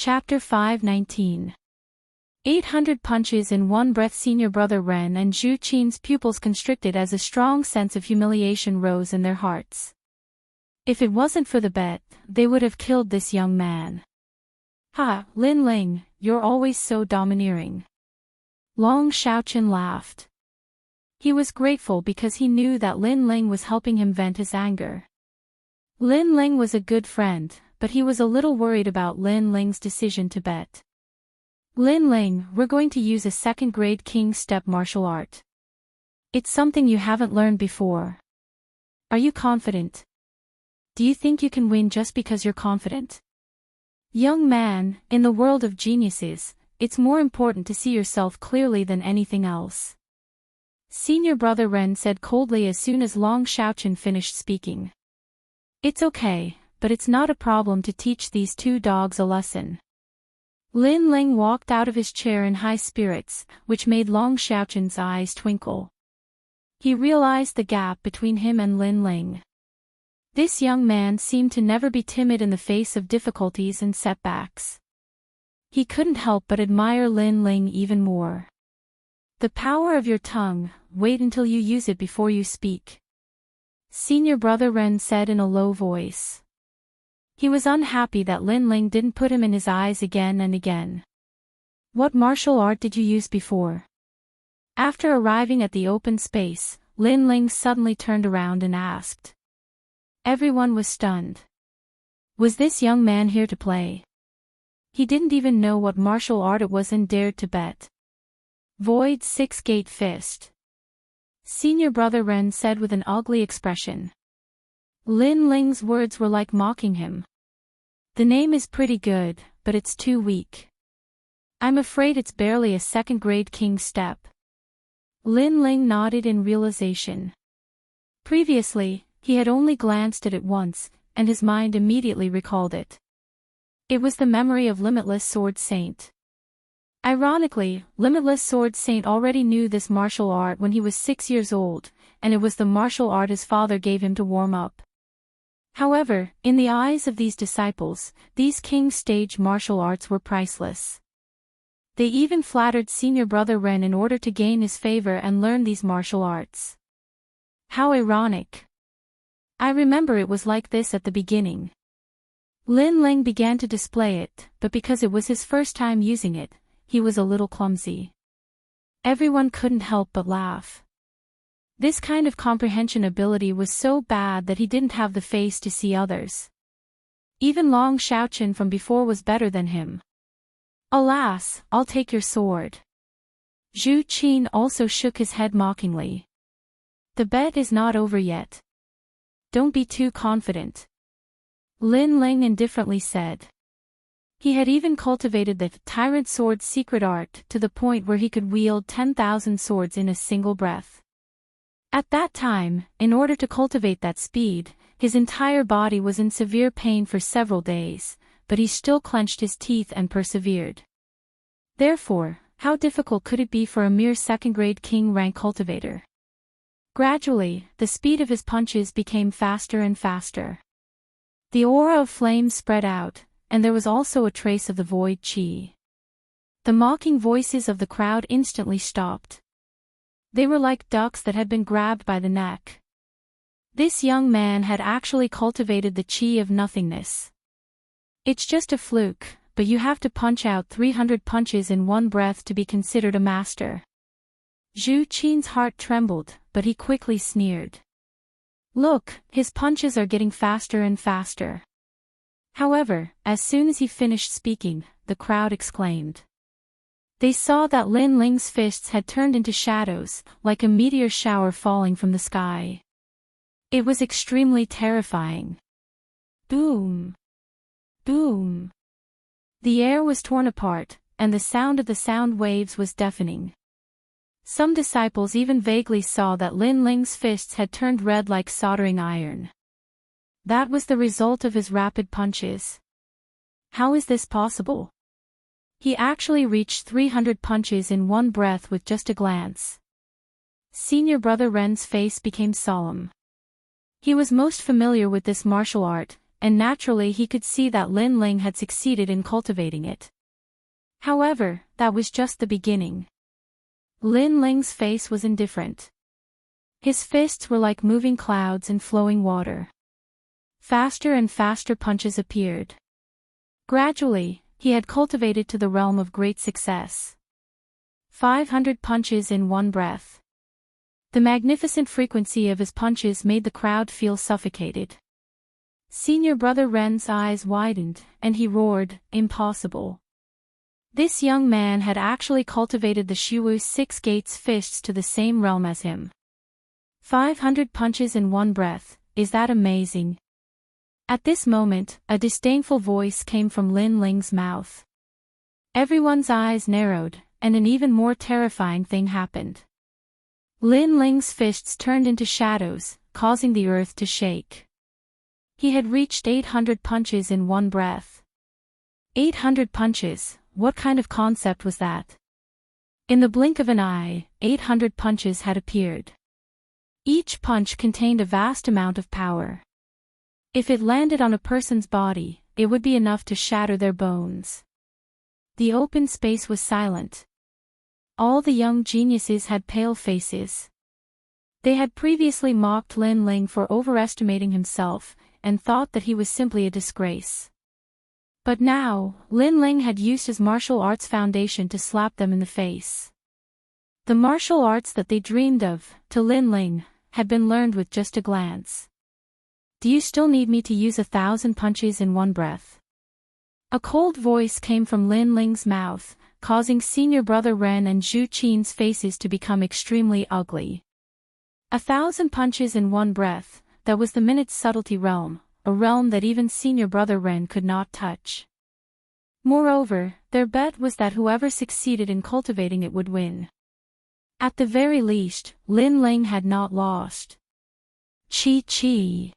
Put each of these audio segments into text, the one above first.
Chapter 5:19. 800 punches in one breath. Senior brother Ren and Zhu Qin's pupils constricted as a strong sense of humiliation rose in their hearts. If it wasn't for the bet, they would have killed this young man. Ha, Lin Ling, you're always so domineering. Long Xiaoqun laughed. He was grateful because he knew that Lin Ling was helping him vent his anger. Lin Ling was a good friend, but he was a little worried about Lin Ling's decision to bet. Lin Ling, we're going to use a second-grade king step martial art. It's something you haven't learned before. Are you confident? Do you think you can win just because you're confident? Young man, in the world of geniuses, it's more important to see yourself clearly than anything else. Senior brother Ren said coldly as soon as Long Xiaoqun finished speaking. It's okay, but it's not a problem to teach these two dogs a lesson. Lin Ling walked out of his chair in high spirits, which made Long Xiaoqun's eyes twinkle. He realized the gap between him and Lin Ling. This young man seemed to never be timid in the face of difficulties and setbacks. He couldn't help but admire Lin Ling even more. The power of your tongue, wait until you use it before you speak. Senior brother Ren said in a low voice. He was unhappy that Lin Ling didn't put him in his eyes again and again. What martial art did you use before? After arriving at the open space, Lin Ling suddenly turned around and asked. Everyone was stunned. Was this young man here to play? He didn't even know what martial art it was and dared to bet. Void six-gate fist. Senior brother Ren said with an ugly expression. Lin Ling's words were like mocking him. The name is pretty good, but it's too weak. I'm afraid it's barely a second-grade king step. Lin Ling nodded in realization. Previously, he had only glanced at it once, and his mind immediately recalled it. It was the memory of Limitless Sword Saint. Ironically, Limitless Sword Saint already knew this martial art when he was 6 years old, and it was the martial art his father gave him to warm up. However, in the eyes of these disciples, these king stage martial arts were priceless. They even flattered senior brother Ren in order to gain his favor and learn these martial arts. How ironic. I remember it was like this at the beginning. Lin Ling began to display it, but because it was his first time using it, he was a little clumsy. Everyone couldn't help but laugh. This kind of comprehension ability was so bad that he didn't have the face to see others. Even Long Xiaoqun from before was better than him. Alas, I'll take your sword. Zhu Qin also shook his head mockingly. The bet is not over yet. Don't be too confident. Lin Ling indifferently said. He had even cultivated the tyrant sword's secret art to the point where he could wield 10,000 swords in a single breath. At that time, in order to cultivate that speed, his entire body was in severe pain for several days, but he still clenched his teeth and persevered. Therefore, how difficult could it be for a mere second-grade king rank cultivator? Gradually, the speed of his punches became faster and faster. The aura of flames spread out, and there was also a trace of the void qi. The mocking voices of the crowd instantly stopped. They were like ducks that had been grabbed by the neck. This young man had actually cultivated the qi of nothingness. It's just a fluke, but you have to punch out 300 punches in one breath to be considered a master. Zhu Qin's heart trembled, but he quickly sneered. Look, his punches are getting faster and faster. However, as soon as he finished speaking, the crowd exclaimed. They saw that Lin Ling's fists had turned into shadows, like a meteor shower falling from the sky. It was extremely terrifying. Boom! Boom! The air was torn apart, and the sound of the sound waves was deafening. Some disciples even vaguely saw that Lin Ling's fists had turned red like soldering iron. That was the result of his rapid punches. How is this possible? He actually reached 300 punches in one breath with just a glance. Senior brother Ren's face became solemn. He was most familiar with this martial art, and naturally he could see that Lin Ling had succeeded in cultivating it. However, that was just the beginning. Lin Ling's face was indifferent. His fists were like moving clouds in flowing water. Faster and faster punches appeared. Gradually, he had cultivated to the realm of great success. 500 punches in one breath. The magnificent frequency of his punches made the crowd feel suffocated. Senior Brother Ren's eyes widened, and he roared, "Impossible." This young man had actually cultivated the Shiwu Six Gates fists to the same realm as him. 500 punches in one breath, is that amazing? At this moment, a disdainful voice came from Lin Ling's mouth. Everyone's eyes narrowed, and an even more terrifying thing happened. Lin Ling's fists turned into shadows, causing the earth to shake. He had reached 800 punches in one breath. 800 punches, what kind of concept was that? In the blink of an eye, 800 punches had appeared. Each punch contained a vast amount of power. If it landed on a person's body, it would be enough to shatter their bones. The open space was silent. All the young geniuses had pale faces. They had previously mocked Lin Ling for overestimating himself, and thought that he was simply a disgrace. But now, Lin Ling had used his martial arts foundation to slap them in the face. The martial arts that they dreamed of, to Lin Ling, had been learned with just a glance. Do you still need me to use 1,000 punches in one breath? A cold voice came from Lin Ling's mouth, causing Senior Brother Ren and Zhu Qin's faces to become extremely ugly. 1,000 punches in one breath, that was the minute's subtlety realm, a realm that even Senior Brother Ren could not touch. Moreover, their bet was that whoever succeeded in cultivating it would win. At the very least, Lin Ling had not lost. Chi.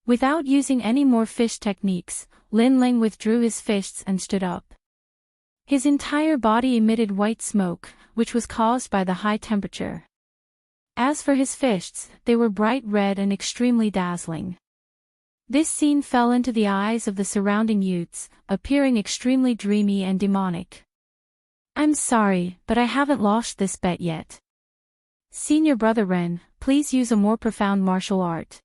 Without using any more fist techniques, Lin Ling withdrew his fists and stood up. His entire body emitted white smoke, which was caused by the high temperature. As for his fists, they were bright red and extremely dazzling. This scene fell into the eyes of the surrounding youths, appearing extremely dreamy and demonic. I'm sorry, but I haven't lost this bet yet. Senior Brother Ren, please use a more profound martial art.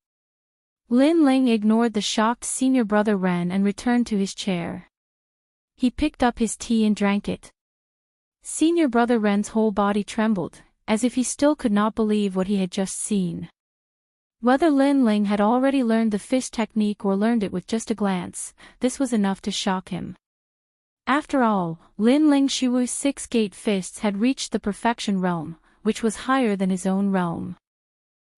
Lin Ling ignored the shocked Senior Brother Ren and returned to his chair. He picked up his tea and drank it. Senior Brother Ren's whole body trembled, as if he still could not believe what he had just seen. Whether Lin Ling had already learned the fist technique or learned it with just a glance, this was enough to shock him. After all, Lin Ling Shiwu's six-gate fists had reached the perfection realm, which was higher than his own realm.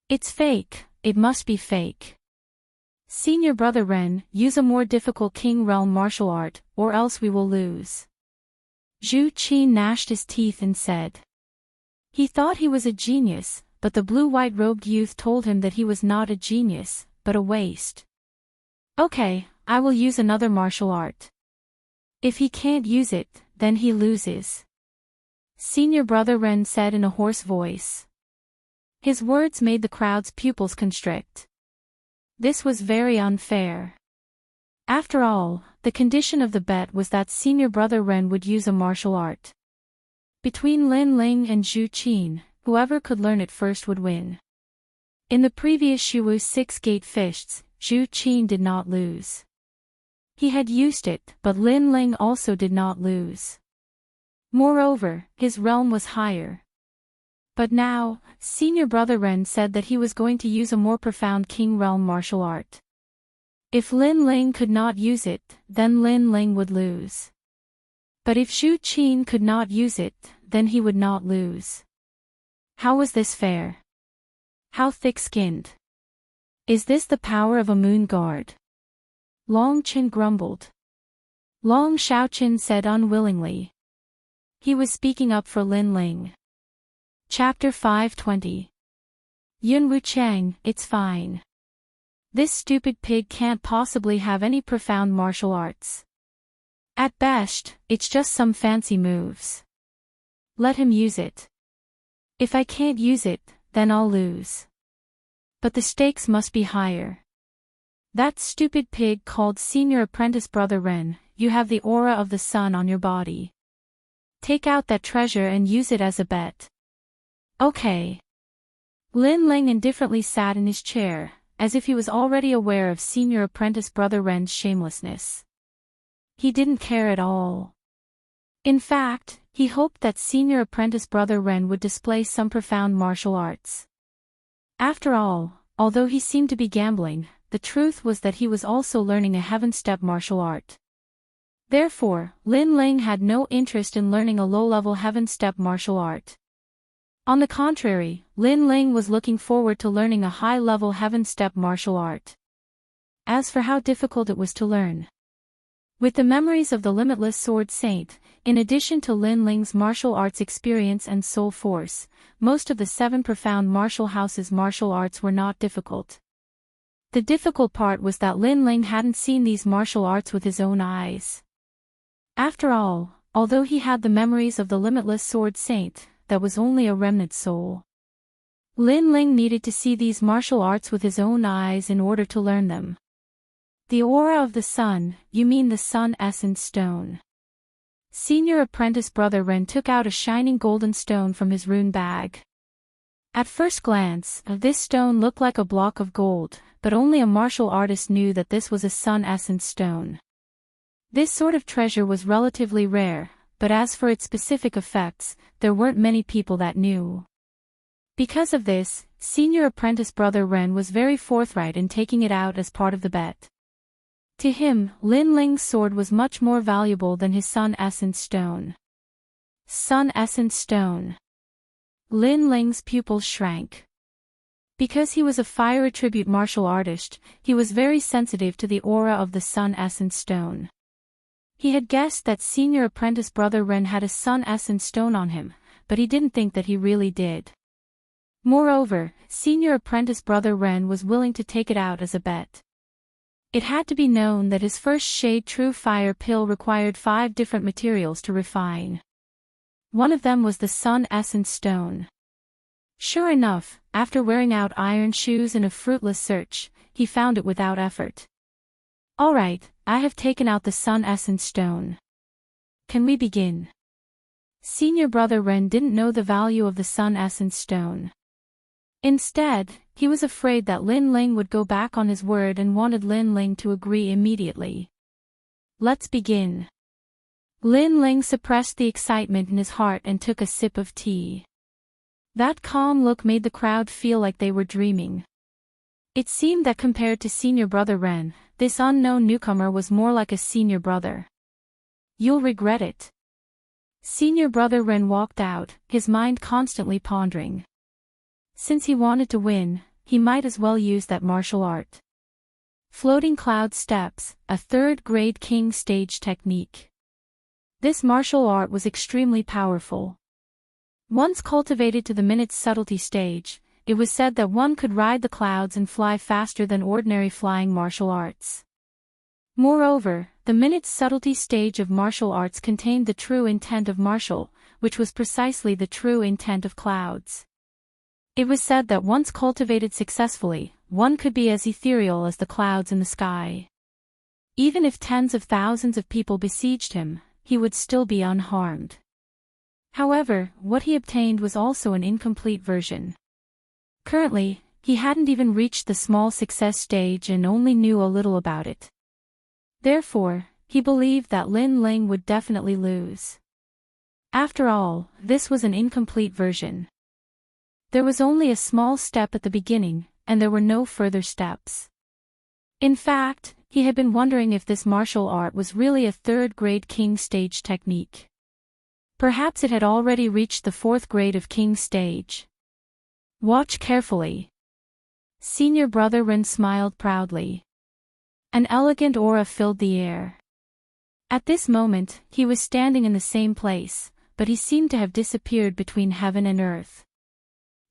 It's fake, it must be fake. Senior Brother Ren, use a more difficult King Realm martial art, or else we will lose. Zhu Qin gnashed his teeth and said. He thought he was a genius, but the blue-white robed youth told him that he was not a genius, but a waste. Okay, I will use another martial art. If he can't use it, then he loses. Senior Brother Ren said in a hoarse voice. His words made the crowd's pupils constrict. This was very unfair. After all, the condition of the bet was that Senior Brother Ren would use a martial art. Between Lin Ling and Zhu Qin, whoever could learn it first would win. In the previous Shiwu six-gate fists, Zhu Qin did not lose. He had used it, but Lin Ling also did not lose. Moreover, his realm was higher. But now, Senior Brother Ren said that he was going to use a more profound King Realm martial art. If Lin Ling could not use it, then Lin Ling would lose. But if Zhu Qin could not use it, then he would not lose. How was this fair? How thick-skinned? Is this the power of a moon guard? Long Qin grumbled. Long Shaoqin said unwillingly. He was speaking up for Lin Ling. Chapter 520. Yun Wuchang, it's fine. This stupid pig can't possibly have any profound martial arts. At best, it's just some fancy moves. Let him use it. If I can't use it, then I'll lose. But the stakes must be higher. That stupid pig called Senior Apprentice Brother Ren, you have the aura of the sun on your body. Take out that treasure and use it as a bet. Okay. Lin Ling indifferently sat in his chair, as if he was already aware of Senior Apprentice Brother Ren's shamelessness. He didn't care at all. In fact, he hoped that Senior Apprentice Brother Ren would display some profound martial arts. After all, although he seemed to be gambling, the truth was that he was also learning a heaven-step martial art. Therefore, Lin Ling had no interest in learning a low-level heaven-step martial art. On the contrary, Lin Ling was looking forward to learning a high-level heaven-step martial art. As for how difficult it was to learn. With the memories of the limitless sword saint, in addition to Lin Ling's martial arts experience and soul force, most of the 7 profound martial houses martial arts were not difficult. The difficult part was that Lin Ling hadn't seen these martial arts with his own eyes. After all, although he had the memories of the limitless sword saint, that was only a remnant soul. Lin Ling needed to see these martial arts with his own eyes in order to learn them. The aura of the sun, you mean the sun essence stone. Senior Apprentice Brother Ren took out a shining golden stone from his rune bag. At first glance, this stone looked like a block of gold, but only a martial artist knew that this was a sun essence stone. This sort of treasure was relatively rare, but as for its specific effects, there weren't many people that knew. Because of this, Senior Apprentice Brother Ren was very forthright in taking it out as part of the bet. To him, Lin Ling's sword was much more valuable than his sun essence stone. Sun essence stone. Lin Ling's pupils shrank. Because he was a fire attribute martial artist, he was very sensitive to the aura of the sun essence stone. He had guessed that Senior Apprentice Brother Ren had a sun essence stone on him, but he didn't think that he really did. Moreover, Senior Apprentice Brother Ren was willing to take it out as a bet. It had to be known that his first shade true fire pill required 5 different materials to refine. One of them was the sun essence stone. Sure enough, after wearing out iron shoes in a fruitless search, he found it without effort. Alright, I have taken out the sun essence stone. Can we begin? Senior Brother Ren didn't know the value of the sun essence stone. Instead, he was afraid that Lin Ling would go back on his word and wanted Lin Ling to agree immediately. Let's begin. Lin Ling suppressed the excitement in his heart and took a sip of tea. That calm look made the crowd feel like they were dreaming. It seemed that compared to Senior Brother Ren, this unknown newcomer was more like a senior brother. You'll regret it. Senior Brother Ren walked out, his mind constantly pondering. Since he wanted to win, he might as well use that martial art. Floating cloud steps, a 3rd grade king stage technique. This martial art was extremely powerful. Once cultivated to the minute's subtlety stage, it was said that one could ride the clouds and fly faster than ordinary flying martial arts. Moreover, the minute's subtlety stage of martial arts contained the true intent of martial, which was precisely the true intent of clouds. It was said that once cultivated successfully, one could be as ethereal as the clouds in the sky. Even if tens of thousands of people besieged him, he would still be unharmed. However, what he obtained was also an incomplete version. Currently, he hadn't even reached the small success stage and only knew a little about it. Therefore, he believed that Lin Ling would definitely lose. After all, this was an incomplete version. There was only a small step at the beginning, and there were no further steps. In fact, he had been wondering if this martial art was really a 3rd grade king stage technique. Perhaps it had already reached the 4th grade of king stage. Watch carefully. Senior Brother Ren smiled proudly. An elegant aura filled the air. At this moment, he was standing in the same place, but he seemed to have disappeared between heaven and earth.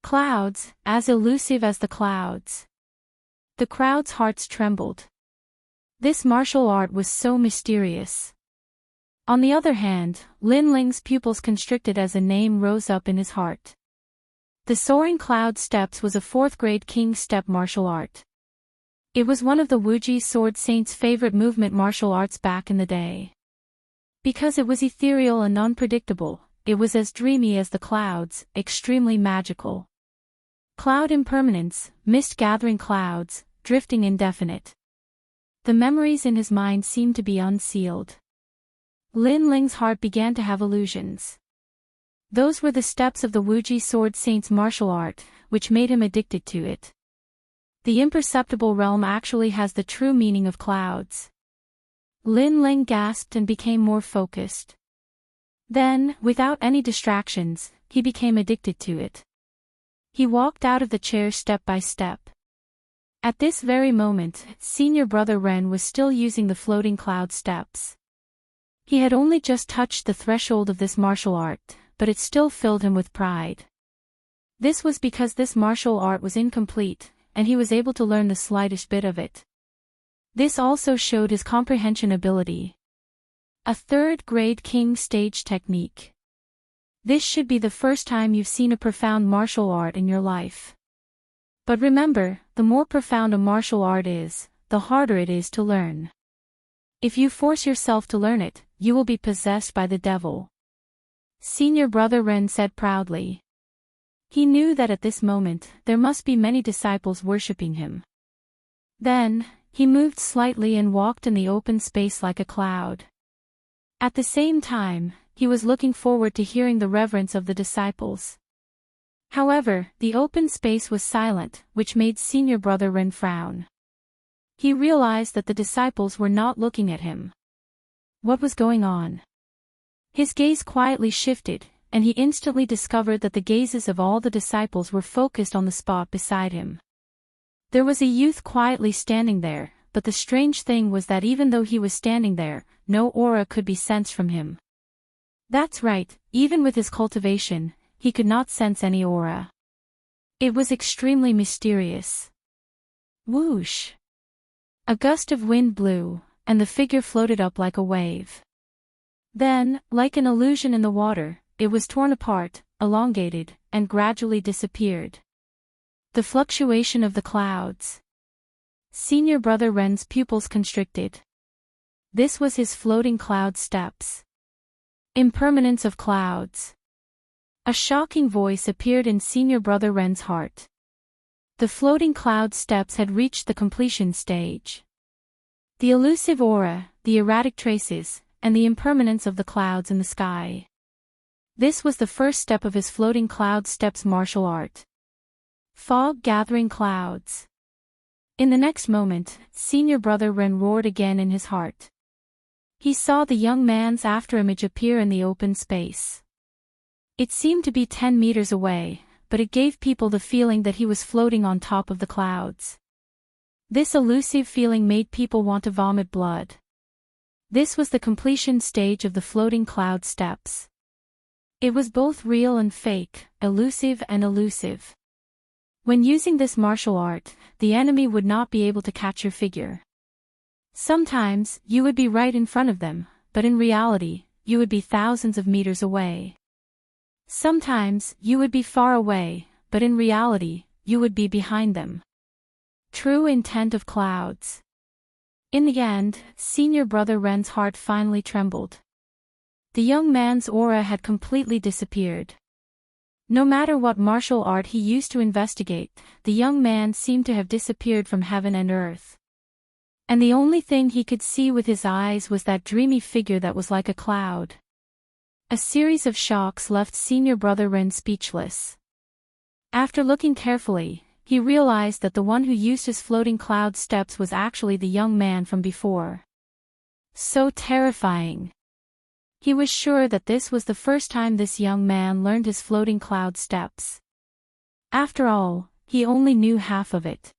Clouds, as elusive as the clouds. The crowd's hearts trembled. This martial art was so mysterious. On the other hand, Lin Ling's pupils constricted as a name rose up in his heart. The soaring cloud steps was a 4th grade king step martial art. It was one of the Wuji Sword Saint's favorite movement martial arts back in the day. Because it was ethereal and unpredictable, it was as dreamy as the clouds, extremely magical. Cloud impermanence, mist-gathering clouds, drifting indefinite. The memories in his mind seemed to be unsealed. Lin Ling's heart began to have illusions. Those were the steps of the Wuji Sword Saint's martial art, which made him addicted to it. The imperceptible realm actually has the true meaning of clouds. Lin Ling gasped and became more focused. Then, without any distractions, he became addicted to it. He walked out of the chair step by step. At this very moment, Senior Brother Ren was still using the floating cloud steps. He had only just touched the threshold of this martial art, but it still filled him with pride. This was because this martial art was incomplete, and he was able to learn the slightest bit of it. This also showed his comprehension ability. A third-grade king stage technique. This should be the first time you've seen a profound martial art in your life. But remember, the more profound a martial art is, the harder it is to learn. If you force yourself to learn it, you will be possessed by the devil. Senior Brother Ren said proudly. He knew that at this moment, there must be many disciples worshipping him. Then, he moved slightly and walked in the open space like a cloud. At the same time, he was looking forward to hearing the reverence of the disciples. However, the open space was silent, which made Senior Brother Ren frown. He realized that the disciples were not looking at him. What was going on? His gaze quietly shifted, and he instantly discovered that the gazes of all the disciples were focused on the spot beside him. There was a youth quietly standing there, but the strange thing was that even though he was standing there, no aura could be sensed from him. That's right, even with his cultivation, he could not sense any aura. It was extremely mysterious. Whoosh! A gust of wind blew, and the figure floated up like a wave. Then, like an illusion in the water, it was torn apart, elongated, and gradually disappeared. The fluctuation of the clouds. Senior Brother Ren's pupils constricted. This was his floating cloud steps. Impermanence of clouds. A shocking voice appeared in Senior Brother Ren's heart. The floating cloud steps had reached the completion stage. The elusive aura, the erratic traces, and the impermanence of the clouds in the sky. This was the first step of his floating cloud steps martial art. Fog gathering clouds. In the next moment, Senior Brother Ren roared again in his heart. He saw the young man's afterimage appear in the open space. It seemed to be 10 meters away, but it gave people the feeling that he was floating on top of the clouds. This elusive feeling made people want to vomit blood. This was the completion stage of the floating cloud steps. It was both real and fake, elusive and elusive. When using this martial art, the enemy would not be able to catch your figure. Sometimes, you would be right in front of them, but in reality, you would be thousands of meters away. Sometimes, you would be far away, but in reality, you would be behind them. True intent of clouds. In the end, Senior Brother Ren's heart finally trembled. The young man's aura had completely disappeared. No matter what martial art he used to investigate, the young man seemed to have disappeared from heaven and earth. And the only thing he could see with his eyes was that dreamy figure that was like a cloud. A series of shocks left Senior Brother Ren speechless. After looking carefully, he realized that the one who used his floating cloud steps was actually the young man from before. So terrifying. He was sure that this was the first time this young man learned his floating cloud steps. After all, he only knew half of it.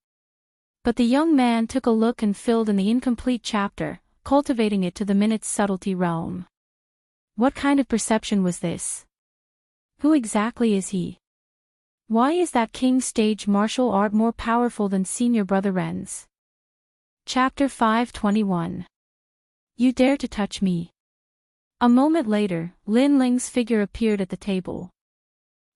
But the young man took a look and filled in the incomplete chapter, cultivating it to the minute's subtlety realm. What kind of perception was this? Who exactly is he? Why is that king stage martial art more powerful than Senior Brother Ren's? Chapter 521. You dare to touch me. A moment later, Lin Ling's figure appeared at the table.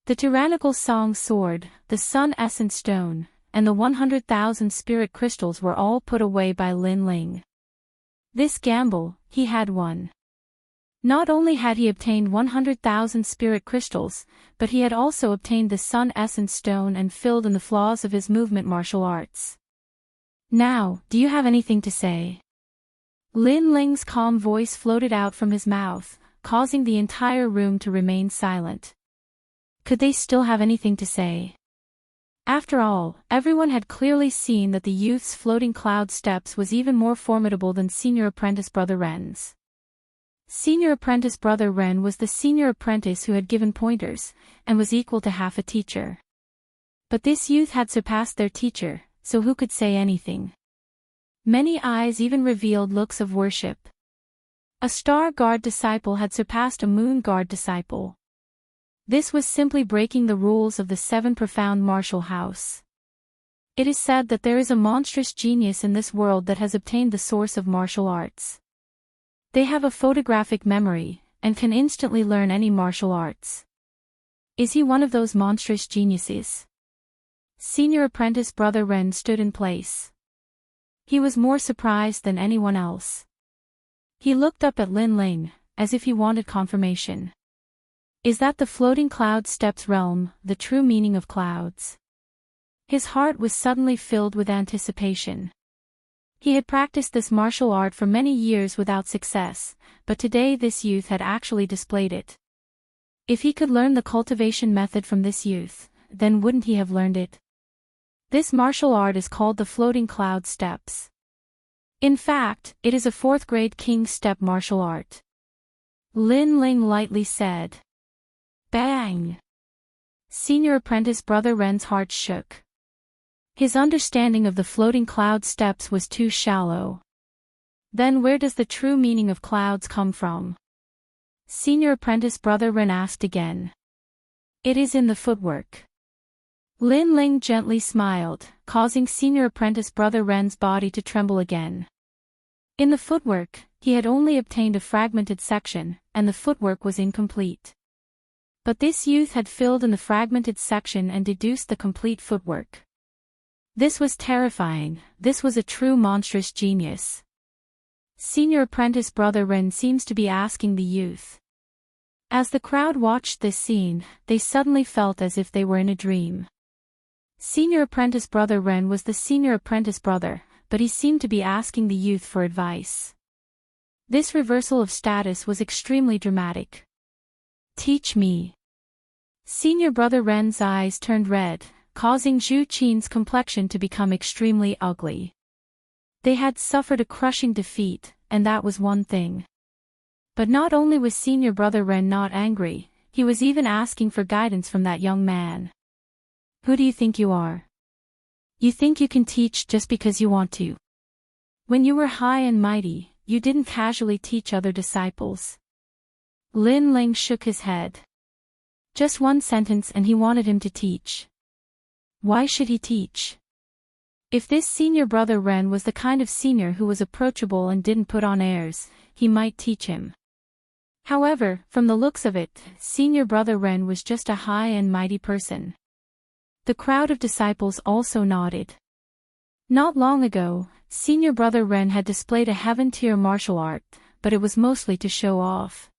The tyrannical song sword, the sun-essence stone, and the 100,000 spirit crystals were all put away by Lin Ling. This gamble, he had won. Not only had he obtained 100,000 spirit crystals, but he had also obtained the Sun Essence Stone and filled in the flaws of his movement martial arts. Now, do you have anything to say? Lin Ling's calm voice floated out from his mouth, causing the entire room to remain silent. Could they still have anything to say? After all, everyone had clearly seen that the youth's floating cloud steps was even more formidable than Senior Apprentice Brother Ren's. Senior Apprentice Brother Ren was the senior apprentice who had given pointers, and was equal to half a teacher. But this youth had surpassed their teacher, so who could say anything? Many eyes even revealed looks of worship. A Star Guard disciple had surpassed a Moon Guard disciple. This was simply breaking the rules of the 7 profound martial house. It is said that there is a monstrous genius in this world that has obtained the source of martial arts. They have a photographic memory, and can instantly learn any martial arts. Is he one of those monstrous geniuses? Senior Apprentice Brother Ren stood in place. He was more surprised than anyone else. He looked up at Lin Ling, as if he wanted confirmation. Is that the floating cloud steps realm, the true meaning of clouds? His heart was suddenly filled with anticipation. He had practiced this martial art for many years without success, but today this youth had actually displayed it. If he could learn the cultivation method from this youth, then wouldn't he have learned it? This martial art is called the floating cloud steps. In fact, it is a 4th grade king step martial art. Lin Ling lightly said. Bang! Senior Apprentice Brother Ren's heart shook. His understanding of the floating cloud steps was too shallow. Then where does the true meaning of clouds come from? Senior Apprentice Brother Ren asked again. It is in the footwork. Lin Ling gently smiled, causing Senior Apprentice Brother Ren's body to tremble again. In the footwork, he had only obtained a fragmented section, and the footwork was incomplete. But this youth had filled in the fragmented section and deduced the complete footwork. This was terrifying, this was a true monstrous genius. Senior Apprentice Brother Ren seems to be asking the youth. As the crowd watched this scene, they suddenly felt as if they were in a dream. Senior Apprentice Brother Ren was the senior apprentice brother, but he seemed to be asking the youth for advice. This reversal of status was extremely dramatic. Teach me. Senior Brother Ren's eyes turned red, causing Zhu Qin's complexion to become extremely ugly. They had suffered a crushing defeat, and that was one thing. But not only was Senior Brother Ren not angry, he was even asking for guidance from that young man. Who do you think you are? You think you can teach just because you want to. When you were high and mighty, you didn't casually teach other disciples. Lin Ling shook his head. Just one sentence and he wanted him to teach. Why should he teach? If this Senior Brother Ren was the kind of senior who was approachable and didn't put on airs, he might teach him. However, from the looks of it, Senior Brother Ren was just a high and mighty person. The crowd of disciples also nodded. Not long ago, Senior Brother Ren had displayed a heaven-tier martial art, but it was mostly to show off.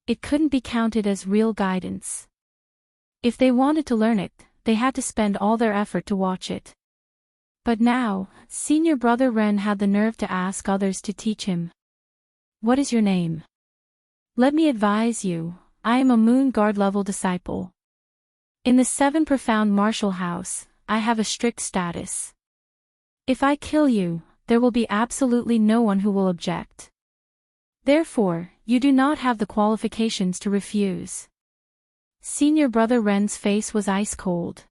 It couldn't be counted as real guidance. If they wanted to learn it, they had to spend all their effort to watch it. But now, Senior Brother Ren had the nerve to ask others to teach him. What is your name? Let me advise you, I am a Moon Guard level disciple. In the 7 profound martial house, I have a strict status. If I kill you, there will be absolutely no one who will object. Therefore, you do not have the qualifications to refuse. Senior Brother Ren's face was ice cold.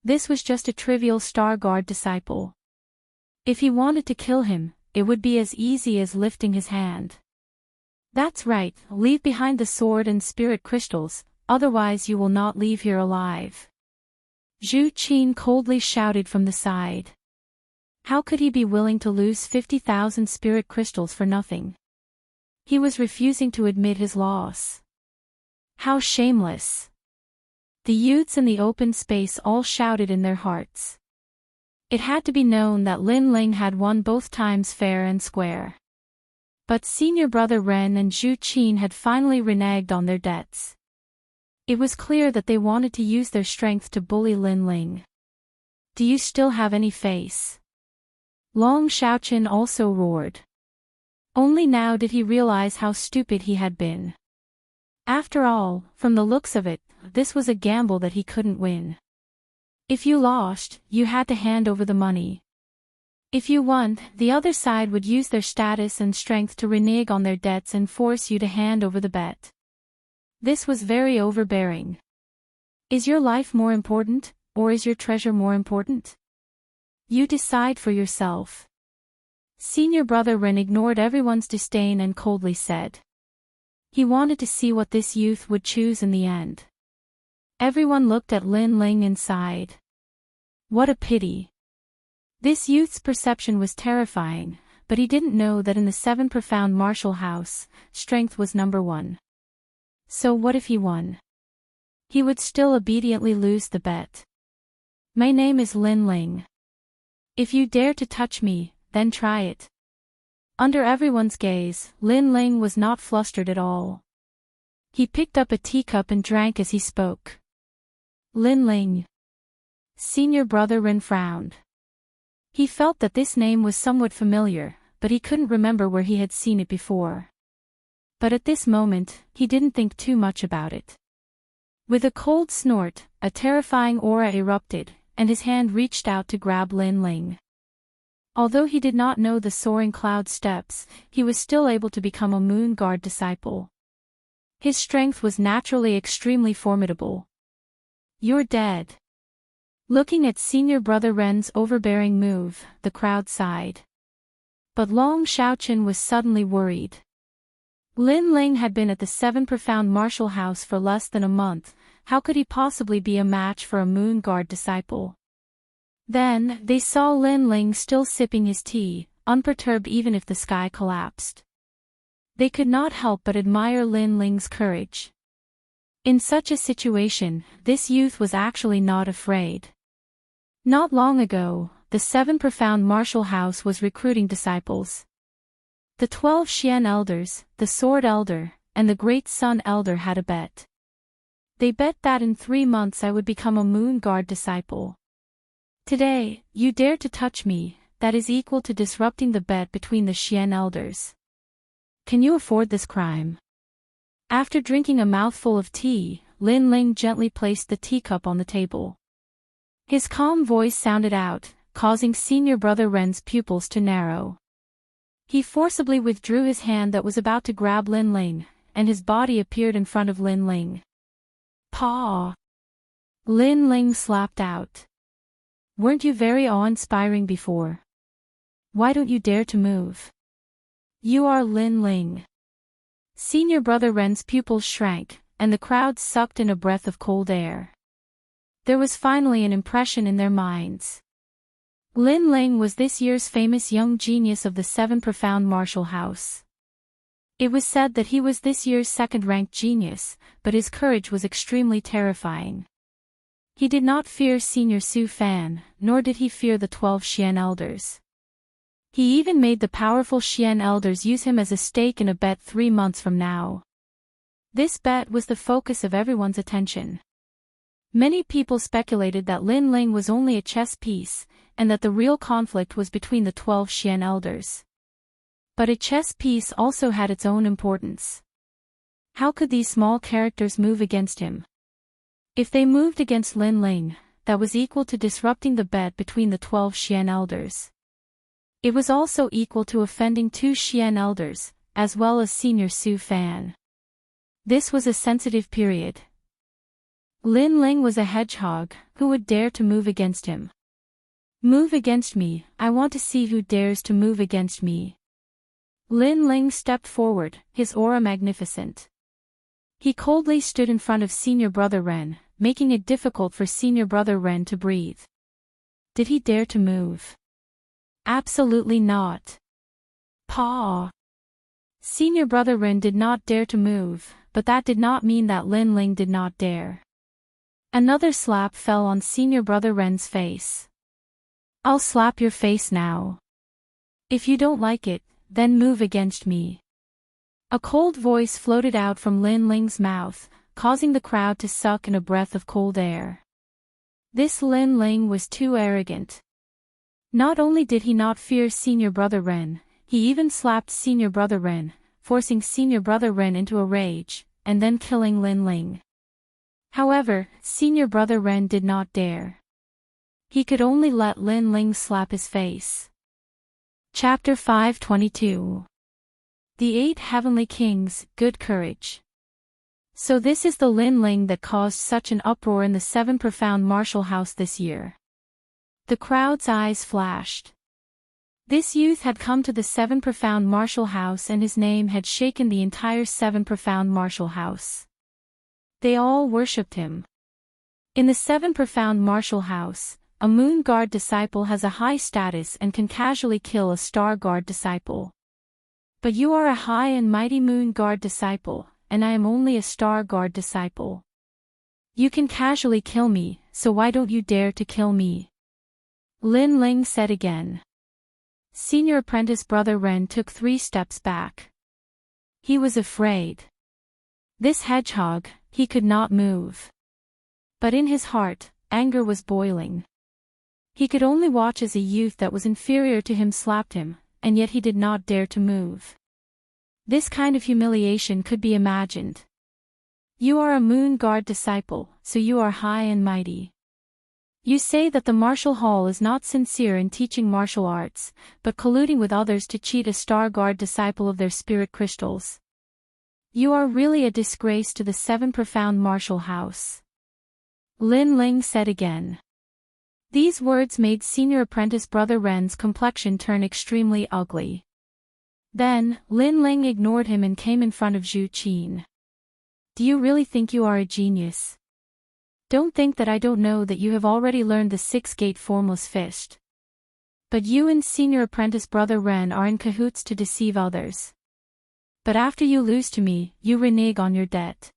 This was just a trivial Star Guard disciple. If he wanted to kill him, it would be as easy as lifting his hand. That's right, leave behind the sword and spirit crystals, otherwise you will not leave here alive. Zhu Qin coldly shouted from the side. How could he be willing to lose 50,000 spirit crystals for nothing? He was refusing to admit his loss. How shameless! The youths in the open space all shouted in their hearts. It had to be known that Lin Ling had won both times fair and square. But senior brother Ren and Zhu Qin had finally reneged on their debts. It was clear that they wanted to use their strength to bully Lin Ling. Do you still have any face? Long Xiaoqin also roared. Only now did he realize how stupid he had been. After all, from the looks of it, this was a gamble that he couldn't win. If you lost, you had to hand over the money. If you won, the other side would use their status and strength to renege on their debts and force you to hand over the bet. This was very overbearing. Is your life more important, or is your treasure more important? You decide for yourself. Senior brother Ren ignored everyone's disdain and coldly said. He wanted to see what this youth would choose in the end. Everyone looked at Lin Ling and sighed. What a pity. This youth's perception was terrifying, but he didn't know that in the 7 profound martial house, strength was number 1. So what if he won? He would still obediently lose the bet. My name is Lin Ling. If you dare to touch me, then try it. Under everyone's gaze, Lin Ling was not flustered at all. He picked up a teacup and drank as he spoke. Lin Ling. Senior brother Ren frowned. He felt that this name was somewhat familiar, but he couldn't remember where he had seen it before. But at this moment, he didn't think too much about it. With a cold snort, a terrifying aura erupted, and his hand reached out to grab Lin Ling. Although he did not know the soaring cloud steps, he was still able to become a moon guard disciple. His strength was naturally extremely formidable. You're dead. Looking at senior brother Ren's overbearing move, the crowd sighed. But Long Xiaoqin was suddenly worried. Lin Ling had been at the 7 profound martial house for less than a month. How could he possibly be a match for a moon guard disciple? Then, they saw Lin Ling still sipping his tea, unperturbed even if the sky collapsed. They could not help but admire Lin Ling's courage. In such a situation, this youth was actually not afraid. Not long ago, the 7 profound martial house was recruiting disciples. The 12 Xian elders, the Sword Elder, and the Great Sun Elder had a bet. They bet that in 3 months I would become a moon guard disciple. Today, you dare to touch me, that is equal to disrupting the bet between the Xian elders. Can you afford this crime? After drinking a mouthful of tea, Lin Ling gently placed the teacup on the table. His calm voice sounded out, causing senior brother Ren's pupils to narrow. He forcibly withdrew his hand that was about to grab Lin Ling, and his body appeared in front of Lin Ling. Paw! Lin Ling slapped out. Weren't you very awe-inspiring before? Why don't you dare to move? You are Lin Ling. Senior brother Ren's pupils shrank, and the crowd sucked in a breath of cold air. There was finally an impression in their minds. Lin Ling was this year's famous young genius of the 7 profound martial house. It was said that he was this year's second-ranked genius, but his courage was extremely terrifying. He did not fear Senior Su Fan, nor did he fear the 12 Xian elders. He even made the powerful Xian elders use him as a stake in a bet 3 months from now. This bet was the focus of everyone's attention. Many people speculated that Lin Ling was only a chess piece, and that the real conflict was between the 12 Xian elders. But a chess piece also had its own importance. How could these small characters move against him? If they moved against Lin Ling, that was equal to disrupting the bet between the 12 Xian elders. It was also equal to offending 2 Xian elders, as well as Senior Su Fan. This was a sensitive period. Lin Ling was a hedgehog, who would dare to move against him? Move against me, I want to see who dares to move against me. Lin Ling stepped forward, his aura magnificent. He coldly stood in front of senior brother Ren, making it difficult for senior brother Ren to breathe. Did he dare to move? Absolutely not. Paw! Senior brother Ren did not dare to move, but that did not mean that Lin Ling did not dare. Another slap fell on senior brother Ren's face. I'll slap your face now. If you don't like it, then move against me. A cold voice floated out from Lin Ling's mouth, causing the crowd to suck in a breath of cold air. This Lin Ling was too arrogant. Not only did he not fear Senior Brother Ren, he even slapped Senior Brother Ren, forcing Senior Brother Ren into a rage, and then killing Lin Ling. However, Senior Brother Ren did not dare. He could only let Lin Ling slap his face. Chapter 522. The 8 Heavenly Kings, Good Courage. So this is the Lin Ling that caused such an uproar in the 7 Profound Martial House this year. The crowd's eyes flashed. This youth had come to the 7 Profound Martial House and his name had shaken the entire 7 Profound Martial House. They all worshipped him. In the 7 Profound Martial House, a Moon Guard disciple has a high status and can casually kill a Star Guard disciple. But you are a high and mighty Moon Guard disciple, and I am only a Star Guard disciple. You can casually kill me, so why don't you dare to kill me? Lin Ling said again. Senior Apprentice Brother Ren took 3 steps back. He was afraid. This hedgehog, he could not move. But in his heart, anger was boiling. He could only watch as a youth that was inferior to him slapped him, and yet he did not dare to move. This kind of humiliation could be imagined. You are a Moon Guard disciple, so you are high and mighty. You say that the martial hall is not sincere in teaching martial arts, but colluding with others to cheat a Star Guard disciple of their spirit crystals. You are really a disgrace to the 7 Profound Martial House. Lin Ling said again. These words made Senior Apprentice Brother Ren's complexion turn extremely ugly. Then, Lin Ling ignored him and came in front of Zhu Qin. Do you really think you are a genius? Don't think that I don't know that you have already learned the 6-gate formless fist. But you and Senior Apprentice Brother Ren are in cahoots to deceive others. But after you lose to me, you renege on your debt.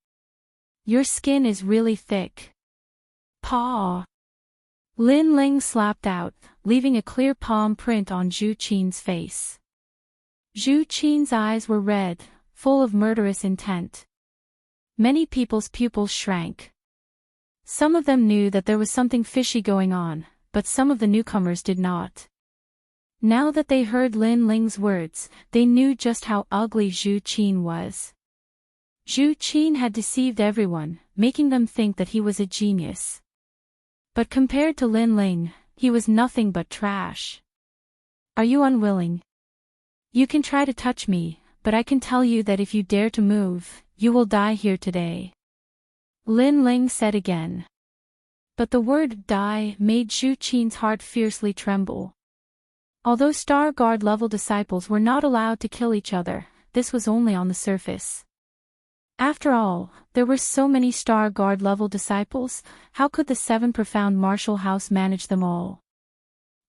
Your skin is really thick. Paw. Lin Ling slapped out, leaving a clear palm print on Zhu Qin's face. Zhu Qin's eyes were red, full of murderous intent. Many people's pupils shrank. Some of them knew that there was something fishy going on, but some of the newcomers did not. Now that they heard Lin Ling's words, they knew just how ugly Zhu Qin was. Zhu Qin had deceived everyone, making them think that he was a genius. But compared to Lin Ling, he was nothing but trash. Are you unwilling? You can try to touch me, but I can tell you that if you dare to move, you will die here today. Lin Ling said again. But the word die made Zhu Qin's heart fiercely tremble. Although Star Guard level disciples were not allowed to kill each other, this was only on the surface. After all, there were so many Star Guard level disciples, how could the 7 Profound Martial House manage them all?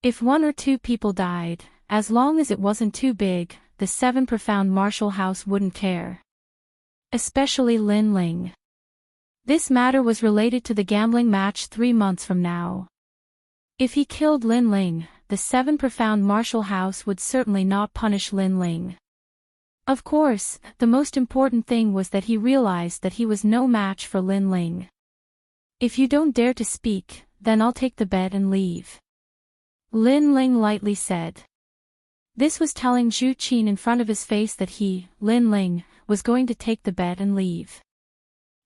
If 1 or 2 people died, as long as it wasn't too big, the 7 Profound Martial House wouldn't care. Especially Lin Ling. This matter was related to the gambling match 3 months from now. If he killed Lin Ling, the 7 Profound Martial House would certainly not punish Lin Ling. Of course, the most important thing was that he realized that he was no match for Lin Ling. If you don't dare to speak, then I'll take the bet and leave. Lin Ling lightly said. This was telling Zhu Qin in front of his face that he, Lin Ling, was going to take the bet and leave.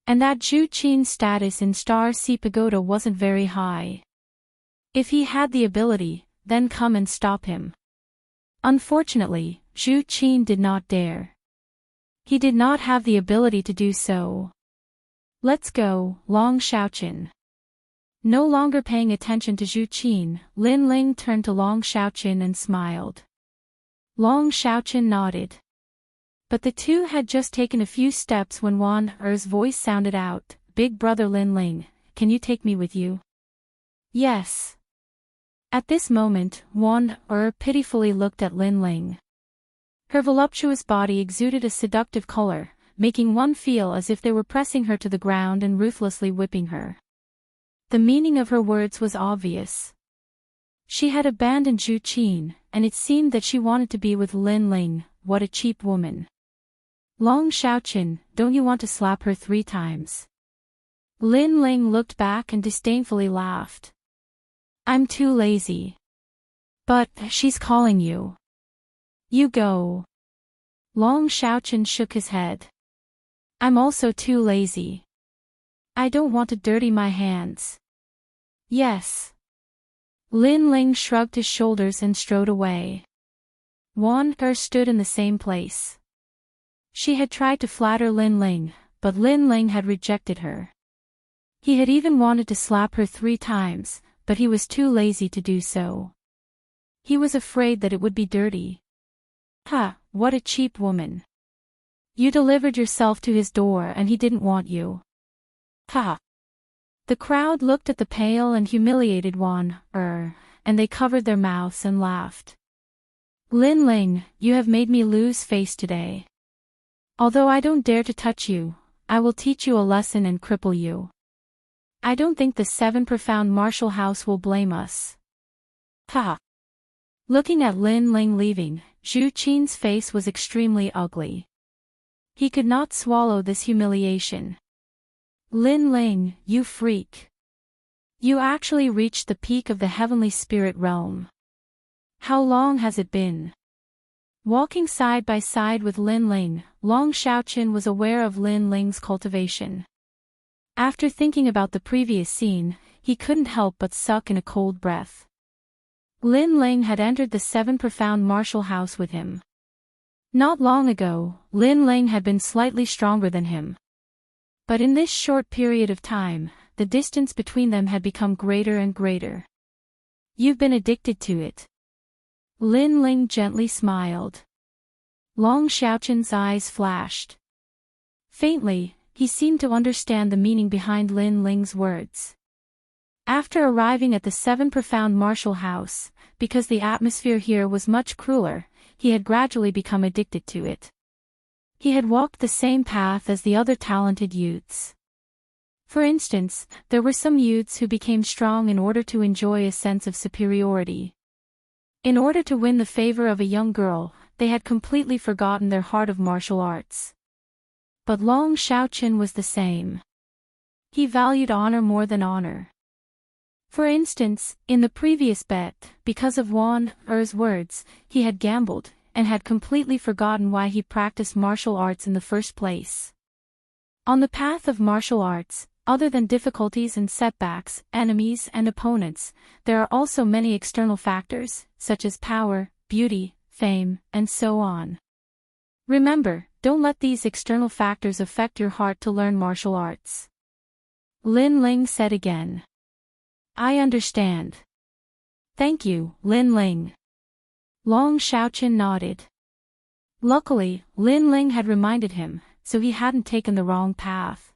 And that Zhu Qin's status in Star Sea Pagoda wasn't very high. If he had the ability, then come and stop him. Unfortunately, Zhu Qin did not dare. He did not have the ability to do so. Let's go, Long Xiaoqin. No longer paying attention to Zhu Qin, Lin Ling turned to Long Xiaoqin and smiled. Long Xiaoqin nodded. But the two had just taken a few steps when Wan Er's voice sounded out, Big Brother Lin Ling, can you take me with you? Yes. At this moment, Wan Er pitifully looked at Lin Ling. Her voluptuous body exuded a seductive color, making one feel as if they were pressing her to the ground and ruthlessly whipping her. The meaning of her words was obvious. She had abandoned Zhu Qin, and it seemed that she wanted to be with Lin Ling. What a cheap woman. Long Xiaoqin, don't you want to slap her 3 times? Lin Ling looked back and disdainfully laughed. I'm too lazy. But, she's calling you. You go. Long Xiaoqin shook his head. I'm also too lazy. I don't want to dirty my hands. Yes. Lin Ling shrugged his shoulders and strode away. Wan Er stood in the same place. She had tried to flatter Lin Ling, but Lin Ling had rejected her. He had even wanted to slap her 3 times, but he was too lazy to do so. He was afraid that it would be dirty. Ha, what a cheap woman. You delivered yourself to his door and he didn't want you. Ha. The crowd looked at the pale and humiliated Wan Er, and they covered their mouths and laughed. Lin Ling, you have made me lose face today. Although I don't dare to touch you, I will teach you a lesson and cripple you. I don't think the 7 profound martial house will blame us. Ha. Looking at Lin Ling leaving, Zhu Qin's face was extremely ugly. He could not swallow this humiliation. Lin Ling, you freak. You actually reached the peak of the heavenly spirit realm. How long has it been? Walking side by side with Lin Ling, Long Xiaoqin was aware of Lin Ling's cultivation. After thinking about the previous scene, he couldn't help but suck in a cold breath. Lin Ling had entered the 7 profound martial house with him. Not long ago, Lin Ling had been slightly stronger than him. But in this short period of time, the distance between them had become greater and greater. You've been addicted to it. Lin Ling gently smiled. Long Xiaoqin's eyes flashed. Faintly, he seemed to understand the meaning behind Lin Ling's words. After arriving at the 7 profound martial house, because the atmosphere here was much crueler, he had gradually become addicted to it. He had walked the same path as the other talented youths. For instance, there were some youths who became strong in order to enjoy a sense of superiority. In order to win the favor of a young girl, they had completely forgotten their heart of martial arts. But Long Xiaoqin was the same. He valued honor more than honor. For instance, in the previous bet, because of Wan Er's words, he had gambled, and had completely forgotten why he practiced martial arts in the first place. On the path of martial arts, other than difficulties and setbacks, enemies and opponents, there are also many external factors, such as power, beauty, fame, and so on. Remember, don't let these external factors affect your heart to learn martial arts. Lin Ling said again. I understand. Thank you, Lin Ling. Long Xiaoqin nodded. Luckily, Lin Ling had reminded him, so he hadn't taken the wrong path.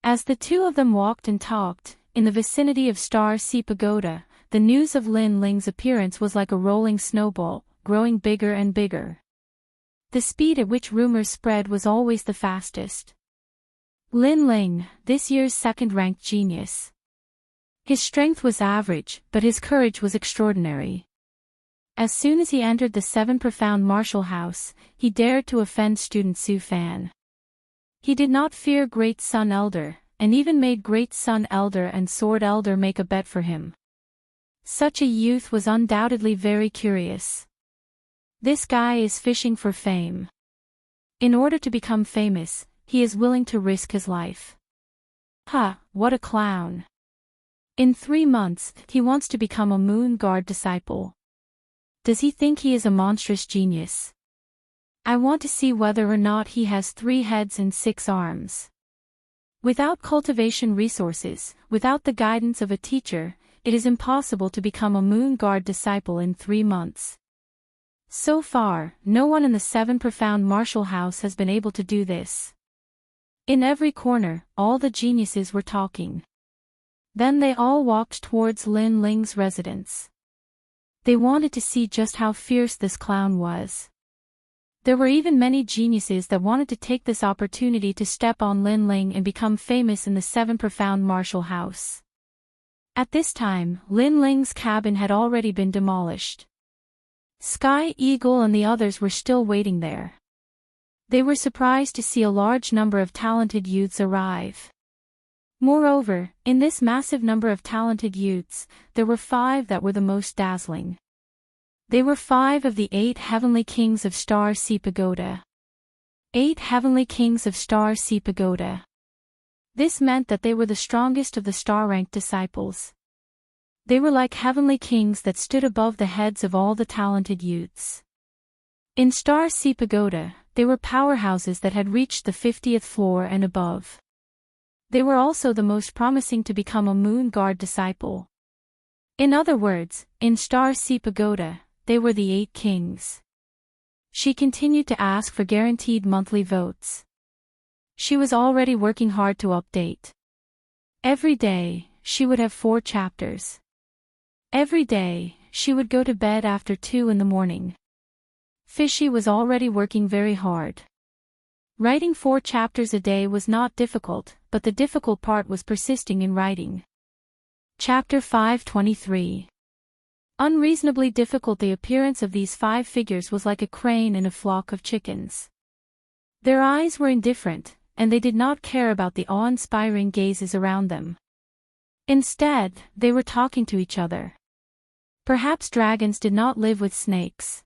As the two of them walked and talked, in the vicinity of Star Sea Pagoda, the news of Lin Ling's appearance was like a rolling snowball, growing bigger and bigger. The speed at which rumors spread was always the fastest. Lin Ling, this year's 2nd-ranked genius. His strength was average, but his courage was extraordinary. As soon as he entered the 7 profound martial house, he dared to offend student Su Fan. He did not fear Great Sun Elder, and even made Great Sun Elder and Sword Elder make a bet for him. Such a youth was undoubtedly very curious. This guy is fishing for fame. In order to become famous, he is willing to risk his life. Ha, what a clown. In 3 months, he wants to become a Moon Guard disciple. Does he think he is a monstrous genius? I want to see whether or not he has 3 heads and 6 arms. Without cultivation resources, without the guidance of a teacher, it is impossible to become a Moon Guard disciple in 3 months. So far, no one in the 7 profound martial house has been able to do this. In every corner, all the geniuses were talking. Then they all walked towards Lin Ling's residence. They wanted to see just how fierce this clown was. There were even many geniuses that wanted to take this opportunity to step on Lin Ling and become famous in the 7 profound martial house. At this time, Lin Ling's cabin had already been demolished. Sky Eagle and the others were still waiting there. They were surprised to see a large number of talented youths arrive. Moreover, in this massive number of talented youths, there were 5 that were the most dazzling. They were 5 of the 8 heavenly kings of Star Sea Pagoda. 8 heavenly kings of Star Sea Pagoda. This meant that they were the strongest of the star-ranked disciples. They were like heavenly kings that stood above the heads of all the talented youths. In Star Sea Pagoda, they were powerhouses that had reached the 50th floor and above. They were also the most promising to become a Moon Guard disciple. In other words, in Star Sea Pagoda, they were the 8 kings. She continued to ask for guaranteed monthly votes. She was already working hard to update. Every day, she would have 4 chapters. Every day, she would go to bed after 2 in the morning. Fishy was already working very hard. Writing 4 chapters a day was not difficult, but the difficult part was persisting in writing. Chapter 523. Unreasonably difficult. The appearance of these 5 figures was like a crane in a flock of chickens. Their eyes were indifferent, and they did not care about the awe-inspiring gazes around them. Instead, they were talking to each other. Perhaps dragons did not live with snakes.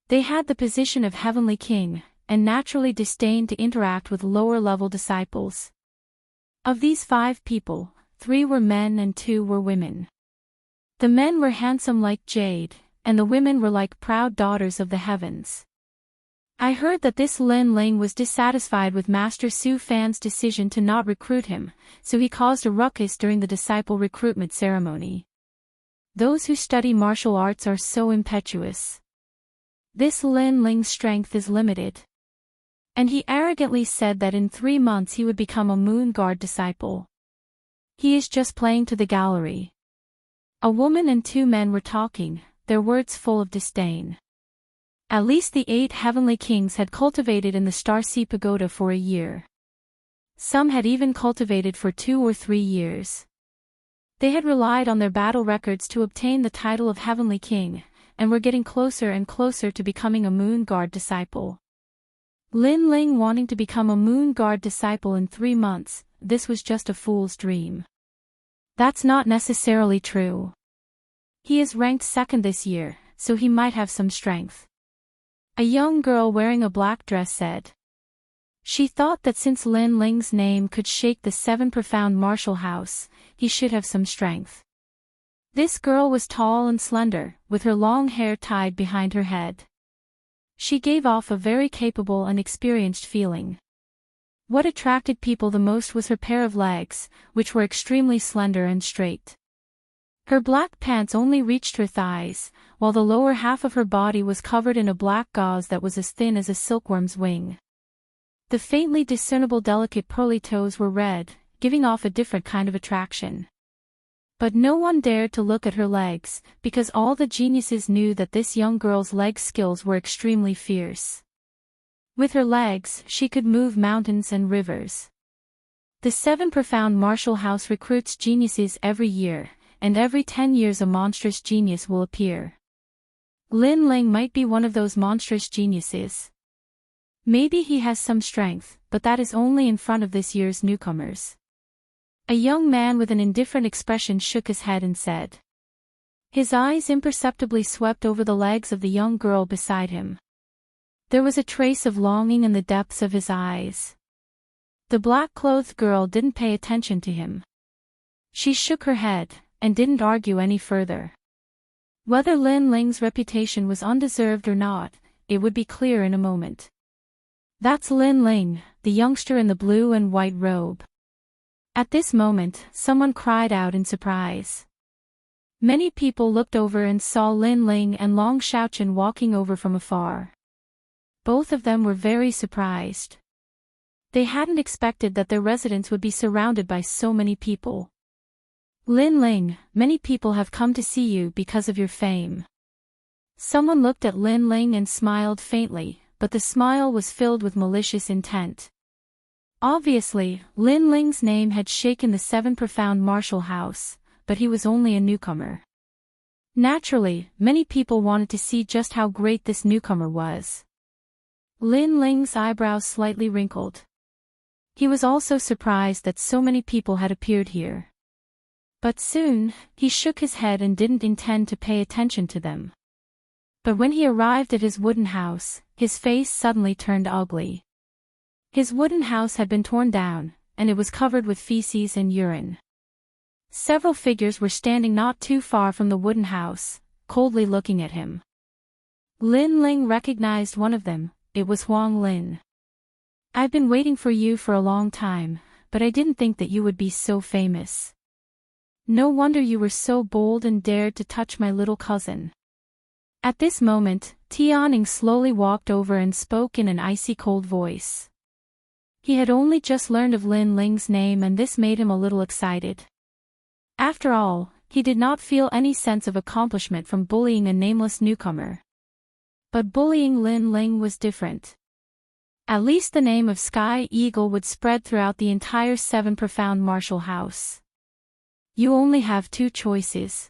They had the position of heavenly king, and naturally disdained to interact with lower-level disciples. Of these 5 people, 3 were men and 2 were women. The men were handsome like jade, and the women were like proud daughters of the heavens. I heard that this Lin Ling was dissatisfied with Master Su Fan's decision to not recruit him, so he caused a ruckus during the disciple recruitment ceremony. Those who study martial arts are so impetuous. This Lin Ling's strength is limited. And he arrogantly said that in 3 months he would become a Moon Guard disciple. He is just playing to the gallery. A woman and 2 men were talking, their words full of disdain. At least the 8 heavenly kings had cultivated in the Star Sea Pagoda for a year. Some had even cultivated for 2 or 3 years. They had relied on their battle records to obtain the title of Heavenly King, and were getting closer and closer to becoming a Moon Guard disciple. Lin Ling wanting to become a Moon Guard disciple in 3 months, this was just a fool's dream. That's not necessarily true. He is ranked 2nd this year, so he might have some strength. A young girl wearing a black dress said. She thought that since Lin Ling's name could shake the 7 profound martial house, he should have some strength. This girl was tall and slender, with her long hair tied behind her head. She gave off a very capable and experienced feeling. What attracted people the most was her pair of legs, which were extremely slender and straight. Her black pants only reached her thighs, while the lower half of her body was covered in a black gauze that was as thin as a silkworm's wing. The faintly discernible delicate pearly toes were red, giving off a different kind of attraction. But no one dared to look at her legs, because all the geniuses knew that this young girl's leg skills were extremely fierce. With her legs, she could move mountains and rivers. The 7 profound martial house recruits geniuses every year, and every 10 years a monstrous genius will appear. Lin Ling might be one of those monstrous geniuses. Maybe he has some strength, but that is only in front of this year's newcomers. A young man with an indifferent expression shook his head and said. His eyes imperceptibly swept over the legs of the young girl beside him. There was a trace of longing in the depths of his eyes. The black-clothed girl didn't pay attention to him. She shook her head, and didn't argue any further. Whether Lin Ling's reputation was undeserved or not, it would be clear in a moment. That's Lin Ling, the youngster in the blue and white robe. At this moment, someone cried out in surprise. Many people looked over and saw Lin Ling and Long Shaochen walking over from afar. Both of them were very surprised. They hadn't expected that their residence would be surrounded by so many people. Lin Ling, many people have come to see you because of your fame. Someone looked at Lin Ling and smiled faintly, but the smile was filled with malicious intent. Obviously, Lin Ling's name had shaken the 7 profound martial house, but he was only a newcomer. Naturally, many people wanted to see just how great this newcomer was. Lin Ling's eyebrows slightly wrinkled. He was also surprised that so many people had appeared here. But soon, he shook his head and didn't intend to pay attention to them. But when he arrived at his wooden house, his face suddenly turned ugly. His wooden house had been torn down, and it was covered with feces and urine. Several figures were standing not too far from the wooden house, coldly looking at him. Lin Ling recognized one of them. It was Huang Lin. "I've been waiting for you for a long time, but I didn't think that you would be so famous. No wonder you were so bold and dared to touch my little cousin." At this moment, Tianning slowly walked over and spoke in an icy cold voice. He had only just learned of Lin Ling's name, and this made him a little excited. After all, he did not feel any sense of accomplishment from bullying a nameless newcomer. But bullying Lin Ling was different. At least the name of Sky Eagle would spread throughout the entire Seven Profound Martial House. "You only have two choices.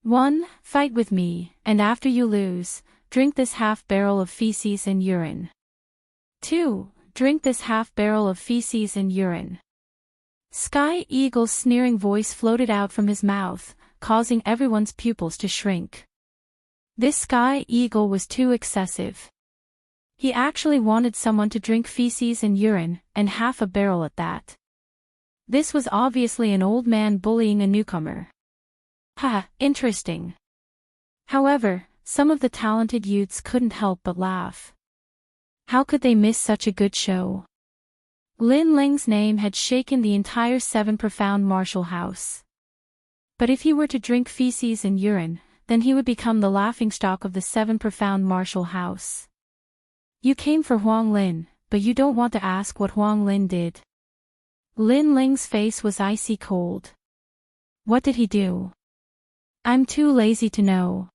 1. Fight with me, and after you lose, drink this half-barrel of feces and urine. 2. Drink this half-barrel of feces and urine." Sky Eagle's sneering voice floated out from his mouth, causing everyone's pupils to shrink. This Sky Eagle was too excessive. He actually wanted someone to drink feces and urine, and half a barrel at that. This was obviously an old man bullying a newcomer. Interesting. However, some of the talented youths couldn't help but laugh. How could they miss such a good show? Lin Ling's name had shaken the entire Seven Profound Martial House. But if he were to drink feces and urine, then he would become the laughingstock of the Seven Profound Martial House. "You came for Huang Lin, but you don't want to ask what Huang Lin did." Lin Ling's face was icy cold. "What did he do? I'm too lazy to know.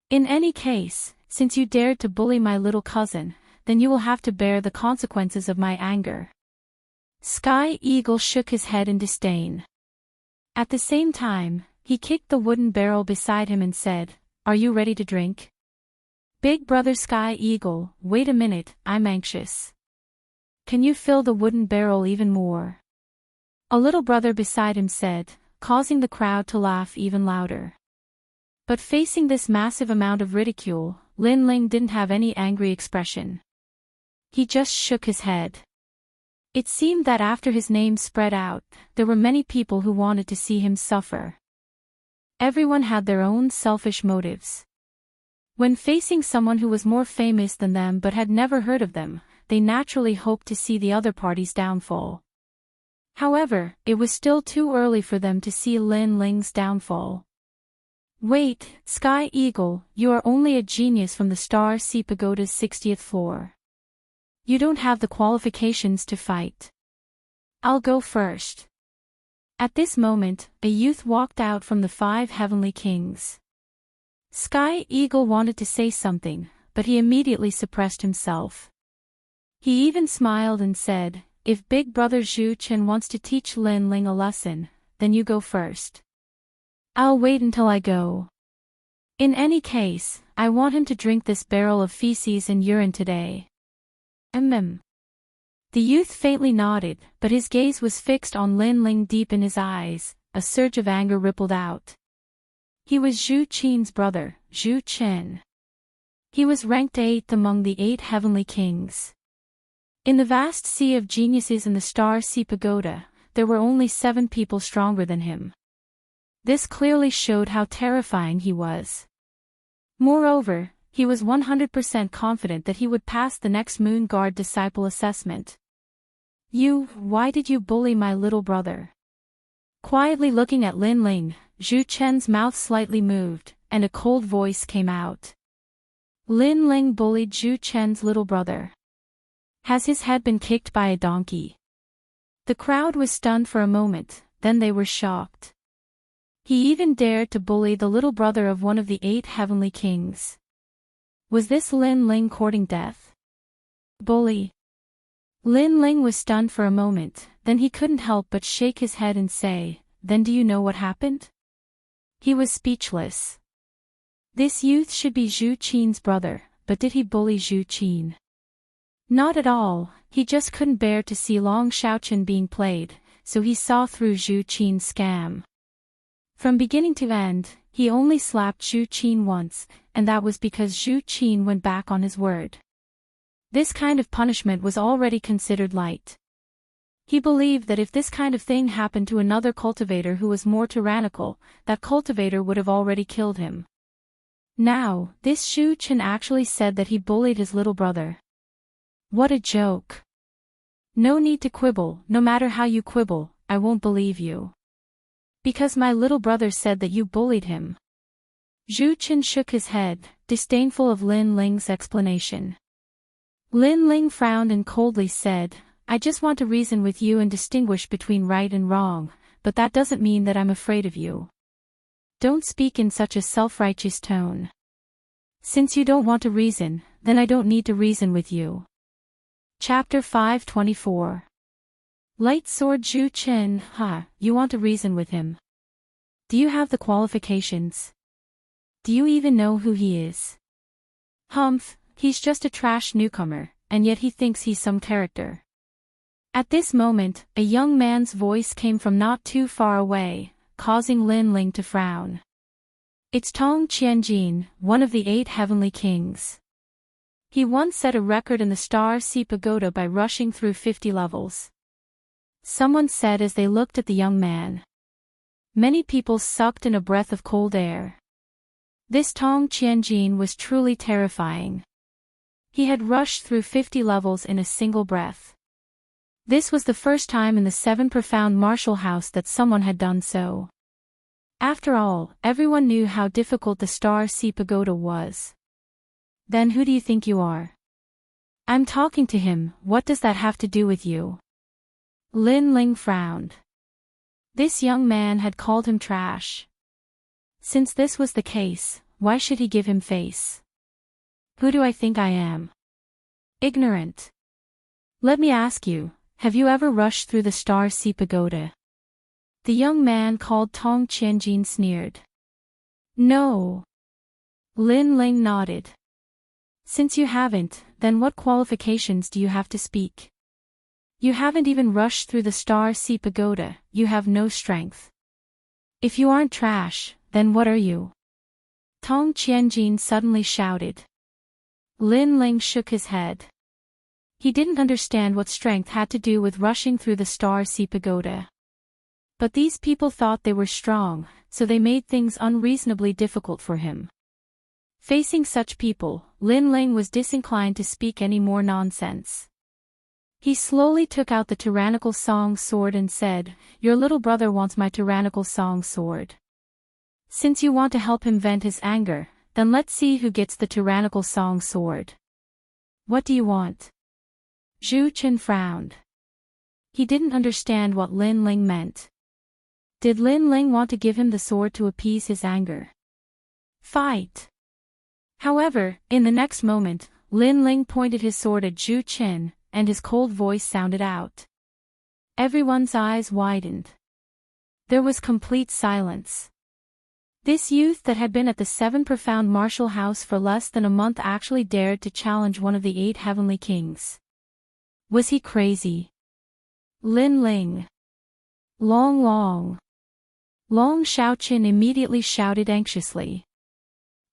In any case, since you dared to bully my little cousin, then you will have to bear the consequences of my anger." Sky Eagle shook his head in disdain. At the same time, he kicked the wooden barrel beside him and said, "Are you ready to drink?" "Big brother Sky Eagle, wait a minute, I'm anxious. Can you fill the wooden barrel even more?" A little brother beside him said, causing the crowd to laugh even louder. But facing this massive amount of ridicule, Lin Ling didn't have any angry expression. He just shook his head. It seemed that after his name spread out, there were many people who wanted to see him suffer. Everyone had their own selfish motives. When facing someone who was more famous than them but had never heard of them, they naturally hoped to see the other party's downfall. However, it was still too early for them to see Lin Ling's downfall. "Wait, Sky Eagle, you are only a genius from the Star Sea Pagoda's 60th floor. You don't have the qualifications to fight. I'll go first." At this moment, a youth walked out from the 5 heavenly kings. Sky Eagle wanted to say something, but he immediately suppressed himself. He even smiled and said, "If Big Brother Zhu Chen wants to teach Lin Ling a lesson, then you go first. I'll wait until I go. In any case, I want him to drink this barrel of feces and urine today." The youth faintly nodded, but his gaze was fixed on Lin Ling deep in his eyes. A surge of anger rippled out. He was Zhu Qin's brother, Zhu Chen. He was ranked 8th among the 8 heavenly kings. In the vast sea of geniuses in the Star Sea Pagoda, there were only 7 people stronger than him. This clearly showed how terrifying he was. Moreover, he was 100% confident that he would pass the next Moon Guard disciple assessment. Why did you bully my little brother?" Quietly looking at Lin Ling, Zhu Chen's mouth slightly moved, and a cold voice came out. "Lin Ling bullied Zhu Chen's little brother. Has his head been kicked by a donkey?" The crowd was stunned for a moment, then they were shocked. He even dared to bully the little brother of one of the 8 heavenly kings. Was this Lin Ling courting death? Bully? Lin Ling was stunned for a moment, then he couldn't help but shake his head and say, then do you know what happened? He was speechless. This youth should be Zhu Qin's brother, but did he bully Zhu Qin? Not at all, he just couldn't bear to see Long Shaochen being played, so he saw through Zhu Qin's scam. From beginning to end, he only slapped Zhu Qin once, and that was because Zhu Qin went back on his word. This kind of punishment was already considered light. He believed that if this kind of thing happened to another cultivator who was more tyrannical, that cultivator would have already killed him. Now, this Zhu Qin actually said that he bullied his little brother. What a joke. No need to quibble, no matter how you quibble, I won't believe you. Because my little brother said that you bullied him. Zhu Qin shook his head, disdainful of Lin Ling's explanation. Lin Ling frowned and coldly said, I just want to reason with you and distinguish between right and wrong, but that doesn't mean that I'm afraid of you. Don't speak in such a self-righteous tone. Since you don't want to reason, then I don't need to reason with you. Chapter 524. Light Sword Zhu Qin, you want to reason with him. Do you have the qualifications? Do you even know who he is? Humph, he's just a trash newcomer, and yet he thinks he's some character. At this moment, a young man's voice came from not too far away, causing Lin Ling to frown. It's Tong Qianjin, one of the 8 heavenly kings. He once set a record in the Star Sea Pagoda by rushing through 50 levels. Someone said as they looked at the young man. Many people sucked in a breath of cold air. This Tong Qianjin was truly terrifying. He had rushed through 50 levels in a single breath. This was the first time in the 7 profound martial house that someone had done so. After all, everyone knew how difficult the Star Sea Pagoda was. Then who do you think you are? I'm talking to him, what does that have to do with you? Lin Ling frowned. This young man had called him trash. Since this was the case, why should he give him face? Who do I think I am? Ignorant. Let me ask you, have you ever rushed through the Star Sea Pagoda? The young man called Tong Qianjin sneered. No. Lin Ling nodded. Since you haven't, then what qualifications do you have to speak? You haven't even rushed through the Star Sea Pagoda, you have no strength. If you aren't trash, then what are you? Tong Qianjin suddenly shouted. Lin Ling shook his head. He didn't understand what strength had to do with rushing through the Star Sea Pagoda. But these people thought they were strong, so they made things unreasonably difficult for him. Facing such people, Lin Ling was disinclined to speak any more nonsense. He slowly took out the tyrannical song sword and said, Your little brother wants my tyrannical song sword. Since you want to help him vent his anger, then let's see who gets the tyrannical song sword. What do you want? Zhu Qin frowned. He didn't understand what Lin Ling meant. Did Lin Ling want to give him the sword to appease his anger? Fight! However, in the next moment, Lin Ling pointed his sword at Zhu Qin, and his cold voice sounded out. Everyone's eyes widened. There was complete silence. This youth that had been at the 7 profound martial house for less than a month actually dared to challenge one of the 8 heavenly kings. Was he crazy? Lin Ling. Long Shaochen immediately shouted anxiously.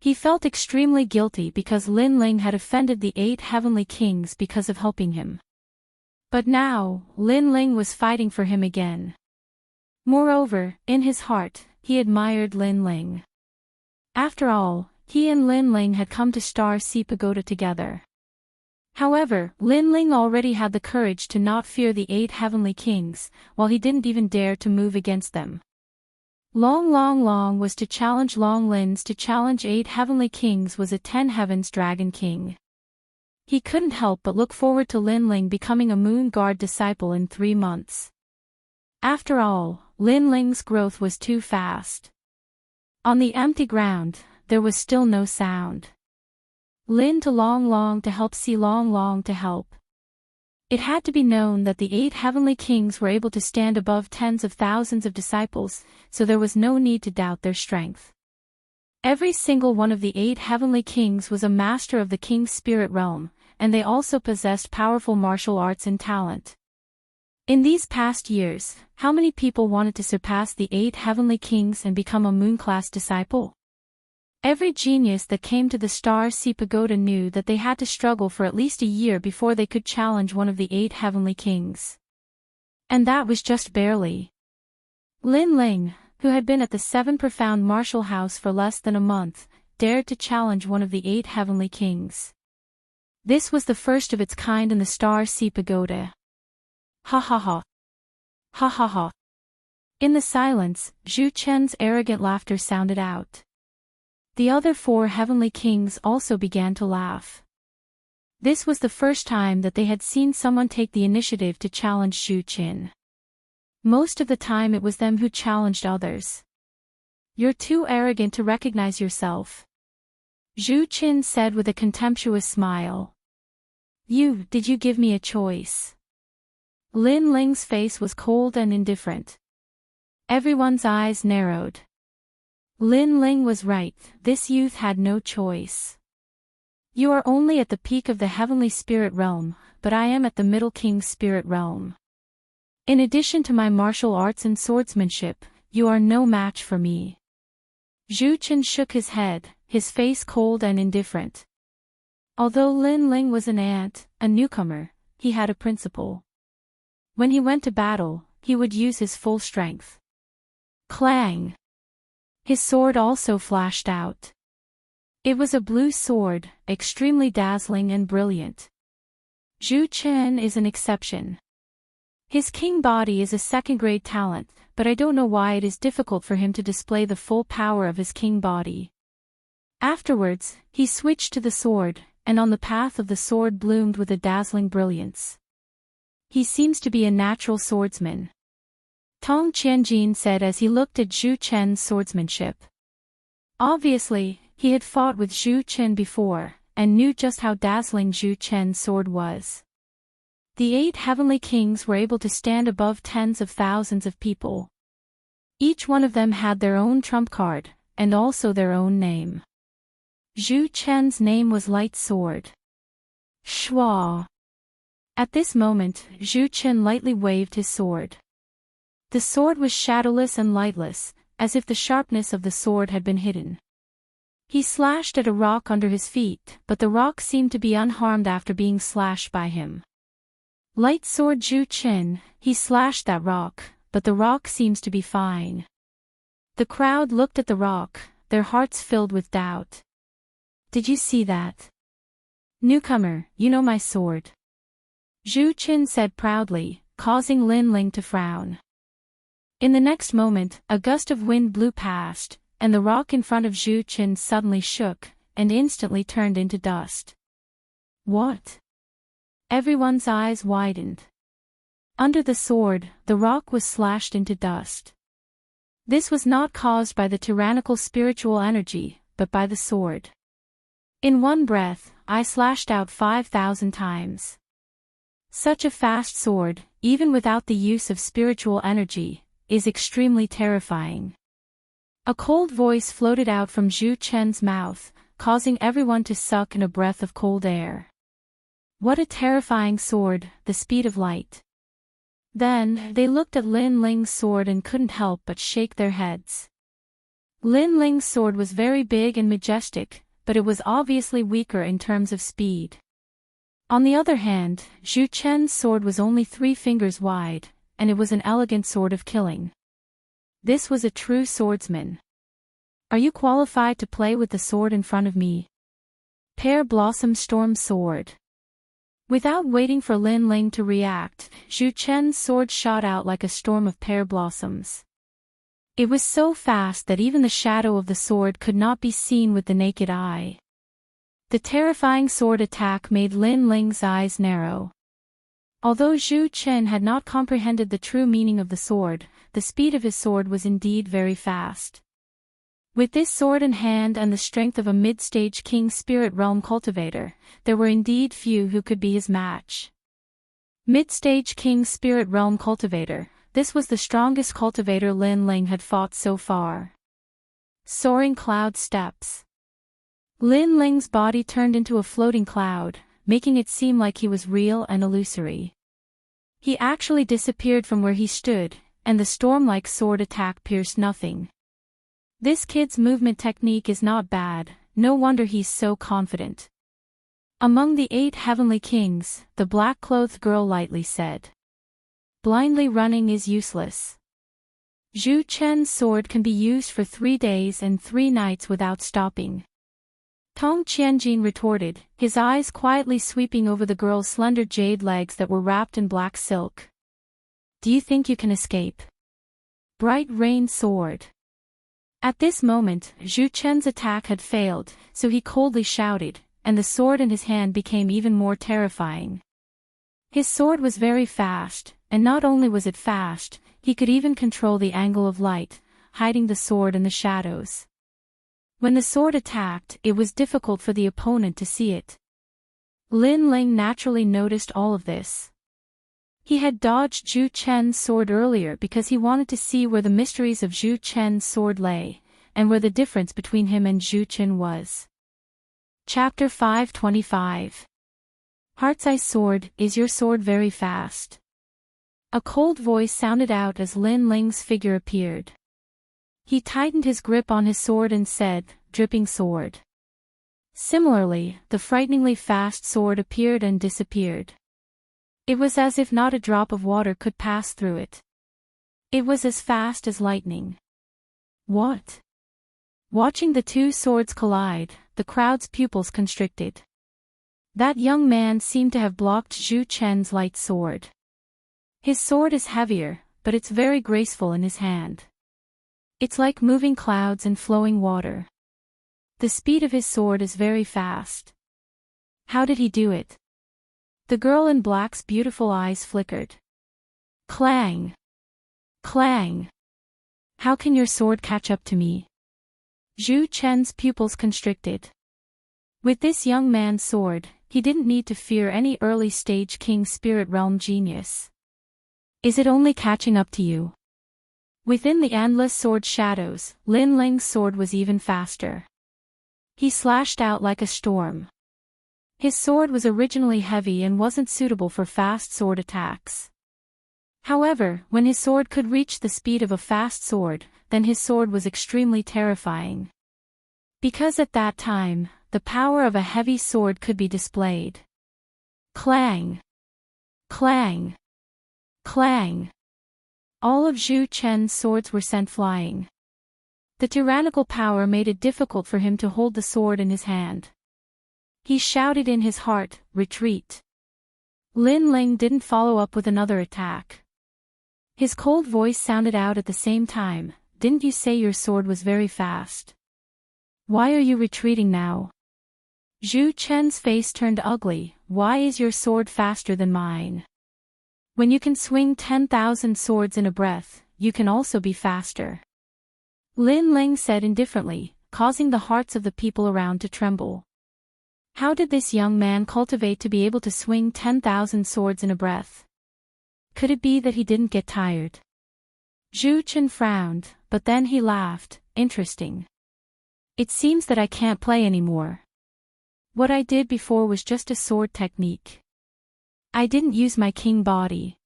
He felt extremely guilty because Lin Ling had offended the 8 heavenly kings because of helping him. But now, Lin Ling was fighting for him again. Moreover, in his heart, he admired Lin Ling. After all, he and Lin Ling had come to Star Sea Pagoda together. However, Lin Ling already had the courage to not fear the 8 heavenly kings, while he didn't even dare to move against them. Long was to challenge Long Lin's to challenge 8 heavenly kings was a 10 heavens dragon king. He couldn't help but look forward to Lin Ling becoming a moon guard disciple in 3 months. After all, Lin Ling's growth was too fast. On the empty ground, there was still no sound. Lin to Long to help, see Long to help. It had to be known that the 8 heavenly kings were able to stand above tens of thousands of disciples, so there was no need to doubt their strength. Every single one of the 8 heavenly kings was a master of the king's spirit realm, and they also possessed powerful martial arts and talent. In these past years, how many people wanted to surpass the 8 heavenly kings and become a moon-class disciple? Every genius that came to the Star Sea Pagoda knew that they had to struggle for at least a year before they could challenge one of the 8 heavenly kings. And that was just barely. Lin Ling, who had been at the 7 Profound Martial House for less than a month, dared to challenge one of the 8 heavenly kings. This was the first of its kind in the Star Sea Pagoda. Ha ha ha. Ha ha ha. In the silence, Zhu Chen's arrogant laughter sounded out. The other 4 heavenly kings also began to laugh. This was the first time that they had seen someone take the initiative to challenge Zhu Chen. Most of the time it was them who challenged others. "You're too arrogant to recognize yourself," Zhu Chen said with a contemptuous smile. Did you give me a choice?" Lin Ling's face was cold and indifferent. Everyone's eyes narrowed. Lin Ling was right, this youth had no choice. "You are only at the peak of the heavenly spirit realm, but I am at the middle king's spirit realm. In addition to my martial arts and swordsmanship, you are no match for me." Zhu Chen shook his head, his face cold and indifferent. Although Lin Ling was an ant, a newcomer, he had a principle. When he went to battle, he would use his full strength. Clang! His sword also flashed out. It was a blue sword, extremely dazzling and brilliant. Zhu Chen is an exception. His king body is a second-grade talent, but I don't know why it is difficult for him to display the full power of his king body. Afterwards, he switched to the sword, and on the path of the sword bloomed with a dazzling brilliance. He seems to be a natural swordsman, Tong Qianjin said as he looked at Zhu Chen's swordsmanship. Obviously, he had fought with Zhu Chen before, and knew just how dazzling Zhu Chen's sword was. The 8 heavenly kings were able to stand above tens of thousands of people. Each one of them had their own trump card, and also their own name. Zhu Chen's name was Light Sword. Shua. At this moment, Zhu Chen lightly waved his sword. The sword was shadowless and lightless, as if the sharpness of the sword had been hidden. He slashed at a rock under his feet, but the rock seemed to be unharmed after being slashed by him. Light Sword Zhu Chen, he slashed that rock, but the rock seems to be fine. The crowd looked at the rock, their hearts filled with doubt. Did you see that? Newcomer, you know my sword. Zhu Chen said proudly, causing Lin Ling to frown. In the next moment, a gust of wind blew past, and the rock in front of Zhu Chen suddenly shook, and instantly turned into dust. What? Everyone's eyes widened. Under the sword, the rock was slashed into dust. This was not caused by the tyrannical spiritual energy, but by the sword. In one breath, I slashed out 5,000 times. Such a fast sword, even without the use of spiritual energy, is extremely terrifying. A cold voice floated out from Zhu Chen's mouth, causing everyone to suck in a breath of cold air. What a terrifying sword, the speed of light. Then, they looked at Lin Ling's sword and couldn't help but shake their heads. Lin Ling's sword was very big and majestic, but it was obviously weaker in terms of speed. On the other hand, Zhu Chen's sword was only 3 fingers wide, and it was an elegant sword of killing. This was a true swordsman. Are you qualified to play with the sword in front of me? Pear Blossom Storm Sword. Without waiting for Lin Ling to react, Zhu Chen's sword shot out like a storm of pear blossoms. It was so fast that even the shadow of the sword could not be seen with the naked eye. The terrifying sword attack made Lin Ling's eyes narrow. Although Zhu Chen had not comprehended the true meaning of the sword, the speed of his sword was indeed very fast. With this sword in hand and the strength of a mid-stage king spirit realm cultivator, there were indeed few who could be his match. Mid-stage King Spirit Realm Cultivator. This was the strongest cultivator Lin Ling had fought so far. Soaring Cloud Steps. Lin Ling's body turned into a floating cloud, making it seem like he was real and illusory. He actually disappeared from where he stood, and the storm-like sword attack pierced nothing. This kid's movement technique is not bad, no wonder he's so confident. Among the 8 heavenly kings, the black-clothed girl lightly said. Blindly running is useless. Zhu Chen's sword can be used for 3 days and 3 nights without stopping. Tong Qianjin retorted, his eyes quietly sweeping over the girl's slender jade legs that were wrapped in black silk. Do you think you can escape? Bright Rain Sword. At this moment, Zhu Chen's attack had failed, so he coldly shouted, and the sword in his hand became even more terrifying. His sword was very fast, and not only was it fast, he could even control the angle of light, hiding the sword in the shadows. When the sword attacked, it was difficult for the opponent to see it. Lin Ling naturally noticed all of this. He had dodged Zhu Chen's sword earlier because he wanted to see where the mysteries of Zhu Chen's sword lay, and where the difference between him and Zhu Chen was. Chapter 525. Heart's Eye Sword, is your sword very fast? A cold voice sounded out as Lin Ling's figure appeared. He tightened his grip on his sword and said, dripping sword. Similarly, the frighteningly fast sword appeared and disappeared. It was as if not a drop of water could pass through it. It was as fast as lightning. What? Watching the 2 swords collide, the crowd's pupils constricted. That young man seemed to have blocked Zhu Chen's light sword. His sword is heavier, but it's very graceful in his hand. It's like moving clouds and flowing water. The speed of his sword is very fast. How did he do it? The girl in black's beautiful eyes flickered. Clang! Clang! How can your sword catch up to me? Zhu Chen's pupils constricted. With this young man's sword, he didn't need to fear any early-stage King Spirit Realm genius. Is it only catching up to you? Within the endless sword shadows, Lin Ling's sword was even faster. He slashed out like a storm. His sword was originally heavy and wasn't suitable for fast sword attacks. However, when his sword could reach the speed of a fast sword, then his sword was extremely terrifying. Because at that time, the power of a heavy sword could be displayed. Clang! Clang! Clang! All of Zhu Chen's swords were sent flying. The tyrannical power made it difficult for him to hold the sword in his hand. He shouted in his heart, retreat. Lin Ling didn't follow up with another attack. His cold voice sounded out at the same time, didn't you say your sword was very fast? Why are you retreating now? Zhu Chen's face turned ugly, why is your sword faster than mine? When you can swing 10,000 swords in a breath, you can also be faster. Lin Ling said indifferently, causing the hearts of the people around to tremble. How did this young man cultivate to be able to swing 10,000 swords in a breath? Could it be that he didn't get tired? Zhu Chen frowned, but then he laughed, interesting. It seems that I can't play anymore. What I did before was just a sword technique. I didn't use my king body.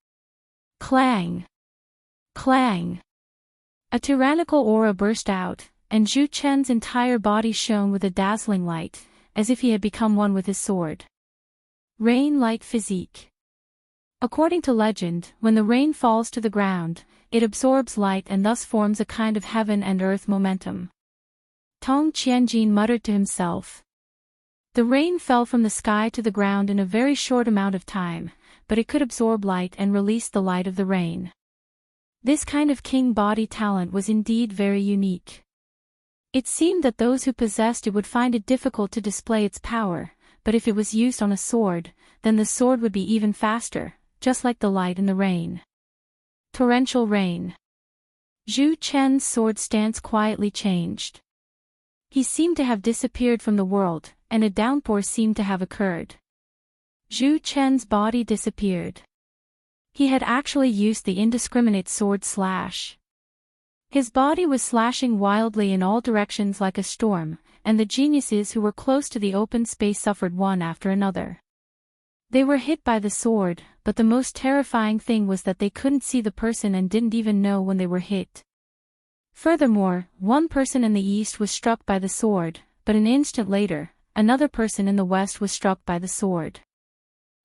Clang! Clang! A tyrannical aura burst out, and Zhu Chen's entire body shone with a dazzling light, as if he had become one with his sword. Rain Light Physique. According to legend, when the rain falls to the ground, it absorbs light and thus forms a kind of heaven and earth momentum. Tong Qianjin muttered to himself. The rain fell from the sky to the ground in a very short amount of time, but it could absorb light and release the light of the rain. This kind of king body talent was indeed very unique. It seemed that those who possessed it would find it difficult to display its power, but if it was used on a sword, then the sword would be even faster, just like the light in the rain. Torrential Rain. Zhu Chen's sword stance quietly changed. He seemed to have disappeared from the world, and a downpour seemed to have occurred. Zhu Chen's body disappeared. He had actually used the indiscriminate sword slash. His body was slashing wildly in all directions like a storm, and the geniuses who were close to the open space suffered one after another. They were hit by the sword, but the most terrifying thing was that they couldn't see the person and didn't even know when they were hit. Furthermore, one person in the east was struck by the sword, but an instant later, another person in the west was struck by the sword.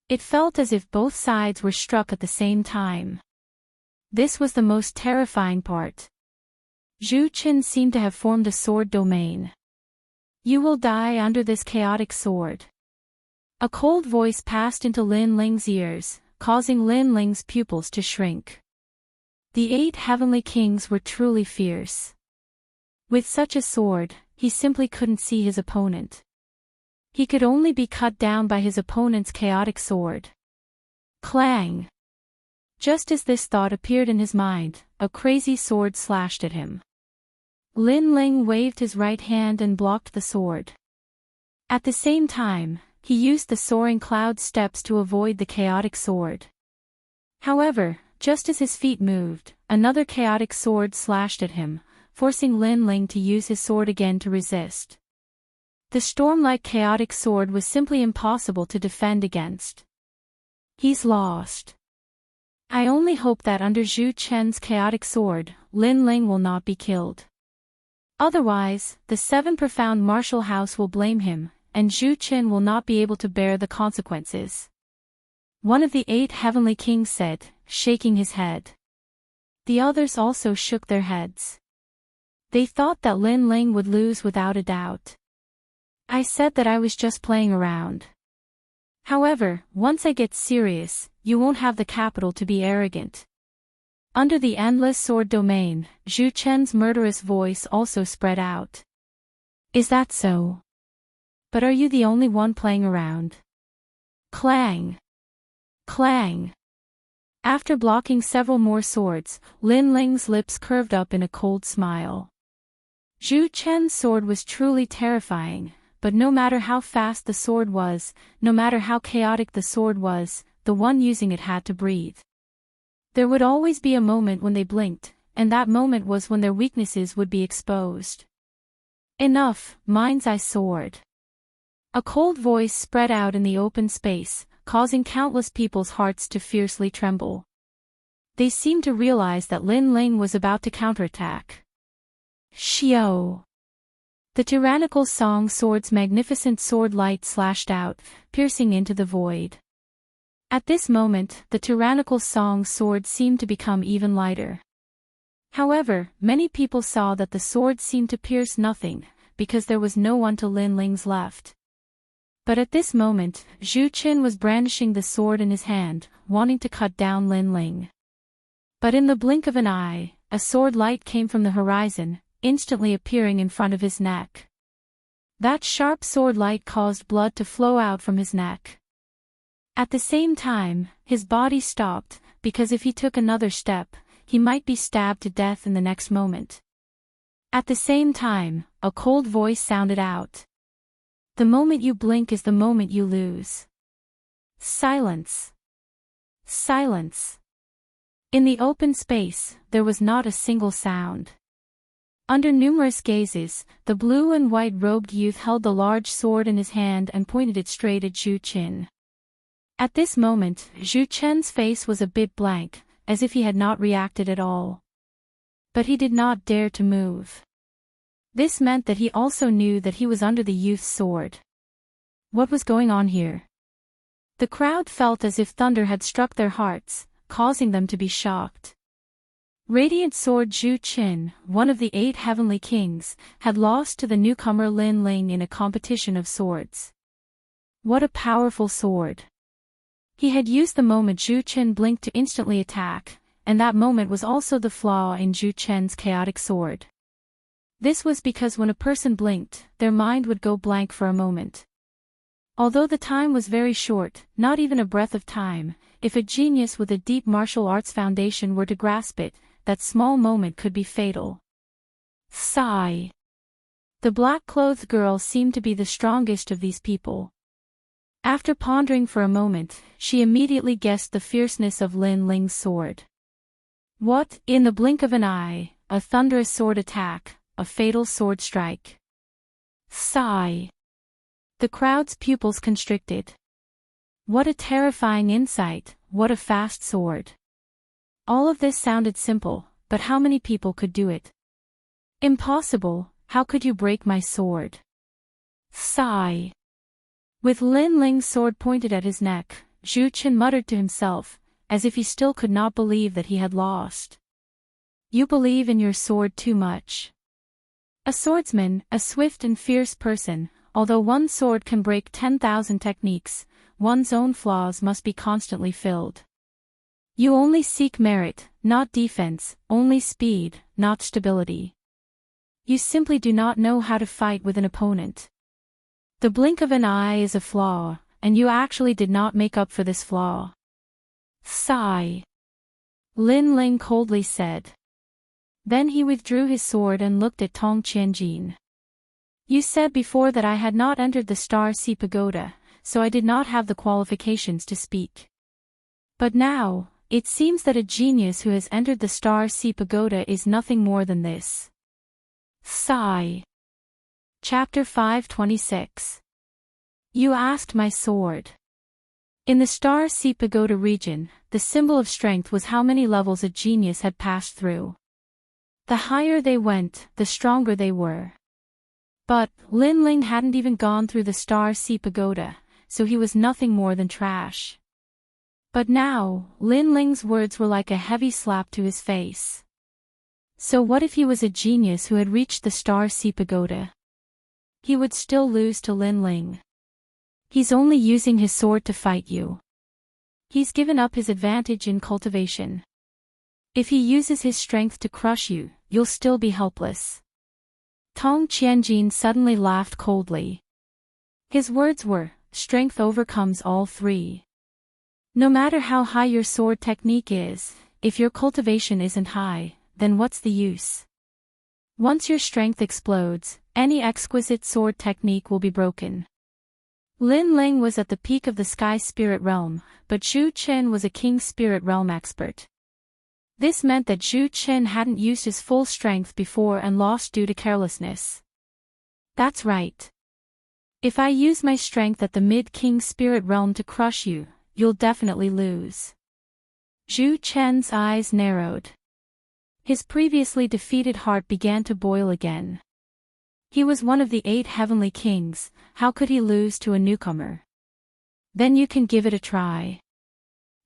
It felt as if both sides were struck at the same time. This was the most terrifying part. Zhu Qin seemed to have formed a sword domain. You will die under this chaotic sword. A cold voice passed into Lin Ling's ears, causing Lin Ling's pupils to shrink. The 8 heavenly kings were truly fierce. With such a sword, he simply couldn't see his opponent. He could only be cut down by his opponent's chaotic sword. Clang! Just as this thought appeared in his mind, a crazy sword slashed at him. Lin Ling waved his right hand and blocked the sword. At the same time, he used the soaring cloud steps to avoid the chaotic sword. However, just as his feet moved, another chaotic sword slashed at him, forcing Lin Ling to use his sword again to resist. The storm-like chaotic sword was simply impossible to defend against. He's lost. I only hope that under Zhu Chen's chaotic sword, Lin Ling will not be killed. Otherwise, the 7 profound martial house will blame him, and Zhu Chen will not be able to bear the consequences. One of the 8 heavenly kings said, shaking his head. The others also shook their heads. They thought that Lin Ling would lose without a doubt. I said that I was just playing around. However, once I get serious, you won't have the capital to be arrogant. Under the endless sword domain, Zhu Chen's murderous voice also spread out. Is that so? But are you the only one playing around? Clang! Clang! After blocking several more swords, Lin Ling's lips curved up in a cold smile. Zhu Chen's sword was truly terrifying, but no matter how fast the sword was, no matter how chaotic the sword was, the one using it had to breathe. There would always be a moment when they blinked, and that moment was when their weaknesses would be exposed. Enough, mind's eye sword. A cold voice spread out in the open space, causing countless people's hearts to fiercely tremble. They seemed to realize that Lin Ling was about to counterattack. Xiao! The tyrannical song sword's magnificent sword light slashed out, piercing into the void. At this moment, the tyrannical song sword seemed to become even lighter. However, many people saw that the sword seemed to pierce nothing, because there was no one to Lin Ling's left. But at this moment, Zhu Qin was brandishing the sword in his hand, wanting to cut down Lin Ling. But in the blink of an eye, a sword light came from the horizon, instantly appearing in front of his neck. That sharp sword light caused blood to flow out from his neck. At the same time, his body stopped, because if he took another step, he might be stabbed to death in the next moment. At the same time, a cold voice sounded out. The moment you blink is the moment you lose. Silence. Silence. In the open space, there was not a single sound. Under numerous gazes, the blue and white-robed youth held the large sword in his hand and pointed it straight at Zhu Qin. At this moment, Zhu Chen's face was a bit blank, as if he had not reacted at all. But he did not dare to move. This meant that he also knew that he was under the youth's sword. What was going on here? The crowd felt as if thunder had struck their hearts, causing them to be shocked. Radiant Sword Zhu Qin, one of the 8 heavenly kings, had lost to the newcomer Lin Ling in a competition of swords. What a powerful sword! He had used the moment Zhu Qin blinked to instantly attack, and that moment was also the flaw in Zhu Chen's chaotic sword. This was because when a person blinked, their mind would go blank for a moment. Although the time was very short, not even a breath of time, if a genius with a deep martial arts foundation were to grasp it, that small moment could be fatal. Sigh. The black-clothed girl seemed to be the strongest of these people. After pondering for a moment, she immediately guessed the fierceness of Lin Ling's sword. What, in the blink of an eye, a thunderous sword attack, a fatal sword strike. Sigh. The crowd's pupils constricted. What a terrifying insight, what a fast sword. All of this sounded simple, but how many people could do it? Impossible, how could you break my sword? Sigh. With Lin Ling's sword pointed at his neck, Zhu Qin muttered to himself, as if he still could not believe that he had lost. You believe in your sword too much. A swordsman, a swift and fierce person, although one sword can break 10,000 techniques, one's own flaws must be constantly filled. You only seek merit, not defense, only speed, not stability. You simply do not know how to fight with an opponent. The blink of an eye is a flaw, and you actually did not make up for this flaw. Sigh. Lin Ling coldly said. Then he withdrew his sword and looked at Tong Qianjin. You said before that I had not entered the Star Sea Pagoda, so I did not have the qualifications to speak. But now, it seems that a genius who has entered the Star Sea Pagoda is nothing more than this. Sigh. Chapter 526. You asked my sword. In the Star Sea Pagoda region, the symbol of strength was how many levels a genius had passed through. The higher they went, the stronger they were. But Lin Ling hadn't even gone through the Star Sea Pagoda, so he was nothing more than trash. But now, Lin Ling's words were like a heavy slap to his face. So what if he was a genius who had reached the Star Sea Pagoda? He would still lose to Lin Ling. He's only using his sword to fight you. He's given up his advantage in cultivation. If he uses his strength to crush you, you'll still be helpless. Tong Qianjin suddenly laughed coldly. His words were, strength overcomes all three. No matter how high your sword technique is, if your cultivation isn't high, then what's the use? Once your strength explodes, any exquisite sword technique will be broken. Lin Ling was at the peak of the sky spirit realm, but Zhu Qin was a king spirit realm expert. This meant that Zhu Qin hadn't used his full strength before and lost due to carelessness. That's right. If I use my strength at the mid-king spirit realm to crush you, you'll definitely lose. Zhu Qin's eyes narrowed. His previously defeated heart began to boil again. He was one of the 8 heavenly kings, how could he lose to a newcomer? Then you can give it a try.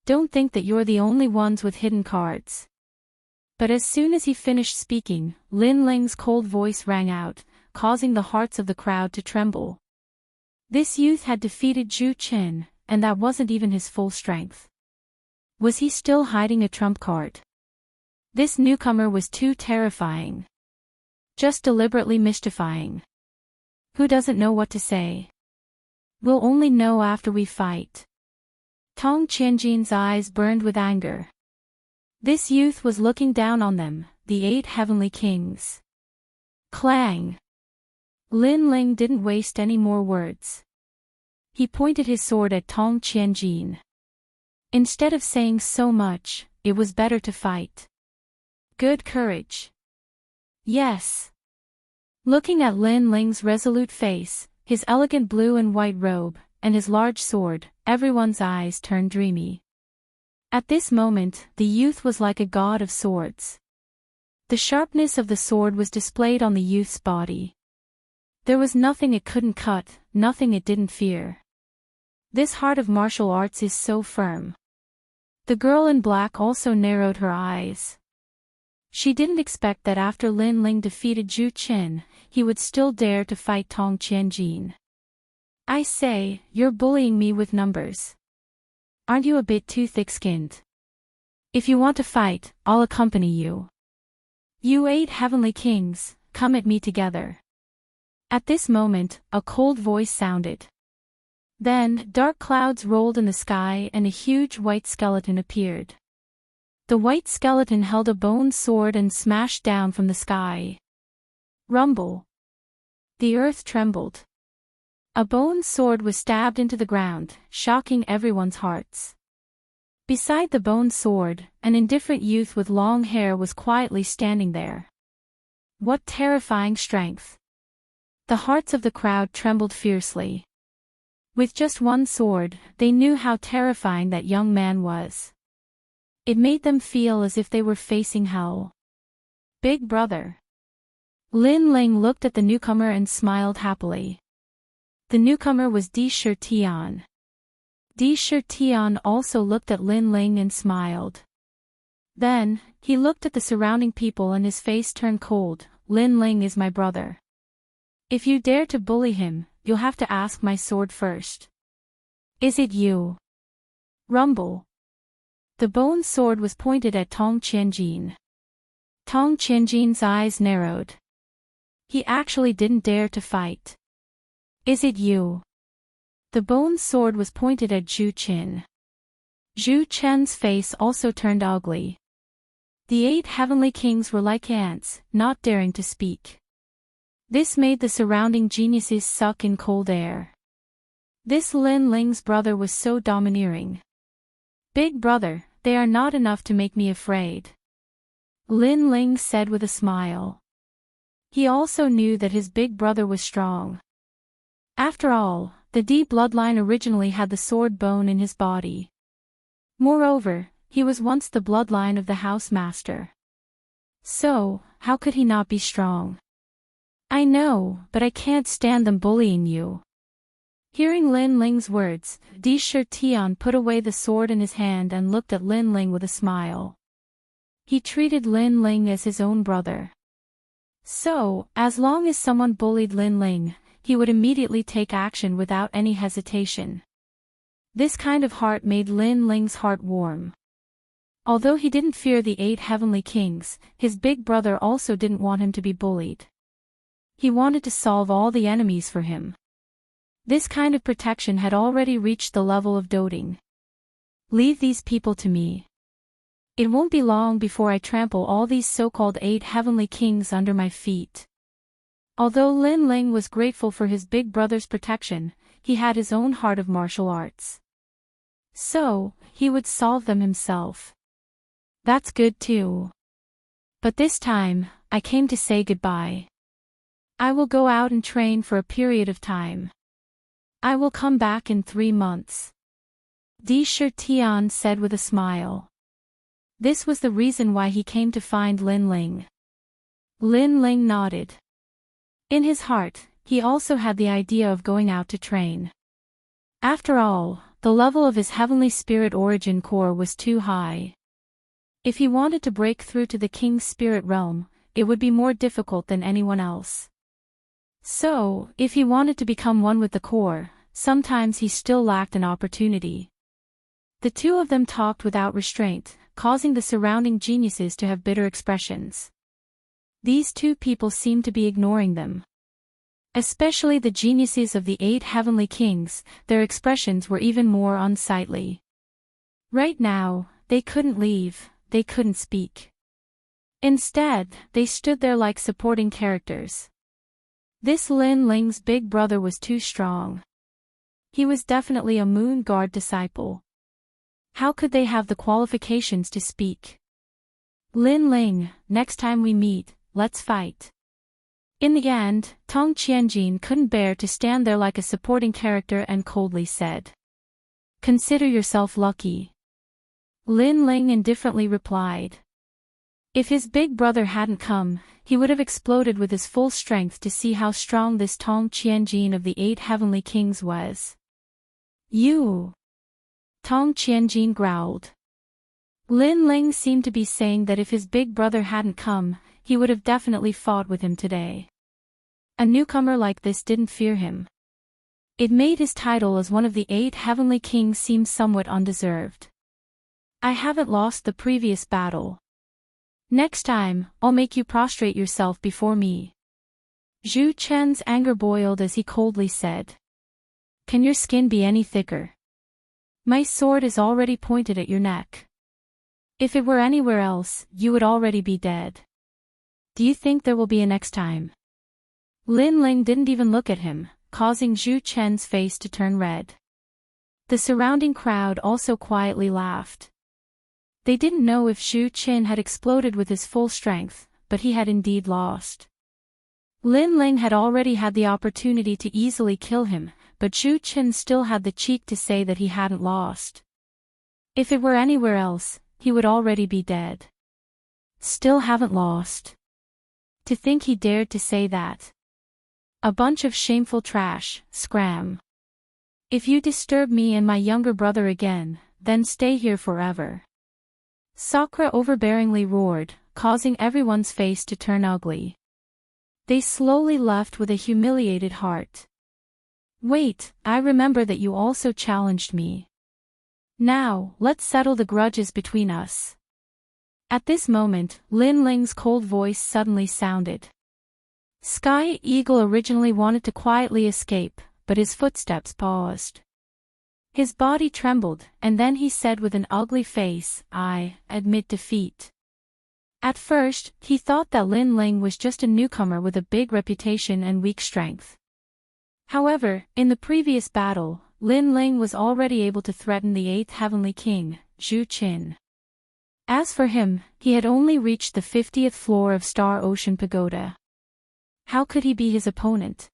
Don't think that you're the only ones with hidden cards. But as soon as he finished speaking, Lin Ling's cold voice rang out, causing the hearts of the crowd to tremble. This youth had defeated Zhu Qin, and that wasn't even his full strength. Was he still hiding a trump card? This newcomer was too terrifying. Just deliberately mystifying. Who doesn't know what to say? We'll only know after we fight. Tong Qianjin's eyes burned with anger. This youth was looking down on them, the 8 heavenly kings. Clang! Lin Ling didn't waste any more words. He pointed his sword at Tong Qianjin. Instead of saying so much, it was better to fight. Good courage. Yes. Looking at Lin Ling's resolute face, his elegant blue and white robe, and his large sword, everyone's eyes turned dreamy. At this moment, the youth was like a god of swords. The sharpness of the sword was displayed on the youth's body. There was nothing it couldn't cut, nothing it didn't fear. This heart of martial arts is so firm. The girl in black also narrowed her eyes. She didn't expect that after Lin Ling defeated Zhu Qin, he would still dare to fight Tong Qianjin. I say, you're bullying me with numbers. Aren't you a bit too thick-skinned? If you want to fight, I'll accompany you. You 8 heavenly kings, come at me together. At this moment, a cold voice sounded. Then, dark clouds rolled in the sky and a huge white skeleton appeared. The white skeleton held a bone sword and smashed down from the sky. Rumble. The earth trembled. A bone sword was stabbed into the ground, shocking everyone's hearts. Beside the bone sword, an indifferent youth with long hair was quietly standing there. What terrifying strength! The hearts of the crowd trembled fiercely. With just one sword, they knew how terrifying that young man was. It made them feel as if they were facing hell. Big brother. Lin Ling looked at the newcomer and smiled happily. The newcomer was Di Shirtian. Di Shirtian also looked at Lin Ling and smiled. Then, he looked at the surrounding people and his face turned cold. Lin Ling is my brother. If you dare to bully him, you'll have to ask my sword first. Is it you? Rumble. The bone sword was pointed at Tong Qianjin. Tong Qianjin's eyes narrowed. He actually didn't dare to fight. Is it you? The bone sword was pointed at Zhu Qin. Zhu Chen's face also turned ugly. The 8 heavenly kings were like ants, not daring to speak. This made the surrounding geniuses suck in cold air. This Lin Ling's brother was so domineering. Big brother, they are not enough to make me afraid. Lin Ling said with a smile. He also knew that his big brother was strong. After all, the Di bloodline originally had the sword bone in his body. Moreover, he was once the bloodline of the house master. So, how could he not be strong? I know, but I can't stand them bullying you. Hearing Lin Ling's words, Di Shirtian put away the sword in his hand and looked at Lin Ling with a smile. He treated Lin Ling as his own brother. So, as long as someone bullied Lin Ling, he would immediately take action without any hesitation. This kind of heart made Lin Ling's heart warm. Although he didn't fear the 8 heavenly kings, his big brother also didn't want him to be bullied. He wanted to solve all the enemies for him. This kind of protection had already reached the level of doting. Leave these people to me. It won't be long before I trample all these so-called 8 heavenly kings under my feet. Although Lin Ling was grateful for his big brother's protection, he had his own heart of martial arts. So, he would solve them himself. That's good too. But this time, I came to say goodbye. I will go out and train for a period of time. I will come back in 3 months. Di Shirtian said with a smile. This was the reason why he came to find Lin Ling. Lin Ling nodded. In his heart, he also had the idea of going out to train. After all, the level of his heavenly spirit origin core was too high. If he wanted to break through to the king's spirit realm, it would be more difficult than anyone else. So, if he wanted to become one with the core, sometimes he still lacked an opportunity. The two of them talked without restraint, causing the surrounding geniuses to have bitter expressions. These two people seemed to be ignoring them. Especially the geniuses of the 8 heavenly kings, their expressions were even more unsightly. Right now, they couldn't leave, they couldn't speak. Instead, they stood there like supporting characters. This Lin Ling's big brother was too strong. He was definitely a Moon Guard disciple. How could they have the qualifications to speak? Lin Ling, next time we meet, let's fight. In the end, Tong Qianjin couldn't bear to stand there like a supporting character and coldly said. Consider yourself lucky. Lin Ling indifferently replied. If his big brother hadn't come, he would have exploded with his full strength to see how strong this Tong Qianjin of the 8 heavenly kings was. You! Tong Qianjin growled. Lin Ling seemed to be saying that if his big brother hadn't come, he would have definitely fought with him today. A newcomer like this didn't fear him. It made his title as one of the 8 heavenly kings seem somewhat undeserved. I haven't lost the previous battle. Next time, I'll make you prostrate yourself before me. Zhu Chen's anger boiled as he coldly said. Can your skin be any thicker? My sword is already pointed at your neck. If it were anywhere else, you would already be dead. Do you think there will be a next time? Lin Ling didn't even look at him, causing Zhu Chen's face to turn red. The surrounding crowd also quietly laughed. They didn't know if Zhu Chen had exploded with his full strength, but he had indeed lost. Lin Ling had already had the opportunity to easily kill him, but Zhu Chen still had the cheek to say that he hadn't lost. If it were anywhere else, he would already be dead. Still haven't lost. To think he dared to say that. A bunch of shameful trash, scram. If you disturb me and my younger brother again, then stay here forever. Sakura overbearingly roared, causing everyone's face to turn ugly. They slowly left with a humiliated heart. Wait, I remember that you also challenged me. Now, let's settle the grudges between us. At this moment, Lin Ling's cold voice suddenly sounded. Sky Eagle originally wanted to quietly escape, but his footsteps paused. His body trembled, and then he said with an ugly face, I admit defeat. At first, he thought that Lin Ling was just a newcomer with a big reputation and weak strength. However, in the previous battle, Lin Ling was already able to threaten the 8th Heavenly King, Zhu Qin. As for him, he had only reached the 50th floor of Star Ocean Pagoda. How could he be his opponent?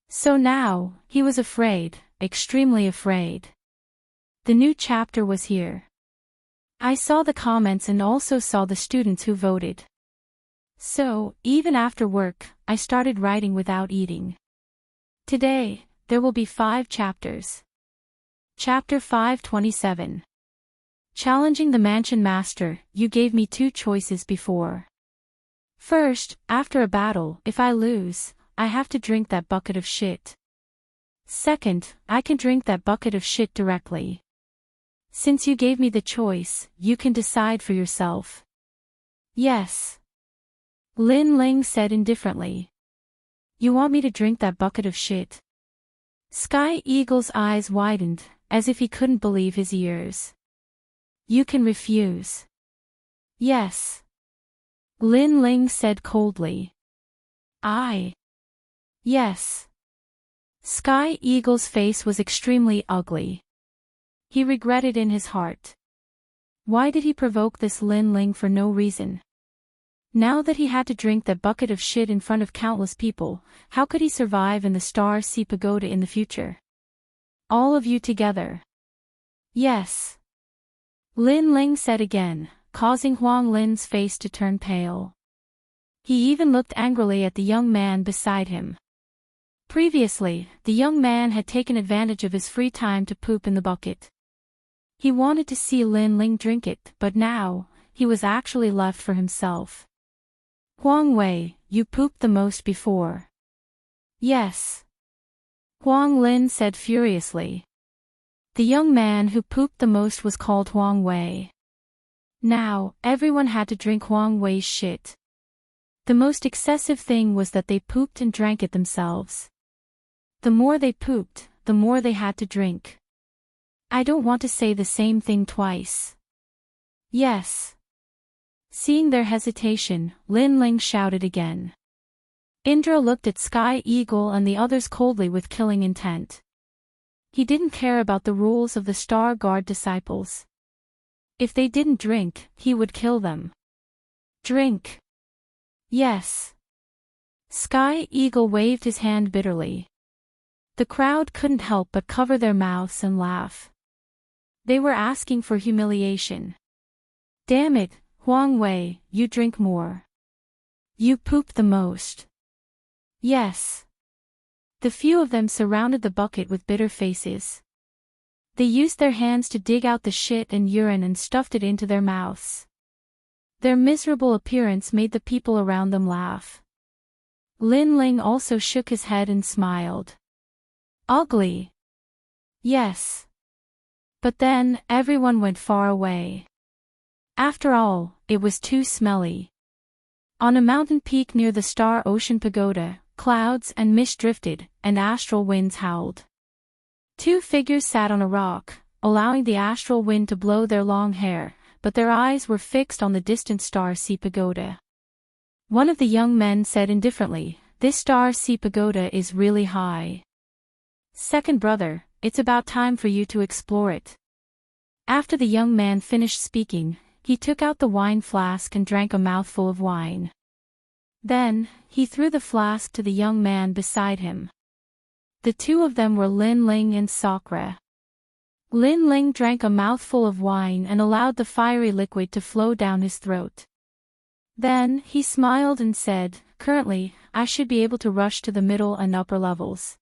So now, he was afraid, extremely afraid. The new chapter was here. I saw the comments and also saw the students who voted. So, even after work, I started writing without eating. Today, there will be 5 chapters. Chapter 527. Challenging the Mansion Master, you gave me 2 choices before. First, after a battle, if I lose, I have to drink that bucket of shit. Second, I can drink that bucket of shit directly. Since you gave me the choice, you can decide for yourself. Yes. Lin Ling said indifferently. You want me to drink that bucket of shit? Sky Eagle's eyes widened, as if he couldn't believe his ears. You can refuse. Yes. Lin Ling said coldly. Yes. Sky Eagle's face was extremely ugly. He regretted in his heart. Why did he provoke this Lin Ling for no reason? Now that he had to drink that bucket of shit in front of countless people, how could he survive in the Star Sea Pagoda in the future? All of you together. Yes. Lin Ling said again, causing Huang Lin's face to turn pale. He even looked angrily at the young man beside him. Previously, the young man had taken advantage of his free time to poop in the bucket. He wanted to see Lin Ling drink it, but now, he was actually left for himself. Huang Wei, you pooped the most before. Yes. Huang Lin said furiously. The young man who pooped the most was called Huang Wei. Now, everyone had to drink Huang Wei's shit. The most excessive thing was that they pooped and drank it themselves. The more they pooped, the more they had to drink. I don't want to say the same thing twice. Yes. Seeing their hesitation, Lin Ling shouted again. Indra looked at Sky Eagle and the others coldly with killing intent. He didn't care about the rules of the Star Guard disciples. If they didn't drink, he would kill them. Drink. Yes. Sky Eagle waved his hand bitterly. The crowd couldn't help but cover their mouths and laugh. They were asking for humiliation. Damn it, Huang Wei, you drink more. You poop the most. Yes. The few of them surrounded the bucket with bitter faces. They used their hands to dig out the shit and urine and stuffed it into their mouths. Their miserable appearance made the people around them laugh. Lin Ling also shook his head and smiled. Ugly. Yes. But then, everyone went far away. After all, it was too smelly. On a mountain peak near the Star Ocean Pagoda, clouds and mist drifted, and astral winds howled. 2 figures sat on a rock, allowing the astral wind to blow their long hair, but their eyes were fixed on the distant Star Sea Pagoda. One of the young men said indifferently, This Star Sea Pagoda is really high. Second brother, it's about time for you to explore it. After the young man finished speaking, he took out the wine flask and drank a mouthful of wine. Then, he threw the flask to the young man beside him. The two of them were Lin Ling and Sakura. Lin Ling drank a mouthful of wine and allowed the fiery liquid to flow down his throat. Then, he smiled and said, "Currently, I should be able to rush to the middle and upper levels.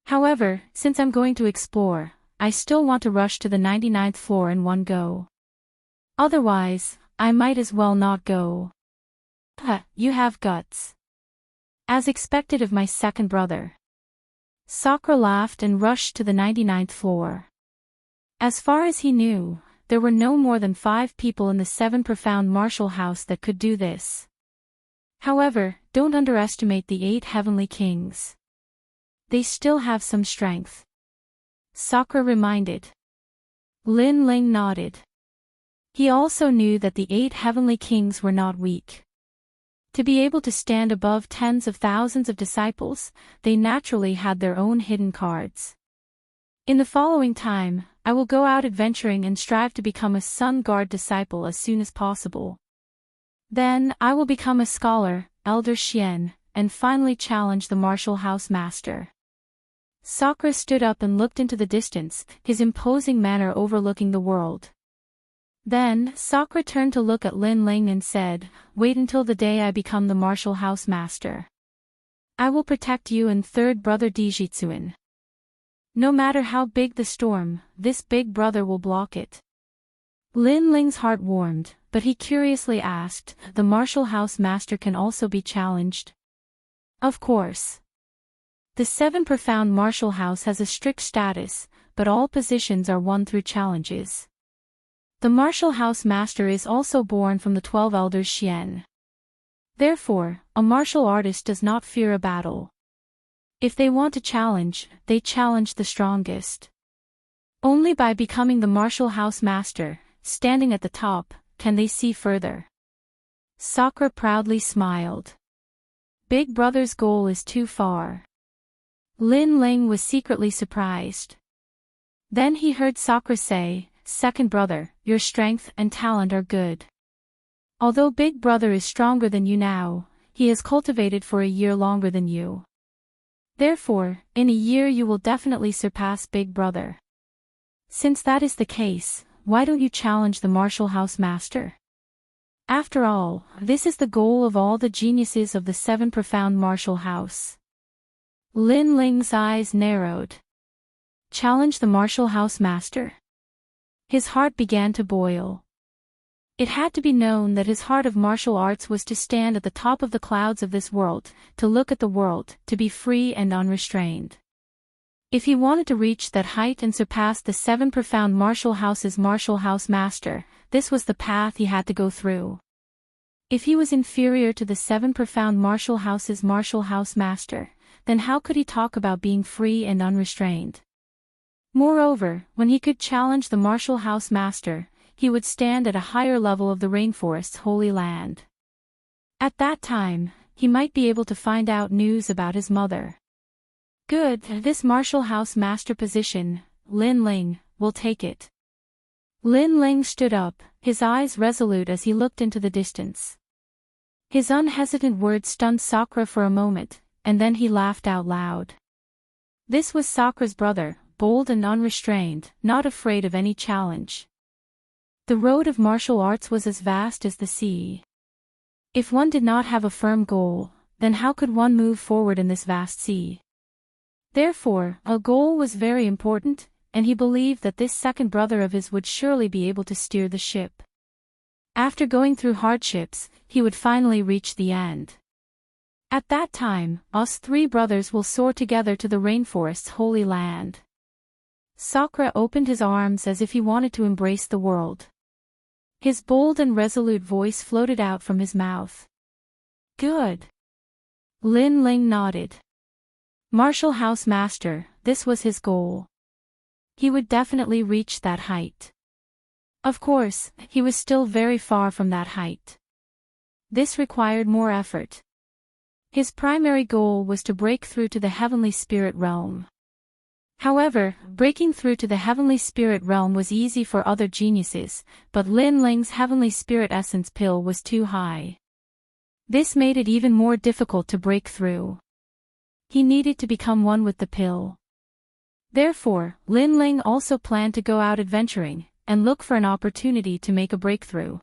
However, since I'm going to explore, I still want to rush to the 99th floor in one go. Otherwise, I might as well not go." You have guts. As expected of my second brother. Sakura laughed and rushed to the 99th floor. As far as he knew, there were no more than 5 people in the 7 profound martial house that could do this. However, don't underestimate the 8 heavenly kings. They still have some strength. Sakura reminded. Lin Ling nodded. He also knew that the 8 heavenly kings were not weak. To be able to stand above tens of thousands of disciples, they naturally had their own hidden cards. In the following time, I will go out adventuring and strive to become a Sun Guard disciple as soon as possible. Then, I will become a scholar, Elder Xian, and finally challenge the martial house master. Sakura stood up and looked into the distance, his imposing manner overlooking the world. Then, Sakura turned to look at Lin Ling and said, "Wait until the day I become the martial house master. I will protect you and third brother Dijitsuin. No matter how big the storm, this big brother will block it." Lin Ling's heart warmed, but he curiously asked, "The martial house master can also be challenged?" Of course. The 7 profound martial house has a strict status, but all positions are won through challenges. The martial house master is also born from the 12 elders Xian. Therefore, a martial artist does not fear a battle. If they want to challenge, they challenge the strongest. Only by becoming the martial house master, standing at the top, can they see further. Sakura proudly smiled. Big brother's goal is too far. Lin Ling was secretly surprised. Then he heard Sakura say, "Second brother, your strength and talent are good. Although big brother is stronger than you now, he has cultivated for a year longer than you. Therefore, in a year you will definitely surpass big brother. Since that is the case, why don't you challenge the martial house master? After all, this is the goal of all the geniuses of the 7 profound martial house." Lin Ling's eyes narrowed. Challenge the martial house master? His heart began to boil. It had to be known that his heart of martial arts was to stand at the top of the clouds of this world, to look at the world, to be free and unrestrained. If he wanted to reach that height and surpass the 7 profound martial house's martial house master, this was the path he had to go through. If he was inferior to the 7 profound martial house's martial house master, then how could he talk about being free and unrestrained? Moreover, when he could challenge the martial house master, he would stand at a higher level of the rainforest's holy land. At that time, he might be able to find out news about his mother. Good, this martial house master position, Lin Ling, will take it. Lin Ling stood up, his eyes resolute as he looked into the distance. His unhesitant words stunned Sakura for a moment, and then he laughed out loud. This was Sakura's brother, bold and unrestrained, not afraid of any challenge. The road of martial arts was as vast as the sea. If one did not have a firm goal, then how could one move forward in this vast sea? Therefore, a goal was very important, and he believed that this second brother of his would surely be able to steer the ship. After going through hardships, he would finally reach the end. At that time, us 3 brothers will soar together to the rainforest's holy land. Sakura opened his arms as if he wanted to embrace the world. His bold and resolute voice floated out from his mouth. Good. Lin Ling nodded. Martial house master, this was his goal. He would definitely reach that height. Of course, he was still very far from that height. This required more effort. His primary goal was to break through to the heavenly spirit realm. However, breaking through to the heavenly spirit realm was easy for other geniuses, but Lin Ling's heavenly spirit essence pill was too high. This made it even more difficult to break through. He needed to become one with the pill. Therefore, Lin Ling also planned to go out adventuring, and look for an opportunity to make a breakthrough.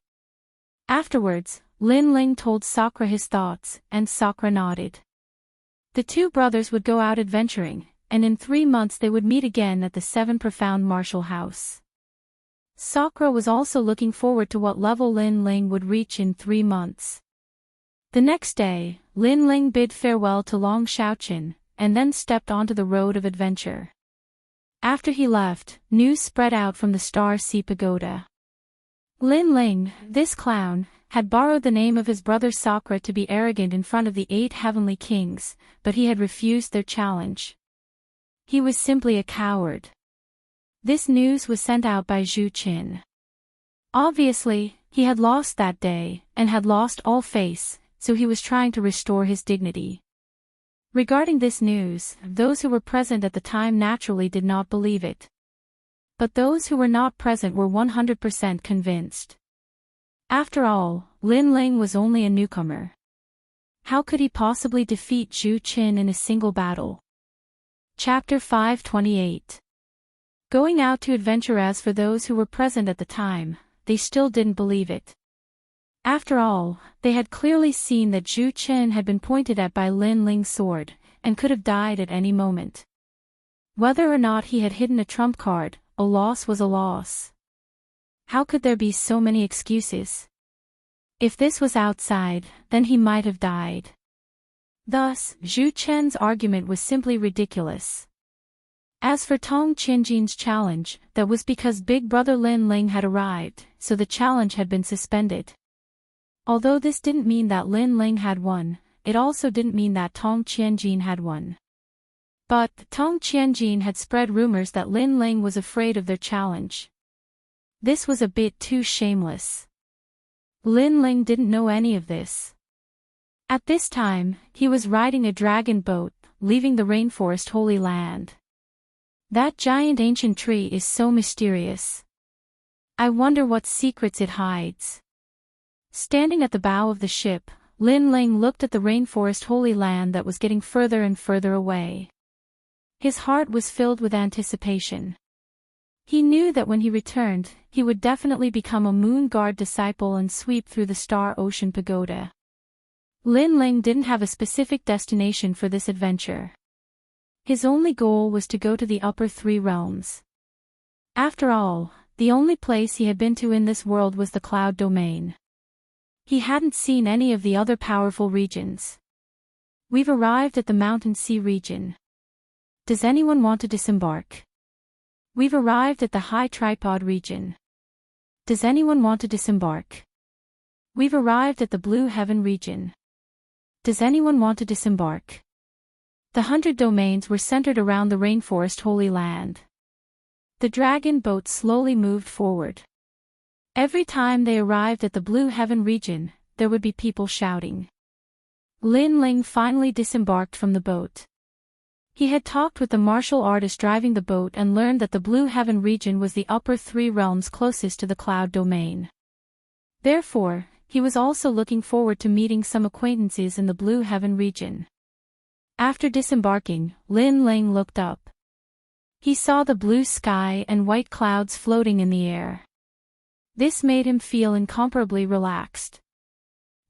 Afterwards, Lin Ling told Sakura his thoughts, and Sakura nodded. The two brothers would go out adventuring, and in 3 months they would meet again at the 7 Profound Martial House. Sakura was also looking forward to what level Lin Ling would reach in 3 months. The next day, Lin Ling bid farewell to Long Shaoqin, and then stepped onto the road of adventure. After he left, news spread out from the Star Sea Pagoda. Lin Ling, this clown, had borrowed the name of his brother Sakura to be arrogant in front of the 8 heavenly kings, but he had refused their challenge. He was simply a coward. This news was sent out by Zhu Qin. Obviously, he had lost that day, and had lost all face, so he was trying to restore his dignity. Regarding this news, those who were present at the time naturally did not believe it. But those who were not present were 100% convinced. After all, Lin Ling was only a newcomer. How could he possibly defeat Zhu Qin in a single battle? Chapter 528. Going out to adventure. As for those who were present at the time, they still didn't believe it. After all, they had clearly seen that Zhu Qin had been pointed at by Lin Ling's sword, and could have died at any moment. Whether or not he had hidden a trump card, a loss was a loss. How could there be so many excuses? If this was outside, then he might have died. Thus, Zhu Qin's argument was simply ridiculous. As for Tong Qinjin's challenge, that was because big brother Lin Ling had arrived, so the challenge had been suspended. Although this didn't mean that Lin Ling had won, it also didn't mean that Tong Qinjin had won. But Tong Qinjin had spread rumors that Lin Ling was afraid of their challenge. This was a bit too shameless. Lin Ling didn't know any of this. At this time, he was riding a dragon boat, leaving the rainforest Holy Land. That giant ancient tree is so mysterious. I wonder what secrets it hides. Standing at the bow of the ship, Lin Ling looked at the rainforest Holy Land that was getting further and further away. His heart was filled with anticipation. He knew that when he returned, he would definitely become a Moon Guard disciple and sweep through the Star Ocean Pagoda. Lin Ling didn't have a specific destination for this adventure. His only goal was to go to the upper 3 realms. After all, the only place he had been to in this world was the Cloud Domain. He hadn't seen any of the other powerful regions. We've arrived at the Mountain Sea region. Does anyone want to disembark? We've arrived at the High Tripod region. Does anyone want to disembark? We've arrived at the Blue Heaven region. Does anyone want to disembark? The 100 domains were centered around the rainforest Holy Land. The dragon boat slowly moved forward. Every time they arrived at the Blue Heaven region, there would be people shouting. Lin Ling finally disembarked from the boat. He had talked with the martial artist driving the boat and learned that the Blue Heaven region was the upper 3 realms closest to the Cloud Domain. Therefore, he was also looking forward to meeting some acquaintances in the Blue Heaven region. After disembarking, Lin Ling looked up. He saw the blue sky and white clouds floating in the air. This made him feel incomparably relaxed.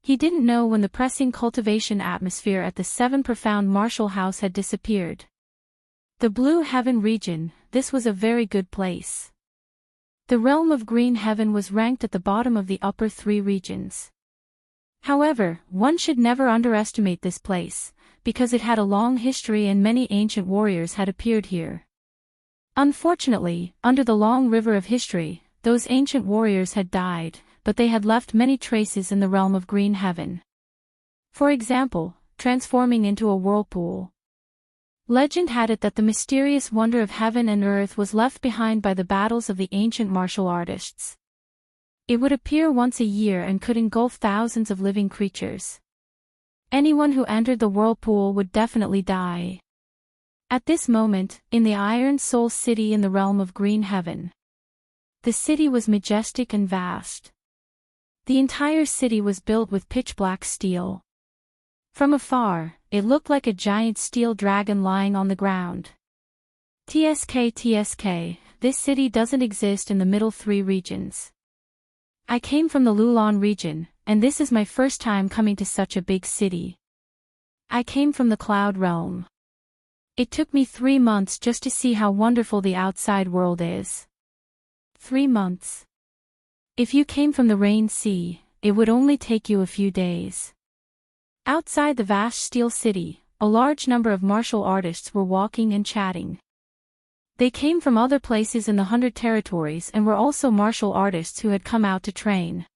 He didn't know when the pressing cultivation atmosphere at the 7 Profound Martial House had disappeared. The Blue Heaven region, this was a very good place. The realm of Green Heaven was ranked at the bottom of the upper 3 regions. However, one should never underestimate this place, because it had a long history and many ancient warriors had appeared here. Unfortunately, under the long river of history, those ancient warriors had died, but they had left many traces in the realm of Green Heaven. For example, transforming into a whirlpool. Legend had it that the mysterious wonder of heaven and earth was left behind by the battles of the ancient martial artists. It would appear once a year and could engulf thousands of living creatures. Anyone who entered the whirlpool would definitely die. At this moment, in the Iron Soul City in the realm of Green Heaven. The city was majestic and vast. The entire city was built with pitch-black steel. From afar, it looked like a giant steel dragon lying on the ground. TSK, this city doesn't exist in the middle three regions. I came from the Lulan region, and this is my first time coming to such a big city. I came from the Cloud realm. It took me 3 months just to see how wonderful the outside world is. 3 months. If you came from the Rain Sea, it would only take you a few days. Outside the vast steel city, a large number of martial artists were walking and chatting. They came from other places in the 100 territories and were also martial artists who had come out to train.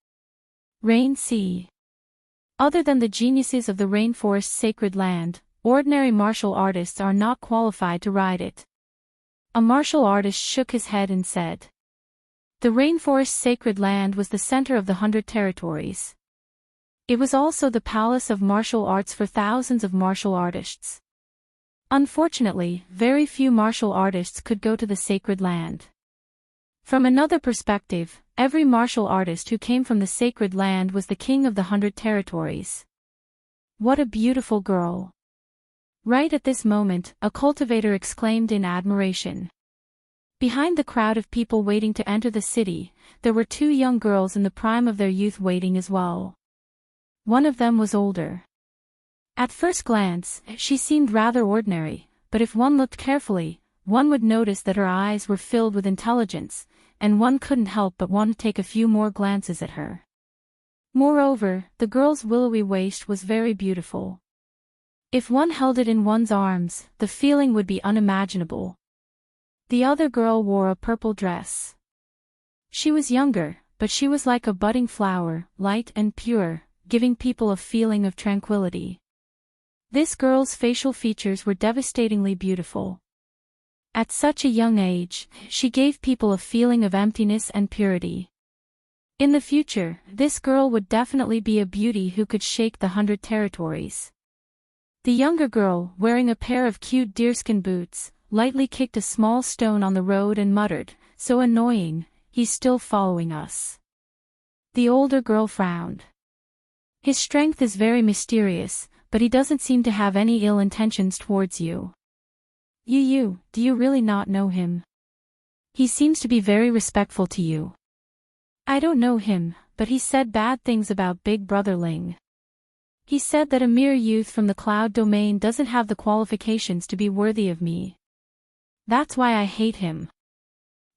Rain Sea. Other than the geniuses of the rainforest's sacred land, ordinary martial artists are not qualified to ride it. A martial artist shook his head and said, "The rainforest's sacred land was the center of the 100 territories. It was also the palace of martial arts for thousands of martial artists. Unfortunately, very few martial artists could go to the sacred land. From another perspective, every martial artist who came from the sacred land was the king of the 100 territories. What a beautiful girl." Right at this moment, a cultivator exclaimed in admiration. Behind the crowd of people waiting to enter the city, there were 2 young girls in the prime of their youth waiting as well. One of them was older. At first glance, she seemed rather ordinary, but if one looked carefully, one would notice that her eyes were filled with intelligence, and one couldn't help but want to take a few more glances at her. Moreover, the girl's willowy waist was very beautiful. If one held it in one's arms, the feeling would be unimaginable. The other girl wore a purple dress. She was younger, but she was like a budding flower, light and pure, giving people a feeling of tranquility. This girl's facial features were devastatingly beautiful. At such a young age, she gave people a feeling of emptiness and purity. In the future, this girl would definitely be a beauty who could shake the 100 territories. The younger girl, wearing a pair of cute deerskin boots, lightly kicked a small stone on the road and muttered, "So annoying, he's still following us." The older girl frowned. "His strength is very mysterious, but he doesn't seem to have any ill intentions towards you. You, do you really not know him? He seems to be very respectful to you." "I don't know him, but he said bad things about Big Brother Ling. He said that a mere youth from the cloud domain doesn't have the qualifications to be worthy of me. That's why I hate him."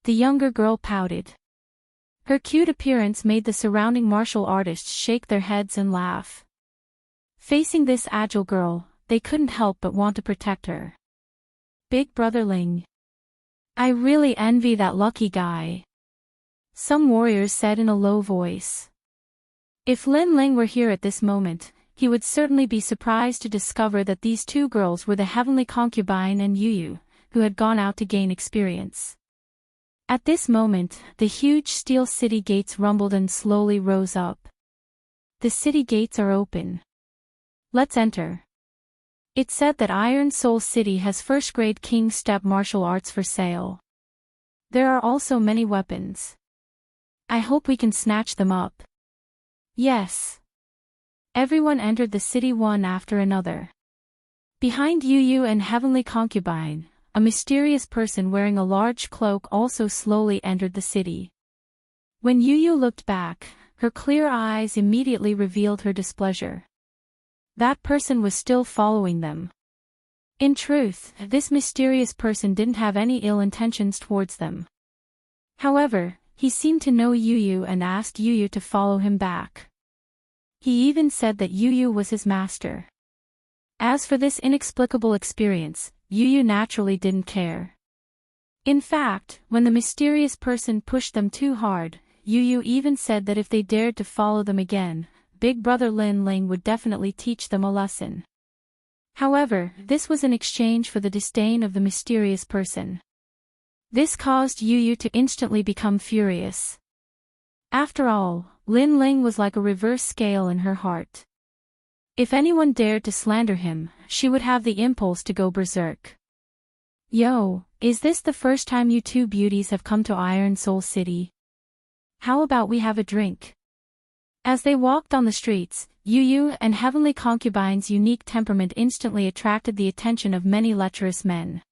The younger girl pouted. Her cute appearance made the surrounding martial artists shake their heads and laugh. Facing this agile girl, they couldn't help but want to protect her. Big Brother Ling. "I really envy that lucky guy," some warriors said in a low voice. If Lin Ling were here at this moment, he would certainly be surprised to discover that these 2 girls were the heavenly concubine and Yu, who had gone out to gain experience. At this moment, the huge steel city gates rumbled and slowly rose up. "The city gates are open. Let's enter." It said that Iron Soul City has first-grade king step martial arts for sale. There are also many weapons. I hope we can snatch them up. Yes. Everyone entered the city one after another. Behind Yu and Heavenly Concubine, a mysterious person wearing a large cloak also slowly entered the city. When Yu looked back, her clear eyes immediately revealed her displeasure. That person was still following them. In truth, this mysterious person didn't have any ill intentions towards them. However, he seemed to know Yu and asked Yu to follow him back. He even said that Yu was his master. As for this inexplicable experience, Yu naturally didn't care. In fact, when the mysterious person pushed them too hard, Yu even said that if they dared to follow them again, Big Brother Lin Ling would definitely teach them a lesson. However, this was in exchange for the disdain of the mysterious person. This caused Yu to instantly become furious. After all, Lin Ling was like a reverse scale in her heart. If anyone dared to slander him, she would have the impulse to go berserk. Yo, is this the first time you two beauties have come to Iron Soul City? How about we have a drink? As they walked on the streets, Yu and Heavenly Concubine's unique temperament instantly attracted the attention of many lecherous men.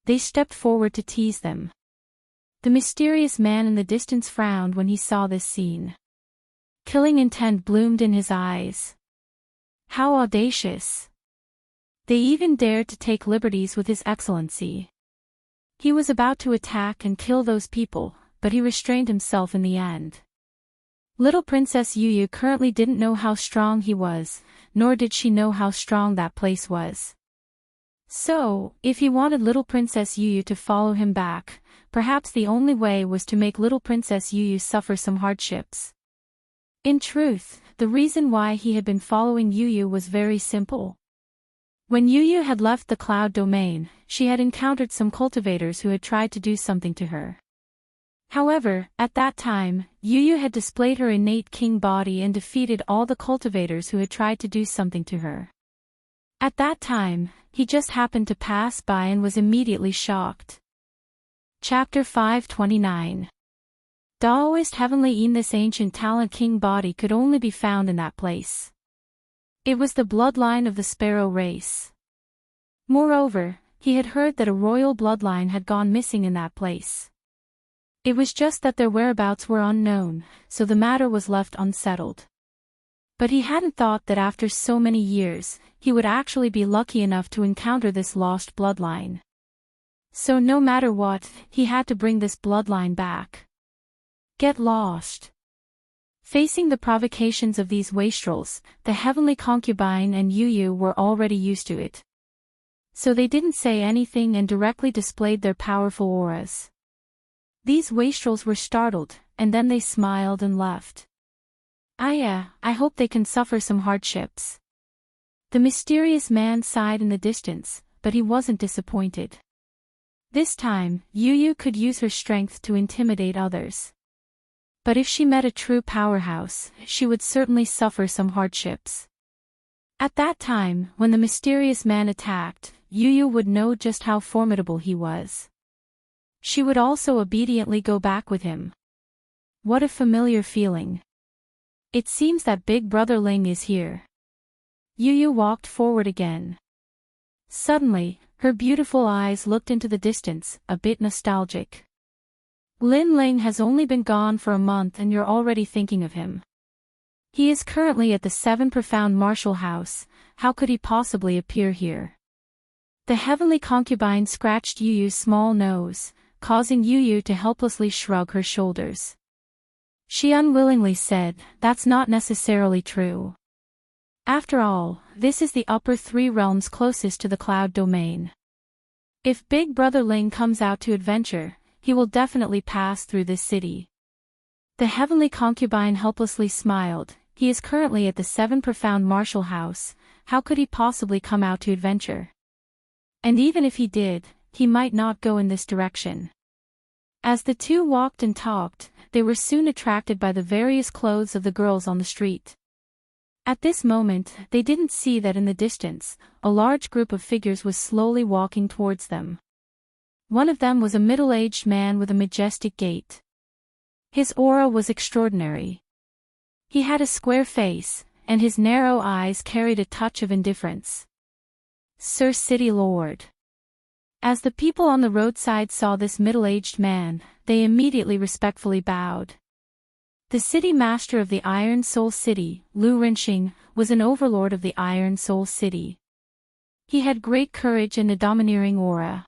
They stepped forward to tease them. The mysterious man in the distance frowned when he saw this scene. Killing intent bloomed in his eyes. How audacious! They even dared to take liberties with His Excellency. He was about to attack and kill those people, but he restrained himself in the end. Little Princess Yu currently didn't know how strong he was, nor did she know how strong that place was. So, if he wanted little Princess Yu to follow him back, perhaps the only way was to make little Princess Yu suffer some hardships. In truth, the reason why he had been following Yu was very simple. When Yu had left the cloud domain, she had encountered some cultivators who had tried to do something to her. However, at that time, Yu had displayed her innate king body and defeated all the cultivators who had tried to do something to her. At that time, he just happened to pass by and was immediately shocked. Chapter 529. Daoist heavenly in this ancient talent king body could only be found in that place. It was the bloodline of the sparrow race. Moreover, he had heard that a royal bloodline had gone missing in that place. It was just that their whereabouts were unknown, so the matter was left unsettled. But he hadn't thought that after so many years, he would actually be lucky enough to encounter this lost bloodline. So no matter what, he had to bring this bloodline back. Get lost. Facing the provocations of these wastrels, the heavenly concubine and Yu were already used to it. So they didn't say anything and directly displayed their powerful auras. These wastrels were startled, and then they smiled and left. I hope they can suffer some hardships. The mysterious man sighed in the distance, but he wasn't disappointed. This time, Yu could use her strength to intimidate others. But if she met a true powerhouse, she would certainly suffer some hardships. At that time, when the mysterious man attacked, Yu would know just how formidable he was. She would also obediently go back with him. What a familiar feeling. It seems that Big Brother Ling is here. Yu walked forward again. Suddenly, her beautiful eyes looked into the distance, a bit nostalgic. Lin Ling has only been gone for a month and you're already thinking of him. He is currently at the 7 Profound Martial House, how could he possibly appear here? The heavenly concubine scratched Yu's small nose, causing Yu to helplessly shrug her shoulders. She unwillingly said, that's not necessarily true. After all, this is the upper 3 realms closest to the cloud domain. If Big Brother Ling comes out to adventure, he will definitely pass through this city. The heavenly concubine helplessly smiled. He is currently at the 7 Profound Martial House, how could he possibly come out to adventure? And even if he did, he might not go in this direction. As the two walked and talked, they were soon attracted by the various clothes of the girls on the street. At this moment, they didn't see that in the distance, a large group of figures was slowly walking towards them. One of them was a middle-aged man with a majestic gait. His aura was extraordinary. He had a square face, and his narrow eyes carried a touch of indifference. Sir City Lord. As the people on the roadside saw this middle-aged man, they immediately respectfully bowed. The city master of the Iron Soul City, Lu Rinxing, was an overlord of the Iron Soul City. He had great courage and a domineering aura.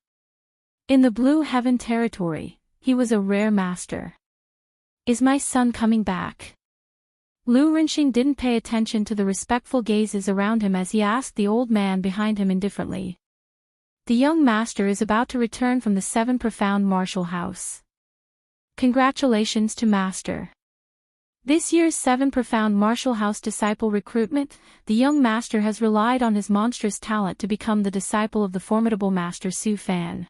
In the Blue Heaven territory, he was a rare master. Is my son coming back? Lu Rinxing didn't pay attention to the respectful gazes around him as he asked the old man behind him indifferently. The young master is about to return from the 7 Profound Martial House. Congratulations to Master. This year's 7 Profound Martial House disciple recruitment, the young master has relied on his monstrous talent to become the disciple of the formidable Master Su Fan.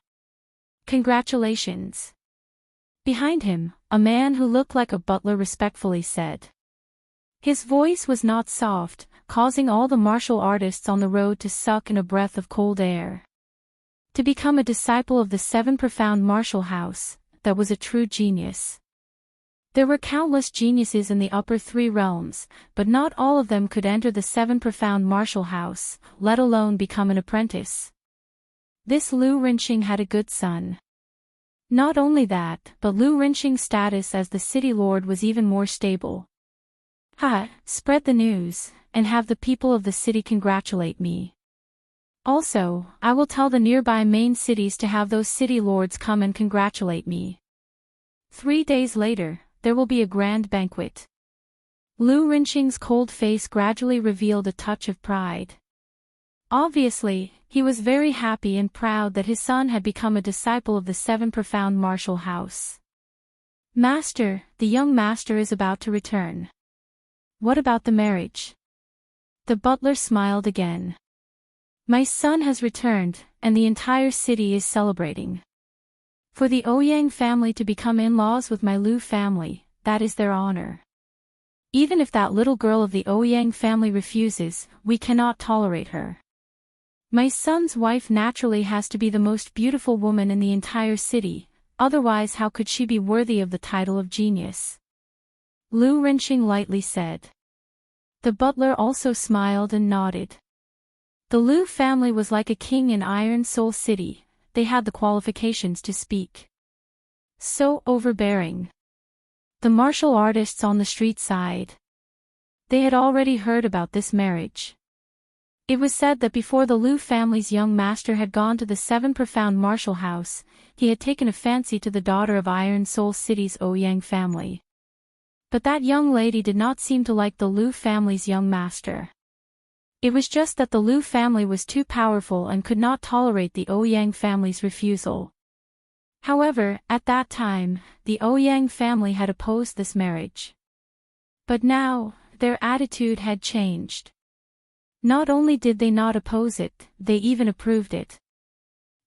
Congratulations. Behind him, a man who looked like a butler respectfully said. His voice was not soft, causing all the martial artists on the road to suck in a breath of cold air. To become a disciple of the seven profound martial house, that was a true genius. There were countless geniuses in the upper three realms, but not all of them could enter the seven profound martial house, let alone become an apprentice. This Lu Rinxing had a good son. Not only that, but Lu Rinxing's status as the city lord was even more stable. Spread the news, and have the people of the city congratulate me. Also, I will tell the nearby main cities to have those city lords come and congratulate me. 3 days later, there will be a grand banquet. Lu Rinxing's cold face gradually revealed a touch of pride. Obviously, he was very happy and proud that his son had become a disciple of the seven profound martial house. Master, the young master is about to return. What about the marriage? The butler smiled again. My son has returned, and the entire city is celebrating. For the Ouyang family to become in-laws with my Lu family, that is their honor. Even if that little girl of the Ouyang family refuses, we cannot tolerate her. My son's wife naturally has to be the most beautiful woman in the entire city, otherwise how could she be worthy of the title of genius? Lu Rinxing lightly said. The butler also smiled and nodded. The Lu family was like a king in Iron Soul City, they had the qualifications to speak. So overbearing. The martial artists on the street sighed. They had already heard about this marriage. It was said that before the Lu family's young master had gone to the seven profound martial house, he had taken a fancy to the daughter of Iron Soul City's Ouyang family. But that young lady did not seem to like the Lu family's young master. It was just that the Lu family was too powerful and could not tolerate the Ouyang family's refusal. However, at that time, the Ouyang family had opposed this marriage. But now, their attitude had changed. Not only did they not oppose it, they even approved it.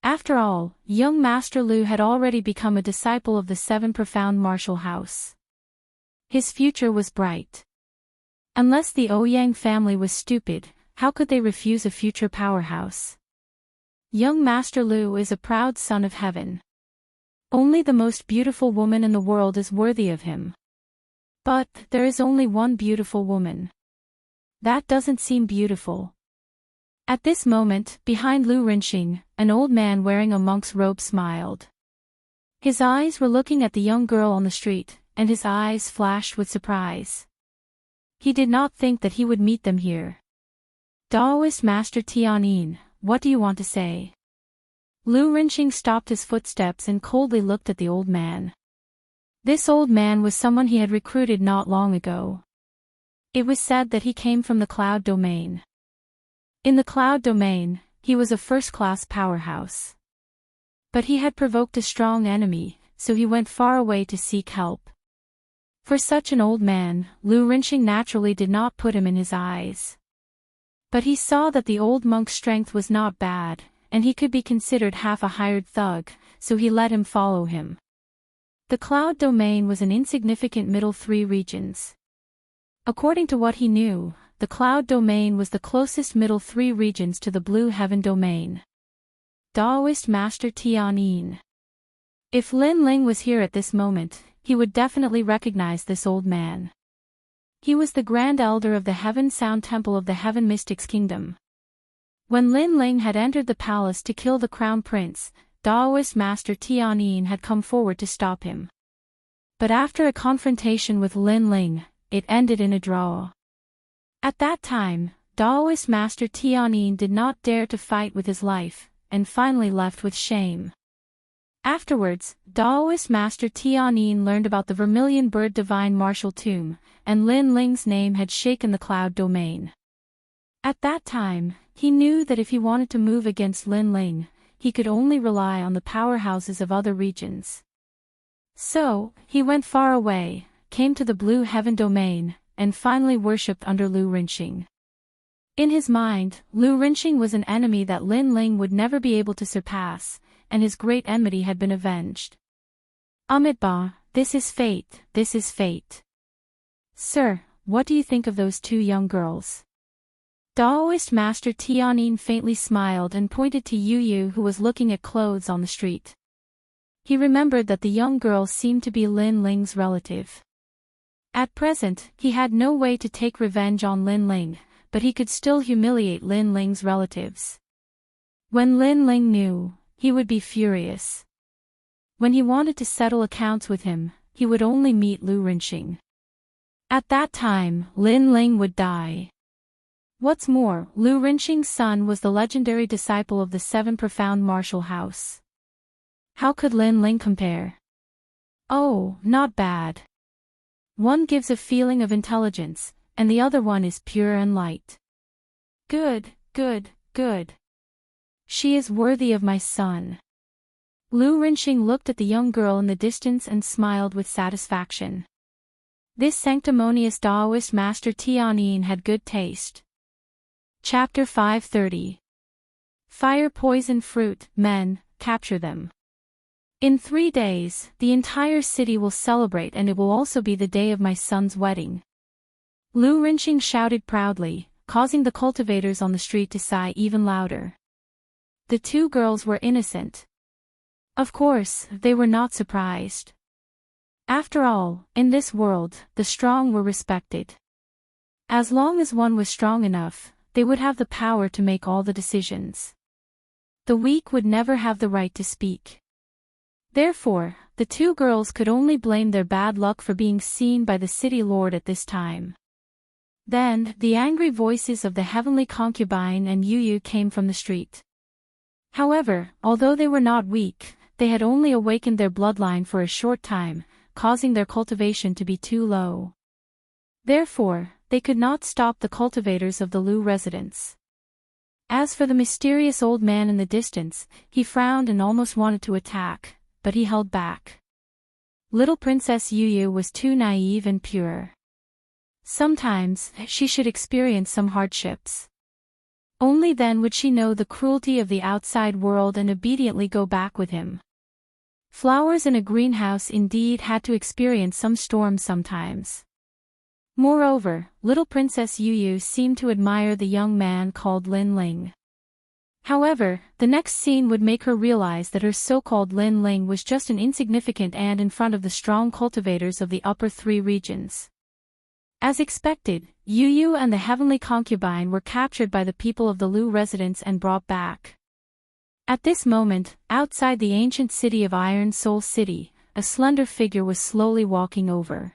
After all, young Master Lu had already become a disciple of the seven profound martial house. His future was bright. Unless the Ouyang family was stupid, how could they refuse a future powerhouse? Young Master Lu is a proud son of heaven. Only the most beautiful woman in the world is worthy of him. But there is only one beautiful woman. That doesn't seem beautiful. At this moment, behind Lu Rinxing, an old man wearing a monk's robe smiled. His eyes were looking at the young girl on the street, and his eyes flashed with surprise. He did not think that he would meet them here. Taoist Master Tianyin, what do you want to say? Lu Rinxing stopped his footsteps and coldly looked at the old man. This old man was someone he had recruited not long ago. It was said that he came from the cloud domain. In the cloud domain, he was a first-class powerhouse. But he had provoked a strong enemy, so he went far away to seek help. For such an old man, Lu Rinxing naturally did not put him in his eyes. But he saw that the old monk's strength was not bad, and he could be considered half a hired thug, so he let him follow him. The cloud domain was an insignificant middle three regions. According to what he knew, the cloud domain was the closest middle three regions to the blue heaven domain. Taoist Master Tianyin. If Lin Ling was here at this moment, he would definitely recognize this old man. He was the Grand Elder of the Heaven Sound Temple of the Heaven Mystics Kingdom. When Lin Ling had entered the palace to kill the Crown Prince, Taoist Master Tianyin had come forward to stop him. But after a confrontation with Lin Ling, it ended in a draw. At that time, Taoist Master Tianyin did not dare to fight with his life, and finally left with shame. Afterwards, Taoist Master Tianyin learned about the Vermilion Bird Divine Martial Tomb, and Lin Ling's name had shaken the cloud domain. At that time, he knew that if he wanted to move against Lin Ling, he could only rely on the powerhouses of other regions. So, he went far away, came to the Blue Heaven domain, and finally worshipped under Lu Rinxing. In his mind, Lu Rinxing was an enemy that Lin Ling would never be able to surpass, and his great enmity had been avenged. Amitabha, this is fate, this is fate. Sir, what do you think of those two young girls? Taoist Master Tianyin faintly smiled and pointed to Yu Yu, who was looking at clothes on the street. He remembered that the young girl seemed to be Lin Ling's relative. At present, he had no way to take revenge on Lin Ling, but he could still humiliate Lin Ling's relatives. When Lin Ling knew, he would be furious. When he wanted to settle accounts with him, he would only meet Lu Rinxing. At that time, Lin Ling would die. What's more, Lu Rinxing's son was the legendary disciple of the Seven Profound Martial House. How could Lin Ling compare? Oh, not bad. One gives a feeling of intelligence, and the other one is pure and light. Good, good, good. She is worthy of my son. Lu Rinxing looked at the young girl in the distance and smiled with satisfaction. This sanctimonious Taoist Master Tianyin had good taste. Chapter 530. Fire, poison, fruit, men, capture them. In 3 days, the entire city will celebrate, and it will also be the day of my son's wedding. Lu Rinxing shouted proudly, causing the cultivators on the street to sigh even louder. The two girls were innocent. Of course, they were not surprised. After all, in this world, the strong were respected. As long as one was strong enough, they would have the power to make all the decisions. The weak would never have the right to speak. Therefore, the two girls could only blame their bad luck for being seen by the city lord at this time. Then, the angry voices of the heavenly concubine and Yu Yu came from the street. However, although they were not weak, they had only awakened their bloodline for a short time, causing their cultivation to be too low. Therefore, they could not stop the cultivators of the Lu residence. As for the mysterious old man in the distance, he frowned and almost wanted to attack, but he held back. Little Princess Yu Yu was too naive and pure. Sometimes, she should experience some hardships. Only then would she know the cruelty of the outside world and obediently go back with him. Flowers in a greenhouse indeed had to experience some storms sometimes. Moreover, little Princess Yu Yu seemed to admire the young man called Lin Ling. However, the next scene would make her realize that her so-called Lin Ling was just an insignificant ant in front of the strong cultivators of the upper 3 regions. As expected, Yu Yu and the heavenly concubine were captured by the people of the Lu residence and brought back. At this moment, outside the ancient city of Iron Soul City, a slender figure was slowly walking over.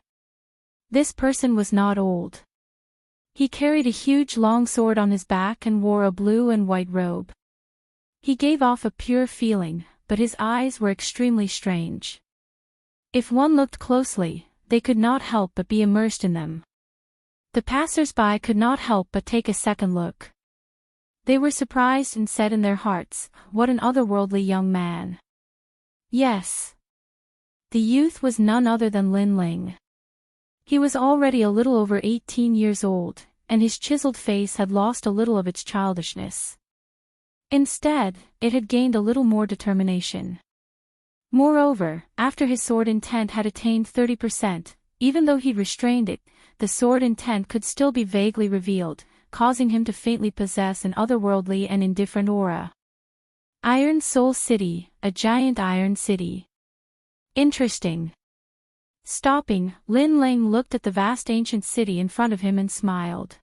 This person was not old. He carried a huge long sword on his back and wore a blue and white robe. He gave off a pure feeling, but his eyes were extremely strange. If one looked closely, they could not help but be immersed in them. The passers-by could not help but take a second look. They were surprised and said in their hearts, "What an otherworldly young man." Yes. The youth was none other than Lin Ling. He was already a little over 18 years old, and his chiseled face had lost a little of its childishness. Instead, it had gained a little more determination. Moreover, after his sword intent had attained 30%, even though he'd restrained it, the sword intent could still be vaguely revealed, causing him to faintly possess an otherworldly and indifferent aura. Iron Soul City, a giant iron city. Interesting. Stopping, Lin Ling looked at the vast ancient city in front of him and smiled.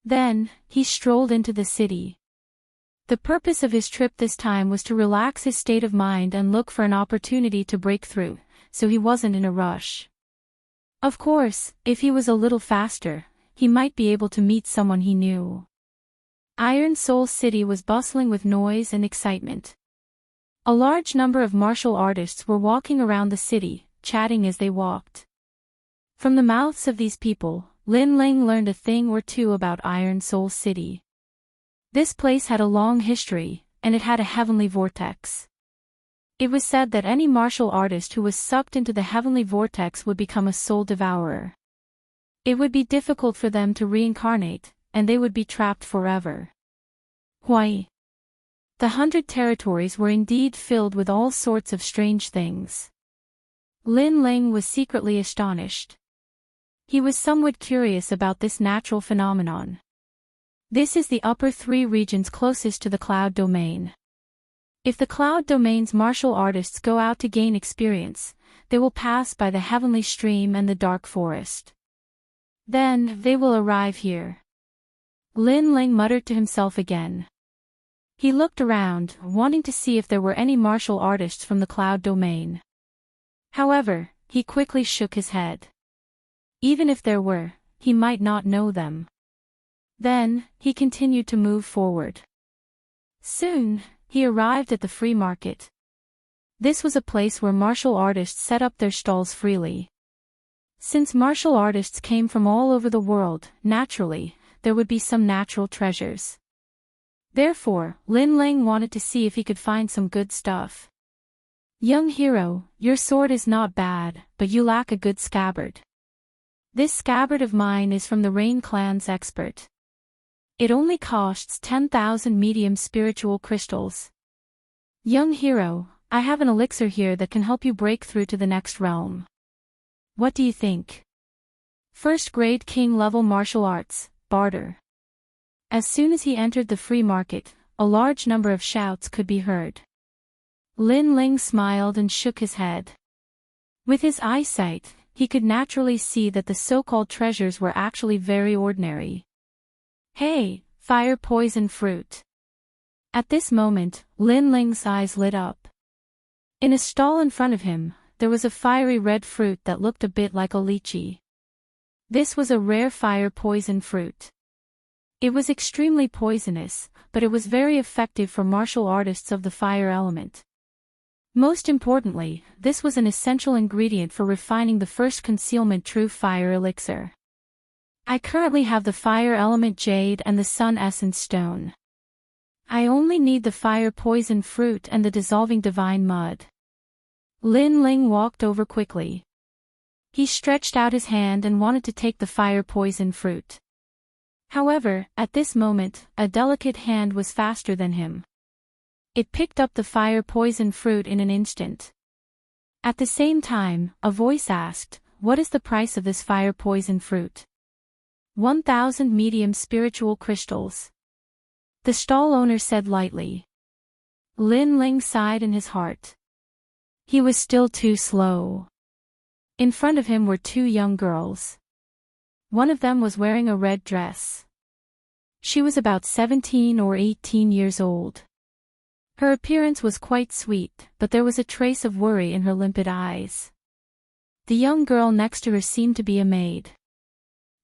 Then, he strolled into the city. The purpose of his trip this time was to relax his state of mind and look for an opportunity to break through, so he wasn't in a rush. Of course, if he was a little faster, he might be able to meet someone he knew. Iron Soul City was bustling with noise and excitement. A large number of martial artists were walking around the city, chatting as they walked. From the mouths of these people, Lin Ling learned a thing or two about Iron Soul City. This place had a long history, and it had a heavenly vortex. It was said that any martial artist who was sucked into the heavenly vortex would become a soul devourer. It would be difficult for them to reincarnate, and they would be trapped forever. Why? The 100 territories were indeed filled with all sorts of strange things. Lin Ling was secretly astonished. He was somewhat curious about this natural phenomenon. This is the upper 3 regions closest to the cloud domain. If the cloud domain's martial artists go out to gain experience, they will pass by the heavenly stream and the dark forest. Then, they will arrive here. Lin Ling muttered to himself again. He looked around, wanting to see if there were any martial artists from the cloud domain. However, he quickly shook his head. Even if there were, he might not know them. Then, he continued to move forward. Soon, he arrived at the free market. This was a place where martial artists set up their stalls freely. Since martial artists came from all over the world, naturally, there would be some natural treasures. Therefore, Lin Ling wanted to see if he could find some good stuff. Young hero, your sword is not bad, but you lack a good scabbard. This scabbard of mine is from the Rain Clan's expert. It only costs 10,000 medium spiritual crystals. Young hero, I have an elixir here that can help you break through to the next realm. What do you think? First grade king level martial arts, barter. As soon as he entered the free market, a large number of shouts could be heard. Lin Ling smiled and shook his head. With his eyesight, he could naturally see that the so-called treasures were actually very ordinary. Hey, fire poison fruit. At this moment, Lin Ling's eyes lit up. In a stall in front of him, there was a fiery red fruit that looked a bit like a lychee. This was a rare fire poison fruit. It was extremely poisonous, but it was very effective for martial artists of the fire element. Most importantly, this was an essential ingredient for refining the first concealment true fire elixir. I currently have the fire element jade and the sun essence stone. I only need the fire poison fruit and the dissolving divine mud. Lin Ling walked over quickly. He stretched out his hand and wanted to take the fire poison fruit. However, at this moment, a delicate hand was faster than him. It picked up the fire poison fruit in an instant. At the same time, a voice asked, "What is the price of this fire poison fruit?" 1,000 medium spiritual crystals. The stall owner said lightly. Lin Ling sighed in his heart. He was still too slow. In front of him were 2 young girls. One of them was wearing a red dress. She was about 17 or 18 years old. Her appearance was quite sweet, but there was a trace of worry in her limpid eyes. The young girl next to her seemed to be a maid.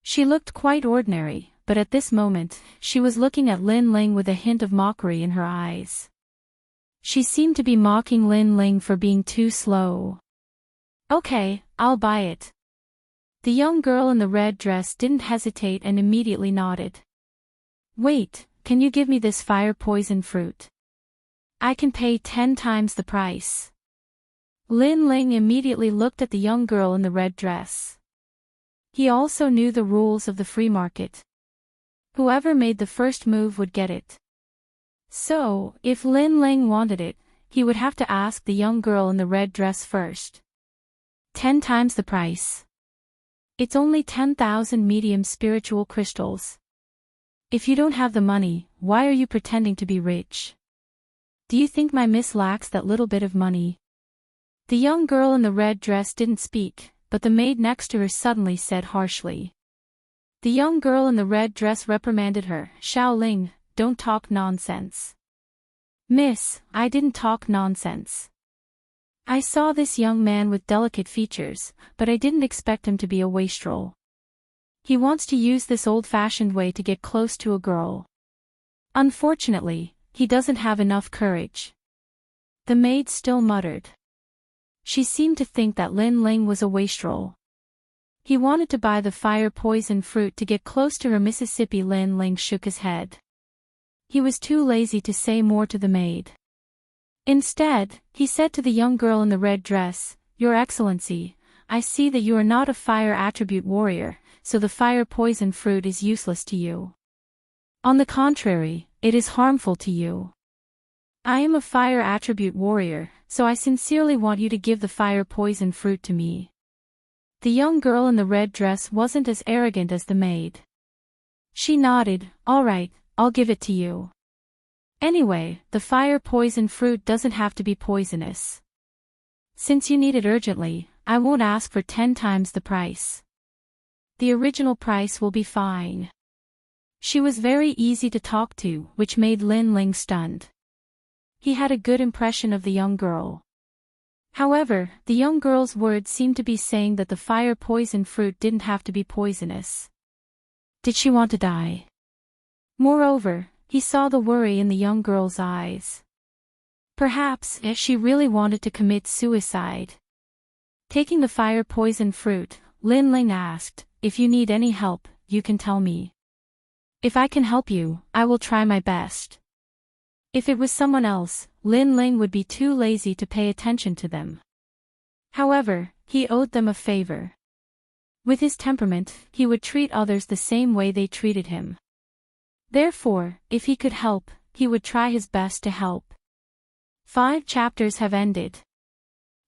She looked quite ordinary, but at this moment, she was looking at Lin Ling with a hint of mockery in her eyes. She seemed to be mocking Lin Ling for being too slow. Okay, I'll buy it. The young girl in the red dress didn't hesitate and immediately nodded. Wait, can you give me this fire poison fruit? I can pay 10 times the price. Lin Ling immediately looked at the young girl in the red dress. He also knew the rules of the free market. Whoever made the first move would get it. So, if Lin Ling wanted it, he would have to ask the young girl in the red dress first. 10 times the price. It's only 10,000 medium spiritual crystals. If you don't have the money, why are you pretending to be rich? Do you think my miss lacks that little bit of money? The young girl in the red dress didn't speak, but the maid next to her suddenly said harshly. The young girl in the red dress reprimanded her, "Xiao Ling, don't talk nonsense." "Miss, I didn't talk nonsense. I saw this young man with delicate features, but I didn't expect him to be a wastrel. He wants to use this old-fashioned way to get close to a girl. Unfortunately, he doesn't have enough courage." The maid still muttered. She seemed to think that Lin Ling was a wastrel. He wanted to buy the fire poison fruit to get close to her. Mississippi. Lin Ling shook his head. He was too lazy to say more to the maid. Instead, he said to the young girl in the red dress, "Your Excellency, I see that you are not a fire attribute warrior, so the fire poison fruit is useless to you. On the contrary, it is harmful to you. I am a fire attribute warrior, so I sincerely want you to give the fire poison fruit to me." The young girl in the red dress wasn't as arrogant as the maid. She nodded. All right, I'll give it to you. Anyway, the fire poison fruit doesn't have to be poisonous. Since you need it urgently, I won't ask for 10 times the price. The original price will be fine. She was very easy to talk to, which made Lin Ling stunned. He had a good impression of the young girl. However, the young girl's words seemed to be saying that the fire poison fruit didn't have to be poisonous. Did she want to die? Moreover, he saw the worry in the young girl's eyes. Perhaps, she really wanted to commit suicide. Taking the fire poison fruit, Lin Ling asked, if you need any help, you can tell me. If I can help you, I will try my best. If it was someone else, Lin Ling would be too lazy to pay attention to them. However, he owed them a favor. With his temperament, he would treat others the same way they treated him. Therefore, if he could help, he would try his best to help. 5 chapters have ended.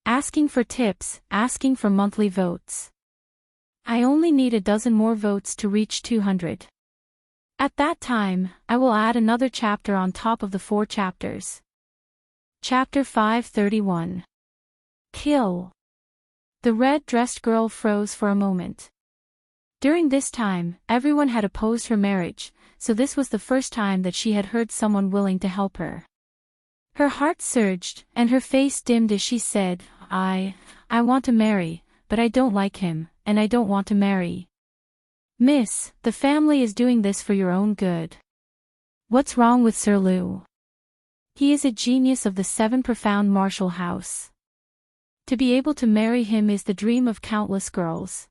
Asking for tips, asking for monthly votes. I only need a dozen more votes to reach 200. At that time, I will add another chapter on top of the 4 chapters. Chapter 531. Kill. The red-dressed girl froze for a moment. During this time, everyone had opposed her marriage, so this was the first time that she had heard someone willing to help her. Her heart surged, and her face dimmed as she said, I want to marry, but I don't like him, and I don't want to marry. Miss, the family is doing this for your own good. What's wrong with Sir Lu? He is a genius of the 7 profound martial house. To be able to marry him is the dream of countless girls.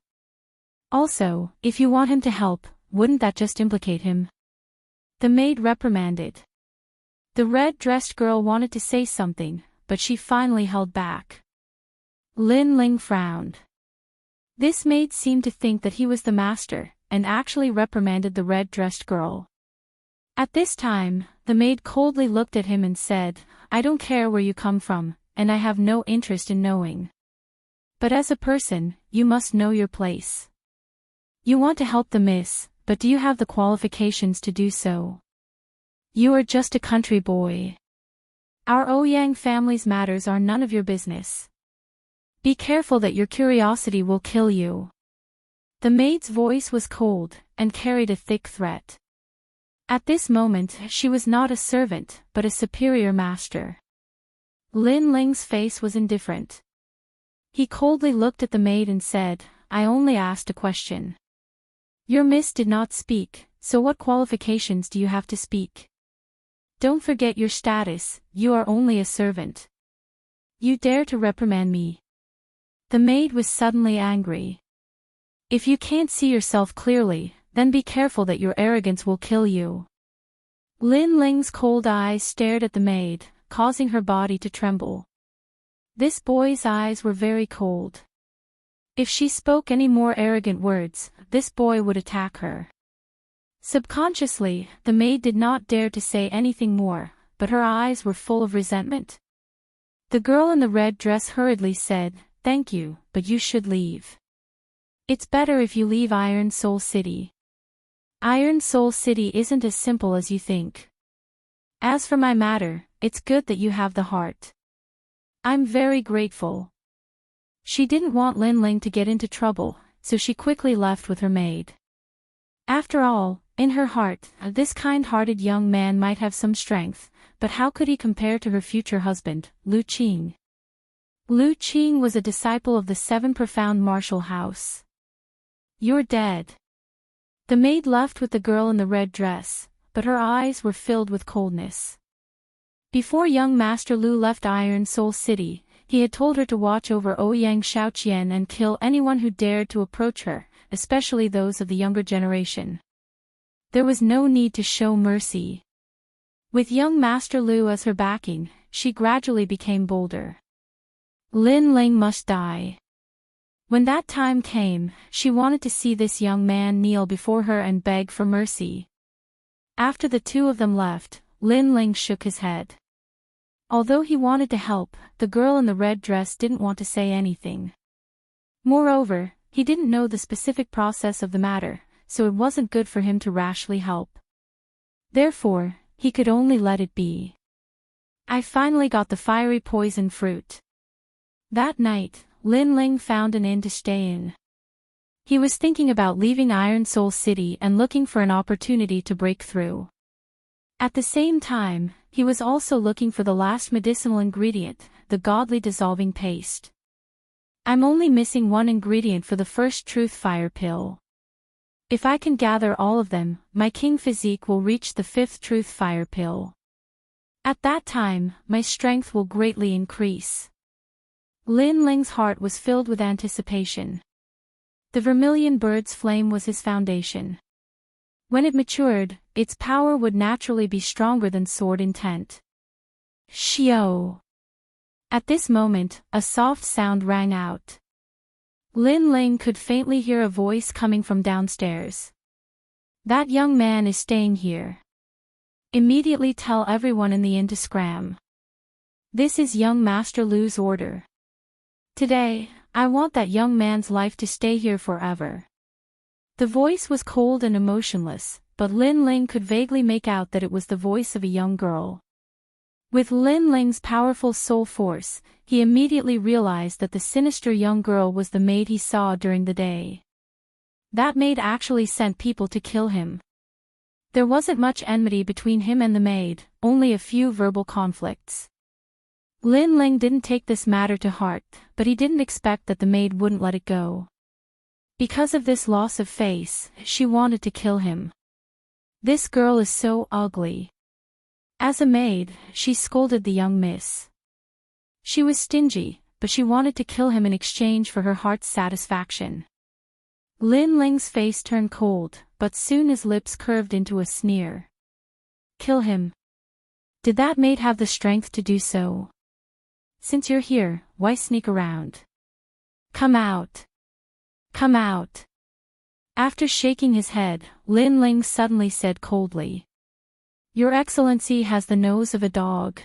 Also, if you want him to help, wouldn't that just implicate him? The maid reprimanded. The red-dressed girl wanted to say something, but she finally held back. Lin Ling frowned. This maid seemed to think that he was the master, and actually reprimanded the red-dressed girl. At this time, the maid coldly looked at him and said, I don't care where you come from, and I have no interest in knowing. But as a person, you must know your place. You want to help the miss, but do you have the qualifications to do so? You are just a country boy. Our Ouyang family's matters are none of your business. Be careful that your curiosity will kill you. The maid's voice was cold, and carried a thick threat. At this moment she was not a servant, but a superior master. Lin Ling's face was indifferent. He coldly looked at the maid and said, I only asked a question. Your miss did not speak, so what qualifications do you have to speak? Don't forget your status, you are only a servant. You dare to reprimand me. The maid was suddenly angry. If you can't see yourself clearly, then be careful that your arrogance will kill you. Lin Ling's cold eyes stared at the maid, causing her body to tremble. This boy's eyes were very cold. If she spoke any more arrogant words, this boy would attack her. Subconsciously, the maid did not dare to say anything more, but her eyes were full of resentment. The girl in the red dress hurriedly said, Thank you, but you should leave. It's better if you leave Iron Soul City. Iron Soul City isn't as simple as you think. As for my matter, it's good that you have the heart. I'm very grateful. She didn't want Lin Ling to get into trouble, so she quickly left with her maid. After all, in her heart, this kind-hearted young man might have some strength, but how could he compare to her future husband, Lu Qing? Lu Qing was a disciple of the 7 profound martial house. You're dead. The maid left with the girl in the red dress, but her eyes were filled with coldness. Before young Master Lu left Iron Soul City, he had told her to watch over Ouyang Shaoqian and kill anyone who dared to approach her, especially those of the younger generation. There was no need to show mercy. With young Master Lu as her backing, she gradually became bolder. Lin Ling must die. When that time came, she wanted to see this young man kneel before her and beg for mercy. After the 2 of them left, Lin Ling shook his head. Although he wanted to help, the girl in the red dress didn't want to say anything. Moreover, he didn't know the specific process of the matter, so it wasn't good for him to rashly help. Therefore, he could only let it be. I finally got the fiery poison fruit. That night, Lin Ling found an inn to stay in. He was thinking about leaving Iron Soul City and looking for an opportunity to break through. At the same time, he was also looking for the last medicinal ingredient, the godly dissolving paste. I'm only missing one ingredient for the first truth fire pill. If I can gather all of them, my king physique will reach the 5th truth fire pill. At that time, my strength will greatly increase. Lin Ling's heart was filled with anticipation. The vermilion bird's flame was his foundation. When it matured, its power would naturally be stronger than sword intent. Xiao! At this moment, a soft sound rang out. Lin Ling could faintly hear a voice coming from downstairs. That young man is staying here. Immediately tell everyone in the inn to scram. This is young Master Lu's order. Today, I want that young man's life to stay here forever. The voice was cold and emotionless, but Lin Ling could vaguely make out that it was the voice of a young girl. With Lin Ling's powerful soul force, he immediately realized that the sinister young girl was the maid he saw during the day. That maid actually sent people to kill him. There wasn't much enmity between him and the maid, only a few verbal conflicts. Lin Ling didn't take this matter to heart, but he didn't expect that the maid wouldn't let it go. Because of this loss of face, she wanted to kill him. This girl is so ugly. As a maid, she scolded the young miss. She was stingy, but she wanted to kill him in exchange for her heart's satisfaction. Lin Ling's face turned cold, but soon his lips curved into a sneer. Kill him. Did that maid have the strength to do so? Since you're here, why sneak around? Come out. Come out. After shaking his head, Lin Ling suddenly said coldly. Your Excellency has the nose of a dog.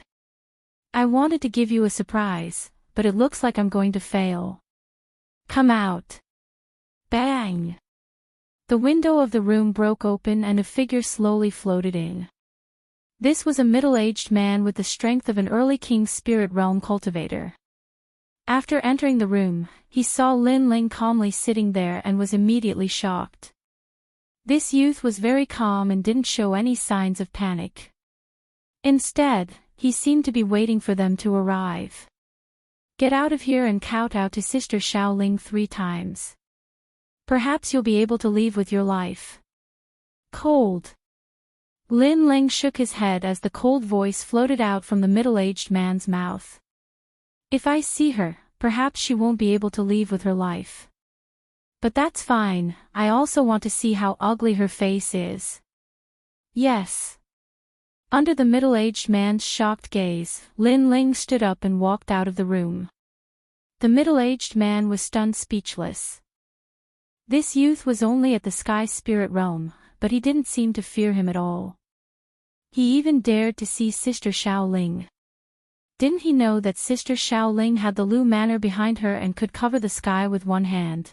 I wanted to give you a surprise, but it looks like I'm going to fail. Come out. Bang! The window of the room broke open and a figure slowly floated in. This was a middle-aged man with the strength of an early King's Spirit Realm cultivator. After entering the room, he saw Lin Ling calmly sitting there and was immediately shocked. This youth was very calm and didn't show any signs of panic. Instead, he seemed to be waiting for them to arrive. Get out of here and kowtow to Sister Shaoling 3 times. Perhaps you'll be able to leave with your life. Cold. Lin Ling shook his head as the cold voice floated out from the middle-aged man's mouth. If I see her, perhaps she won't be able to leave with her life. But that's fine, I also want to see how ugly her face is. Yes. Under the middle-aged man's shocked gaze, Lin Ling stood up and walked out of the room. The middle-aged man was stunned speechless. This youth was only at the Sky Spirit Realm, but he didn't seem to fear him at all. He even dared to see Sister Shaoling. Didn't he know that Sister Shaoling had the Lu Manor behind her and could cover the sky with one hand?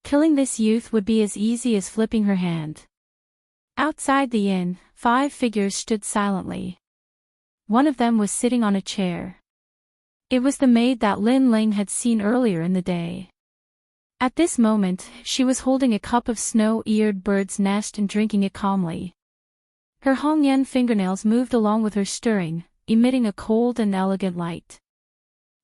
Killing this youth would be as easy as flipping her hand. Outside the inn, 5 figures stood silently. One of them was sitting on a chair. It was the maid that Lin Ling had seen earlier in the day. At this moment, she was holding a cup of snow-eared bird's nest and drinking it calmly. Her Hongyan fingernails moved along with her stirring, emitting a cold and elegant light.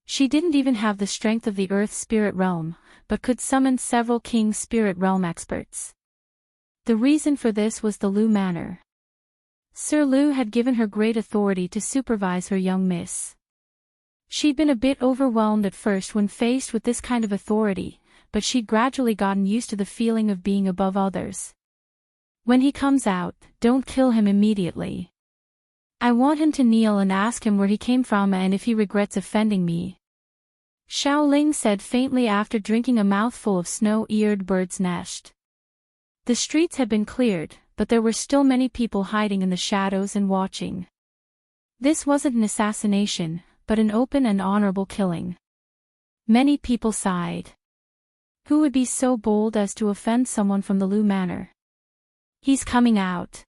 She didn't even have the strength of the Earth Spirit Realm, but could summon several King Spirit Realm experts. The reason for this was the Lu Manor. Sir Lu had given her great authority to supervise her young miss. She'd been a bit overwhelmed at first when faced with this kind of authority, but she'd gradually gotten used to the feeling of being above others. When he comes out, don't kill him immediately. I want him to kneel and ask him where he came from and if he regrets offending me. Shaoling said faintly after drinking a mouthful of snow-eared bird's nest. The streets had been cleared, but there were still many people hiding in the shadows and watching. This wasn't an assassination, but an open and honorable killing. Many people sighed. Who would be so bold as to offend someone from the Lu Manor? He's coming out.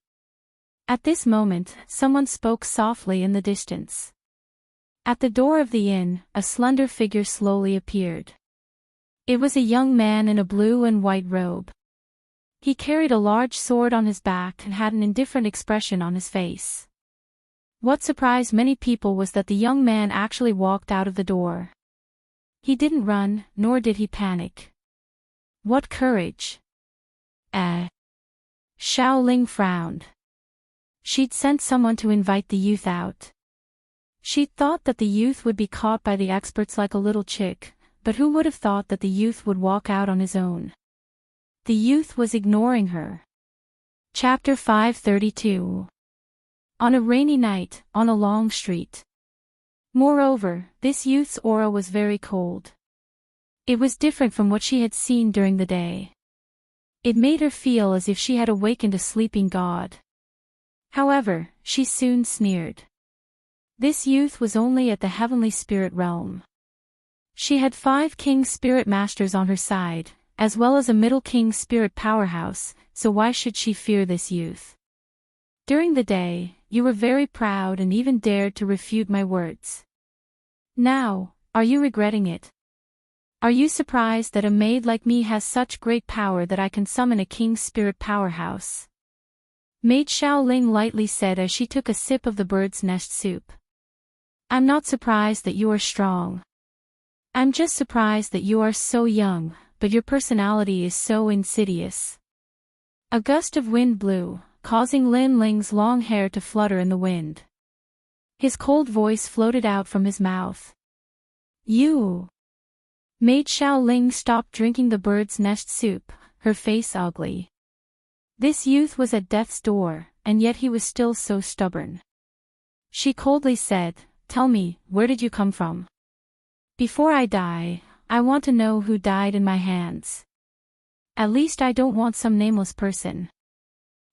At this moment, someone spoke softly in the distance. At the door of the inn, a slender figure slowly appeared. It was a young man in a blue and white robe. He carried a large sword on his back and had an indifferent expression on his face. What surprised many people was that the young man actually walked out of the door. He didn't run, nor did he panic. What courage! Xiao Ling frowned. She'd sent someone to invite the youth out. She'd thought that the youth would be caught by the experts like a little chick, but who would have thought that the youth would walk out on his own? The youth was ignoring her. Chapter 532. On a rainy night, on a long street. Moreover, this youth's aura was very cold. It was different from what she had seen during the day. It made her feel as if she had awakened a sleeping god. However, she soon sneered. This youth was only at the heavenly spirit realm. She had 5 king spirit masters on her side, as well as a middle king spirit powerhouse, so why should she fear this youth? During the day, you were very proud and even dared to refute my words. Now, are you regretting it? Are you surprised that a maid like me has such great power that I can summon a king spirit powerhouse? Maid Xiao Ling lightly said as she took a sip of the bird's nest soup. I'm not surprised that you are strong. I'm just surprised that you are so young, but your personality is so insidious. A gust of wind blew, causing Lin Ling's long hair to flutter in the wind. His cold voice floated out from his mouth. You! Maid Xiao Ling stopped drinking the bird's nest soup, her face ugly. This youth was at death's door, and yet he was still so stubborn. She coldly said, "Tell me, where did you come from? Before I die, I want to know who died in my hands. At least I don't want some nameless person.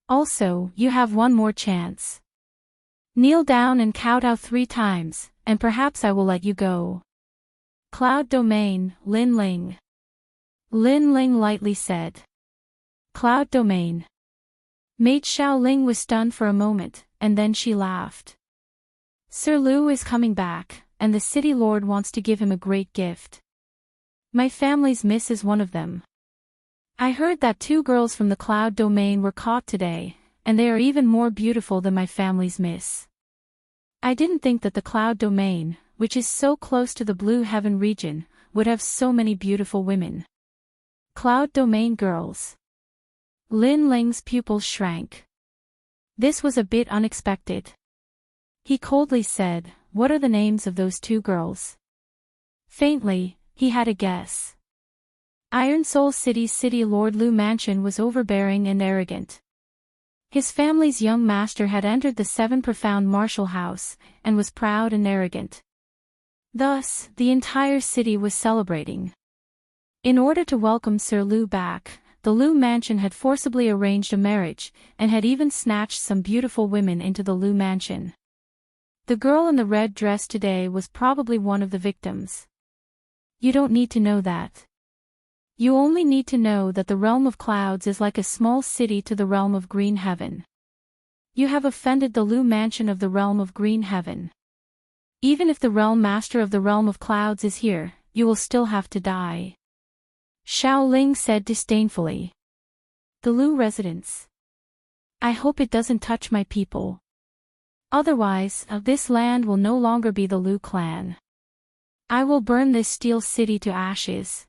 Also, you have one more chance. Kneel down and kowtow 3 times, and perhaps I will let you go." Cloud Domain, Lin Ling. Lin Ling lightly said. Cloud Domain. Maid Xiao Ling was stunned for a moment, and then she laughed. Sir Lu is coming back, and the city lord wants to give him a great gift. My family's miss is one of them. I heard that 2 girls from the Cloud Domain were caught today, and they are even more beautiful than my family's miss. I didn't think that the Cloud Domain, which is so close to the Blue Heaven region, would have so many beautiful women. Cloud Domain girls. Lin Ling's pupils shrank. This was a bit unexpected. He coldly said, "What are the names of those 2 girls?" Faintly, he had a guess. Iron Soul City's city lord Lu Mansion was overbearing and arrogant. His family's young master had entered the 7 profound martial house, and was proud and arrogant. Thus, the entire city was celebrating. In order to welcome Sir Lu back, the Lu Mansion had forcibly arranged a marriage, and had even snatched some beautiful women into the Lu Mansion. The girl in the red dress today was probably one of the victims. You don't need to know that. You only need to know that the realm of clouds is like a small city to the realm of green heaven. You have offended the Lu Mansion of the realm of green heaven. Even if the realm master of the realm of clouds is here, you will still have to die. Xiao Ling said disdainfully. The Lu residents. I hope it doesn't touch my people. Otherwise, this land will no longer be the Lu clan. I will burn this steel city to ashes.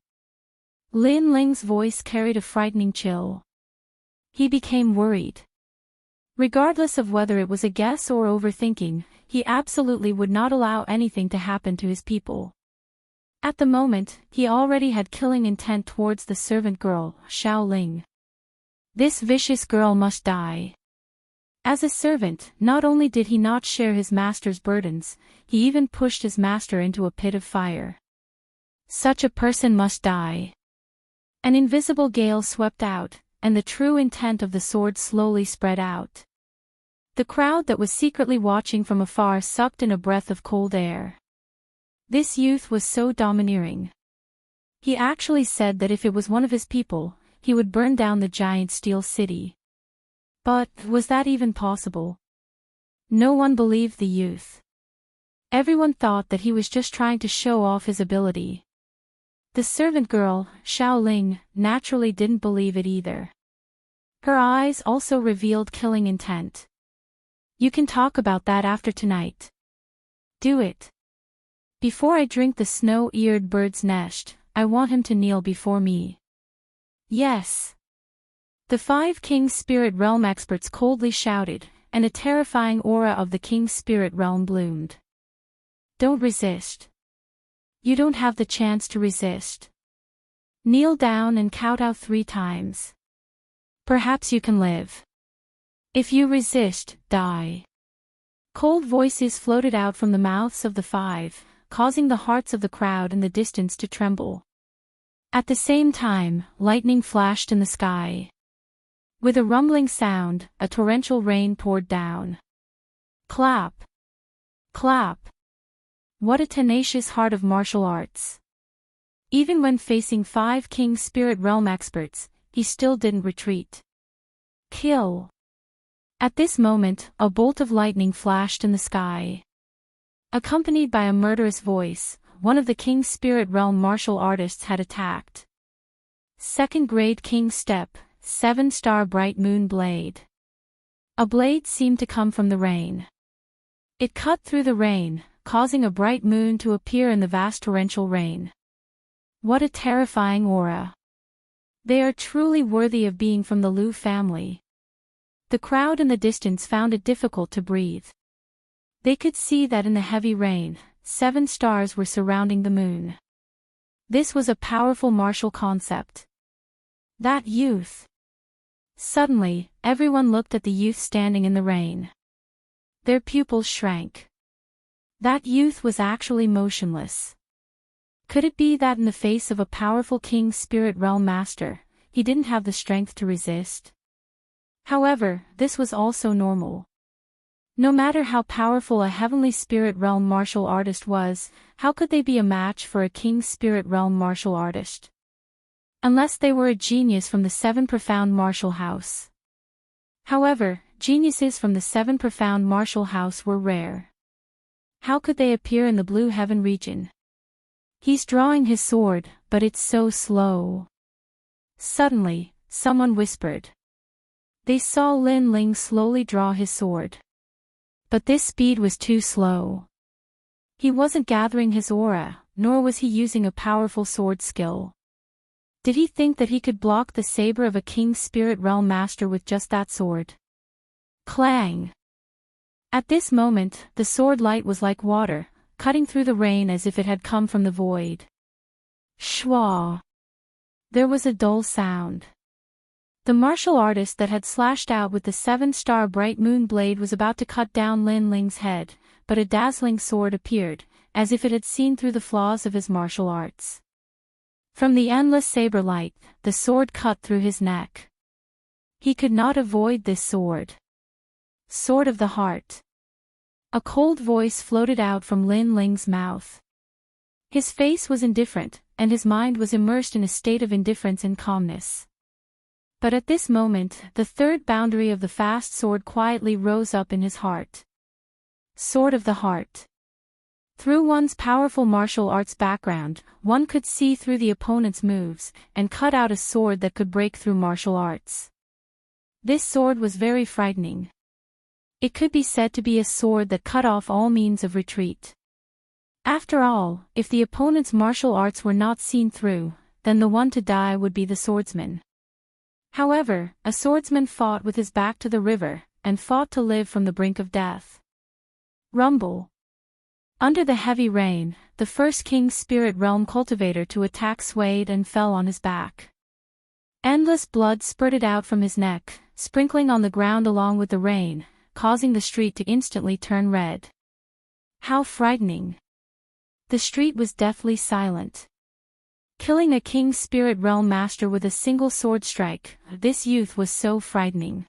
Lin Ling's voice carried a frightening chill. He became worried. Regardless of whether it was a guess or overthinking, he absolutely would not allow anything to happen to his people. At the moment, he already had killing intent towards the servant girl, Xiao Ling. This vicious girl must die. As a servant, not only did he not share his master's burdens, he even pushed his master into a pit of fire. Such a person must die. An invisible gale swept out, and the true intent of the sword slowly spread out. The crowd that was secretly watching from afar sucked in a breath of cold air. This youth was so domineering. He actually said that if it was one of his people, he would burn down the giant steel city. But, was that even possible? No one believed the youth. Everyone thought that he was just trying to show off his ability. The servant girl, Xiaoling, naturally didn't believe it either. Her eyes also revealed killing intent. You can talk about that after tonight. Do it. Before I drink the snow-eared bird's nest, I want him to kneel before me. Yes. The 5 King's Spirit Realm experts coldly shouted, and a terrifying aura of the King's Spirit Realm bloomed. Don't resist. You don't have the chance to resist. Kneel down and count out 3 times. Perhaps you can live. If you resist, die. Cold voices floated out from the mouths of the 5, causing the hearts of the crowd in the distance to tremble. At the same time, lightning flashed in the sky. With a rumbling sound, a torrential rain poured down. Clap! Clap! What a tenacious heart of martial arts. Even when facing 5 King's Spirit Realm experts, he still didn't retreat. Kill! At this moment, a bolt of lightning flashed in the sky. Accompanied by a murderous voice, one of the King's Spirit Realm martial artists had attacked. 2nd grade King's Step, 7-star bright moon blade. A blade seemed to come from the rain. It cut through the rain, causing a bright moon to appear in the vast torrential rain. What a terrifying aura. They are truly worthy of being from the Liu family. The crowd in the distance found it difficult to breathe. They could see that in the heavy rain, 7 stars were surrounding the moon. This was a powerful martial concept. That youth. Suddenly, everyone looked at the youth standing in the rain. Their pupils shrank. That youth was actually motionless. Could it be that in the face of a powerful King's Spirit Realm master, he didn't have the strength to resist? However, this was also normal. No matter how powerful a heavenly spirit realm martial artist was, how could they be a match for a King's Spirit Realm martial artist? Unless they were a genius from the 7 Profound Martial House. However, geniuses from the 7 Profound Martial House were rare. How could they appear in the Blue Heaven region? He's drawing his sword, but it's so slow. Suddenly, someone whispered. They saw Lin Ling slowly draw his sword. But this speed was too slow. He wasn't gathering his aura, nor was he using a powerful sword skill. Did he think that he could block the saber of a King's Spirit Realm master with just that sword? Clang! At this moment, the sword light was like water, cutting through the rain as if it had come from the void. Shwa! There was a dull sound. The martial artist that had slashed out with the 7-star bright moon blade was about to cut down Lin Ling's head, but a dazzling sword appeared, as if it had seen through the flaws of his martial arts. From the endless saber light, the sword cut through his neck. He could not avoid this sword. Sword of the heart. A cold voice floated out from Lin Ling's mouth. His face was indifferent, and his mind was immersed in a state of indifference and calmness. But at this moment, the 3rd boundary of the fast sword quietly rose up in his heart. Sword of the heart. Through one's powerful martial arts background, one could see through the opponent's moves, and cut out a sword that could break through martial arts. This sword was very frightening. It could be said to be a sword that cut off all means of retreat. After all, if the opponent's martial arts were not seen through, then the one to die would be the swordsman. However, a swordsman fought with his back to the river, and fought to live from the brink of death. Rumble. Under the heavy rain, the 1st King's Spirit Realm cultivator to attack swayed and fell on his back. Endless blood spurted out from his neck, sprinkling on the ground along with the rain, causing the street to instantly turn red. How frightening. The street was deathly silent. Killing a King's Spirit Realm master with a single sword strike, this youth was so frightening.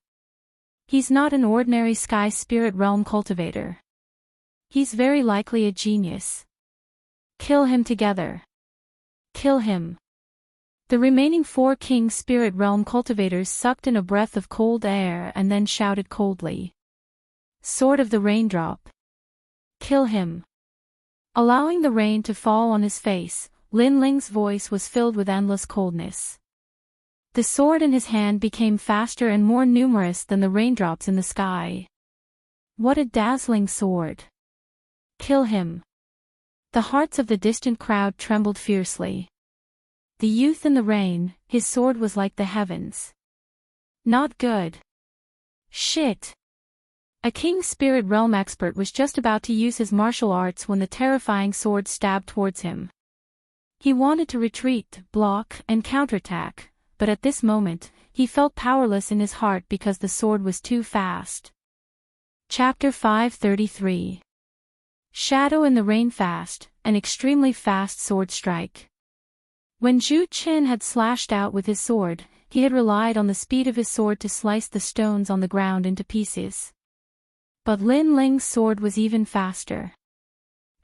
He's not an ordinary Sky Spirit Realm cultivator. He's very likely a genius. Kill him together. Kill him. The remaining 4 King Spirit Realm cultivators sucked in a breath of cold air and then shouted coldly. Sword of the Raindrop. Kill him. Allowing the rain to fall on his face, Lin Ling's voice was filled with endless coldness. The sword in his hand became faster and more numerous than the raindrops in the sky. What a dazzling sword! Kill him. The hearts of the distant crowd trembled fiercely. The youth in the rain, his sword was like the heavens. Not good. Shit. A King Spirit Realm expert was just about to use his martial arts when the terrifying sword stabbed towards him. He wanted to retreat, block, and counterattack, but at this moment, he felt powerless in his heart because the sword was too fast. Chapter 533. Shadow in the Rain. Fast, an extremely fast sword strike. When Zhu Qin had slashed out with his sword, he had relied on the speed of his sword to slice the stones on the ground into pieces. But Lin Ling's sword was even faster.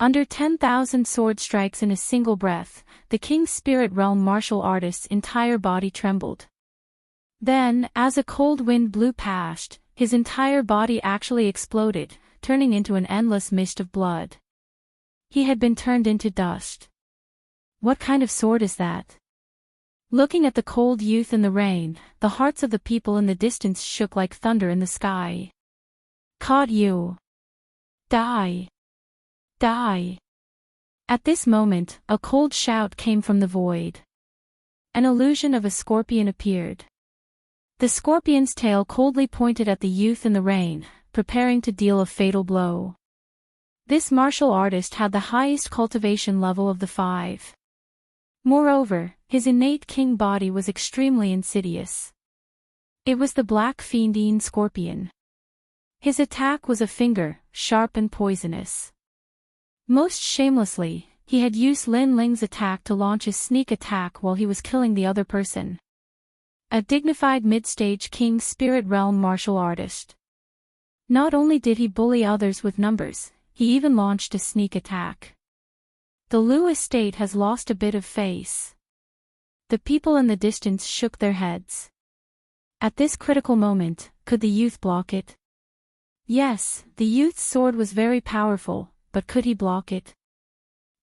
Under 10,000 sword strikes in a single breath, the King Spirit Realm martial artist's entire body trembled. Then, as a cold wind blew past, his entire body actually exploded, turning into an endless mist of blood. He had been turned into dust. What kind of sword is that? Looking at the cold youth in the rain, the hearts of the people in the distance shook like thunder in the sky. Caught you. Die. Die. At this moment, a cold shout came from the void. An illusion of a scorpion appeared. The scorpion's tail coldly pointed at the youth in the rain, preparing to deal a fatal blow. This martial artist had the highest cultivation level of the 5. Moreover, his innate king body was extremely insidious. It was the black fiendine scorpion. His attack was a finger, sharp and poisonous. Most shamelessly, he had used Lin Ling's attack to launch his sneak attack while he was killing the other person. A dignified mid-stage King Spirit Realm martial artist. Not only did he bully others with numbers, he even launched a sneak attack. The Lu estate has lost a bit of face. The people in the distance shook their heads. At this critical moment, could the youth block it? Yes, the youth's sword was very powerful, but could he block it?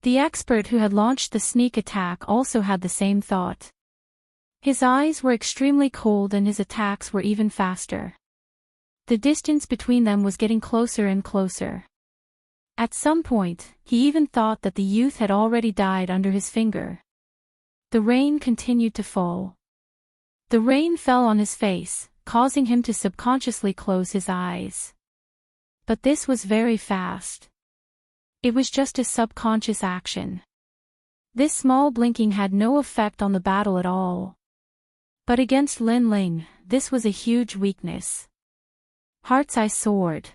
The expert who had launched the sneak attack also had the same thought. His eyes were extremely cold and his attacks were even faster. The distance between them was getting closer and closer. At some point, he even thought that the youth had already died under his finger. The rain continued to fall. The rain fell on his face, causing him to subconsciously close his eyes. But this was very fast. It was just a subconscious action. This small blinking had no effect on the battle at all. But against Lin Ling, this was a huge weakness. Heart's Eye Sword.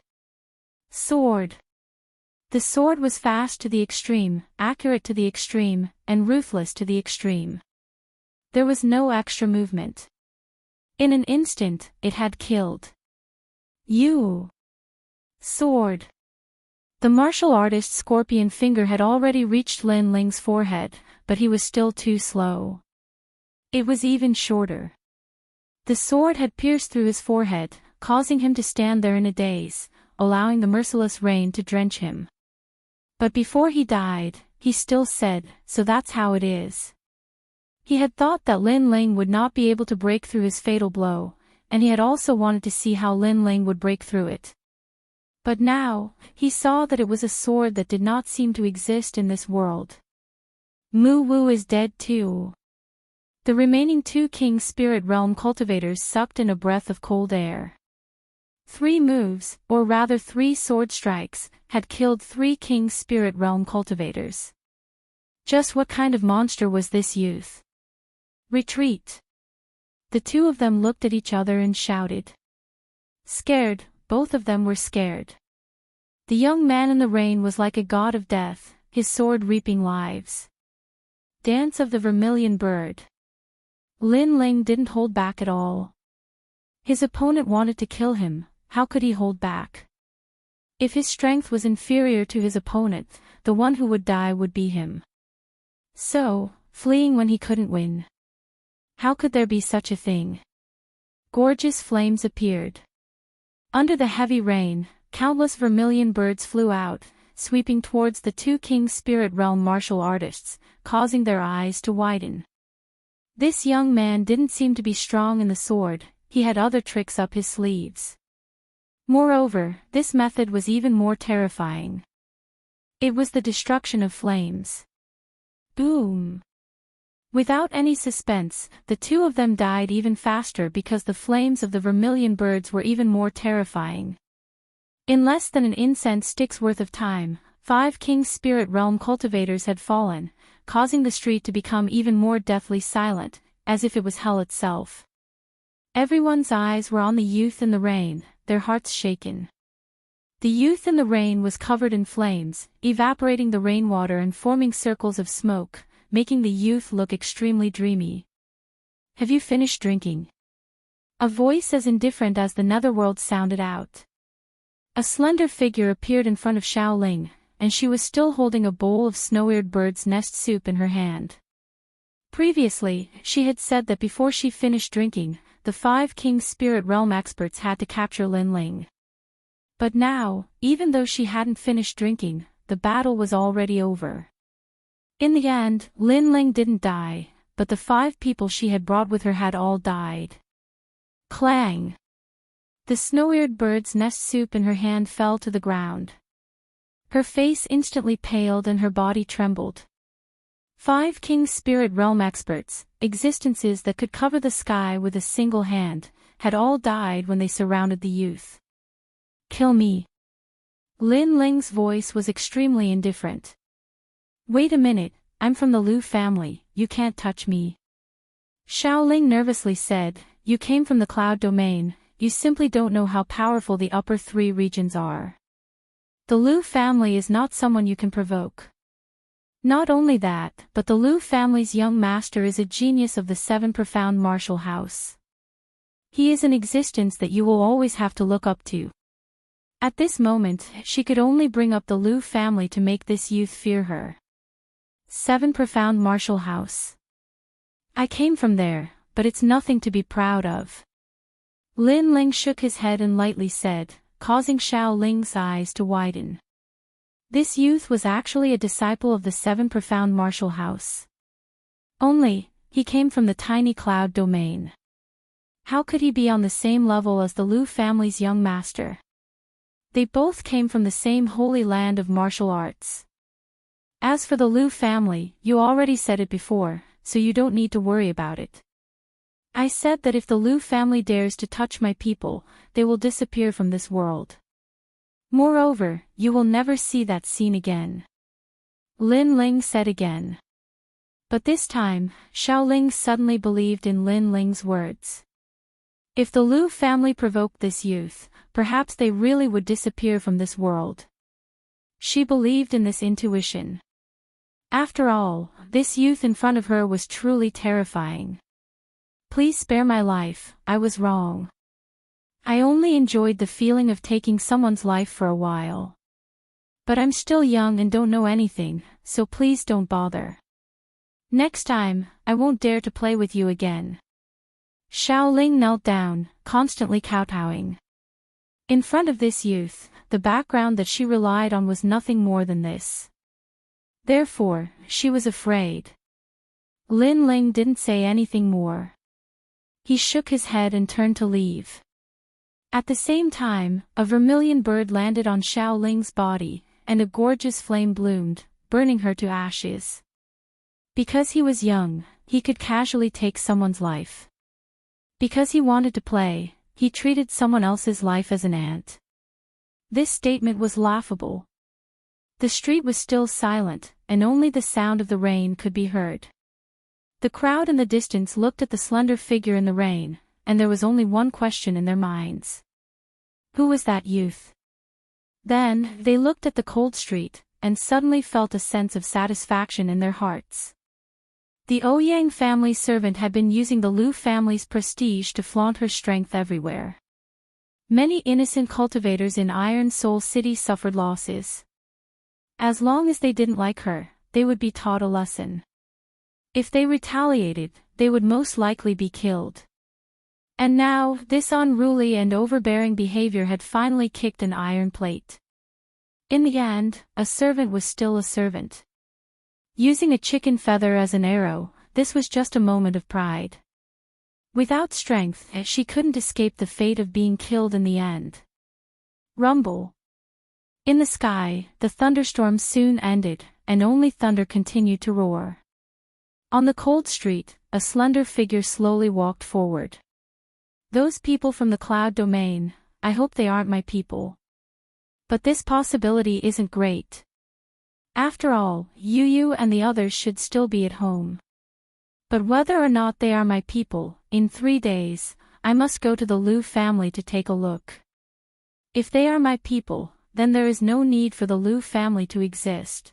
Sword. The sword was fast to the extreme, accurate to the extreme, and ruthless to the extreme. There was no extra movement. In an instant, it had killed. You. Sword. The martial artist's scorpion finger had already reached Lin Ling's forehead, but he was still too slow. It was even shorter. The sword had pierced through his forehead, causing him to stand there in a daze, allowing the merciless rain to drench him. But before he died, he still said, "So that's how it is." He had thought that Lin Ling would not be able to break through his fatal blow, and he had also wanted to see how Lin Ling would break through it. But now, he saw that it was a sword that did not seem to exist in this world. Mu Wu is dead too. The remaining 2 King Spirit Realm cultivators sucked in a breath of cold air. 3 moves, or rather 3 sword strikes, had killed 3 King Spirit Realm cultivators. Just what kind of monster was this youth? Retreat. The 2 of them looked at each other and shouted. Scared, both of them were scared. The young man in the rain was like a god of death, his sword reaping lives. Dance of the Vermilion Bird. Lin Ling didn't hold back at all. His opponent wanted to kill him, how could he hold back? If his strength was inferior to his opponent, the one who would die would be him. So, fleeing when he couldn't win. How could there be such a thing? Gorgeous flames appeared. Under the heavy rain, countless vermilion birds flew out, sweeping towards the two King's Spirit Realm martial artists, causing their eyes to widen. This young man didn't seem to be strong in the sword, he had other tricks up his sleeves. Moreover, this method was even more terrifying. It was the destruction of flames. Boom! Without any suspense, the two of them died even faster because the flames of the vermilion birds were even more terrifying. In less than an incense stick's worth of time, 5 King's Spirit Realm cultivators had fallen, causing the street to become even more deathly silent, as if it was hell itself. Everyone's eyes were on the youth in the rain, their hearts shaken. The youth in the rain was covered in flames, evaporating the rainwater and forming circles of smoke, making the youth look extremely dreamy. "Have you finished drinking?" A voice as indifferent as the netherworld sounded out. A slender figure appeared in front of Xiaoling, and she was still holding a bowl of snow-eared bird's nest soup in her hand. Previously, she had said that before she finished drinking, the 5 King's Spirit Realm experts had to capture Lin Ling. But now, even though she hadn't finished drinking, the battle was already over. In the end, Lin Ling didn't die, but the 5 people she had brought with her had all died. Clang! The snow-eared bird's nest soup in her hand fell to the ground. Her face instantly paled and her body trembled. 5 King's Spirit Realm experts, existences that could cover the sky with a single hand, had all died when they surrounded the youth. "Kill me." Lin Ling's voice was extremely indifferent. "Wait a minute, I'm from the Liu family, you can't touch me." Xiaoling nervously said, "You came from the cloud domain, you simply don't know how powerful the upper 3 regions are. The Liu family is not someone you can provoke. Not only that, but the Liu family's young master is a genius of the 7 profound martial house. He is an existence that you will always have to look up to." At this moment, she could only bring up the Liu family to make this youth fear her. 7 profound martial house. "I came from there, but it's nothing to be proud of." Lin Ling shook his head and lightly said, causing Xiaoling's eyes to widen. This youth was actually a disciple of the 7 profound martial house. Only, he came from the tiny cloud domain. How could he be on the same level as the Liu family's young master? They both came from the same holy land of martial arts. As for the Liu family, you already said it before, so you don't need to worry about it. I said that if the Liu family dares to touch my people, they will disappear from this world. Moreover, you will never see that scene again. Lin Ling said again. But this time, Xiaoling suddenly believed in Lin Ling's words. If the Liu family provoked this youth, perhaps they really would disappear from this world. She believed in this intuition. After all, this youth in front of her was truly terrifying. "Please spare my life, I was wrong. I only enjoyed the feeling of taking someone's life for a while. But I'm still young and don't know anything, so please don't bother. Next time, I won't dare to play with you again." Xiaoling knelt down, constantly kowtowing. In front of this youth, the background that she relied on was nothing more than this. Therefore, she was afraid. Lin Ling didn't say anything more. He shook his head and turned to leave. At the same time, a vermilion bird landed on Xiaoling's body, and a gorgeous flame bloomed, burning her to ashes. Because he was young, he could casually take someone's life. Because he wanted to play, he treated someone else's life as an ant. This statement was laughable. The street was still silent, and only the sound of the rain could be heard. The crowd in the distance looked at the slender figure in the rain, and there was only one question in their minds. Who was that youth? Then, they looked at the cold street, and suddenly felt a sense of satisfaction in their hearts. The Ouyang family servant had been using the Liu family's prestige to flaunt her strength everywhere. Many innocent cultivators in Iron Soul City suffered losses. As long as they didn't like her, they would be taught a lesson. If they retaliated, they would most likely be killed. And now, this unruly and overbearing behavior had finally kicked an iron plate. In the end, a servant was still a servant. Using a chicken feather as an arrow, this was just a moment of pride. Without strength, she couldn't escape the fate of being killed in the end. Rumble. In the sky, the thunderstorm soon ended, and only thunder continued to roar. On the cold street, a slender figure slowly walked forward. Those people from the cloud domain, I hope they aren't my people. But this possibility isn't great. After all, you and the others should still be at home. But whether or not they are my people, in 3 days, I must go to the Liu family to take a look. If they are my people, then there is no need for the Liu family to exist.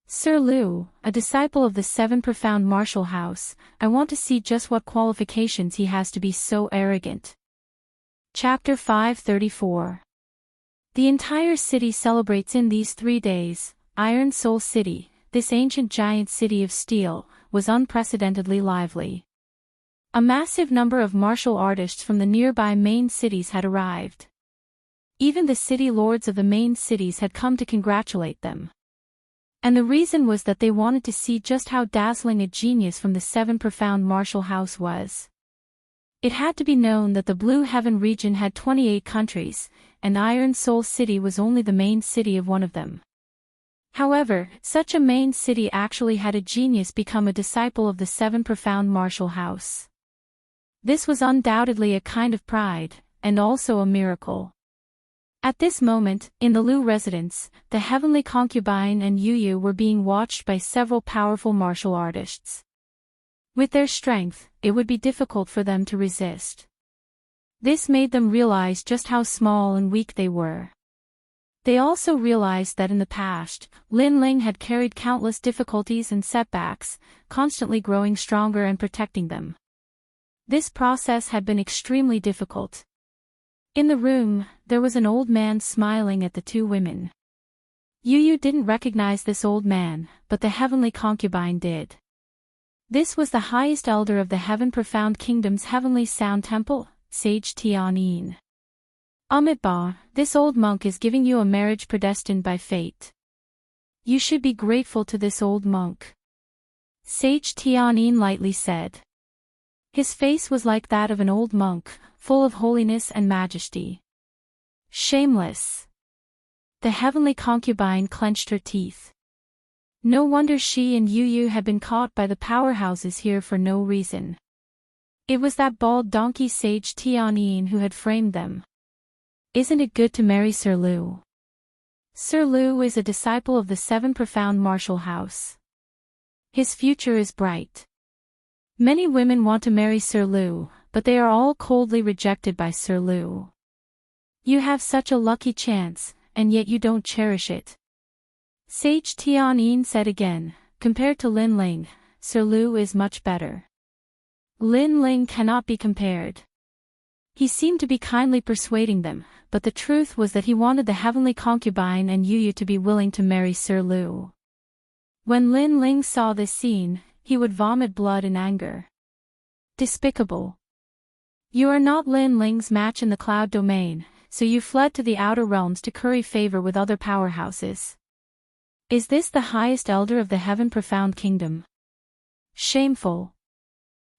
Sir Liu, a disciple of the 7 profound martial house, I want to see just what qualifications he has to be so arrogant. Chapter 534. The entire city celebrates in these 3 days. Iron Soul City, this ancient giant city of steel, was unprecedentedly lively. A massive number of martial artists from the nearby main cities had arrived. Even the city lords of the main cities had come to congratulate them. And the reason was that they wanted to see just how dazzling a genius from the 7 profound martial house was. It had to be known that the Blue Heaven region had 28 countries, and Iron Soul City was only the main city of one of them. However, such a main city actually had a genius become a disciple of the 7 profound martial house. This was undoubtedly a kind of pride, and also a miracle. At this moment, in the Liu residence, the heavenly concubine and Yu were being watched by several powerful martial artists. With their strength, it would be difficult for them to resist. This made them realize just how small and weak they were. They also realized that in the past, Lin Ling had carried countless difficulties and setbacks, constantly growing stronger and protecting them. This process had been extremely difficult. In the room, there was an old man smiling at the 2 women. Yu didn't recognize this old man, but the heavenly concubine did. This was the highest elder of the Heaven Profound Kingdom's heavenly sound temple, Sage Tianyin. Amitabha, this old monk is giving you a marriage predestined by fate. You should be grateful to this old monk. Sage Tianyin lightly said. His face was like that of an old monk, full of holiness and majesty. Shameless. The heavenly concubine clenched her teeth. No wonder she and Yu had been caught by the powerhouses here for no reason. It was that bald donkey Sage Tianyin who had framed them. Isn't it good to marry Sir Liu? Sir Liu is a disciple of the 7 profound martial house. His future is bright. Many women want to marry Sir Liu, but they are all coldly rejected by Sir Liu. You have such a lucky chance, and yet you don't cherish it. Sage Tianyin said again, compared to Lin Ling, Sir Liu is much better. Lin Ling cannot be compared. He seemed to be kindly persuading them, but the truth was that he wanted the heavenly concubine and Yu to be willing to marry Sir Liu. When Lin Ling saw this scene, he would vomit blood in anger. Despicable. You are not Lin Ling's match in the cloud domain, so you fled to the outer realms to curry favor with other powerhouses. Is this the highest elder of the Heaven Profound Kingdom? Shameful.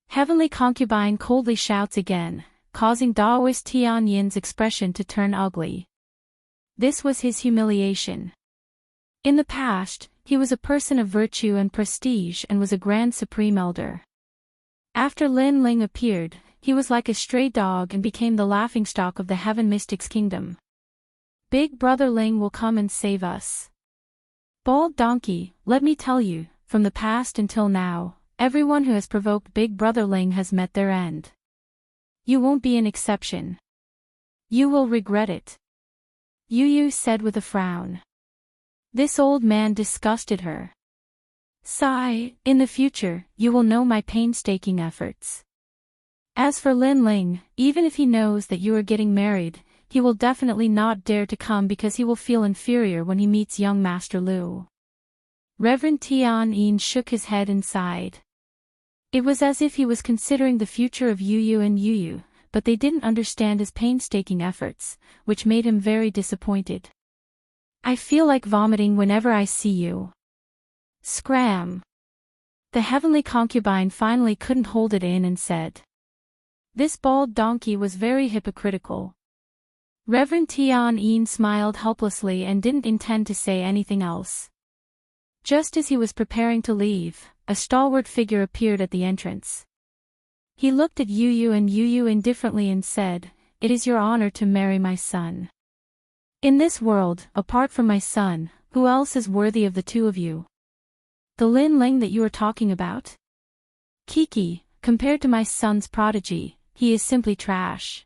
Heavenly concubine coldly shouts again, causing Daoist Tianyin's expression to turn ugly. This was his humiliation. In the past, he was a person of virtue and prestige and was a grand supreme elder. After Lin Ling appeared, he was like a stray dog and became the laughingstock of the Heaven Mystics Kingdom. Big Brother Ling will come and save us. Bald donkey, let me tell you, from the past until now, everyone who has provoked Big Brother Ling has met their end. You won't be an exception. You will regret it. Yu said with a frown. This old man disgusted her. Sigh, in the future, you will know my painstaking efforts. As for Lin Ling, even if he knows that you are getting married, he will definitely not dare to come because he will feel inferior when he meets young Master Liu. Reverend Tian Yin shook his head and sighed. It was as if he was considering the future of Yu and Yu, but they didn't understand his painstaking efforts, which made him very disappointed. I feel like vomiting whenever I see you. Scram. The heavenly concubine finally couldn't hold it in and said. This bald donkey was very hypocritical. Reverend Tian Yin smiled helplessly and didn't intend to say anything else. Just as he was preparing to leave, a stalwart figure appeared at the entrance. He looked at Yu and Yu indifferently and said, "It is your honor to marry my son. In this world, apart from my son, who else is worthy of the two of you? The Lin Ling that you are talking about? Kiki, compared to my son's prodigy, he is simply trash."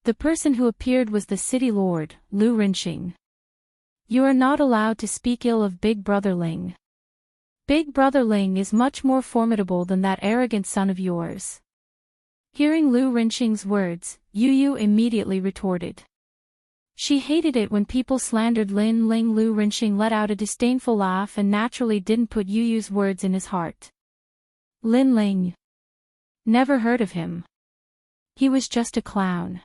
The person who appeared was the city lord, Lu Rinxing. You are not allowed to speak ill of Big Brother Ling. Big Brother Ling is much more formidable than that arrogant son of yours. Hearing Lu Rinxing's words, Yu immediately retorted. She hated it when people slandered Lin Ling. Lu Rinxing let out a disdainful laugh and naturally didn't put Yu's words in his heart. Lin Ling. Never heard of him. He was just a clown.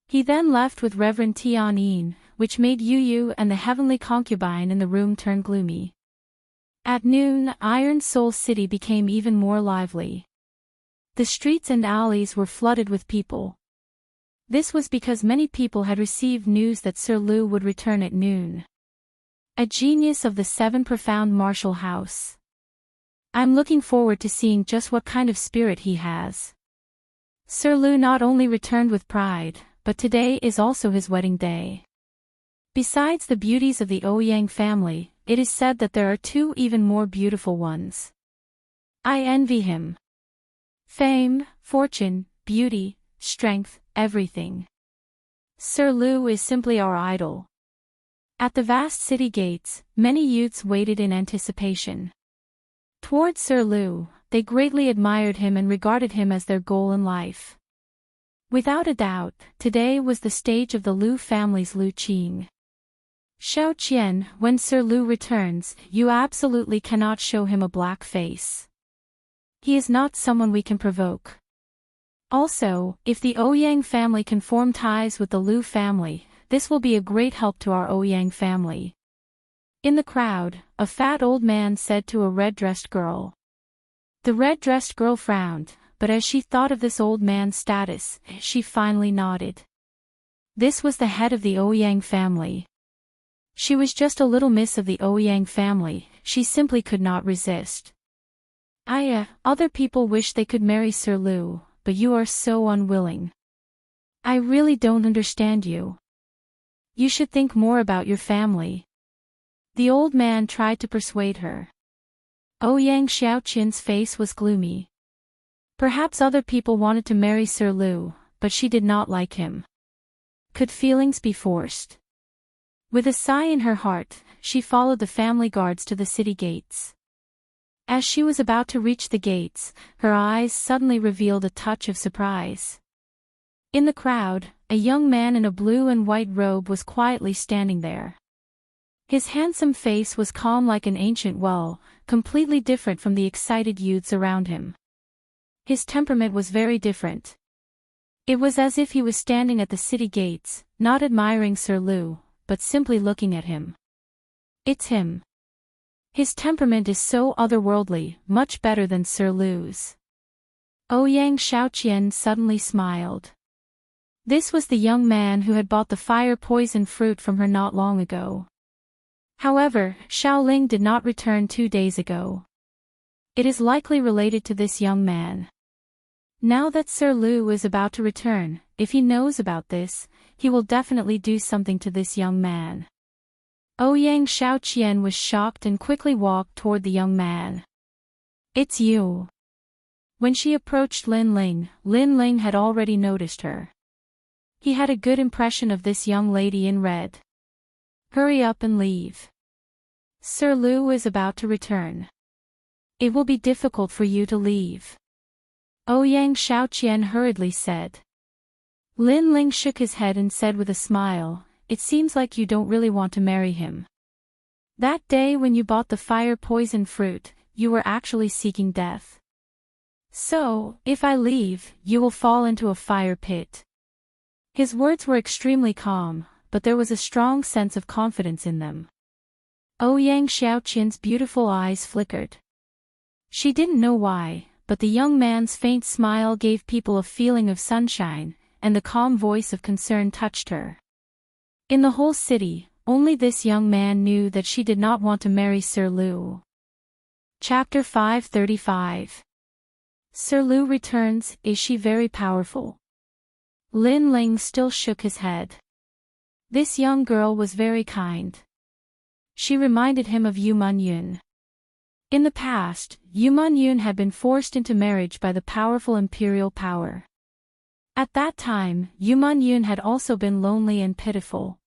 He then left with Reverend Tian Yin, which made Yu and the heavenly concubine in the room turn gloomy. At noon, Iron Soul City became even more lively. The streets and alleys were flooded with people. This was because many people had received news that Sir Lu would return at noon. A genius of the Seven Profound Martial House. I'm looking forward to seeing just what kind of spirit he has. Sir Lu not only returned with pride, but today is also his wedding day. Besides the beauties of the Ouyang family, it is said that there are two even more beautiful ones. I envy him. Fame, fortune, beauty, strength, everything. Sir Lu is simply our idol. At the vast city gates, many youths waited in anticipation. Towards Sir Lu, they greatly admired him and regarded him as their goal in life. Without a doubt, today was the stage of the Lu family's Lu Qing. Xiao Qian, when Sir Lu returns, you absolutely cannot show him a black face. He is not someone we can provoke. Also, if the Ouyang family can form ties with the Lu family, this will be a great help to our Ouyang family. In the crowd, a fat old man said to a red-dressed girl. The red-dressed girl frowned, but as she thought of this old man's status, she finally nodded. This was the head of the Ouyang family. She was just a little miss of the Ouyang family, she simply could not resist. Other people wish they could marry Sir Lu, but you are so unwilling. I really don't understand you. You should think more about your family. The old man tried to persuade her. Ouyang Xiaoqin's face was gloomy. Perhaps other people wanted to marry Sir Lu, but she did not like him. Could feelings be forced? With a sigh in her heart, she followed the family guards to the city gates. As she was about to reach the gates, her eyes suddenly revealed a touch of surprise. In the crowd, a young man in a blue and white robe was quietly standing there. His handsome face was calm like an ancient well, completely different from the excited youths around him. His temperament was very different. It was as if he was standing at the city gates, not admiring Sir Lu, but simply looking at him. It's him. His temperament is so otherworldly, much better than Sir Lu's. Ouyang Xiaoqian suddenly smiled. This was the young man who had bought the fire-poison fruit from her not long ago. However, Xiaoling did not return 2 days ago. It is likely related to this young man. Now that Sir Lu is about to return, if he knows about this, he will definitely do something to this young man. Ouyang Xiaoqian was shocked and quickly walked toward the young man. It's you. When she approached Lin Ling had already noticed her. He had a good impression of this young lady in red. Hurry up and leave. Sir Lu is about to return. It will be difficult for you to leave. Ouyang Xiaoqian hurriedly said. Lin Ling shook his head and said with a smile, it seems like you don't really want to marry him. That day when you bought the fire-poisoned fruit, you were actually seeking death. So, if I leave, you will fall into a fire pit." His words were extremely calm, but there was a strong sense of confidence in them. Ouyang Xiaoqian's beautiful eyes flickered. She didn't know why, but the young man's faint smile gave people a feeling of sunshine, and the calm voice of concern touched her. In the whole city, only this young man knew that she did not want to marry Sir Lu. Chapter 535. Sir Lu returns. Is she very powerful? Lin Ling still shook his head. This young girl was very kind. She reminded him of Yu Munyun. In the past, Yu Munyun had been forced into marriage by the powerful imperial power. At that time, Yu Munyun had also been lonely and pitiful.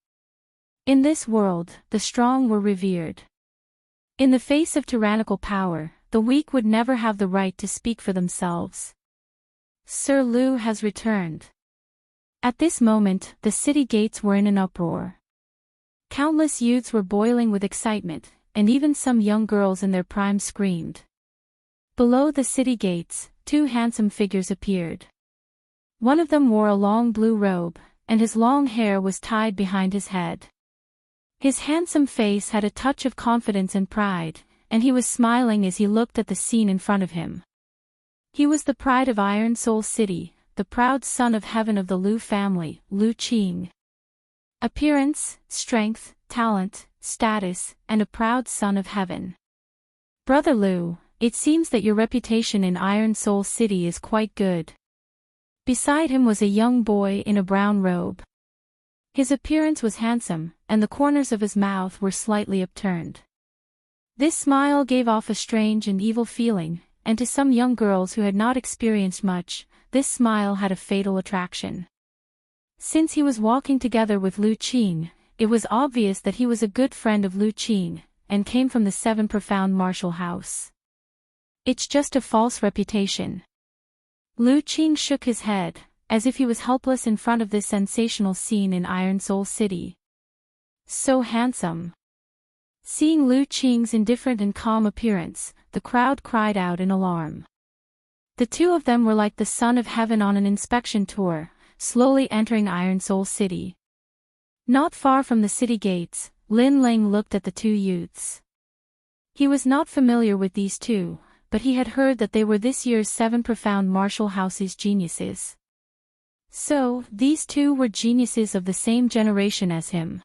In this world, the strong were revered. In the face of tyrannical power, the weak would never have the right to speak for themselves. Sir Lu has returned. At this moment, the city gates were in an uproar. Countless youths were boiling with excitement, and even some young girls in their prime screamed. Below the city gates, two handsome figures appeared. One of them wore a long blue robe, and his long hair was tied behind his head. His handsome face had a touch of confidence and pride, and he was smiling as he looked at the scene in front of him. He was the pride of Iron Soul City, the proud son of heaven of the Lu family, Lu Qing. Appearance, strength, talent, status, and a proud son of heaven. Brother Lu, it seems that your reputation in Iron Soul City is quite good. Beside him was a young boy in a brown robe. His appearance was handsome, and the corners of his mouth were slightly upturned. This smile gave off a strange and evil feeling, and to some young girls who had not experienced much, this smile had a fatal attraction. Since he was walking together with Lu Qing, it was obvious that he was a good friend of Lu Qing, and came from the Seven Profound Martial House. It's just a false reputation. Lu Qing shook his head, as if he was helpless in front of this sensational scene in Iron Soul City. So handsome. Seeing Lu Qing's indifferent and calm appearance, the crowd cried out in alarm. The two of them were like the Son of Heaven on an inspection tour, slowly entering Iron Soul City. Not far from the city gates, Lin Ling looked at the two youths. He was not familiar with these two, but he had heard that they were this year's Seven Profound Martial House's geniuses. So, these two were geniuses of the same generation as him.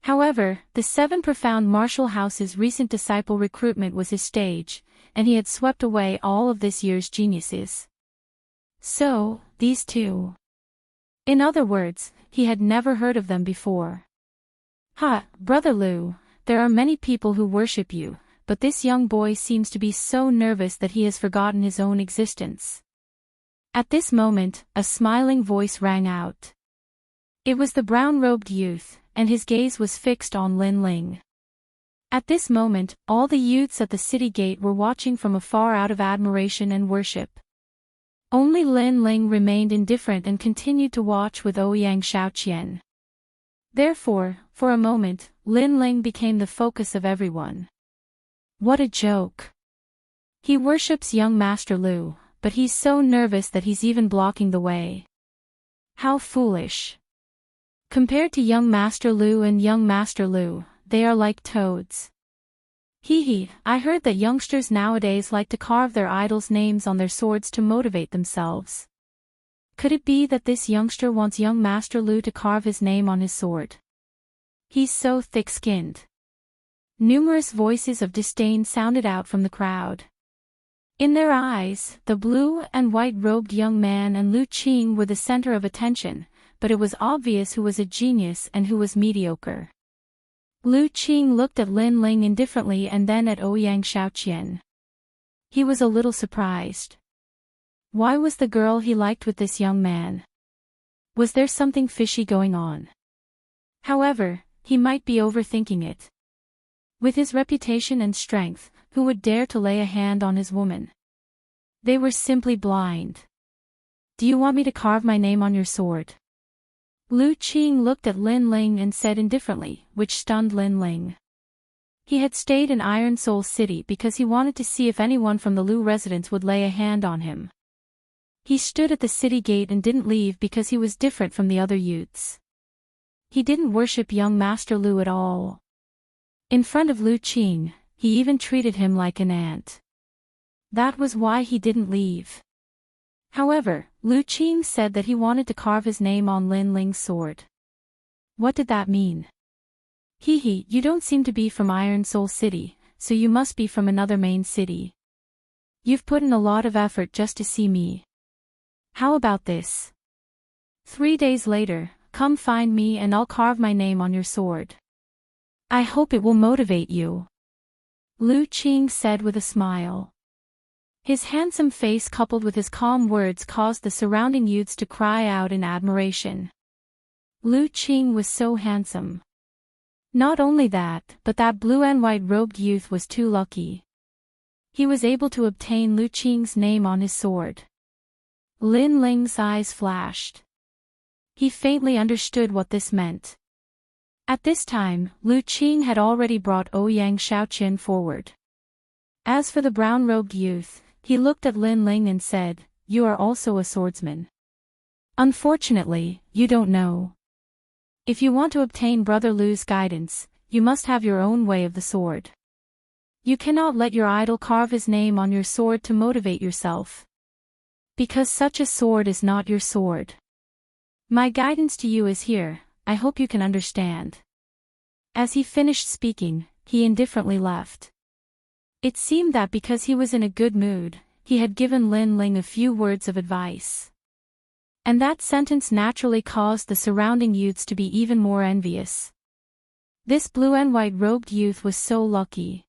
However, the Seven Profound Martial House's recent disciple recruitment was his stage, and he had swept away all of this year's geniuses. So, these two. In other words, he had never heard of them before. Brother Lu, there are many people who worship you, but this young boy seems to be so nervous that he has forgotten his own existence. At this moment, a smiling voice rang out. It was the brown-robed youth, and his gaze was fixed on Lin Ling. At this moment, all the youths at the city gate were watching from afar out of admiration and worship. Only Lin Ling remained indifferent and continued to watch with Ouyang Xiaoqian. Therefore, for a moment, Lin Ling became the focus of everyone. What a joke. He worships young Master Lu, but he's so nervous that he's even blocking the way. How foolish. Compared to young Master Lu and young Master Lu, they are like toads. I heard that youngsters nowadays like to carve their idols' names on their swords to motivate themselves. Could it be that this youngster wants young Master Lu to carve his name on his sword? He's so thick-skinned. Numerous voices of disdain sounded out from the crowd. In their eyes, the blue and white-robed young man and Lu Qing were the center of attention, but it was obvious who was a genius and who was mediocre. Lu Qing looked at Lin Ling indifferently and then at Ouyang Xiaoqian. He was a little surprised. Why was the girl he liked with this young man? Was there something fishy going on? However, he might be overthinking it. With his reputation and strength, who would dare to lay a hand on his woman? They were simply blind. Do you want me to carve my name on your sword? Lu Qing looked at Lin Ling and said indifferently, which stunned Lin Ling. He had stayed in Iron Soul City because he wanted to see if anyone from the Lu residence would lay a hand on him. He stood at the city gate and didn't leave because he was different from the other youths. He didn't worship young Master Lu at all. In front of Lu Qing, he even treated him like an ant. That was why he didn't leave. However, Lu Qing said that he wanted to carve his name on Lin Ling's sword. What did that mean? Hee, you don't seem to be from Iron Soul City, so you must be from another main city. You've put in a lot of effort just to see me. How about this? 3 days later, come find me and I'll carve my name on your sword. I hope it will motivate you. Lu Qing said with a smile. His handsome face coupled with his calm words caused the surrounding youths to cry out in admiration. Lu Qing was so handsome. Not only that, but that blue and white robed youth was too lucky. He was able to obtain Lu Qing's name on his sword. Lin Ling's eyes flashed. He faintly understood what this meant. At this time, Lu Qing had already brought Ouyang Shaoqian forward. As for the brown-robed youth, he looked at Lin Ling and said, "You are also a swordsman. Unfortunately, you don't know. If you want to obtain Brother Lu's guidance, you must have your own way of the sword. You cannot let your idol carve his name on your sword to motivate yourself. Because such a sword is not your sword. My guidance to you is here, I hope you can understand." As he finished speaking, he indifferently left. It seemed that because he was in a good mood, he had given Lin Ling a few words of advice. And that sentence naturally caused the surrounding youths to be even more envious. This blue and white robed youth was so lucky.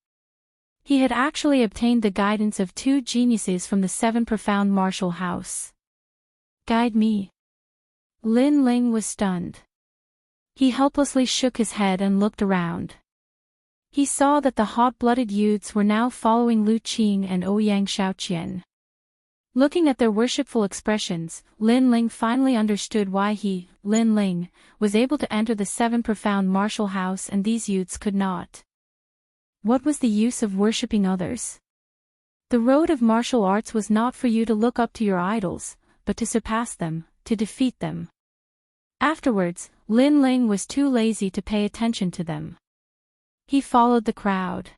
He had actually obtained the guidance of 2 geniuses from the 7 profound martial house. Guide me. Lin Ling was stunned. He helplessly shook his head and looked around. He saw that the hot-blooded youths were now following Lu Qing and Ouyang Shaoqian. Looking at their worshipful expressions, Lin Ling finally understood why he, Lin Ling, was able to enter the 7 profound martial house and these youths could not. What was the use of worshipping others? The road of martial arts was not for you to look up to your idols, but to surpass them, to defeat them. Afterwards, Lin Ling was too lazy to pay attention to them. He followed the crowd.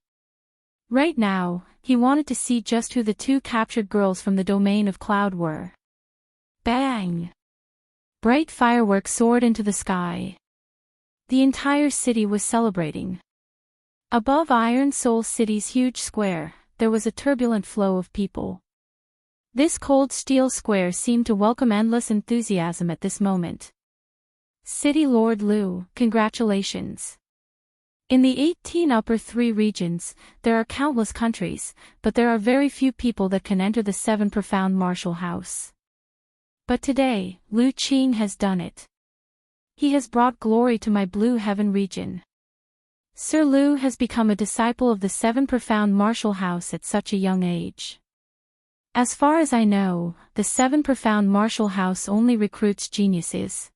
Right now, he wanted to see just who the 2 captured girls from the domain of cloud were. Bang! Bright fireworks soared into the sky. The entire city was celebrating. Above Iron Soul City's huge square, there was a turbulent flow of people. This cold steel square seemed to welcome endless enthusiasm at this moment. City Lord Lu, congratulations. In the 18 upper 3 regions, there are countless countries, but there are very few people that can enter the 7 profound martial house. But today, Lu Qing has done it. He has brought glory to my Blue Heaven region. Sir Lu has become a disciple of the 7 profound martial house at such a young age. As far as I know, the 7 profound martial house only recruits geniuses.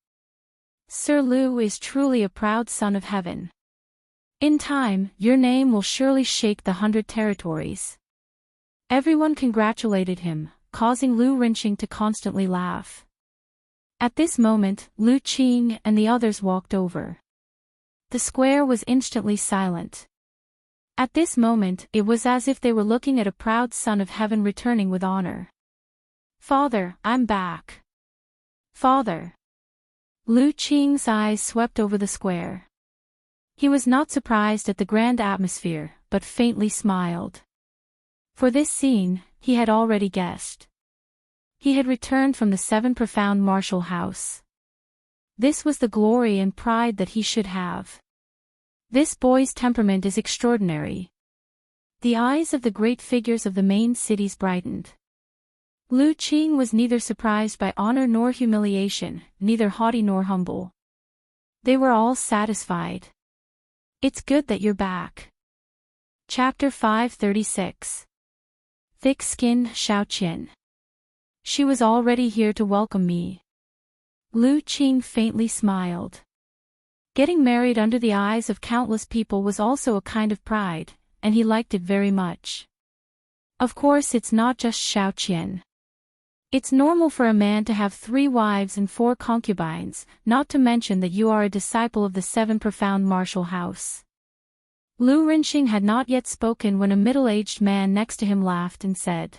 Sir Lu is truly a proud son of heaven. In time, your name will surely shake the 100 territories. Everyone congratulated him, causing Lu Rinqing to constantly laugh. At this moment, Lu Qing and the others walked over. The square was instantly silent. At this moment, it was as if they were looking at a proud son of heaven returning with honor. "Father, I'm back. Father." Lu Qing's eyes swept over the square. He was not surprised at the grand atmosphere, but faintly smiled. For this scene, he had already guessed. He had returned from the 7 profound martial house. This was the glory and pride that he should have. This boy's temperament is extraordinary. The eyes of the great figures of the main cities brightened. Lu Qing was neither surprised by honor nor humiliation, neither haughty nor humble. They were all satisfied. It's good that you're back. Chapter 536. Thick-skinned Shaoqian. She was already here to welcome me. Lu Qing faintly smiled. Getting married under the eyes of countless people was also a kind of pride, and he liked it very much. Of course, it's not just Xiaoqian. It's normal for a man to have 3 wives and 4 concubines, not to mention that you are a disciple of the 7 profound martial house. Lu Rinxing had not yet spoken when a middle-aged man next to him laughed and said.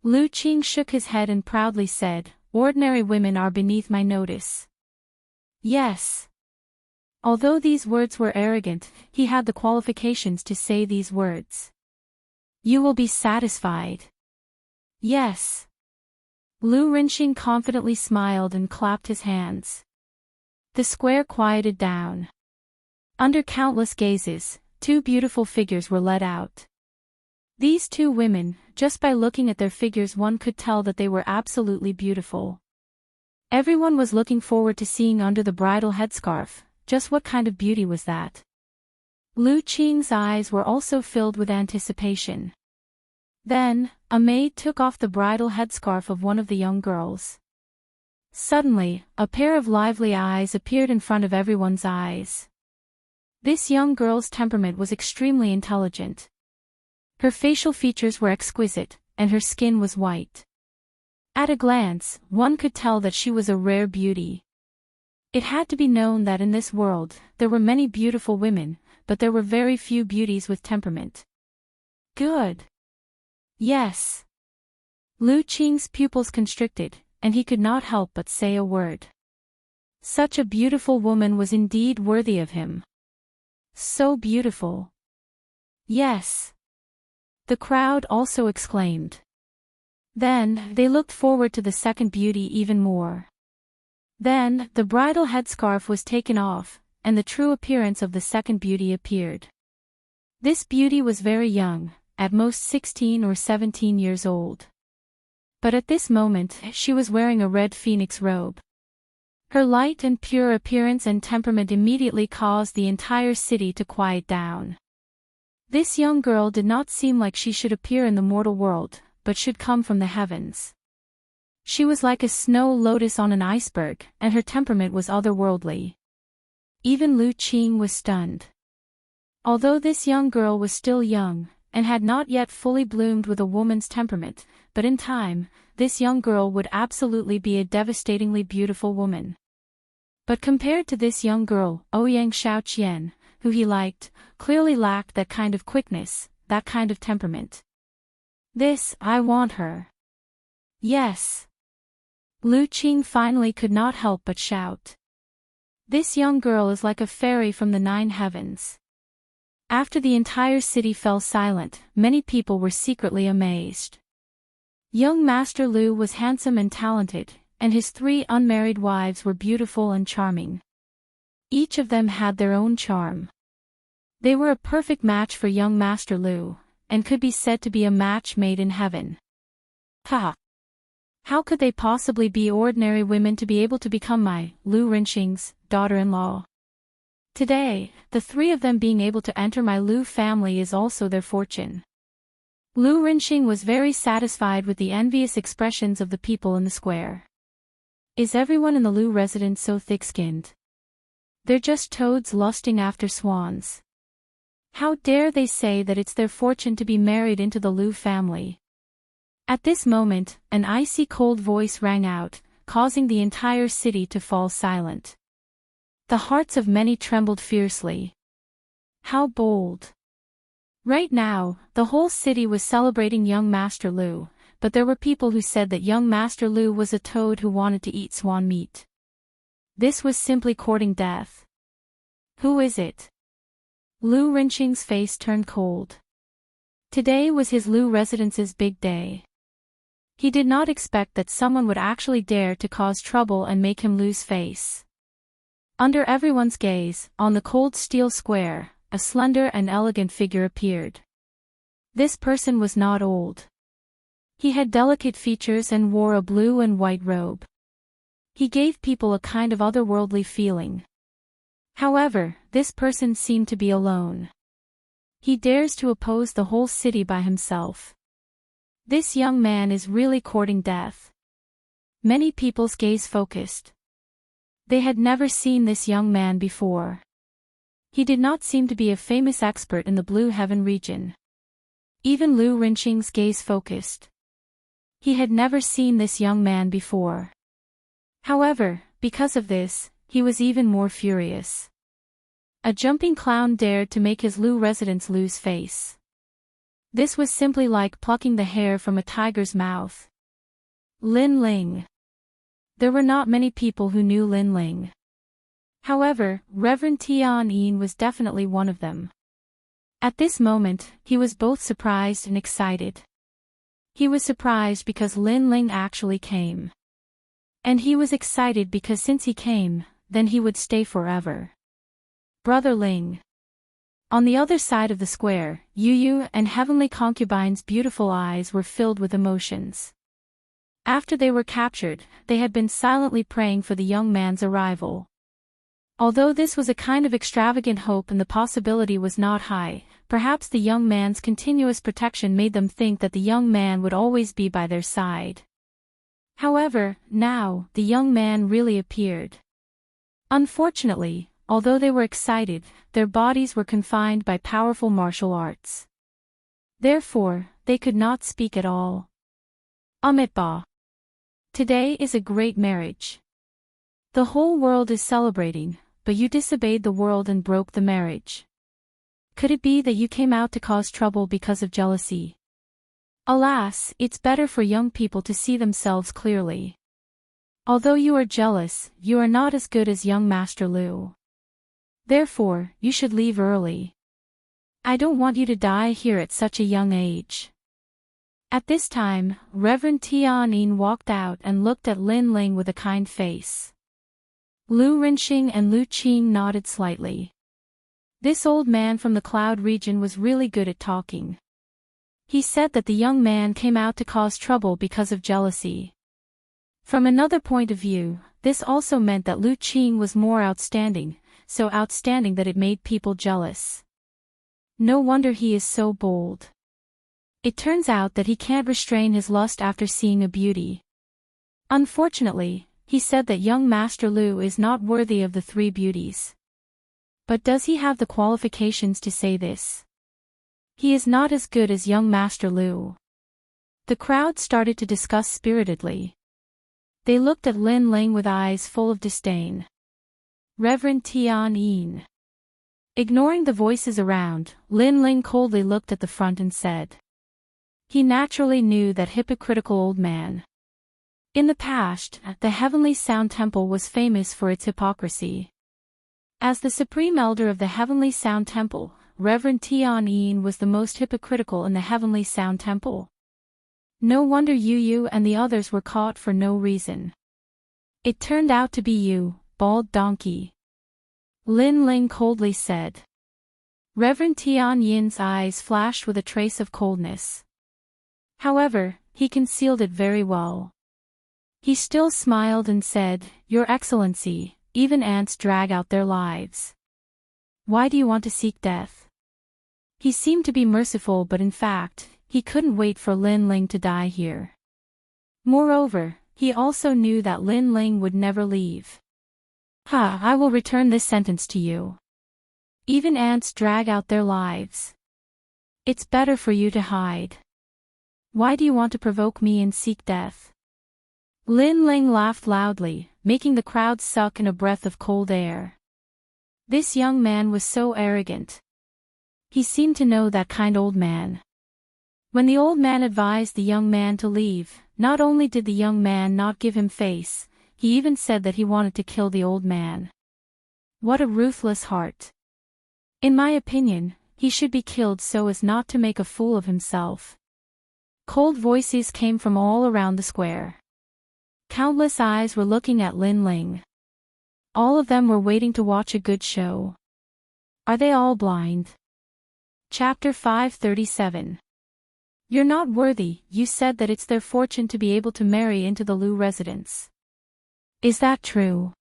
Lu Qing shook his head and proudly said, "Ordinary women are beneath my notice." Yes. Although these words were arrogant, he had the qualifications to say these words. You will be satisfied. Yes. Lu Rinxing confidently smiled and clapped his hands. The square quieted down. Under countless gazes, 2 beautiful figures were led out. These 2 women, just by looking at their figures one could tell that they were absolutely beautiful. Everyone was looking forward to seeing under the bridal headscarf, just what kind of beauty was that. Lu Qing's eyes were also filled with anticipation. Then, a maid took off the bridal headscarf of one of the young girls. Suddenly, a pair of lively eyes appeared in front of everyone's eyes. This young girl's temperament was extremely intelligent. Her facial features were exquisite, and her skin was white. At a glance, one could tell that she was a rare beauty. It had to be known that in this world, there were many beautiful women, but there were very few beauties with temperament. Good. Yes. Lu Qing's pupils constricted, and he could not help but say a word. Such a beautiful woman was indeed worthy of him. So beautiful. Yes. The crowd also exclaimed. Then, they looked forward to the second beauty even more. Then, the bridal headscarf was taken off, and the true appearance of the second beauty appeared. This beauty was very young, at most 16 or 17 years old. But at this moment, she was wearing a red phoenix robe. Her light and pure appearance and temperament immediately caused the entire city to quiet down. This young girl did not seem like she should appear in the mortal world, but should come from the heavens. She was like a snow lotus on an iceberg, and her temperament was otherworldly. Even Lu Qing was stunned. Although this young girl was still young, and had not yet fully bloomed with a woman's temperament, but in time, this young girl would absolutely be a devastatingly beautiful woman. But compared to this young girl, Ouyang Xiaoqian, who he liked, clearly lacked that kind of quickness, that kind of temperament. This, I want her. Yes. Lu Qing finally could not help but shout. This young girl is like a fairy from the 9 heavens. After the entire city fell silent, many people were secretly amazed. Young Master Lu was handsome and talented, and his 3 unmarried wives were beautiful and charming. Each of them had their own charm. They were a perfect match for young Master Lu, and could be said to be a match made in heaven. Ha! How could they possibly be ordinary women to be able to become my, Lu Rinxing's, daughter-in-law? Today, the 3 of them being able to enter my Lu family is also their fortune. Lu Rinxing was very satisfied with the envious expressions of the people in the square. Is everyone in the Lu residence so thick-skinned? They're just toads lusting after swans. How dare they say that it's their fortune to be married into the Lu family? At this moment, an icy cold voice rang out, causing the entire city to fall silent. The hearts of many trembled fiercely. How bold! Right now, the whole city was celebrating young Master Lu, but there were people who said that young Master Lu was a toad who wanted to eat swan meat. This was simply courting death. Who is it? Lu Rinxing's face turned cold. Today was his Lu residence's big day. He did not expect that someone would actually dare to cause trouble and make him lose face. Under everyone's gaze, on the cold steel square, a slender and elegant figure appeared. This person was not old. He had delicate features and wore a blue and white robe. He gave people a kind of otherworldly feeling. However, this person seemed to be alone. He dares to oppose the whole city by himself. This young man is really courting death. Many people's gaze focused. They had never seen this young man before. He did not seem to be a famous expert in the Blue Heaven region. Even Lu Rinqing's gaze focused. He had never seen this young man before. However, because of this, he was even more furious. A jumping clown dared to make his Lu residents lose face. This was simply like plucking the hair from a tiger's mouth. Lin Ling. There were not many people who knew Lin Ling. However, Reverend Tian Yin was definitely one of them. At this moment, he was both surprised and excited. He was surprised because Lin Ling actually came. And he was excited because since he came, then he would stay forever. Brother Ling. On the other side of the square, Yu Yu and Heavenly Concubine's beautiful eyes were filled with emotions. After they were captured, they had been silently praying for the young man's arrival. Although this was a kind of extravagant hope and the possibility was not high, perhaps the young man's continuous protection made them think that the young man would always be by their side. However, now, the young man really appeared. Unfortunately, although they were excited, their bodies were confined by powerful martial arts. Therefore, they could not speak at all. Amitabha. Today is a great marriage. The whole world is celebrating, but you disobeyed the world and broke the marriage. Could it be that you came out to cause trouble because of jealousy? Alas, it's better for young people to see themselves clearly. Although you are jealous, you are not as good as young Master Lu. Therefore, you should leave early. I don't want you to die here at such a young age. At this time, Reverend Tian Yin walked out and looked at Lin Ling with a kind face. Lu Rinqing and Lu Qing nodded slightly. This old man from the cloud region was really good at talking. He said that the young man came out to cause trouble because of jealousy. From another point of view, this also meant that Lu Qing was more outstanding, so outstanding that it made people jealous. No wonder he is so bold. It turns out that he can't restrain his lust after seeing a beauty. Unfortunately, he said that young Master Lu is not worthy of the three beauties. But does he have the qualifications to say this? He is not as good as young Master Lu. The crowd started to discuss spiritedly. They looked at Lin Ling with eyes full of disdain. Reverend Tian Yin. Ignoring the voices around, Lin Ling coldly looked at the front and said. He naturally knew that hypocritical old man. In the past, the Heavenly Sound Temple was famous for its hypocrisy. As the Supreme Elder of the Heavenly Sound Temple, Reverend Tian Yin was the most hypocritical in the Heavenly Sound Temple. No wonder Yu Yu and the others were caught for no reason. It turned out to be you, bald donkey. Lin Ling coldly said. Reverend Tian Yin's eyes flashed with a trace of coldness. However, he concealed it very well. He still smiled and said, Your Excellency, even ants drag out their lives. Why do you want to seek death? He seemed to be merciful, but in fact, he couldn't wait for Lin Ling to die here. Moreover, he also knew that Lin Ling would never leave. I will return this sentence to you. Even ants drag out their lives. It's better for you to hide. Why do you want to provoke me and seek death? Lin Ling laughed loudly, making the crowd suck in a breath of cold air. This young man was so arrogant. He seemed to know that kind old man. When the old man advised the young man to leave, not only did the young man not give him face, he even said that he wanted to kill the old man. What a ruthless heart. In my opinion, he should be killed so as not to make a fool of himself. Cold voices came from all around the square. Countless eyes were looking at Lin Ling. All of them were waiting to watch a good show. Are they all blind? Chapter 537. You're not worthy, you said that it's their fortune to be able to marry into the Lu residence. Is that true?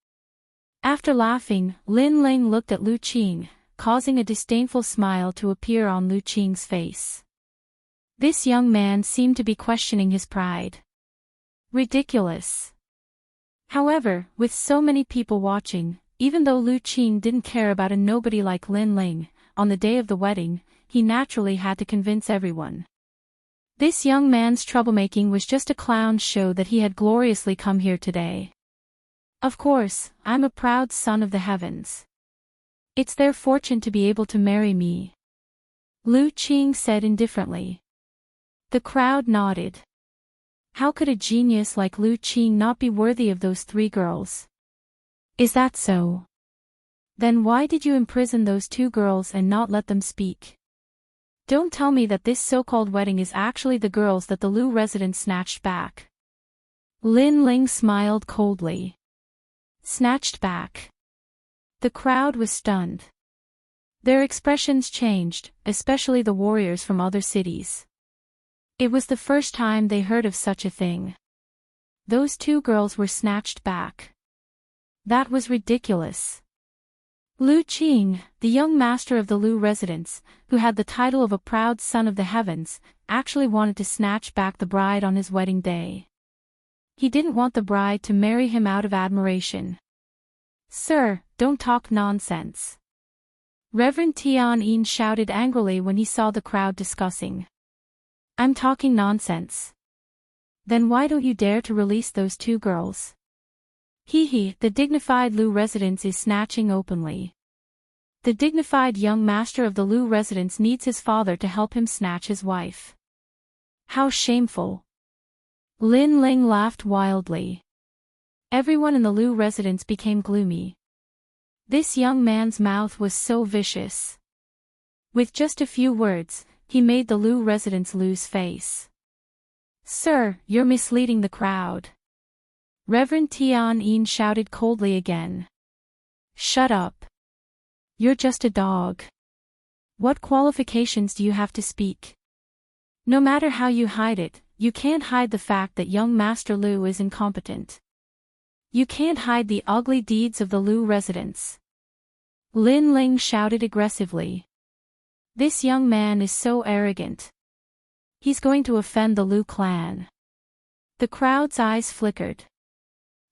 After laughing, Lin Ling looked at Lu Qing, causing a disdainful smile to appear on Lu Qing's face. This young man seemed to be questioning his pride. Ridiculous. However, with so many people watching, even though Lu Qing didn't care about a nobody like Lin Ling, on the day of the wedding, he naturally had to convince everyone. This young man's troublemaking was just a clown's show that he had gloriously come here today. Of course, I'm a proud son of the heavens. It's their fortune to be able to marry me. Lu Qing said indifferently. The crowd nodded. How could a genius like Lu Qing not be worthy of those 3 girls? Is that so? Then why did you imprison those 2 girls and not let them speak? Don't tell me that this so-called wedding is actually the girls that the Lu residents snatched back. Lin Ling smiled coldly. Snatched back. The crowd was stunned. Their expressions changed, especially the warriors from other cities. It was the first time they heard of such a thing. Those 2 girls were snatched back. That was ridiculous. Lu Qing, the young master of the Lu residence, who had the title of a proud son of the heavens, actually wanted to snatch back the bride on his wedding day. He didn't want the bride to marry him out of admiration. Sir, don't talk nonsense. Reverend Tian Yin shouted angrily when he saw the crowd discussing. I'm talking nonsense. Then why don't you dare to release those 2 girls? The dignified Lu residence is snatching openly. The dignified young master of the Lu residence needs his father to help him snatch his wife. How shameful. Lin Ling laughed wildly. Everyone in the Lu residence became gloomy. This young man's mouth was so vicious. With just a few words, he made the Lu residents lose face. Sir, you're misleading the crowd. Reverend Tian Yin shouted coldly again. Shut up. You're just a dog. What qualifications do you have to speak? No matter how you hide it, you can't hide the fact that young Master Lu is incompetent. You can't hide the ugly deeds of the Lu residents. Lin Ling shouted aggressively. This young man is so arrogant. He's going to offend the Lu clan. The crowd's eyes flickered.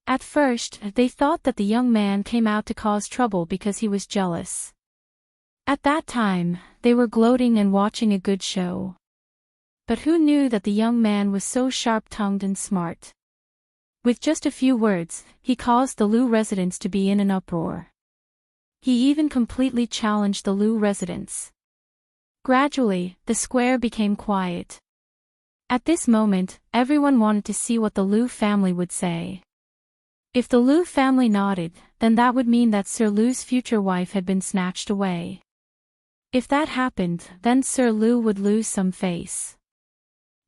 At first, they thought that the young man came out to cause trouble because he was jealous. At that time, they were gloating and watching a good show. But who knew that the young man was so sharp-tongued and smart? With just a few words, he caused the Lu residents to be in an uproar. He even completely challenged the Lu residents. Gradually, the square became quiet. At this moment, everyone wanted to see what the Lu family would say. If the Lu family nodded, then that would mean that Sir Lu's future wife had been snatched away. If that happened, then Sir Lu would lose some face.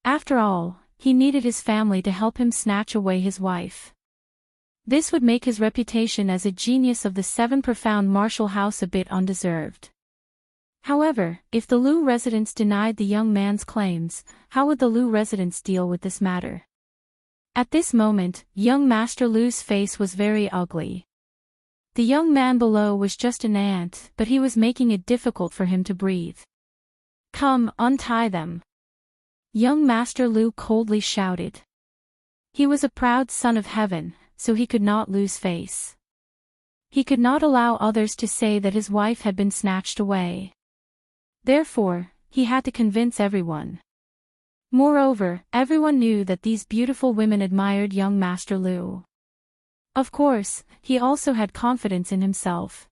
After all, he needed his family to help him snatch away his wife. This would make his reputation as a genius of the 7 profound martial house a bit undeserved. However, if the Lu residents denied the young man's claims, how would the Lu residents deal with this matter? At this moment, young Master Lu's face was very ugly. The young man below was just an ant, but he was making it difficult for him to breathe. Come, untie them. Young Master Lu coldly shouted. He was a proud son of heaven, so he could not lose face. He could not allow others to say that his wife had been snatched away. Therefore, he had to convince everyone. Moreover, everyone knew that these beautiful women admired young Master Lu. Of course, he also had confidence in himself.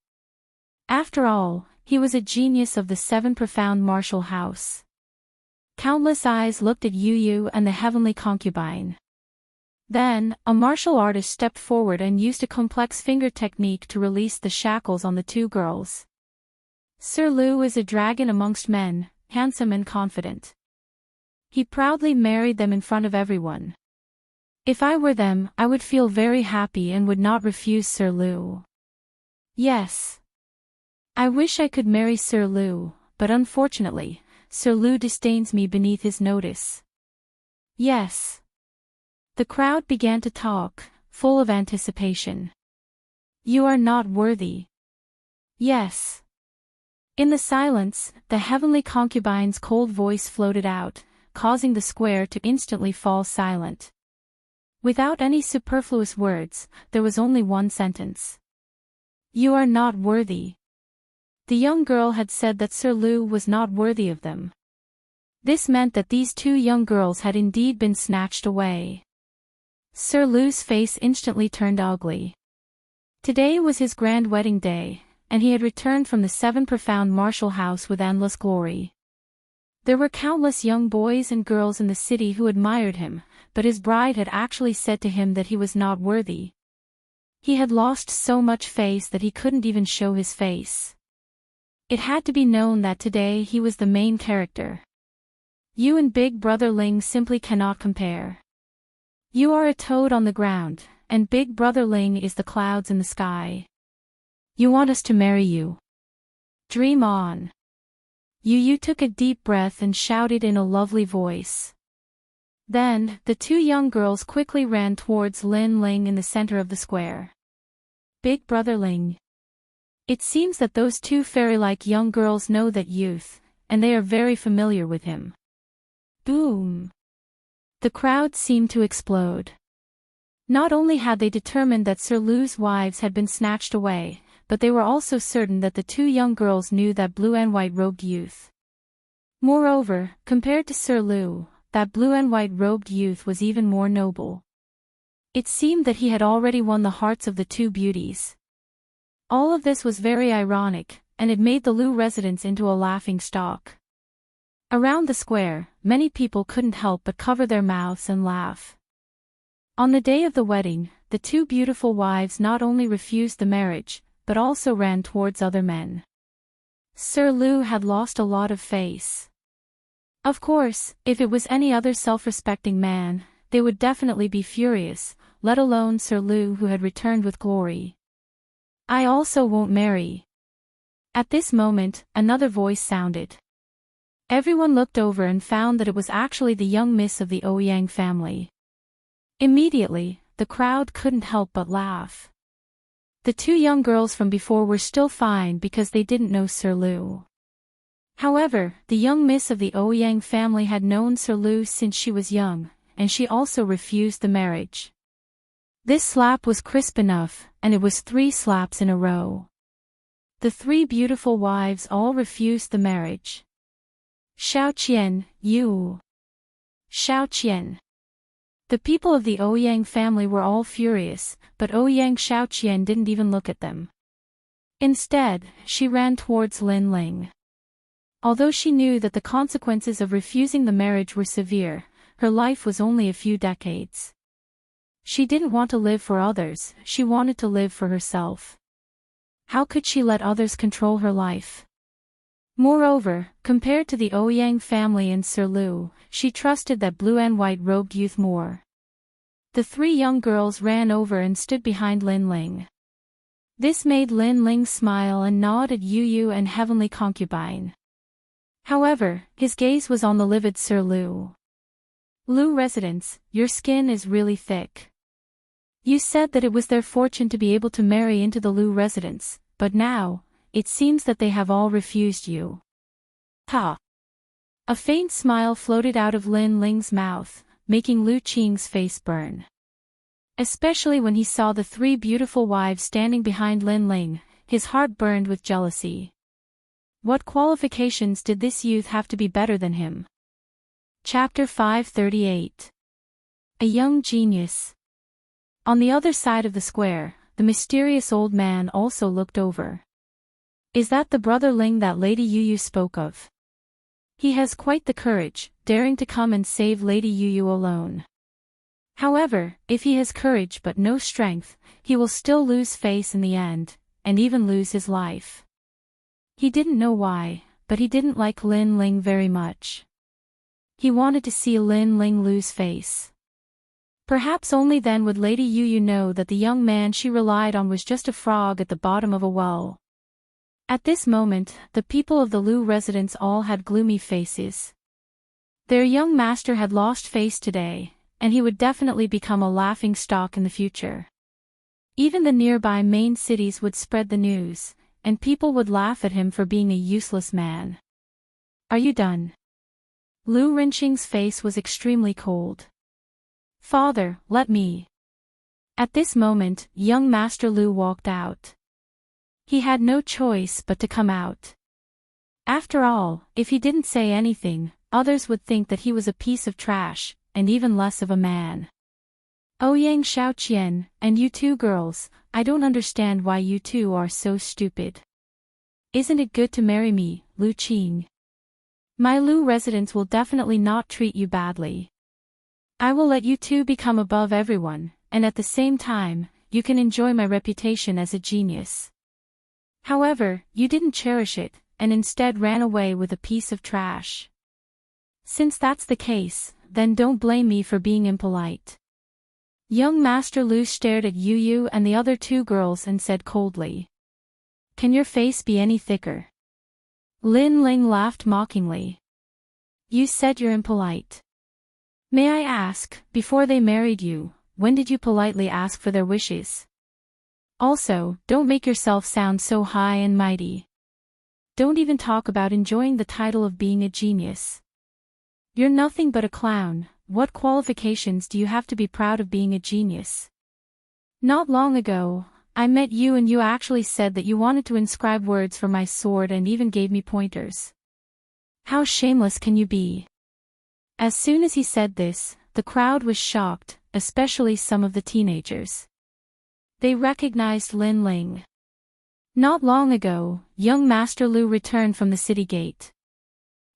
After all, he was a genius of the 7 profound martial house. Countless eyes looked at Yu Yu and the heavenly concubine. Then, a martial artist stepped forward and used a complex finger technique to release the shackles on the 2 girls. Sir Lu is a dragon amongst men, handsome and confident. He proudly married them in front of everyone. If I were them, I would feel very happy and would not refuse Sir Lu. Yes. I wish I could marry Sir Lu, but unfortunately, Sir Lu disdains me beneath his notice. Yes. The crowd began to talk, full of anticipation. You are not worthy. Yes. In the silence, the heavenly concubine's cold voice floated out, causing the square to instantly fall silent. Without any superfluous words, there was only one sentence. You are not worthy. The young girl had said that Sir Lu was not worthy of them. This meant that these two young girls had indeed been snatched away. Sir Lu's face instantly turned ugly. Today was his grand wedding day, and he had returned from the seven profound martial house with endless glory. There were countless young boys and girls in the city who admired him, but his bride had actually said to him that he was not worthy. He had lost so much face that he couldn't even show his face. It had to be known that today he was the main character. You and Big Brother Ling simply cannot compare. You are a toad on the ground, and Big Brother Ling is the clouds in the sky. You want us to marry you. Dream on. Yu took a deep breath and shouted in a lovely voice. Then, the two young girls quickly ran towards Lin Ling in the center of the square. Big Brother Ling. It seems that those two fairy-like young girls know that youth, and they are very familiar with him. Boom! The crowd seemed to explode. Not only had they determined that Sir Lu's wives had been snatched away, but they were also certain that the two young girls knew that blue and white-robed youth. Moreover, compared to Sir Lu, that blue and white-robed youth was even more noble. It seemed that he had already won the hearts of the two beauties. All of this was very ironic, and it made the Lu residents into a laughing stock. Around the square, many people couldn't help but cover their mouths and laugh. On the day of the wedding, the two beautiful wives not only refused the marriage, but also ran towards other men. Sir Lu had lost a lot of face. Of course, if it was any other self-respecting man, they would definitely be furious, let alone Sir Lu who had returned with glory. I also won't marry. At this moment, another voice sounded. Everyone looked over and found that it was actually the young miss of the Ouyang family. Immediately, the crowd couldn't help but laugh. The two young girls from before were still fine because they didn't know Sir Lu. However, the young miss of the Ouyang family had known Sir Lu since she was young, and she also refused the marriage. This slap was crisp enough, and it was 3 slaps in a row. The 3 beautiful wives all refused the marriage. Xiao Qian, you. Xiao Qian. The people of the Ouyang family were all furious, but Ouyang Xiao Qian didn't even look at them. Instead, she ran towards Lin Ling. Although she knew that the consequences of refusing the marriage were severe, her life was only a few decades. She didn't want to live for others, she wanted to live for herself. How could she let others control her life? Moreover, compared to the Ouyang family and Sir Lu, she trusted that blue and white-robed youth more. The 3 young girls ran over and stood behind Lin Ling. This made Lin Ling smile and nod at Yu and Heavenly Concubine. However, his gaze was on the livid Sir Lu. Lu residents, your skin is really thick. You said that it was their fortune to be able to marry into the Lu residents, but now, it seems that they have all refused you. Ha! A faint smile floated out of Lin Ling's mouth, making Lu Qing's face burn. Especially when he saw the 3 beautiful wives standing behind Lin Ling, his heart burned with jealousy. What qualifications did this youth have to be better than him? Chapter 538. A Young Genius. On the other side of the square, the mysterious old man also looked over. Is that the brother Ling that Lady Yu spoke of? He has quite the courage, daring to come and save Lady Yu alone. However, if he has courage but no strength, he will still lose face in the end, and even lose his life. He didn't know why, but he didn't like Lin Ling very much. He wanted to see Lin Ling lose face. Perhaps only then would Lady Yu know that the young man she relied on was just a frog at the bottom of a well. At this moment, the people of the Lu residence all had gloomy faces. Their young master had lost face today, and he would definitely become a laughing stock in the future. Even the nearby main cities would spread the news, and people would laugh at him for being a useless man. Are you done? Lu Rinqing's face was extremely cold. "Father, let me." At this moment, young Master Lu walked out. He had no choice but to come out. After all, if he didn't say anything, others would think that he was a piece of trash, and even less of a man. Ouyang Xiaoqian, and you two girls, I don't understand why you two are so stupid. Isn't it good to marry me, Lu Qing? My Lu residents will definitely not treat you badly. I will let you two become above everyone, and at the same time, you can enjoy my reputation as a genius. However, you didn't cherish it, and instead ran away with a piece of trash. Since that's the case, then don't blame me for being impolite. Young Master Lu stared at Yu Yu and the other two girls and said coldly, "Can your face be any thicker?" Lin Ling laughed mockingly. "You said you're impolite. May I ask, before they married you, when did you politely ask for their wishes? Also, don't make yourself sound so high and mighty. Don't even talk about enjoying the title of being a genius. You're nothing but a clown. What qualifications do you have to be proud of being a genius? Not long ago, I met you and you actually said that you wanted to inscribe words for my sword and even gave me pointers. How shameless can you be?" As soon as he said this, the crowd was shocked, especially some of the teenagers. They recognized Lin Ling. Not long ago, young Master Lu returned from the city gate.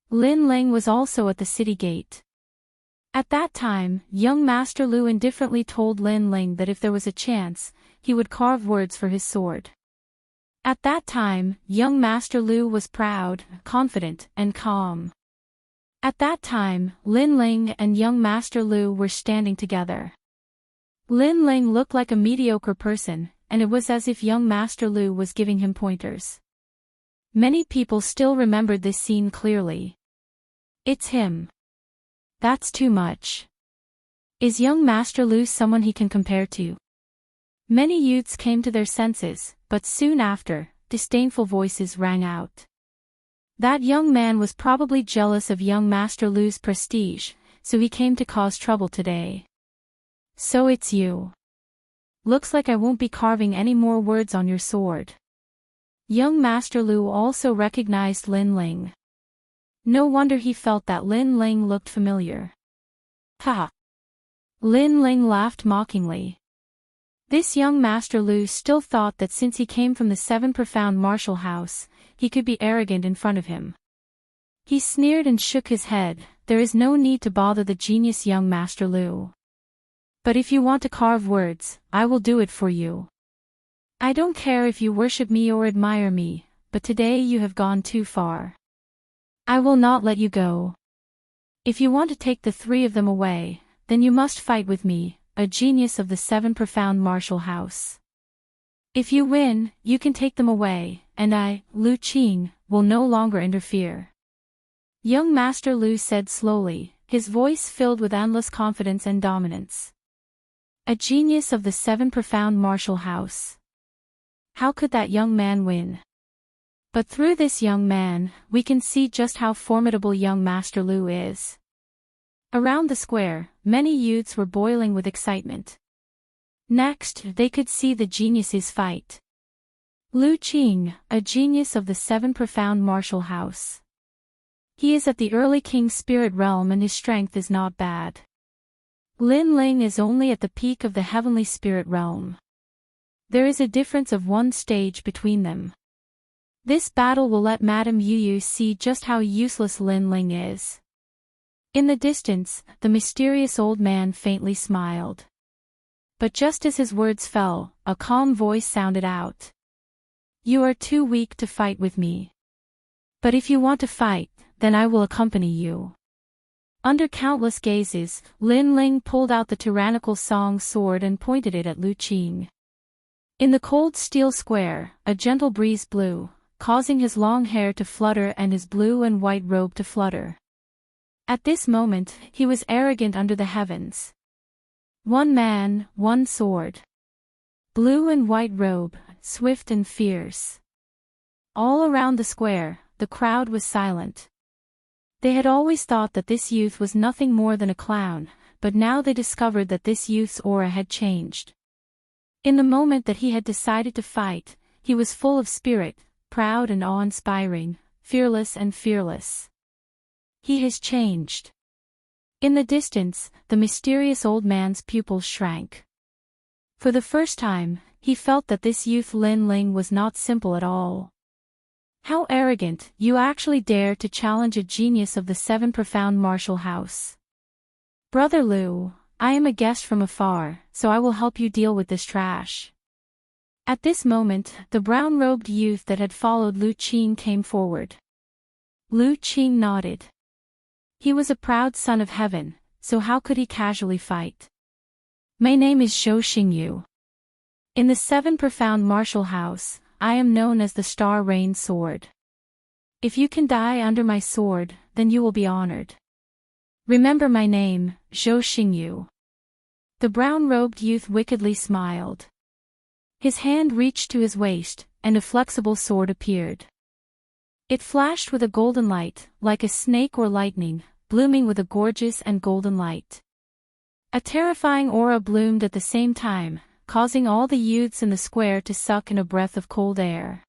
Lin Ling was also at the city gate. At that time, young Master Lu indifferently told Lin Ling that if there was a chance, he would carve words for his sword. At that time, young Master Lu was proud, confident, and calm. At that time, Lin Ling and young Master Lu were standing together. Lin Ling looked like a mediocre person, and it was as if young Master Lu was giving him pointers. Many people still remembered this scene clearly. It's him. That's too much. Is young Master Lu someone he can compare to? Many youths came to their senses, but soon after, disdainful voices rang out. That young man was probably jealous of young Master Lu's prestige, so he came to cause trouble today. So it's you. Looks like I won't be carving any more words on your sword. Young Master Lu also recognized Lin Ling. No wonder he felt that Lin Ling looked familiar. Ha! Lin Ling laughed mockingly. This young Master Lu still thought that since he came from the Seven Profound Martial House, he could be arrogant in front of him. He sneered and shook his head. There is no need to bother the genius young Master Lu. But if you want to carve words, I will do it for you. I don't care if you worship me or admire me, but today you have gone too far. I will not let you go. If you want to take the three of them away, then you must fight with me, a genius of the Seven Profound Martial House. If you win, you can take them away, and I, Lu Qing, will no longer interfere. Young Master Lu said slowly, his voice filled with endless confidence and dominance. A genius of the Seven Profound Martial House. How could that young man win? But through this young man, we can see just how formidable young Master Lu is. Around the square, many youths were boiling with excitement. Next, they could see the geniuses fight. Lu Qing, a genius of the Seven Profound Martial House. He is at the early King's spirit realm and his strength is not bad. Lin Ling is only at the peak of the heavenly spirit realm. There is a difference of one stage between them. This battle will let Madame Yu Yu see just how useless Lin Ling is. In the distance, the mysterious old man faintly smiled. But just as his words fell, a calm voice sounded out. You are too weak to fight with me. But if you want to fight, then I will accompany you. Under countless gazes, Lin Ling pulled out the tyrannical song sword and pointed it at Lu Qing. In the cold steel square, a gentle breeze blew, causing his long hair to flutter and his blue and white robe to flutter. At this moment, he was arrogant under the heavens. One man, one sword. Blue and white robe, swift and fierce. All around the square, the crowd was silent. They had always thought that this youth was nothing more than a clown, but now they discovered that this youth's aura had changed. In the moment that he had decided to fight, he was full of spirit, proud and awe-inspiring, fearless and fearless. He has changed. In the distance, the mysterious old man's pupils shrank. For the first time, he felt that this youth Lin Ling was not simple at all. How arrogant, you actually dare to challenge a genius of the 7 profound martial house. Brother Liu, I am a guest from afar, so I will help you deal with this trash. At this moment, the brown-robed youth that had followed Lu Qing came forward. Lu Qing nodded. He was a proud son of heaven, so how could he casually fight? My name is Zhou Xingyu. In the 7 profound martial house, I am known as the Star Rain Sword. If you can die under my sword, then you will be honored. Remember my name, Zhou Xingyu. The brown-robed youth wickedly smiled. His hand reached to his waist, and a flexible sword appeared. It flashed with a golden light, like a snake or lightning, blooming with a gorgeous and golden light. A terrifying aura bloomed at the same time, causing all the youths in the square to suck in a breath of cold air.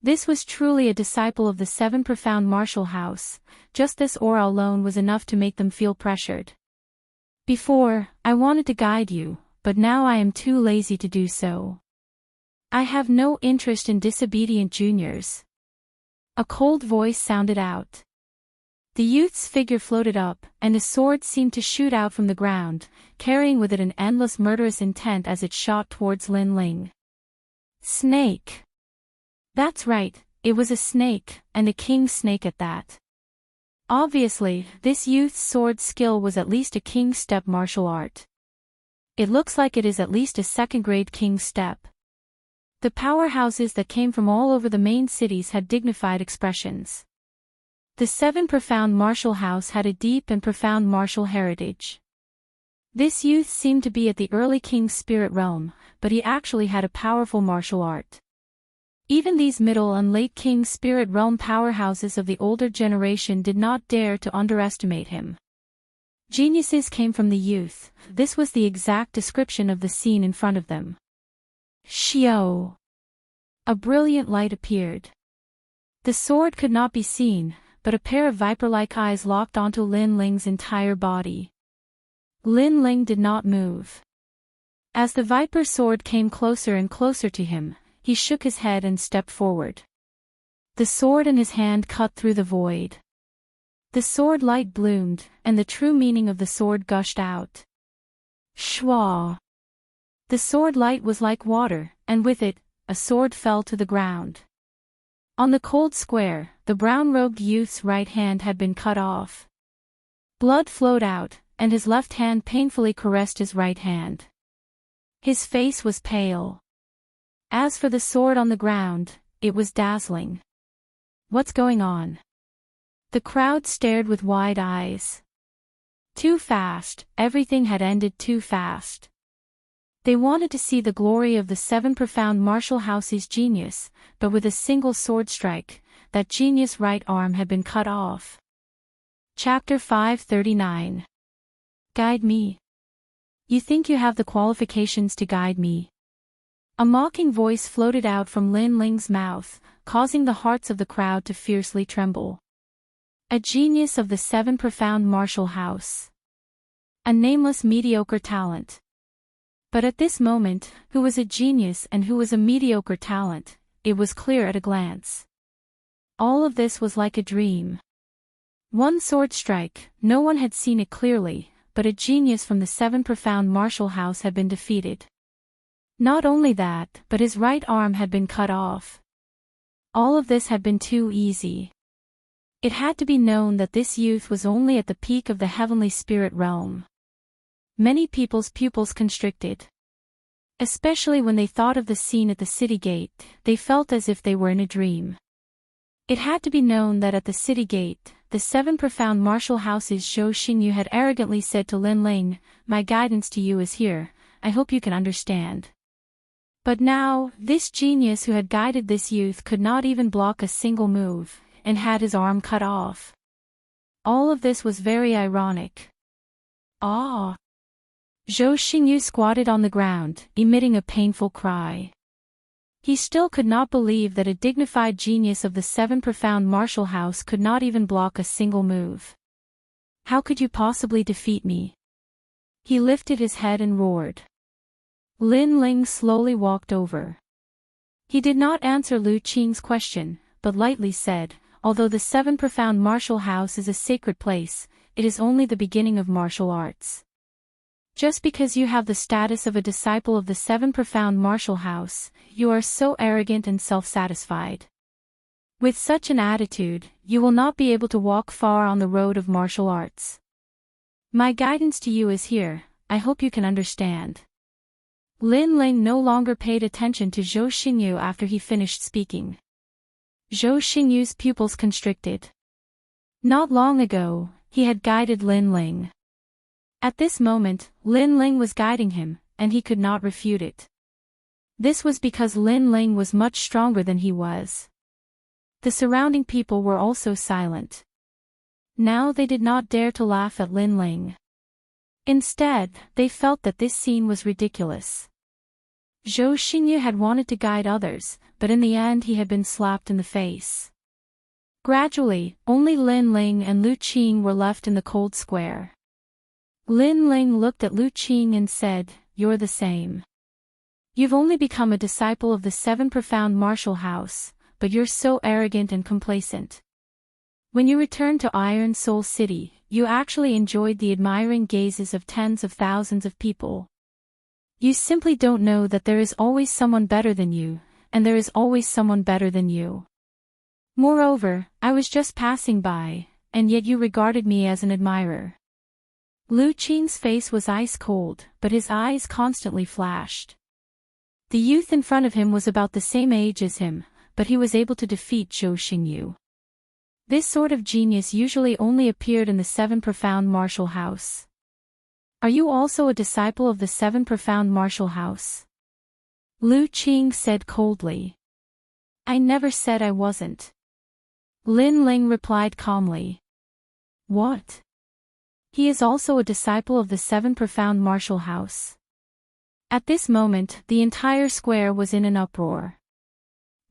This was truly a disciple of the 7 profound martial house. Just this aura alone was enough to make them feel pressured. Before, I wanted to guide you, but now I am too lazy to do so. I have no interest in disobedient juniors. A cold voice sounded out. The youth's figure floated up, and a sword seemed to shoot out from the ground, carrying with it an endless murderous intent as it shot towards Lin Ling. Snake! That's right, it was a snake, and a king snake at that. Obviously, this youth's sword skill was at least a king step martial art. It looks like it is at least a 2nd-grade king step. The powerhouses that came from all over the main cities had dignified expressions. The 7 profound martial house had a deep and profound martial heritage. This youth seemed to be at the early king's spirit realm, but he actually had a powerful martial art. Even these middle and late king spirit realm powerhouses of the older generation did not dare to underestimate him. Geniuses came from the youth. This was the exact description of the scene in front of them. Xiao! A brilliant light appeared. The sword could not be seen, but a pair of viper-like eyes locked onto Lin Ling's entire body. Lin Ling did not move. As the viper sword came closer and closer to him, he shook his head and stepped forward. The sword in his hand cut through the void. The sword light bloomed, and the true meaning of the sword gushed out. Shwa! The sword light was like water, and with it, a sword fell to the ground. On the cold square, the brown-robed youth's right hand had been cut off. Blood flowed out, and his left hand painfully caressed his right hand. His face was pale. As for the sword on the ground, it was dazzling. What's going on? The crowd stared with wide eyes. Too fast, everything had ended too fast. They wanted to see the glory of the 7 profound martial house's genius, but with a single sword strike, that genius' right arm had been cut off. Chapter 539. Guide me. You think you have the qualifications to guide me? A mocking voice floated out from Lin Ling's mouth, causing the hearts of the crowd to fiercely tremble. A genius of the 7 profound martial house. A nameless mediocre talent. But at this moment, who was a genius and who was a mediocre talent, it was clear at a glance. All of this was like a dream. One sword strike, no one had seen it clearly, but a genius from the 7 profound martial house had been defeated. Not only that, but his right arm had been cut off. All of this had been too easy. It had to be known that this youth was only at the peak of the heavenly spirit realm. Many people's pupils constricted. Especially when they thought of the scene at the city gate, they felt as if they were in a dream. It had to be known that at the city gate, the 7 profound martial house's Zhou Xingyu had arrogantly said to Lin Ling, "My guidance to you is here, I hope you can understand." But now, this genius who had guided this youth could not even block a single move, and had his arm cut off. All of this was very ironic. Ah! Zhou Xingyu squatted on the ground, emitting a painful cry. He still could not believe that a dignified genius of the seven profound martial house could not even block a single move. How could you possibly defeat me? He lifted his head and roared. Lin Ling slowly walked over. He did not answer Lu Qing's question, but lightly said, although the seven profound martial house is a sacred place, it is only the beginning of martial arts. Just because you have the status of a disciple of the seven profound martial house, you are so arrogant and self-satisfied. With such an attitude, you will not be able to walk far on the road of martial arts. My guidance to you is here, I hope you can understand. Lin Ling no longer paid attention to Zhou Xingyu after he finished speaking. Zhou Xingyu's pupils constricted. Not long ago, he had guided Lin Ling. At this moment, Lin Ling was guiding him, and he could not refute it. This was because Lin Ling was much stronger than he was. The surrounding people were also silent. Now they did not dare to laugh at Lin Ling. Instead, they felt that this scene was ridiculous. Zhou Xingyu had wanted to guide others, but in the end he had been slapped in the face. Gradually, only Lin Ling and Lu Qing were left in the cold square. Lin Ling looked at Lu Qing and said, "You're the same. You've only become a disciple of the seven profound martial house, but you're so arrogant and complacent. When you returned to Iron Soul City, you actually enjoyed the admiring gazes of tens of thousands of people. You simply don't know that there is always someone better than you, and there is always someone better than you. Moreover, I was just passing by, and yet you regarded me as an admirer." Lu Qing's face was ice cold, but his eyes constantly flashed. The youth in front of him was about the same age as him, but he was able to defeat Zhou Xingyu. This sort of genius usually only appeared in the seven profound martial house. Are you also a disciple of the seven profound martial house? Lu Qing said coldly. I never said I wasn't. Lin Ling replied calmly. What? He is also a disciple of the seven profound martial house. At this moment, the entire square was in an uproar.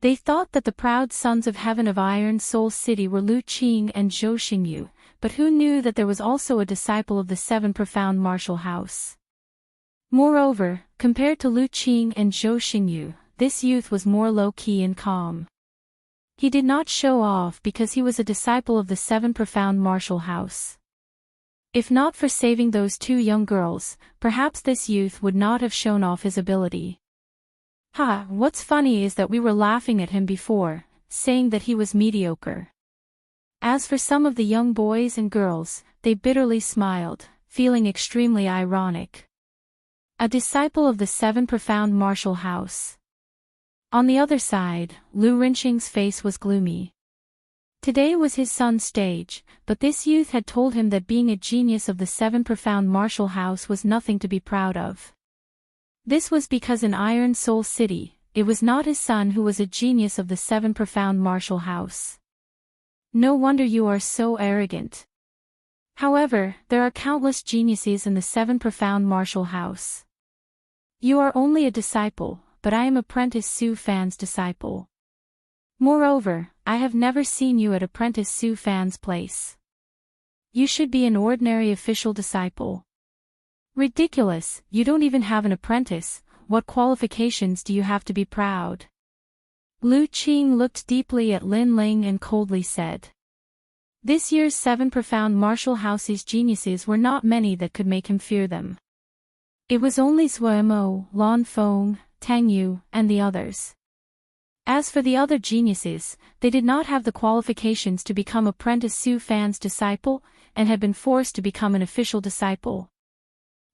They thought that the proud sons of heaven of Iron Soul City were Lu Qing and Zhou Xingyu, but who knew that there was also a disciple of the seven profound martial house? Moreover, compared to Lu Qing and Zhou Xingyu, this youth was more low-key and calm. He did not show off because he was a disciple of the seven profound martial house. If not for saving those two young girls, perhaps this youth would not have shown off his ability. What's funny is that we were laughing at him before, saying that he was mediocre. As for some of the young boys and girls, they bitterly smiled, feeling extremely ironic. A disciple of the seven profound martial house. On the other side, Lu Rinxing's face was gloomy. Today was his son's stage, but this youth had told him that being a genius of the seven profound martial house was nothing to be proud of. This was because in Iron Soul City, it was not his son who was a genius of the seven profound martial house. No wonder you are so arrogant. However, there are countless geniuses in the seven profound martial house. You are only a disciple, but I am apprentice Su Fan's disciple. Moreover, I have never seen you at apprentice Su Fan's place. You should be an ordinary official disciple. Ridiculous, you don't even have an apprentice, what qualifications do you have to be proud? Lu Qing looked deeply at Lin Ling and coldly said. This year's seven profound martial house's geniuses were not many that could make him fear them. It was only Zuo, Lan Feng, Tang Yu, and the others. As for the other geniuses, they did not have the qualifications to become apprentice Su Fan's disciple, and had been forced to become an official disciple.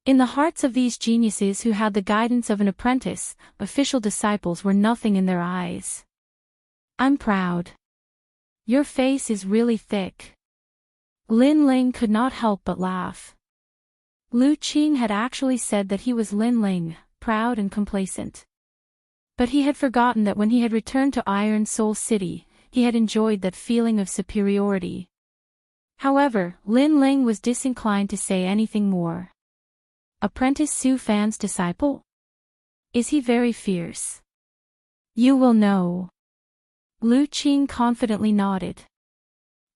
In the hearts of these geniuses who had the guidance of an apprentice, official disciples were nothing in their eyes. I'm proud. Your face is really thick. Lin Ling could not help but laugh. Lu Qing had actually said that he was Lin Ling, proud and complacent. But he had forgotten that when he had returned to Iron Soul City, he had enjoyed that feeling of superiority. However, Lin Ling was disinclined to say anything more. Apprentice Su Fan's disciple? Is he very fierce? You will know. Lu Qing confidently nodded.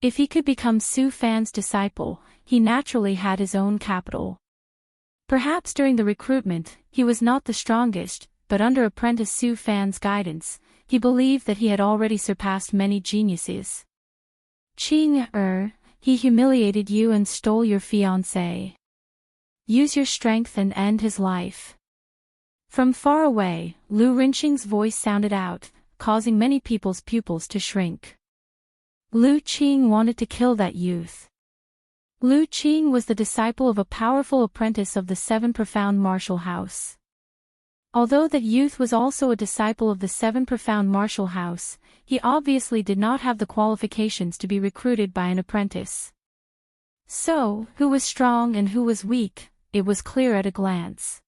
If he could become Su Fan's disciple, he naturally had his own capital. Perhaps during the recruitment, he was not the strongest, but under apprentice Su Fan's guidance, he believed that he had already surpassed many geniuses. Qing, he humiliated you and stole your fiancé. Use your strength and end his life. From far away, Lu Rinqing's voice sounded out, causing many people's pupils to shrink. Lu Qing wanted to kill that youth. Lu Qing was the disciple of a powerful apprentice of the Seven Profound Martial House. Although that youth was also a disciple of the Seven Profound Martial House, he obviously did not have the qualifications to be recruited by an apprentice. So, who was strong and who was weak, it was clear at a glance.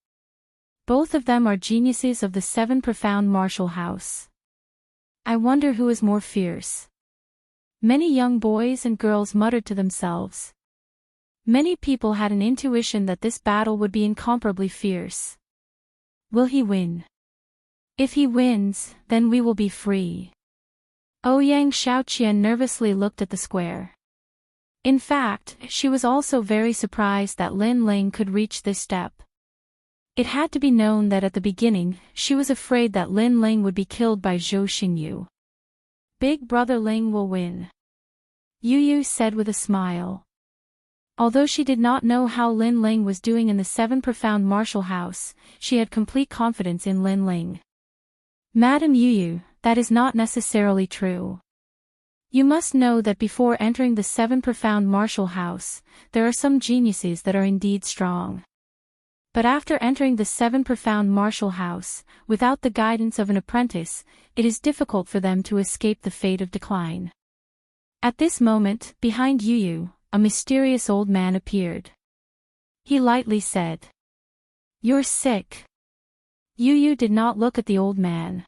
Both of them are geniuses of the Seven Profound Martial House. I wonder who is more fierce. Many young boys and girls muttered to themselves. Many people had an intuition that this battle would be incomparably fierce. Will he win? If he wins, then we will be free. Ouyang Shaoqian nervously looked at the square. In fact, she was also very surprised that Lin Ling could reach this step. It had to be known that at the beginning, she was afraid that Lin Ling would be killed by Zhou Xingyu. Big brother Ling will win. Yu Yu said with a smile. Although she did not know how Lin Ling was doing in the Seven Profound Martial House, she had complete confidence in Lin Ling. Madam Yu Yu, that is not necessarily true. You must know that before entering the Seven Profound Martial House, there are some geniuses that are indeed strong. But after entering the Seven Profound Martial House, without the guidance of an apprentice, it is difficult for them to escape the fate of decline. At this moment, behind Yu Yu, a mysterious old man appeared. He lightly said, "You're sick." Yu Yu did not look at the old man.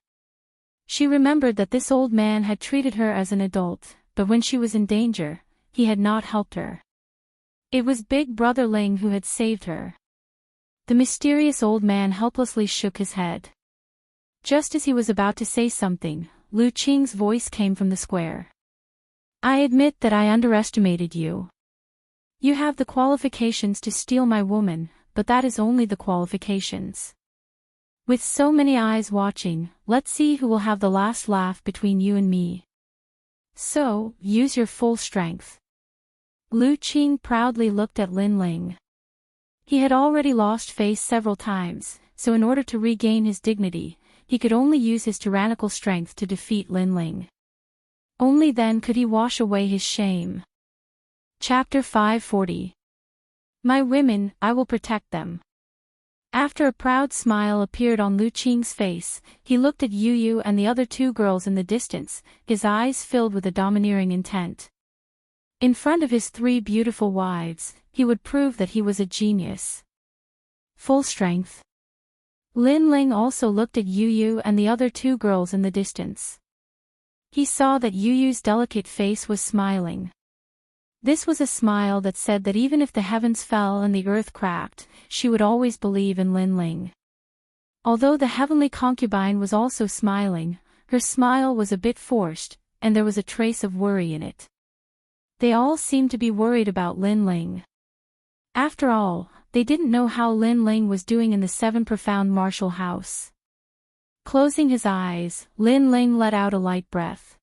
She remembered that this old man had treated her as an adult, but when she was in danger, he had not helped her. It was Big Brother Ling who had saved her. The mysterious old man helplessly shook his head. Just as he was about to say something, Lu Qing's voice came from the square. I admit that I underestimated you. You have the qualifications to steal my woman, but that is only the qualifications. With so many eyes watching, let's see who will have the last laugh between you and me. So, use your full strength. Lu Qing proudly looked at Lin Ling. He had already lost face several times, so in order to regain his dignity, he could only use his tyrannical strength to defeat Lin Ling. Only then could he wash away his shame. Chapter 540. My women, I will protect them. After a proud smile appeared on Lu Qing's face, he looked at Yu Yu and the other two girls in the distance, his eyes filled with a domineering intent. In front of his three beautiful wives, he would prove that he was a genius. Full strength. Lin Ling also looked at Yu Yu and the other two girls in the distance. He saw that Yu Yu's delicate face was smiling. This was a smile that said that even if the heavens fell and the earth cracked, she would always believe in Lin Ling. Although the heavenly concubine was also smiling, her smile was a bit forced, and there was a trace of worry in it. They all seemed to be worried about Lin Ling. After all, they didn't know how Lin Ling was doing in the Seven Profound Martial House. Closing his eyes, Lin Ling let out a light breath.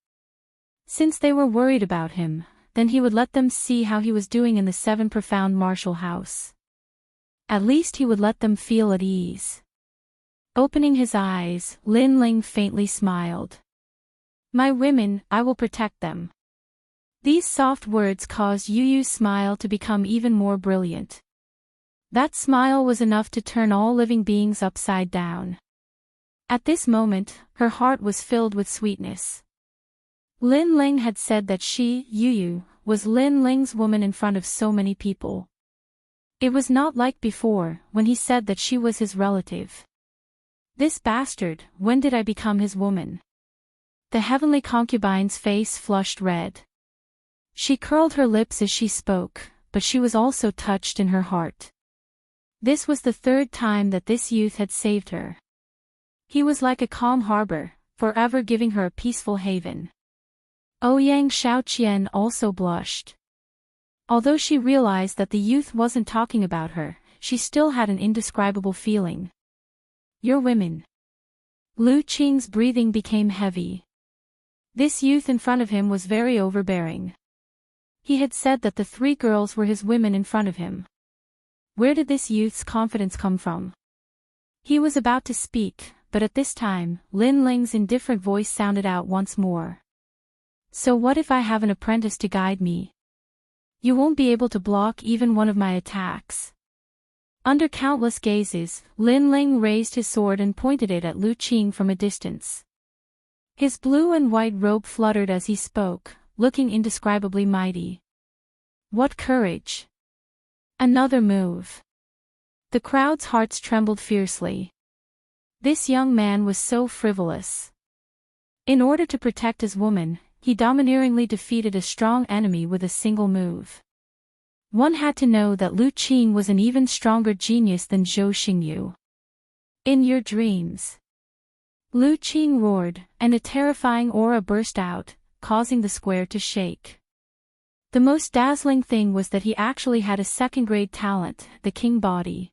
Since they were worried about him, then he would let them see how he was doing in the Seven Profound Martial House. At least he would let them feel at ease. Opening his eyes, Lin Ling faintly smiled. My women, I will protect them. These soft words caused Yu Yu's smile to become even more brilliant. That smile was enough to turn all living beings upside down. At this moment, her heart was filled with sweetness. Lin Ling had said that she, Yu Yu, was Lin Ling's woman in front of so many people. It was not like before, when he said that she was his relative. This bastard, when did I become his woman? The heavenly concubine's face flushed red. She curled her lips as she spoke, but she was also touched in her heart. This was the third time that this youth had saved her. He was like a calm harbor, forever giving her a peaceful haven. Ouyang Shaoqian also blushed. Although she realized that the youth wasn't talking about her, she still had an indescribable feeling. "You're women." Lu Qing's breathing became heavy. This youth in front of him was very overbearing. He had said that the three girls were his women in front of him. Where did this youth's confidence come from? He was about to speak, but at this time, Lin Ling's indifferent voice sounded out once more. "So what if I have an apprentice to guide me? You won't be able to block even one of my attacks." Under countless gazes, Lin Ling raised his sword and pointed it at Lu Qing from a distance. His blue and white robe fluttered as he spoke, looking indescribably mighty. What courage! Another move. The crowd's hearts trembled fiercely. This young man was so frivolous. In order to protect his woman, he domineeringly defeated a strong enemy with a single move. One had to know that Lu Qing was an even stronger genius than Zhou Xingyu. "In your dreams." Lu Qing roared, and a terrifying aura burst out, causing the square to shake. The most dazzling thing was that he actually had a second-grade talent, the king body.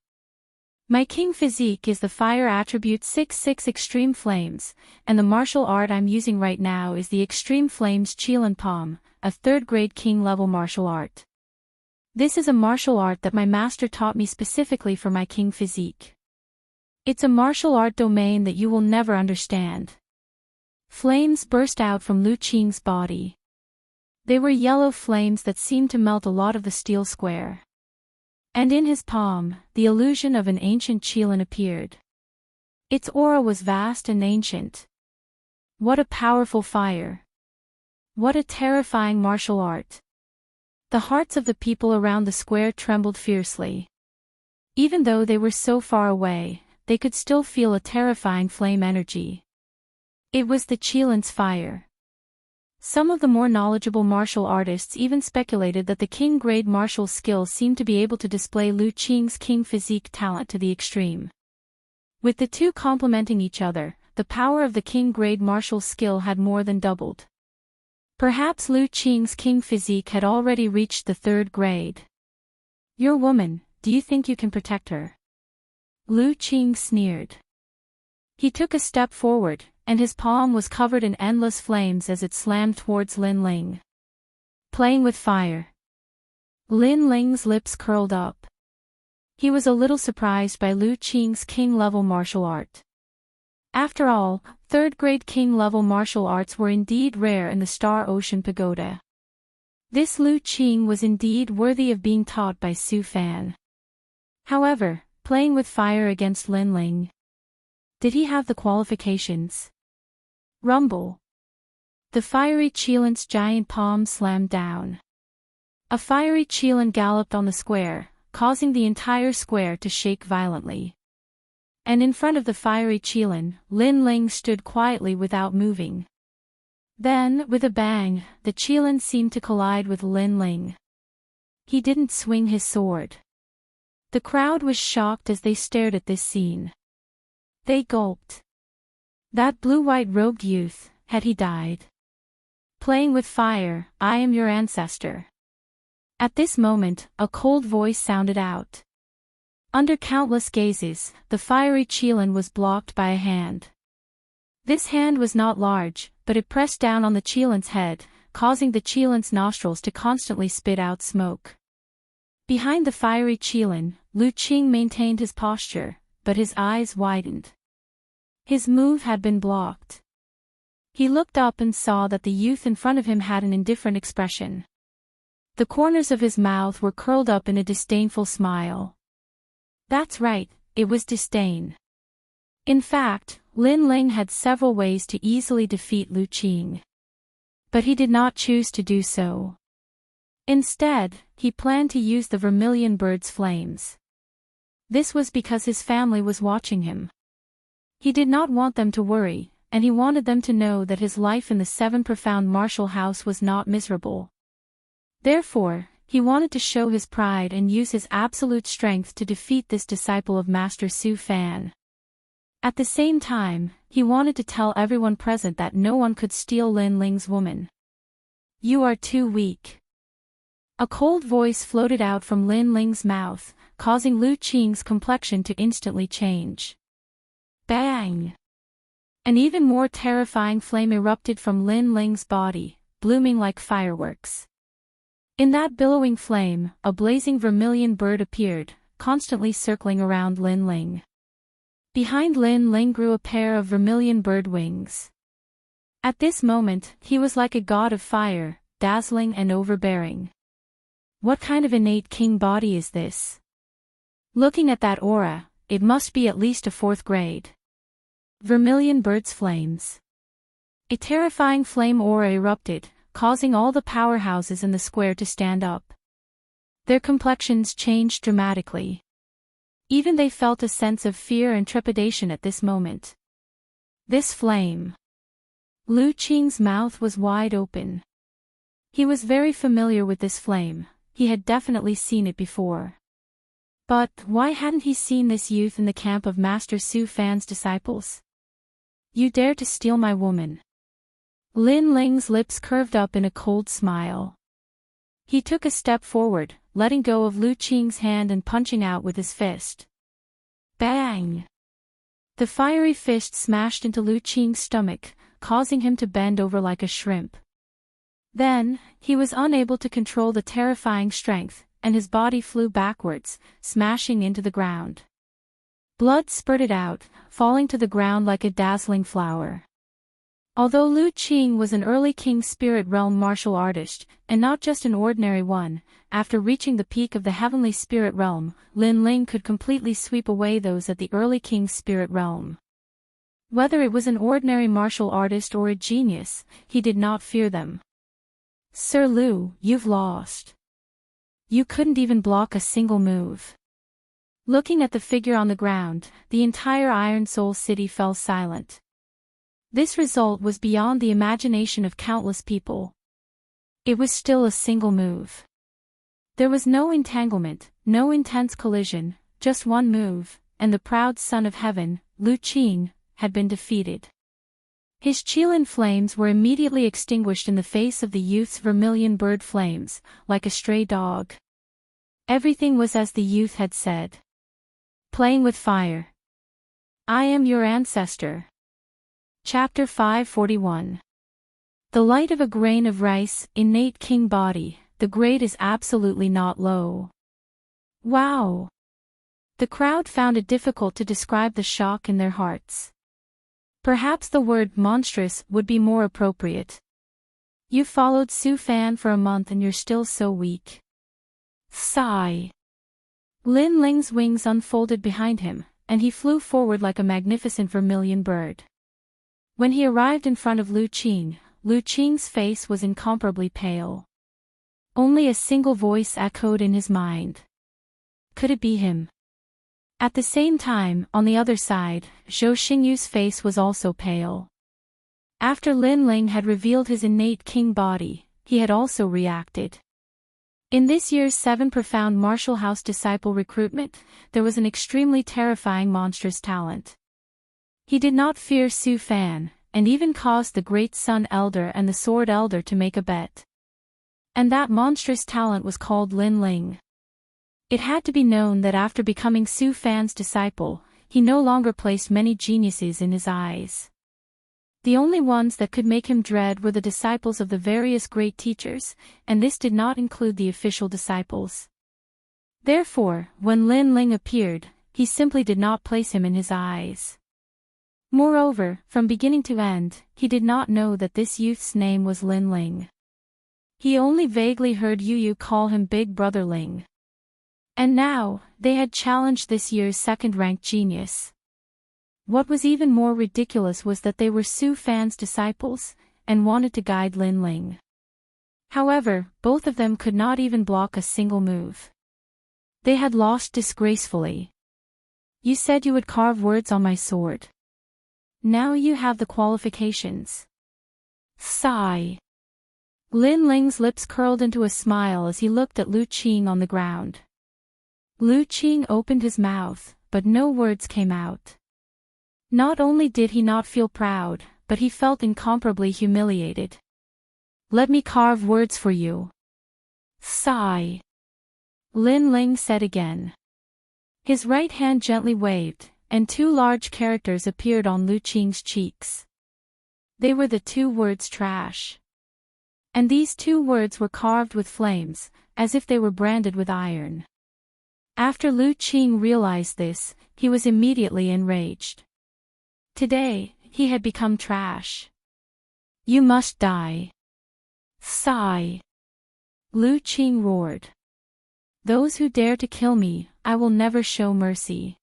"My king physique is the fire attribute 6 extreme flames, and the martial art I'm using right now is the extreme flames Qilan Palm, a third-grade king-level martial art. This is a martial art that my master taught me specifically for my king physique. It's a martial art domain that you will never understand." Flames burst out from Lu Qing's body. They were yellow flames that seemed to melt a lot of the steel square. And in his palm, the illusion of an ancient Qilan appeared. Its aura was vast and ancient. What a powerful fire! What a terrifying martial art! The hearts of the people around the square trembled fiercely. Even though they were so far away, they could still feel a terrifying flame energy. It was the Qilan's fire. Some of the more knowledgeable martial artists even speculated that the king-grade martial skill seemed to be able to display Lu Qing's king physique talent to the extreme. With the two complementing each other, the power of the king-grade martial skill had more than doubled. Perhaps Lu Qing's king physique had already reached the third grade. "Your woman, do you think you can protect her?" Lu Qing sneered. He took a step forward, and his palm was covered in endless flames as it slammed towards Lin Ling. "Playing with fire." Lin Ling's lips curled up. He was a little surprised by Lu Qing's king-level martial art. After all, third-grade king-level martial arts were indeed rare in the Star Ocean Pagoda. This Lu Qing was indeed worthy of being taught by Su Fan. However, playing with fire against Lin Ling. Did he have the qualifications? Rumble. The fiery Qilan's giant palm slammed down. A fiery Qilan galloped on the square, causing the entire square to shake violently. And in front of the fiery Qilan, Lin Ling stood quietly without moving. Then, with a bang, the Qilan seemed to collide with Lin Ling. He didn't swing his sword. The crowd was shocked as they stared at this scene. They gulped. That blue-white robed youth, had he died? Playing with fire, I am your ancestor. At this moment, a cold voice sounded out. Under countless gazes, the fiery Qilan was blocked by a hand. This hand was not large, but it pressed down on the Qilan's head, causing the Qilan's nostrils to constantly spit out smoke. Behind the fiery Qilan, Lu Qing maintained his posture, but his eyes widened. His move had been blocked. He looked up and saw that the youth in front of him had an indifferent expression. The corners of his mouth were curled up in a disdainful smile. That's right, it was disdain. In fact, Lin Ling had several ways to easily defeat Lu Qing. But he did not choose to do so. Instead, he planned to use the vermilion bird's flames. This was because his family was watching him. He did not want them to worry, and he wanted them to know that his life in the Seven Profound Martial House was not miserable. Therefore, he wanted to show his pride and use his absolute strength to defeat this disciple of Master Su Fan. At the same time, he wanted to tell everyone present that no one could steal Lin Ling's woman. You are too weak. A cold voice floated out from Lin Ling's mouth, causing Lu Qing's complexion to instantly change. Bang! An even more terrifying flame erupted from Lin Ling's body, blooming like fireworks. In that billowing flame, a blazing vermilion bird appeared, constantly circling around Lin Ling. Behind Lin Ling grew a pair of vermilion bird wings. At this moment, he was like a god of fire, dazzling and overbearing. What kind of innate king body is this? Looking at that aura, it must be at least a 4th grade. Vermilion bird's flames. A terrifying flame aura erupted, causing all the powerhouses in the square to stand up. Their complexions changed dramatically. Even they felt a sense of fear and trepidation at this moment. This flame. Lu Qing's mouth was wide open. He was very familiar with this flame, he had definitely seen it before. But why hadn't he seen this youth in the camp of Master Su Fan's disciples? You dare to steal my woman. Lin Ling's lips curved up in a cold smile. He took a step forward, letting go of Lu Qing's hand and punching out with his fist. Bang! The fiery fist smashed into Lu Qing's stomach, causing him to bend over like a shrimp. Then, he was unable to control the terrifying strength, and his body flew backwards, smashing into the ground. Blood spurted out, falling to the ground like a dazzling flower. Although Lu Qing was an early King Spirit Realm martial artist, and not just an ordinary one, after reaching the peak of the Heavenly Spirit Realm, Lin Ling could completely sweep away those at the early King Spirit Realm. Whether it was an ordinary martial artist or a genius, he did not fear them. Sir Lu, you've lost. You couldn't even block a single move. Looking at the figure on the ground, the entire Iron Soul City fell silent. This result was beyond the imagination of countless people. It was still a single move. There was no entanglement, no intense collision, just one move, and the proud son of heaven, Lu Qing, had been defeated. His Qilin flames were immediately extinguished in the face of the youth's vermilion bird flames, like a stray dog. Everything was as the youth had said. Playing with fire. I am your ancestor. Chapter 541. The light of a grain of rice, innate king body, the grade is absolutely not low. Wow! The crowd found it difficult to describe the shock in their hearts. Perhaps the word monstrous would be more appropriate. You followed Su Fan for a month and you're still so weak. Sigh. Lin Ling's wings unfolded behind him, and he flew forward like a magnificent vermilion bird. When he arrived in front of Lu Qing's face was incomparably pale. Only a single voice echoed in his mind. Could it be him? At the same time, on the other side, Zhou Xingyu's face was also pale. After Lin Ling had revealed his innate king body, he had also reacted. In this year's 7 Profound Martial House Disciple Recruitment, there was an extremely terrifying monstrous talent. He did not fear Su Fan, and even caused the Great Sun Elder and the Sword Elder to make a bet. And that monstrous talent was called Lin Ling. It had to be known that after becoming Su Fan's disciple, he no longer placed many geniuses in his eyes. The only ones that could make him dread were the disciples of the various great teachers, and this did not include the official disciples. Therefore, when Lin Ling appeared, he simply did not place him in his eyes. Moreover, from beginning to end, he did not know that this youth's name was Lin Ling. He only vaguely heard Yu call him Big Brother Ling. And now, they had challenged this year's 2nd-ranked genius. What was even more ridiculous was that they were Su Fan's disciples, and wanted to guide Lin Ling. However, both of them could not even block a single move. They had lost disgracefully. You said you would carve words on my sword. Now you have the qualifications. Sigh. Lin Ling's lips curled into a smile as he looked at Lu Qing on the ground. Lu Qing opened his mouth, but no words came out. Not only did he not feel proud, but he felt incomparably humiliated. "Let me carve words for you." "Sigh," Lin Ling said again. His right hand gently waved, and two large characters appeared on Lu Qing's cheeks. They were the two words trash. And these two words were carved with flames, as if they were branded with iron. After Lu Qing realized this, he was immediately enraged. Today, he had become trash. "You must die." "Sigh," Lu Qing roared. "Those who dare to kill me, I will never show mercy.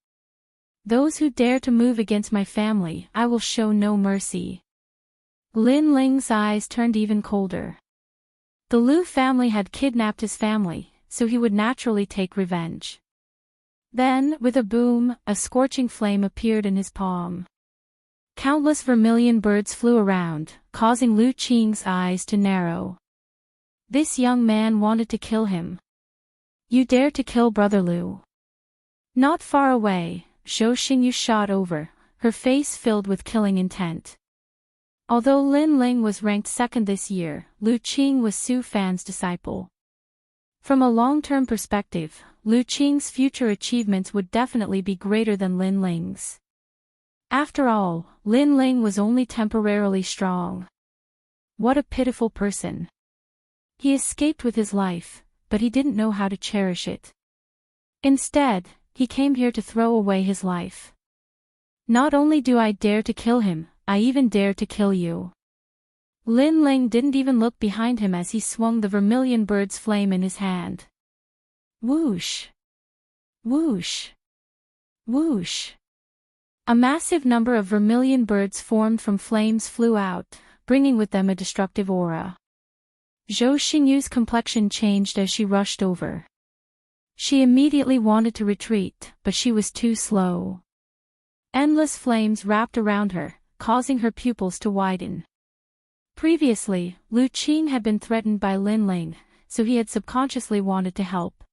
Those who dare to move against my family, I will show no mercy." Lin Ling's eyes turned even colder. The Lu family had kidnapped his family, so he would naturally take revenge. Then, with a boom, a scorching flame appeared in his palm. Countless vermilion birds flew around, causing Lu Qing's eyes to narrow. This young man wanted to kill him. "You dare to kill Brother Lu?" Not far away, Zhou Xingyu shot over, her face filled with killing intent. Although Lin Ling was ranked second this year, Lu Qing was Su Fan's disciple. From a long-term perspective, Lu Qing's future achievements would definitely be greater than Lin Ling's. After all, Lin Ling was only temporarily strong. What a pitiful person. He escaped with his life, but he didn't know how to cherish it. Instead, he came here to throw away his life. "Not only do I dare to kill him, I even dare to kill you." Lin Ling didn't even look behind him as he swung the vermilion bird's flame in his hand. Whoosh! Whoosh! Whoosh! A massive number of vermilion birds formed from flames flew out, bringing with them a destructive aura. Zhou Xingyu's complexion changed as she rushed over. She immediately wanted to retreat, but she was too slow. Endless flames wrapped around her, causing her pupils to widen. Previously, Lu Qing had been threatened by Lin Ling, so he had subconsciously wanted to help.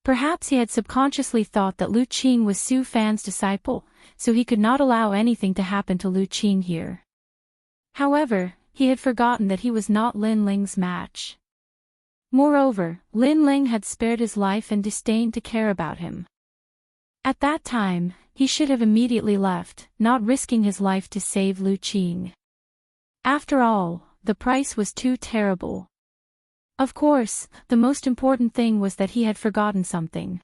Perhaps he had subconsciously thought that Lu Qing was Su Fan's disciple, so he could not allow anything to happen to Lu Qing here. However, he had forgotten that he was not Lin Ling's match. Moreover, Lin Ling had spared his life and disdained to care about him. At that time, he should have immediately left, not risking his life to save Lu Qing. After all, the price was too terrible. Of course, the most important thing was that he had forgotten something.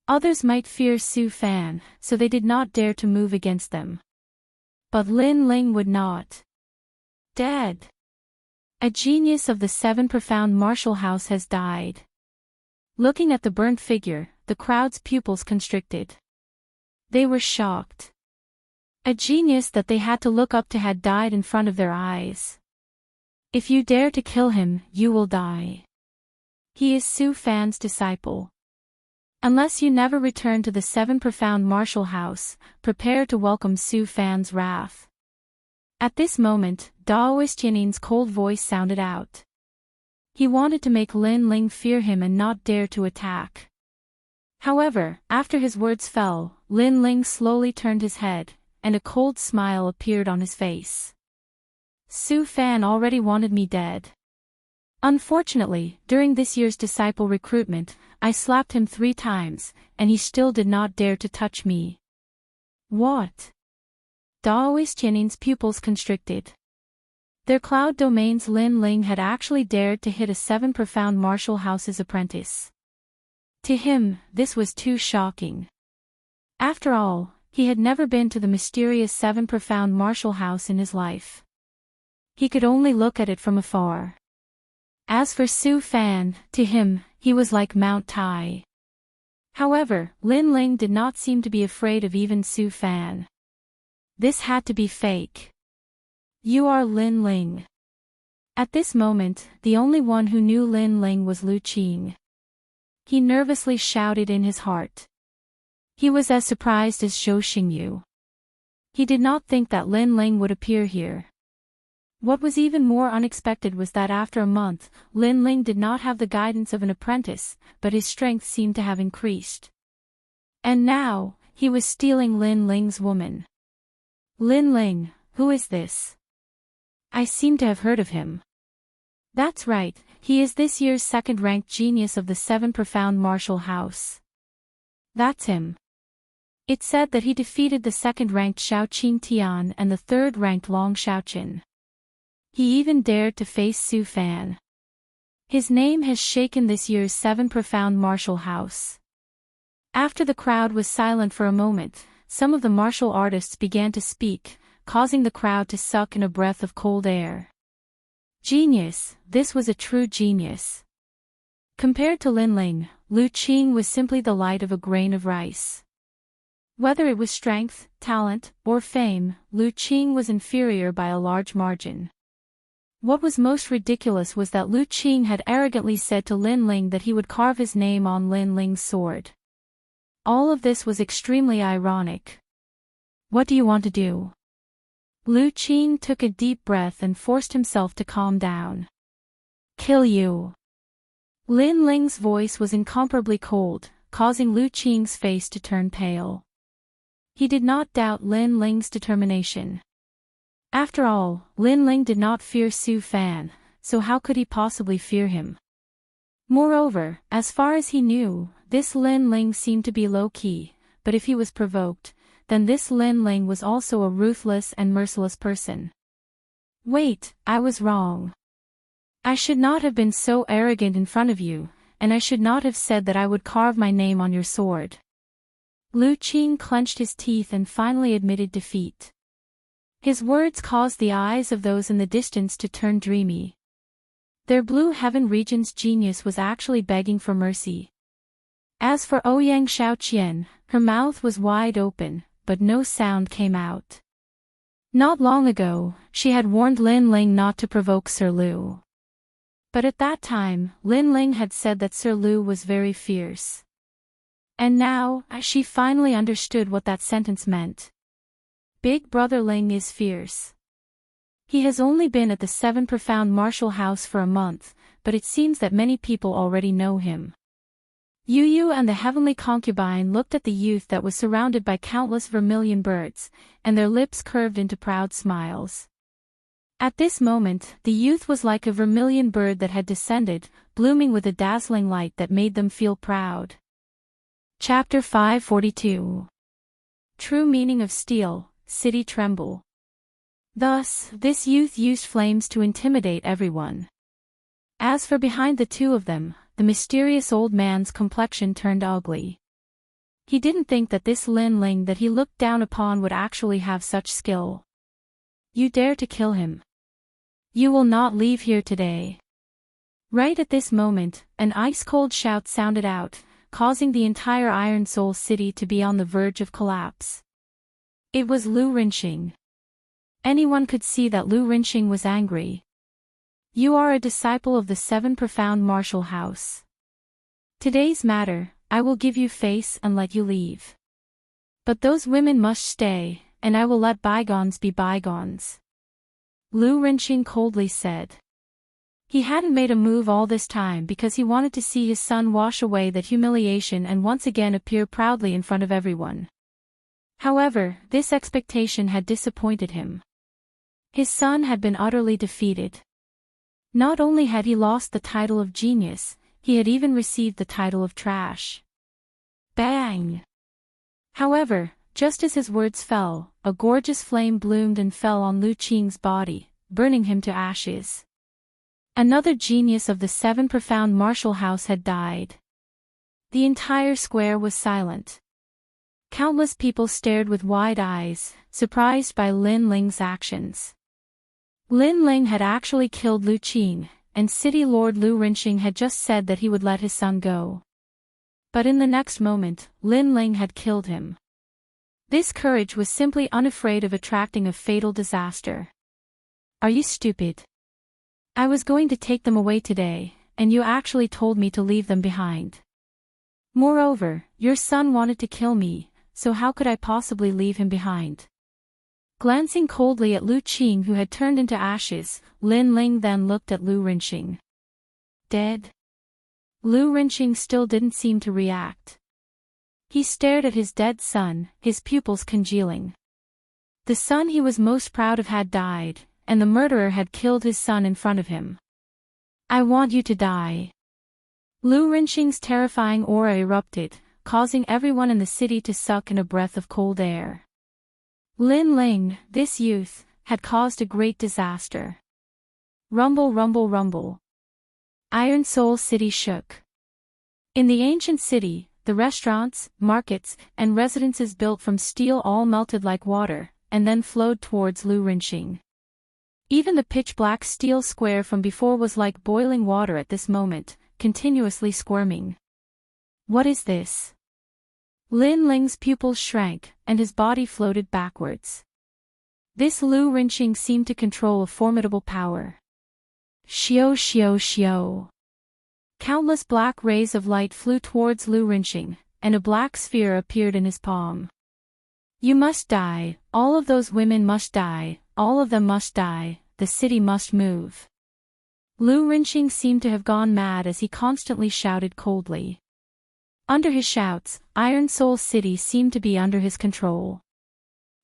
Others might fear Su Fan, so they did not dare to move against them. But Lin Ling would not. Dead. A genius of the Seven Profound Martial House has died. Looking at the burnt figure, the crowd's pupils constricted. They were shocked. A genius that they had to look up to had died in front of their eyes. "If you dare to kill him, you will die. He is Su Fan's disciple. Unless you never return to the Seven Profound Martial House, prepare to welcome Su Fan's wrath." At this moment, Daoist Yanin's cold voice sounded out. He wanted to make Lin Ling fear him and not dare to attack. However, after his words fell, Lin Ling slowly turned his head, and a cold smile appeared on his face. "Su Fan already wanted me dead. Unfortunately, during this year's disciple recruitment, I slapped him 3 times, and he still did not dare to touch me." What? Daoist Yanin's pupils constricted. Their cloud domain's Lin Ling had actually dared to hit a Seven Profound Martial House's apprentice. To him, this was too shocking. After all, he had never been to the mysterious Seven Profound Martial House in his life. He could only look at it from afar. As for Su Fan, to him, he was like Mount Tai. However, Lin Ling did not seem to be afraid of even Su Fan. This had to be fake. "You are Lin Ling." At this moment, the only one who knew Lin Ling was Lu Qing. He nervously shouted in his heart. He was as surprised as Zhou Xingyu. He did not think that Lin Ling would appear here. What was even more unexpected was that after a month, Lin Ling did not have the guidance of an apprentice, but his strength seemed to have increased. And now, he was stealing Lin Ling's woman. Lin Ling, who is this? I seem to have heard of him. That's right, he is this year's second-ranked genius of the 7 Profound Martial House. That's him. It said that he defeated the second-ranked Xiao Qing Tian and the third-ranked Long Xiaoqin. He even dared to face Su Fan. His name has shaken this year's 7 Profound Martial House. After the crowd was silent for a moment, some of the martial artists began to speak, causing the crowd to suck in a breath of cold air. Genius, this was a true genius. Compared to Lin Ling, Lu Qing was simply the light of a grain of rice. Whether it was strength, talent, or fame, Lu Qing was inferior by a large margin. What was most ridiculous was that Lu Qing had arrogantly said to Lin Ling that he would carve his name on Lin Ling's sword. All of this was extremely ironic. What do you want to do? Lu Qing took a deep breath and forced himself to calm down. Kill you. Lin Ling's voice was incomparably cold, causing Lu Qing's face to turn pale. He did not doubt Lin Ling's determination. After all, Lin Ling did not fear Su Fan, so how could he possibly fear him? Moreover, as far as he knew, this Lin Ling seemed to be low-key, but if he was provoked, then this Lin Ling was also a ruthless and merciless person. Wait, I was wrong. I should not have been so arrogant in front of you, and I should not have said that I would carve my name on your sword. Lu Qing clenched his teeth and finally admitted defeat. His words caused the eyes of those in the distance to turn dreamy. Their Blue Heaven region's genius was actually begging for mercy. As for Ouyang Xiaoqian, her mouth was wide open, but no sound came out. Not long ago, she had warned Lin Ling not to provoke Sir Lu. But at that time, Lin Ling had said that Sir Lu was very fierce. And now, she finally understood what that sentence meant. Big Brother Ling is fierce. He has only been at the 7 Profound Martial House for a month, but it seems that many people already know him. Yu Yu and the heavenly concubine looked at the youth that was surrounded by countless vermilion birds, and their lips curved into proud smiles. At this moment, the youth was like a vermilion bird that had descended, blooming with a dazzling light that made them feel proud. Chapter 542. True meaning of steel. City tremble. Thus, this youth used flames to intimidate everyone. As for behind the two of them, the mysterious old man's complexion turned ugly. He didn't think that this Lin Ling that he looked down upon would actually have such skill. You dare to kill him. You will not leave here today. Right at this moment, an ice-cold shout sounded out, causing the entire Iron Soul City to be on the verge of collapse. It was Lu Rinxing. Anyone could see that Lu Rinxing was angry. You are a disciple of the 7 Profound Martial House. Today's matter, I will give you face and let you leave. But those women must stay, and I will let bygones be bygones. Lu Rinxing coldly said. He hadn't made a move all this time because he wanted to see his son wash away that humiliation and once again appear proudly in front of everyone. However, this expectation had disappointed him. His son had been utterly defeated. Not only had he lost the title of genius, he had even received the title of trash. Bang! However, just as his words fell, a gorgeous flame bloomed and fell on Lu Qing's body, burning him to ashes. Another genius of the 7 Profound Martial House had died. The entire square was silent. Countless people stared with wide eyes, surprised by Lin Ling's actions. Lin Ling had actually killed Lu Qing, and City Lord Lu Rinxing had just said that he would let his son go. But in the next moment, Lin Ling had killed him. This courage was simply unafraid of attracting a fatal disaster. Are you stupid? I was going to take them away today, and you actually told me to leave them behind. Moreover, your son wanted to kill me, so how could I possibly leave him behind? Glancing coldly at Lu Qing, who had turned into ashes, Lin Ling then looked at Lu Rinxing. Dead? Lu Rinxing still didn't seem to react. He stared at his dead son, his pupils congealing. The son he was most proud of had died, and the murderer had killed his son in front of him. I want you to die. Lu Rinxing's terrifying aura erupted, causing everyone in the city to suck in a breath of cold air. Lin Ling, this youth, had caused a great disaster. Rumble, rumble, rumble. Iron Soul City shook. In the ancient city, the restaurants, markets, and residences built from steel all melted like water, and then flowed towards Lu Rinxing. Even the pitch-black steel square from before was like boiling water at this moment, continuously squirming. What is this? Lin Ling's pupils shrank, and his body floated backwards. This Lu Rinxing seemed to control a formidable power. Xiao xiao xiao. Countless black rays of light flew towards Lu Rinxing, and a black sphere appeared in his palm. You must die, all of those women must die, all of them must die, the city must move. Lu Rinxing seemed to have gone mad as he constantly shouted coldly. Under his shouts, Iron Soul City seemed to be under his control.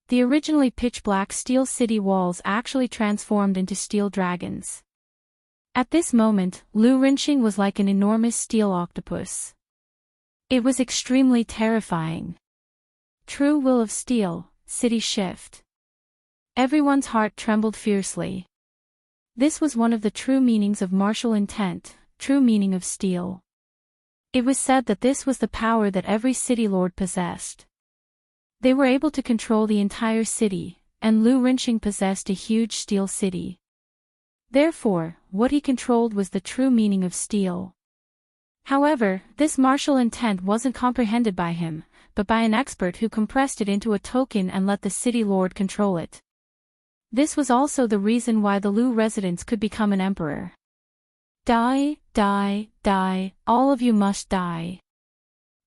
The originally pitch-black steel city walls actually transformed into steel dragons. At this moment, Lu Rinxing was like an enormous steel octopus. It was extremely terrifying. True will of steel, city shift. Everyone's heart trembled fiercely. This was one of the true meanings of martial intent, true meaning of steel. It was said that this was the power that every city lord possessed. They were able to control the entire city, and Lu Rinxing possessed a huge steel city. Therefore, what he controlled was the true meaning of steel. However, this martial intent wasn't comprehended by him, but by an expert who compressed it into a token and let the city lord control it. This was also the reason why the Lu residents could become an emperor. Die, die, die, all of you must die.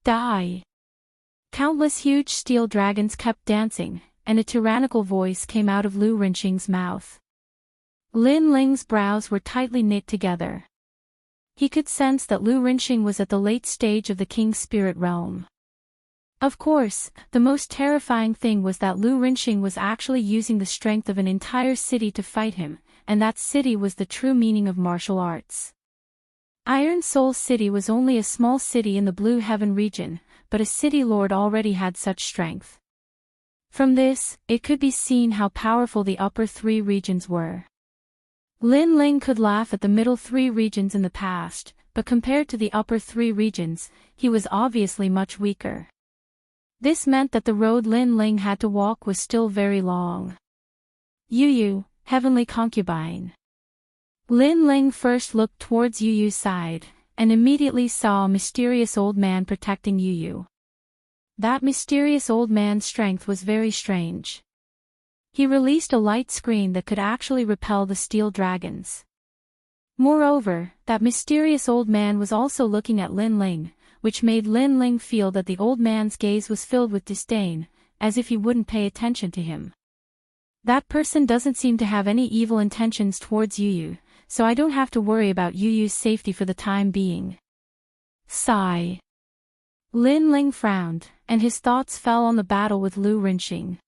Die. Countless huge steel dragons kept dancing, and a tyrannical voice came out of Lu Rinxing's mouth. Lin Ling's brows were tightly knit together. He could sense that Lu Rinxing was at the late stage of the king's spirit realm. Of course, the most terrifying thing was that Lu Rinxing was actually using the strength of an entire city to fight him, and that city was the true meaning of martial arts. Iron Soul City was only a small city in the Blue Heaven region, but a city lord already had such strength. From this, it could be seen how powerful the upper three regions were. Lin Ling could laugh at the middle three regions in the past, but compared to the upper three regions, he was obviously much weaker. This meant that the road Lin Ling had to walk was still very long. Yu, heavenly concubine. Lin Ling first looked towards Yu's side, and immediately saw a mysterious old man protecting Yu. That mysterious old man's strength was very strange. He released a light screen that could actually repel the steel dragons. Moreover, that mysterious old man was also looking at Lin Ling, which made Lin Ling feel that the old man's gaze was filled with disdain, as if he wouldn't pay attention to him. That person doesn't seem to have any evil intentions towards Yu, so I don't have to worry about Yu's safety for the time being. Sigh. Lin Ling frowned, and his thoughts fell on the battle with Lu Rinxing.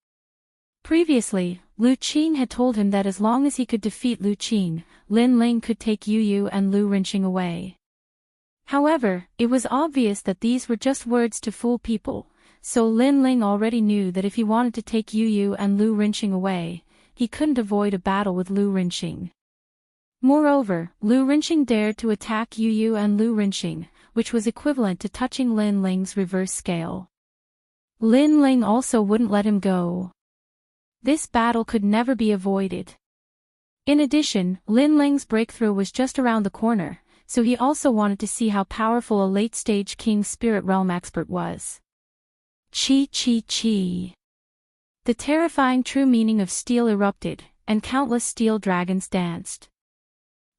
Previously, Lu Qing had told him that as long as he could defeat Lu Qing, Lin Ling could take Yu and Lu Rinxing away. However, it was obvious that these were just words to fool people, so Lin Ling already knew that if he wanted to take Yu and Lu Rinxing away, he couldn't avoid a battle with Lu Rinxing. Moreover, Lu Rinxing dared to attack Yu and Lu Rinxing, which was equivalent to touching Lin Ling's reverse scale. Lin Ling also wouldn't let him go. This battle could never be avoided. In addition, Lin Ling's breakthrough was just around the corner, so he also wanted to see how powerful a late-stage King Spirit Realm expert was. Chi chi chi. The terrifying true meaning of steel erupted, and countless steel dragons danced.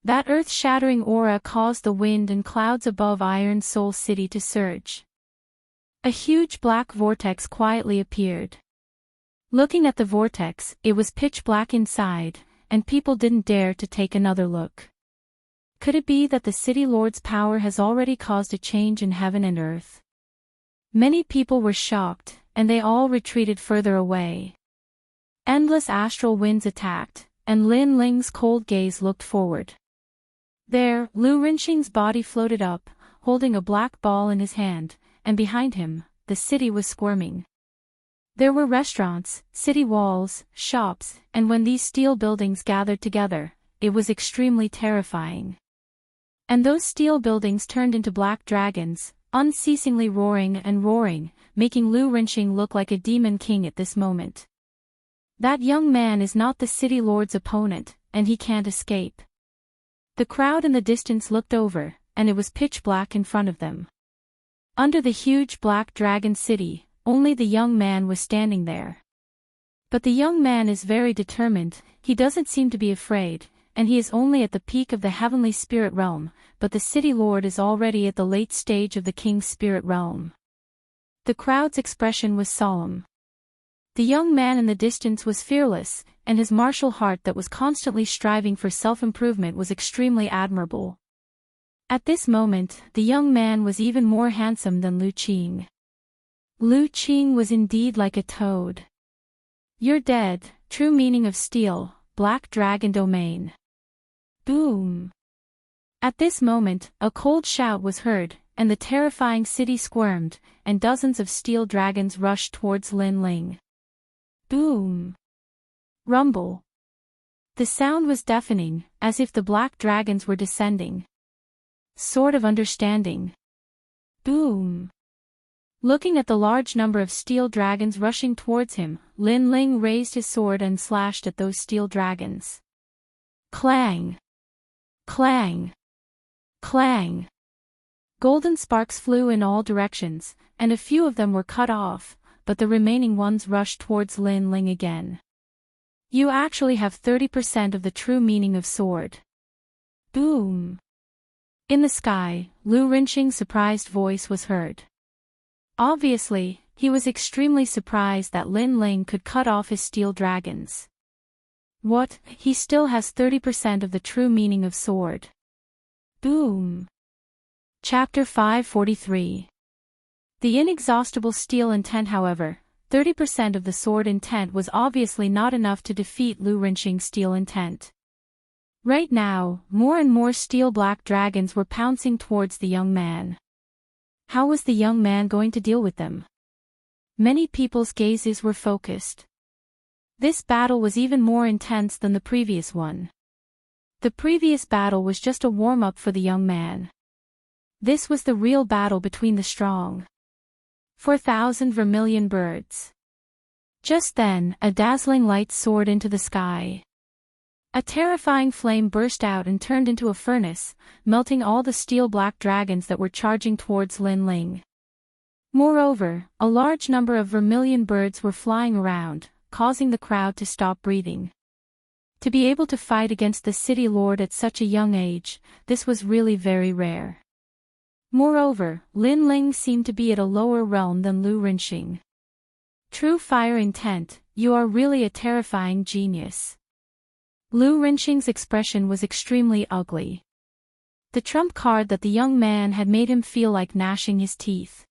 That earth-shattering aura caused the wind and clouds above Iron Soul City to surge. A huge black vortex quietly appeared. Looking at the vortex, it was pitch black inside, and people didn't dare to take another look. Could it be that the city lord's power has already caused a change in heaven and earth? Many people were shocked, and they all retreated further away. Endless astral winds attacked, and Lin Ling's cold gaze looked forward. There, Lu Rinxing's body floated up, holding a black ball in his hand, and behind him, the city was squirming. There were restaurants, city walls, shops, and when these steel buildings gathered together, it was extremely terrifying. And those steel buildings turned into black dragons, unceasingly roaring and roaring, making Lu Rinxing look like a demon king at this moment. That young man is not the city lord's opponent, and he can't escape. The crowd in the distance looked over, and it was pitch black in front of them. Under the huge black dragon city, only the young man was standing there. But the young man is very determined, he doesn't seem to be afraid, and he is only at the peak of the heavenly spirit realm, but the city lord is already at the late stage of the king's spirit realm. The crowd's expression was solemn. The young man in the distance was fearless, and his martial heart that was constantly striving for self-improvement was extremely admirable. At this moment, the young man was even more handsome than Lu Qing. Lu Qing was indeed like a toad. You're dead, true meaning of steel, black dragon domain. Boom! At this moment, a cold shout was heard, and the terrifying city squirmed, and dozens of steel dragons rushed towards Lin Ling. Boom! Rumble! The sound was deafening, as if the black dragons were descending. Sort of understanding. Boom! Looking at the large number of steel dragons rushing towards him, Lin Ling raised his sword and slashed at those steel dragons. Clang! Clang! Clang! Golden sparks flew in all directions, and a few of them were cut off, but the remaining ones rushed towards Lin Ling again. You actually have 30% of the true meaning of sword. Boom! In the sky, Lu Rinxing's surprised voice was heard. Obviously, he was extremely surprised that Lin Ling could cut off his steel dragons. What, he still has 30% of the true meaning of sword. Boom! Chapter 543. The inexhaustible steel intent. However, 30% of the sword intent was obviously not enough to defeat Lu Rinxing's steel intent. Right now, more and more steel black dragons were pouncing towards the young man. How was the young man going to deal with them? Many people's gazes were focused. This battle was even more intense than the previous one. The previous battle was just a warm-up for the young man. This was the real battle between the strong. 4,000 vermilion birds. Just then, a dazzling light soared into the sky. A terrifying flame burst out and turned into a furnace, melting all the steel black dragons that were charging towards Lin Ling. Moreover, a large number of vermilion birds were flying around, causing the crowd to stop breathing. To be able to fight against the city lord at such a young age, this was really very rare. Moreover, Lin Ling seemed to be at a lower realm than Lu Rinxing. True fire intent, you are really a terrifying genius. Lu Rinxing's expression was extremely ugly. The trump card that the young man had made him feel like gnashing his teeth.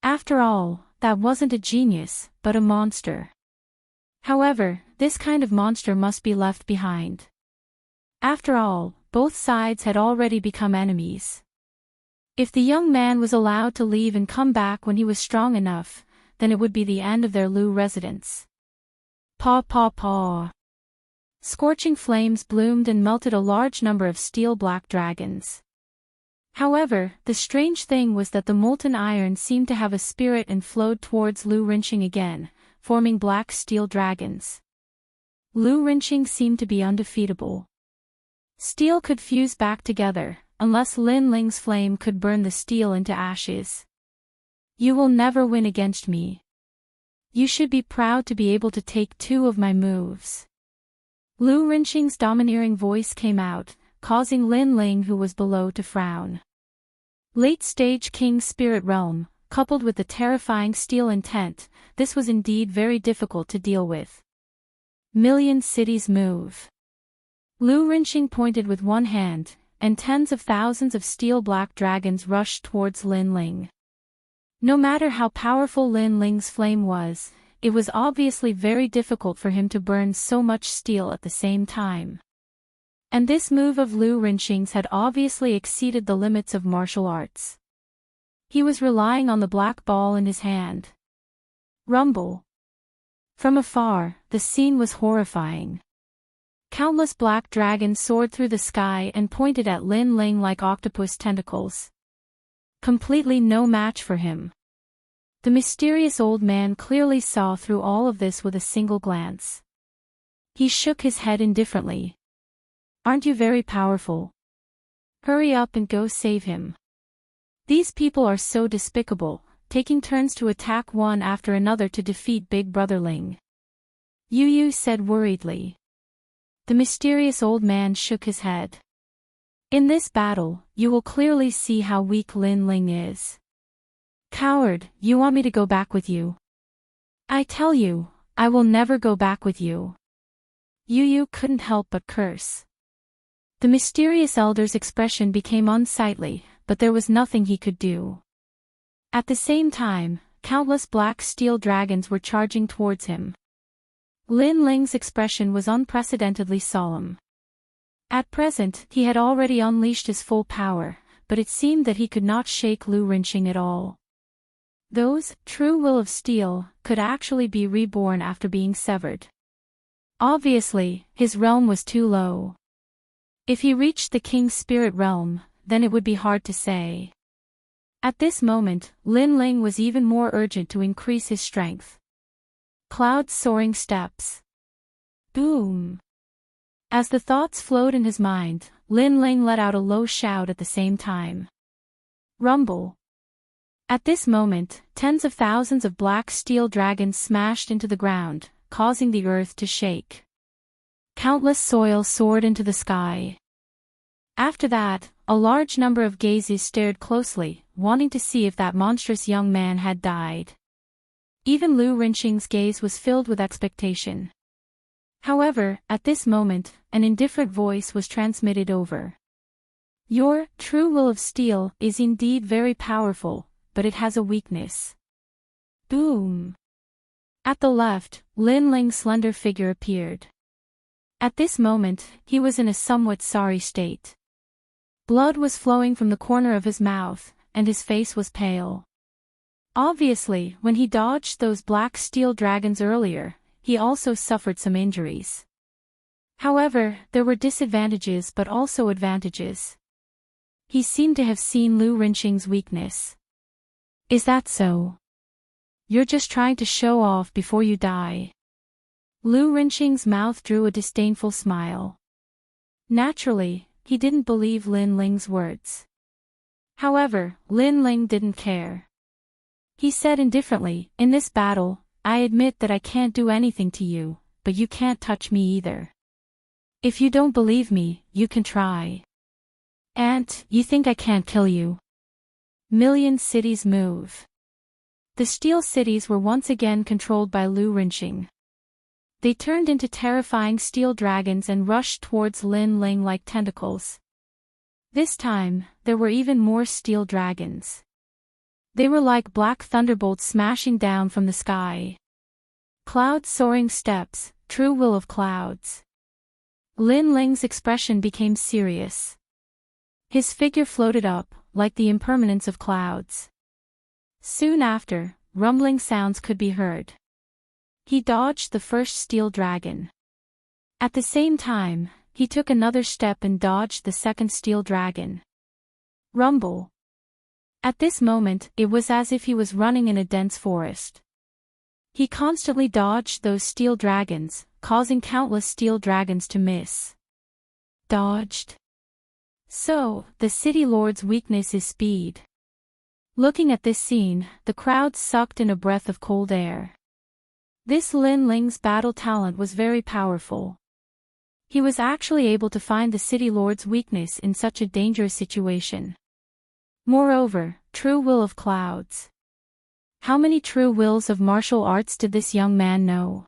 After all, that wasn't a genius, but a monster. However, this kind of monster must be left behind. After all, both sides had already become enemies. If the young man was allowed to leave and come back when he was strong enough, then it would be the end of their Lu residence. Paw paw paw. Scorching flames bloomed and melted a large number of steel black dragons. However, the strange thing was that the molten iron seemed to have a spirit and flowed towards Lu Rinxing again, forming black steel dragons. Lu Rinxing seemed to be undefeatable. Steel could fuse back together, unless Lin Ling's flame could burn the steel into ashes. You will never win against me. You should be proud to be able to take 2 of my moves. Lu Rinxing's domineering voice came out, causing Lin Ling who was below to frown. Late-stage King Spirit Realm, coupled with the terrifying steel intent, this was indeed very difficult to deal with. Million cities move. Lu Rinxing pointed with one hand, and tens of thousands of steel black dragons rushed towards Lin Ling. No matter how powerful Lin Ling's flame was, it was obviously very difficult for him to burn so much steel at the same time. And this move of Lu Rinxing's had obviously exceeded the limits of martial arts. He was relying on the black ball in his hand. Rumble. From afar, the scene was horrifying. Countless black dragons soared through the sky and pointed at Lin Ling like octopus tentacles. Completely no match for him. The mysterious old man clearly saw through all of this with a single glance. He shook his head indifferently. "Aren't you very powerful? Hurry up and go save him. These people are so despicable, taking turns to attack one after another to defeat Big Brother Ling." Yu Yu said worriedly. The mysterious old man shook his head. "In this battle, you will clearly see how weak Lin Ling is. Coward, you want me to go back with you? I tell you, I will never go back with you." Yu Yu couldn't help but curse. The mysterious elder's expression became unsightly, but there was nothing he could do. At the same time, countless black steel dragons were charging towards him. Lin Ling's expression was unprecedentedly solemn. At present, he had already unleashed his full power, but it seemed that he could not shake Lu Rinxing at all. Those, true will of steel, could actually be reborn after being severed. Obviously, his realm was too low. If he reached the king's spirit realm, then it would be hard to say. At this moment, Lin Ling was even more urgent to increase his strength. Cloud soaring steps. Boom. As the thoughts flowed in his mind, Lin Ling let out a low shout at the same time. Rumble. At this moment, tens of thousands of black steel dragons smashed into the ground, causing the earth to shake. Countless soil soared into the sky. After that, a large number of gazes stared closely, wanting to see if that monstrous young man had died. Even Lu Rinxing's gaze was filled with expectation. However, at this moment, an indifferent voice was transmitted over. "Your true will of steel is indeed very powerful, but it has a weakness." Boom. At the left, Lin Ling's slender figure appeared. At this moment, he was in a somewhat sorry state. Blood was flowing from the corner of his mouth, and his face was pale. Obviously, when he dodged those black steel dragons earlier, he also suffered some injuries. However, there were disadvantages but also advantages. He seemed to have seen Lu Rinxing's weakness. "Is that so? You're just trying to show off before you die." Lu Rinxing's mouth drew a disdainful smile. Naturally, he didn't believe Lin Ling's words. However, Lin Ling didn't care. He said indifferently, "In this battle, I admit that I can't do anything to you, but you can't touch me either. If you don't believe me, you can try. And, you think I can't kill you?" Million cities move. The steel cities were once again controlled by Lu Rinxing. They turned into terrifying steel dragons and rushed towards Lin Ling like tentacles. This time, there were even more steel dragons. They were like black thunderbolts smashing down from the sky. Cloud soaring steps, true will of clouds. Lin Ling's expression became serious. His figure floated up, like the impermanence of clouds. Soon after, rumbling sounds could be heard. He dodged the first steel dragon. At the same time, he took another step and dodged the second steel dragon. Rumble. At this moment, it was as if he was running in a dense forest. He constantly dodged those steel dragons, causing countless steel dragons to miss. Dodged. So, the city lord's weakness is speed. Looking at this scene, the crowd sucked in a breath of cold air. This Lin Ling's battle talent was very powerful. He was actually able to find the city lord's weakness in such a dangerous situation. Moreover, true will of clouds. How many true wills of martial arts did this young man know?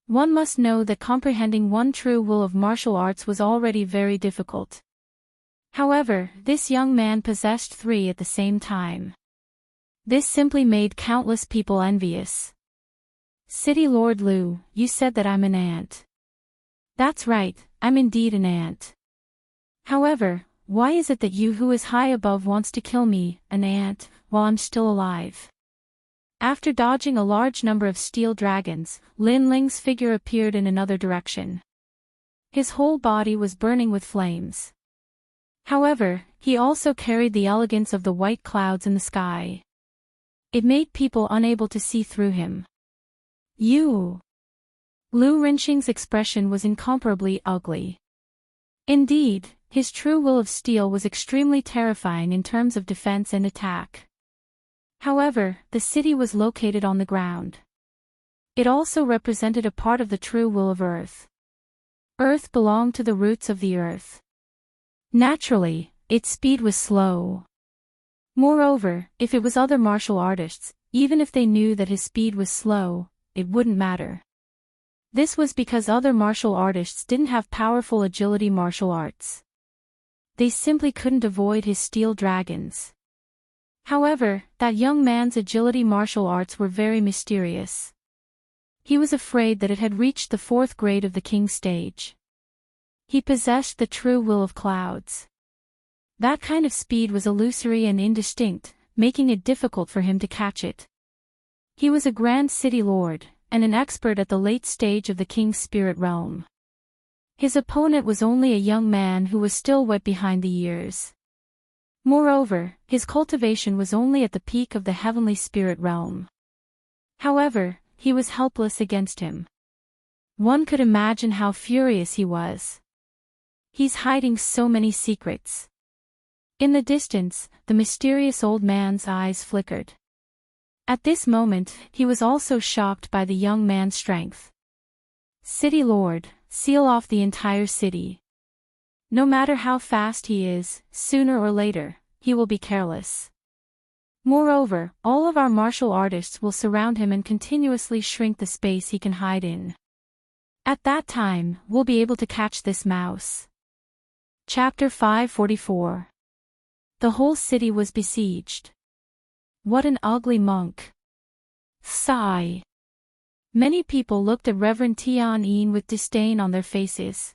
One must know that comprehending one true will of martial arts was already very difficult. However, this young man possessed 3 at the same time. This simply made countless people envious. City Lord Lu, you said that I'm an ant. That's right, I'm indeed an ant. However, why is it that you who is high above wants to kill me, an ant, while I'm still alive? After dodging a large number of steel dragons, Lin Ling's figure appeared in another direction. His whole body was burning with flames. However, he also carried the elegance of the white clouds in the sky. It made people unable to see through him. You! Lu Rinxing's expression was incomparably ugly. Indeed, his true will of steel was extremely terrifying in terms of defense and attack. However, the city was located on the ground. It also represented a part of the true will of earth. Earth belonged to the roots of the earth. Naturally, its speed was slow. Moreover, if it was other martial artists, even if they knew that his speed was slow, it wouldn't matter. This was because other martial artists didn't have powerful agility martial arts. They simply couldn't avoid his steel dragons. However, that young man's agility martial arts were very mysterious. He was afraid that it had reached the 4th grade of the king stage. He possessed the true will of clouds. That kind of speed was illusory and indistinct, making it difficult for him to catch it. He was a grand city lord, and an expert at the late stage of the king's spirit realm. His opponent was only a young man who was still wet behind the ears. Moreover, his cultivation was only at the peak of the heavenly spirit realm. However, he was helpless against him. One could imagine how furious he was. He's hiding so many secrets. In the distance, the mysterious old man's eyes flickered. At this moment, he was also shocked by the young man's strength. City Lord, seal off the entire city. No matter how fast he is, sooner or later, he will be careless. Moreover, all of our martial artists will surround him and continuously shrink the space he can hide in. At that time, we'll be able to catch this mouse. Chapter 544. The whole city was besieged. What an ugly monk. Sigh. Many people looked at Reverend Tian Yin with disdain on their faces.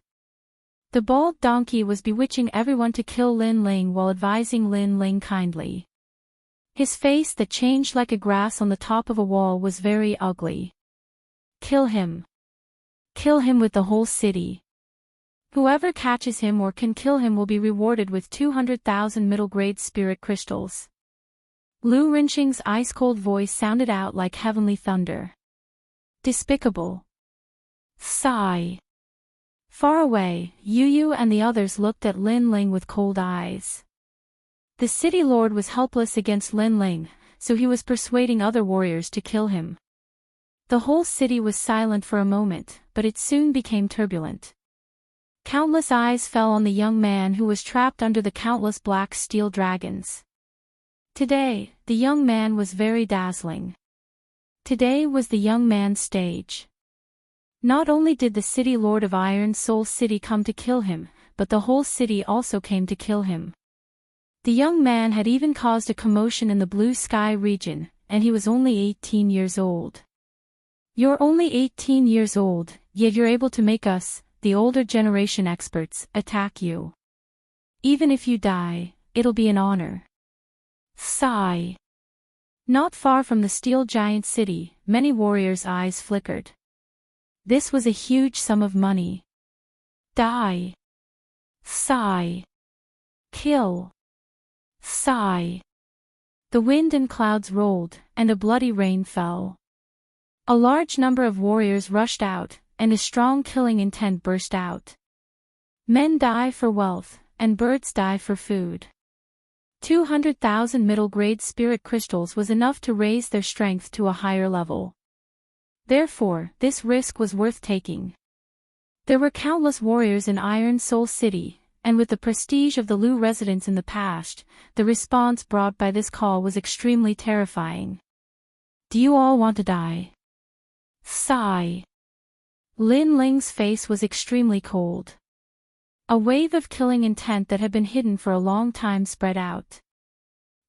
The bald donkey was bewitching everyone to kill Lin Ling while advising Lin Ling kindly. His face that changed like a grass on the top of a wall was very ugly. Kill him. Kill him with the whole city. Whoever catches him or can kill him will be rewarded with 200,000 middle-grade spirit crystals. Lu Rinxing's ice-cold voice sounded out like heavenly thunder. Despicable. Sigh. Far away, Yu and the others looked at Lin Ling with cold eyes. The city lord was helpless against Lin Ling, so he was persuading other warriors to kill him. The whole city was silent for a moment, but it soon became turbulent. Countless eyes fell on the young man who was trapped under the countless black steel dragons. Today, the young man was very dazzling. Today was the young man's stage. Not only did the city lord of Iron Soul City come to kill him, but the whole city also came to kill him. The young man had even caused a commotion in the blue sky region, and he was only 18 years old. You're only 18 years old, yet you're able to make us, the older generation experts, attack you. Even if you die, it'll be an honor. Sigh. Not far from the steel giant city, many warriors' eyes flickered. This was a huge sum of money. Die. Sigh. Kill. Sigh. The wind and clouds rolled, and a bloody rain fell. A large number of warriors rushed out, and a strong killing intent burst out. Men die for wealth, and birds die for food. 200,000 middle-grade spirit crystals was enough to raise their strength to a higher level. Therefore, this risk was worth taking. There were countless warriors in Iron Soul City, and with the prestige of the Lu residents in the past, the response brought by this call was extremely terrifying. Do you all want to die? Sigh. Lin Ling's face was extremely cold. A wave of killing intent that had been hidden for a long time spread out.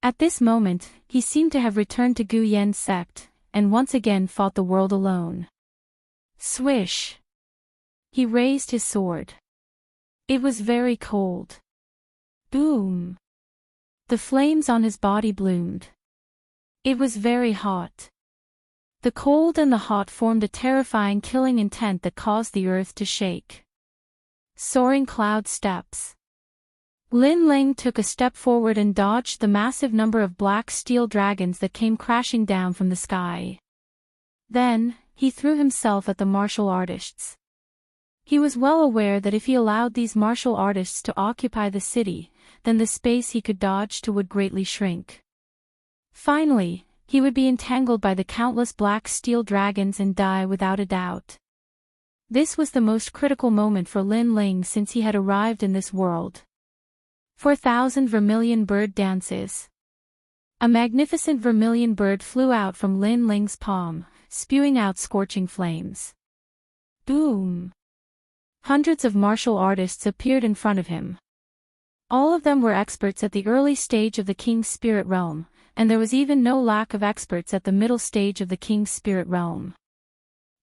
At this moment, he seemed to have returned to Gu Yen's sept, and once again fought the world alone. Swish! He raised his sword. It was very cold. Boom! The flames on his body bloomed. It was very hot. The cold and the hot formed a terrifying killing intent that caused the earth to shake. Soaring cloud steps. Lin Ling took a step forward and dodged the massive number of black steel dragons that came crashing down from the sky. Then, he threw himself at the martial artists. He was well aware that if he allowed these martial artists to occupy the city, then the space he could dodge to would greatly shrink. Finally, he would be entangled by the countless black steel dragons and die without a doubt. This was the most critical moment for Lin Ling since he had arrived in this world. 4,000 vermilion bird dances. A magnificent vermilion bird flew out from Lin Ling's palm, spewing out scorching flames. Boom! Hundreds of martial artists appeared in front of him. All of them were experts at the early stage of the King's Spirit Realm, and there was even no lack of experts at the middle stage of the King's Spirit Realm.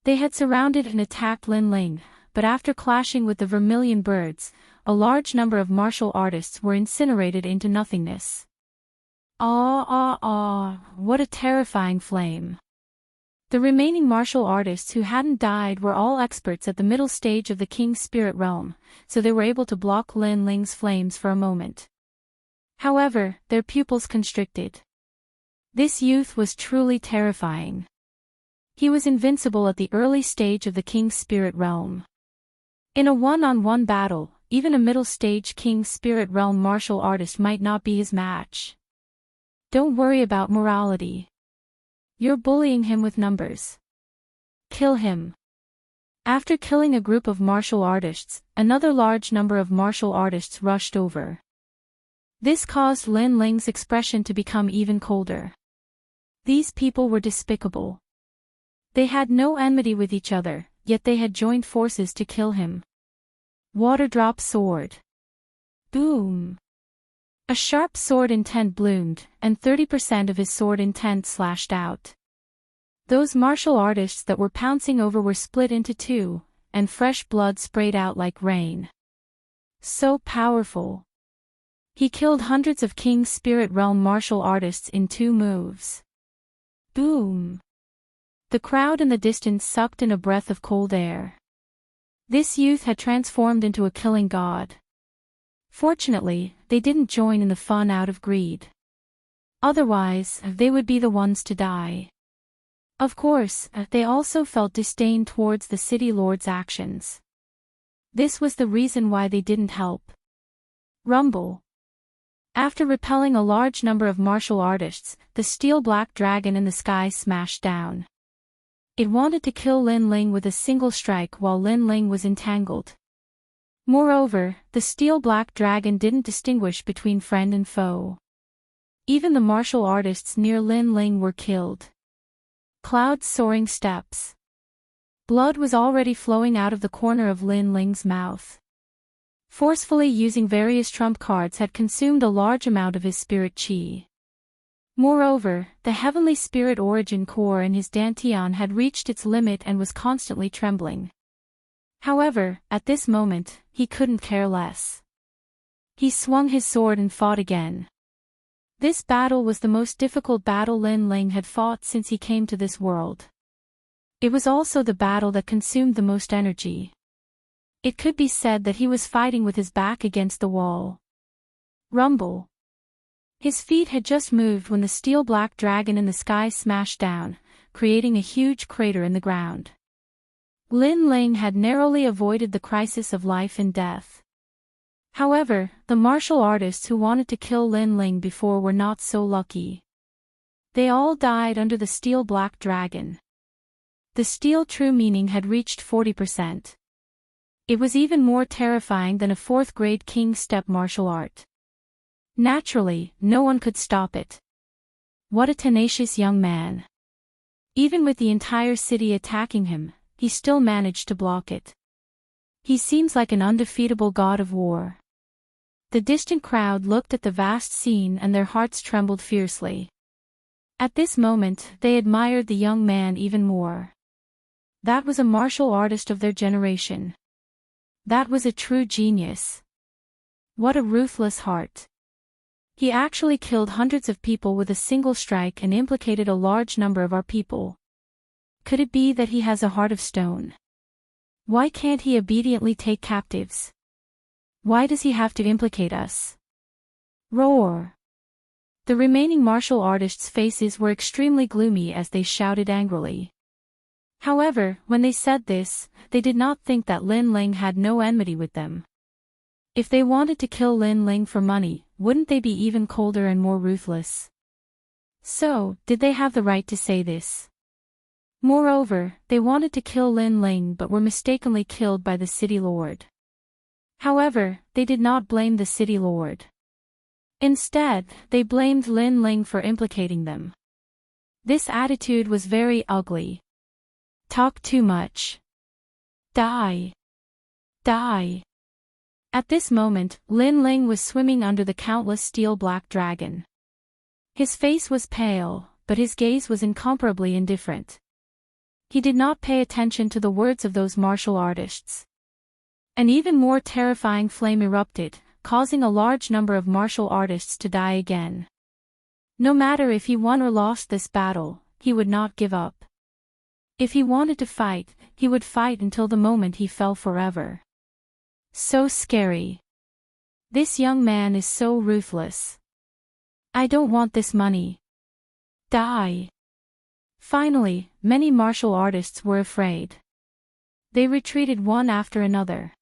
They had surrounded and attacked Lin Ling, but after clashing with the vermilion birds, a large number of martial artists were incinerated into nothingness. What a terrifying flame. The remaining martial artists who hadn't died were all experts at the middle stage of the King's Spirit Realm, so they were able to block Lin Ling's flames for a moment. However, their pupils constricted. This youth was truly terrifying. He was invincible at the early stage of the King's Spirit Realm. In a one-on-one battle, even a middle-stage King's Spirit Realm martial artist might not be his match. Don't worry about morality. You're bullying him with numbers. Kill him. After killing a group of martial artists, another large number of martial artists rushed over. This caused Lin Ling's expression to become even colder. These people were despicable. They had no enmity with each other, yet they had joined forces to kill him. Water drop sword. Boom! A sharp sword intent bloomed, and 30% of his sword intent slashed out. Those martial artists that were pouncing over were split into two, and fresh blood sprayed out like rain. So powerful. He killed hundreds of King's Spirit Realm martial artists in 2 moves. Boom! The crowd in the distance sucked in a breath of cold air. This youth had transformed into a killing god. Fortunately, they didn't join in the fun out of greed. Otherwise, they would be the ones to die. Of course, they also felt disdain towards the city lord's actions. This was the reason why they didn't help. Rumble. After repelling a large number of martial artists, the steel black dragon in the sky smashed down. It wanted to kill Lin Ling with a single strike while Lin Ling was entangled. Moreover, the steel black dragon didn't distinguish between friend and foe. Even the martial artists near Lin Ling were killed. Clouds soaring steps. Blood was already flowing out of the corner of Lin Ling's mouth. Forcefully using various trump cards had consumed a large amount of his spirit chi. Moreover, the heavenly spirit origin core in his dantian had reached its limit and was constantly trembling. However, at this moment, he couldn't care less. He swung his sword and fought again. This battle was the most difficult battle Lin Ling had fought since he came to this world. It was also the battle that consumed the most energy. It could be said that he was fighting with his back against the wall. Rumble. His feet had just moved when the steel black dragon in the sky smashed down, creating a huge crater in the ground. Lin Ling had narrowly avoided the crisis of life and death. However, the martial artists who wanted to kill Lin Ling before were not so lucky. They all died under the steel black dragon. The steel true meaning had reached 40%. It was even more terrifying than a 4th grade king step martial art. Naturally, no one could stop it. What a tenacious young man. Even with the entire city attacking him, he still managed to block it. He seems like an undefeatable god of war. The distant crowd looked at the vast scene and their hearts trembled fiercely. At this moment, they admired the young man even more. That was a martial artist of their generation. That was a true genius. What a ruthless heart. He actually killed hundreds of people with a single strike and implicated a large number of our people. Could it be that he has a heart of stone? Why can't he obediently take captives? Why does he have to implicate us? Roar! The remaining martial artists' faces were extremely gloomy as they shouted angrily. However, when they said this, they did not think that Lin Ling had no enmity with them. If they wanted to kill Lin Ling for money, wouldn't they be even colder and more ruthless? So, did they have the right to say this? Moreover, they wanted to kill Lin Ling but were mistakenly killed by the city lord. However, they did not blame the city lord. Instead, they blamed Lin Ling for implicating them. This attitude was very ugly. Talk too much. Die. Die. At this moment, Lin Ling was swimming under the countless steel-black dragon. His face was pale, but his gaze was incomparably indifferent. He did not pay attention to the words of those martial artists. An even more terrifying flame erupted, causing a large number of martial artists to die again. No matter if he won or lost this battle, he would not give up. If he wanted to fight, he would fight until the moment he fell forever. So scary. This young man is so ruthless. I don't want this money. Die. Finally, many martial artists were afraid. They retreated one after another.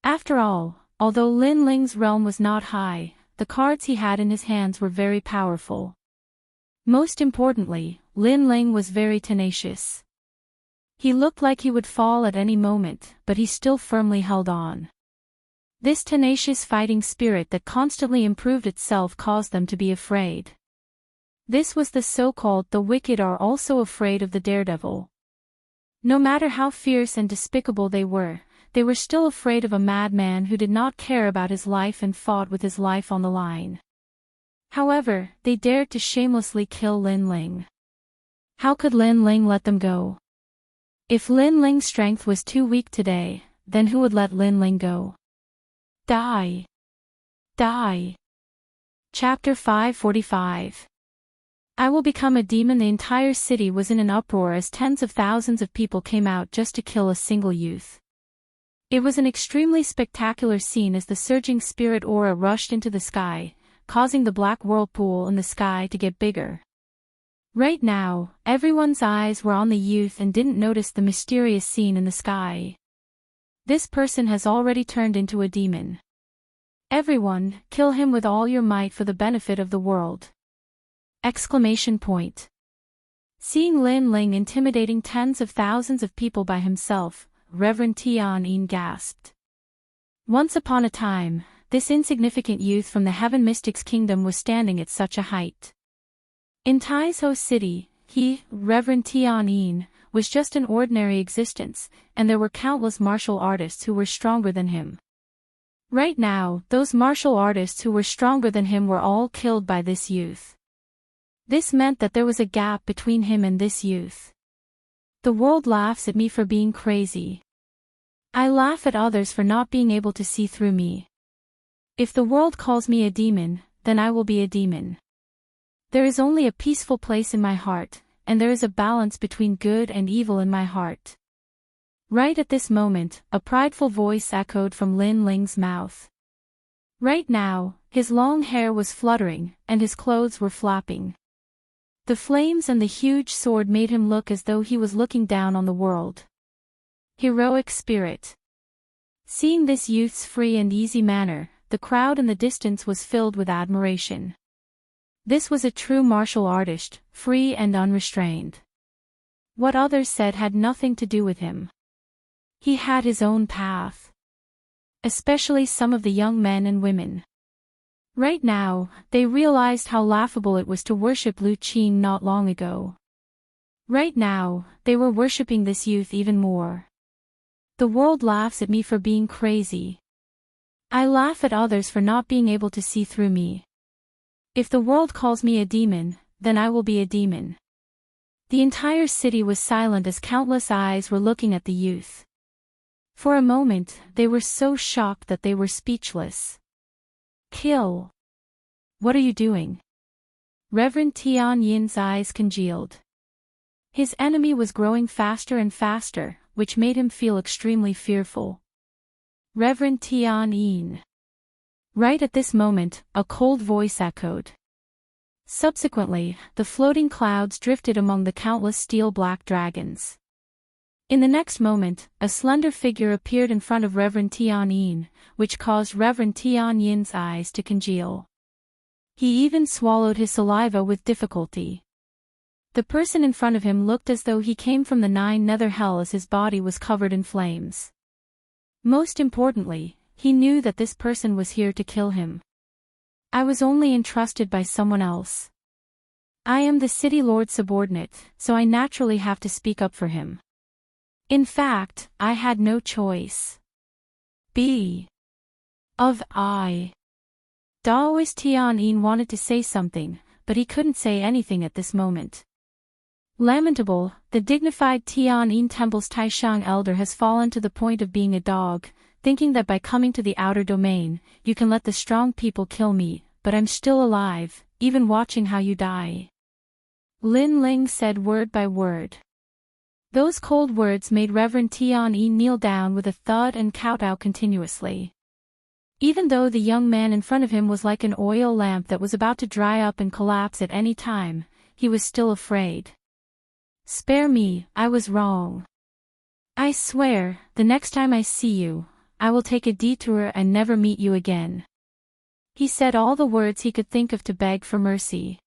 After all, although Lin Ling's realm was not high, the cards he had in his hands were very powerful. Most importantly, Lin Ling was very tenacious. He looked like he would fall at any moment, but he still firmly held on. This tenacious fighting spirit that constantly improved itself caused them to be afraid. This was the so-called the wicked are also afraid of the daredevil. No matter how fierce and despicable they were still afraid of a madman who did not care about his life and fought with his life on the line. However, they dared to shamelessly kill Lin Ling. How could Lin Ling let them go? If Lin Ling's strength was too weak today, then who would let Lin Ling go? Die. Die. Chapter 545. I will become a demon. The entire city was in an uproar as tens of thousands of people came out just to kill a single youth. It was an extremely spectacular scene as the surging spirit aura rushed into the sky, causing the black whirlpool in the sky to get bigger. Right now, everyone's eyes were on the youth and didn't notice the mysterious scene in the sky. This person has already turned into a demon. Everyone, kill him with all your might for the benefit of the world! Exclamation point. Seeing Lin Ling intimidating tens of thousands of people by himself, Reverend Tian gasped. Once upon a time, this insignificant youth from the Heaven Mystics Kingdom was standing at such a height. In Taizhou City, he, Reverend Tian, was just an ordinary existence, and there were countless martial artists who were stronger than him. Right now, those martial artists who were stronger than him were all killed by this youth. This meant that there was a gap between him and this youth. The world laughs at me for being crazy. I laugh at others for not being able to see through me. If the world calls me a demon, then I will be a demon. There is only a peaceful place in my heart, and there is a balance between good and evil in my heart. Right at this moment, a prideful voice echoed from Lin Ling's mouth. Right now, his long hair was fluttering, and his clothes were flapping. The flames and the huge sword made him look as though he was looking down on the world. Heroic spirit. Seeing this youth's free and easy manner, the crowd in the distance was filled with admiration. This was a true martial artist, free and unrestrained. What others said had nothing to do with him. He had his own path. Especially some of the young men and women. Right now, they realized how laughable it was to worship Lu Qing not long ago. Right now, they were worshipping this youth even more. The world laughs at me for being crazy. I laugh at others for not being able to see through me. If the world calls me a demon, then I will be a demon. The entire city was silent as countless eyes were looking at the youth. For a moment, they were so shocked that they were speechless. Kill. What are you doing? Reverend Tian Yin's eyes congealed. His enemy was growing faster and faster, which made him feel extremely fearful. Reverend Tian Yin. Right at this moment, a cold voice echoed. Subsequently, the floating clouds drifted among the countless steel-black dragons. In the next moment, a slender figure appeared in front of Reverend Tian Yin, which caused Reverend Tian Yin's eyes to congeal. He even swallowed his saliva with difficulty. The person in front of him looked as though he came from the 9 nether hell as his body was covered in flames. Most importantly, he knew that this person was here to kill him. I was only entrusted by someone else. I am the city lord's subordinate, so I naturally have to speak up for him. In fact, I had no choice. Daoist Tian Yin wanted to say something, but he couldn't say anything at this moment. Lamentable, the dignified Tian Yin Temple's Taishang elder has fallen to the point of being a dog, thinking that by coming to the outer domain, you can let the strong people kill me, but I'm still alive, even watching how you die. Lin Ling said word by word. Those cold words made Reverend Tian Yin kneel down with a thud and kowtow continuously. Even though the young man in front of him was like an oil lamp that was about to dry up and collapse at any time, he was still afraid. Spare me, I was wrong. I swear, the next time I see you, I will take a detour and never meet you again. He said all the words he could think of to beg for mercy.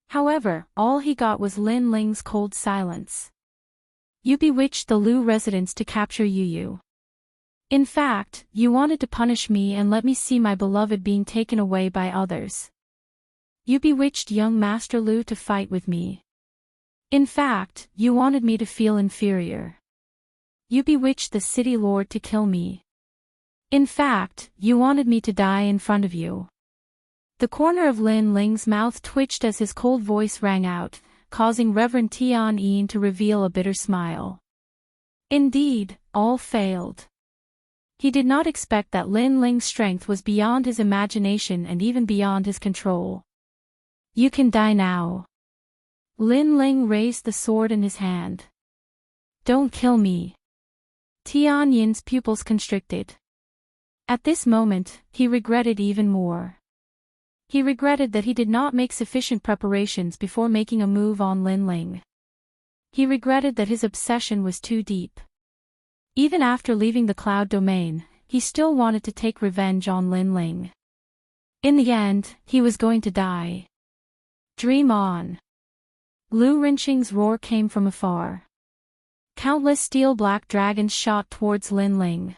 However, all he got was Lin Ling's cold silence. You bewitched the Lu residents to capture Yu. In fact, you wanted to punish me and let me see my beloved being taken away by others. You bewitched young Master Lu to fight with me. In fact, you wanted me to feel inferior. You bewitched the city lord to kill me. In fact, you wanted me to die in front of you. The corner of Lin Ling's mouth twitched as his cold voice rang out, causing Reverend Tian Yin to reveal a bitter smile. Indeed, all failed. He did not expect that Lin Ling's strength was beyond his imagination and even beyond his control. You can die now. Lin Ling raised the sword in his hand. Don't kill me. Tian Yin's pupils constricted. At this moment, he regretted even more. He regretted that he did not make sufficient preparations before making a move on Lin Ling. He regretted that his obsession was too deep. Even after leaving the cloud domain, he still wanted to take revenge on Lin Ling. In the end, he was going to die. Dream on. Lu Rinxing's roar came from afar. Countless steel-black dragons shot towards Lin Ling.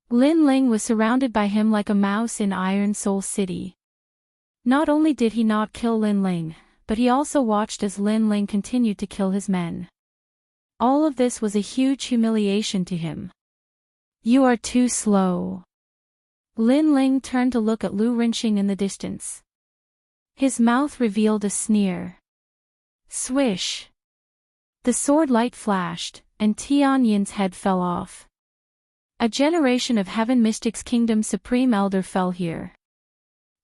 Lin Ling was surrounded by him like a mouse in Iron Soul City. Not only did he not kill Lin Ling, but he also watched as Lin Ling continued to kill his men. All of this was a huge humiliation to him. You are too slow. Lin Ling turned to look at Lu Rinxing in the distance. His mouth revealed a sneer. Swish. The sword light flashed, and Tian Yin's head fell off. A generation of Heaven Mystics Kingdom's Supreme Elder fell here.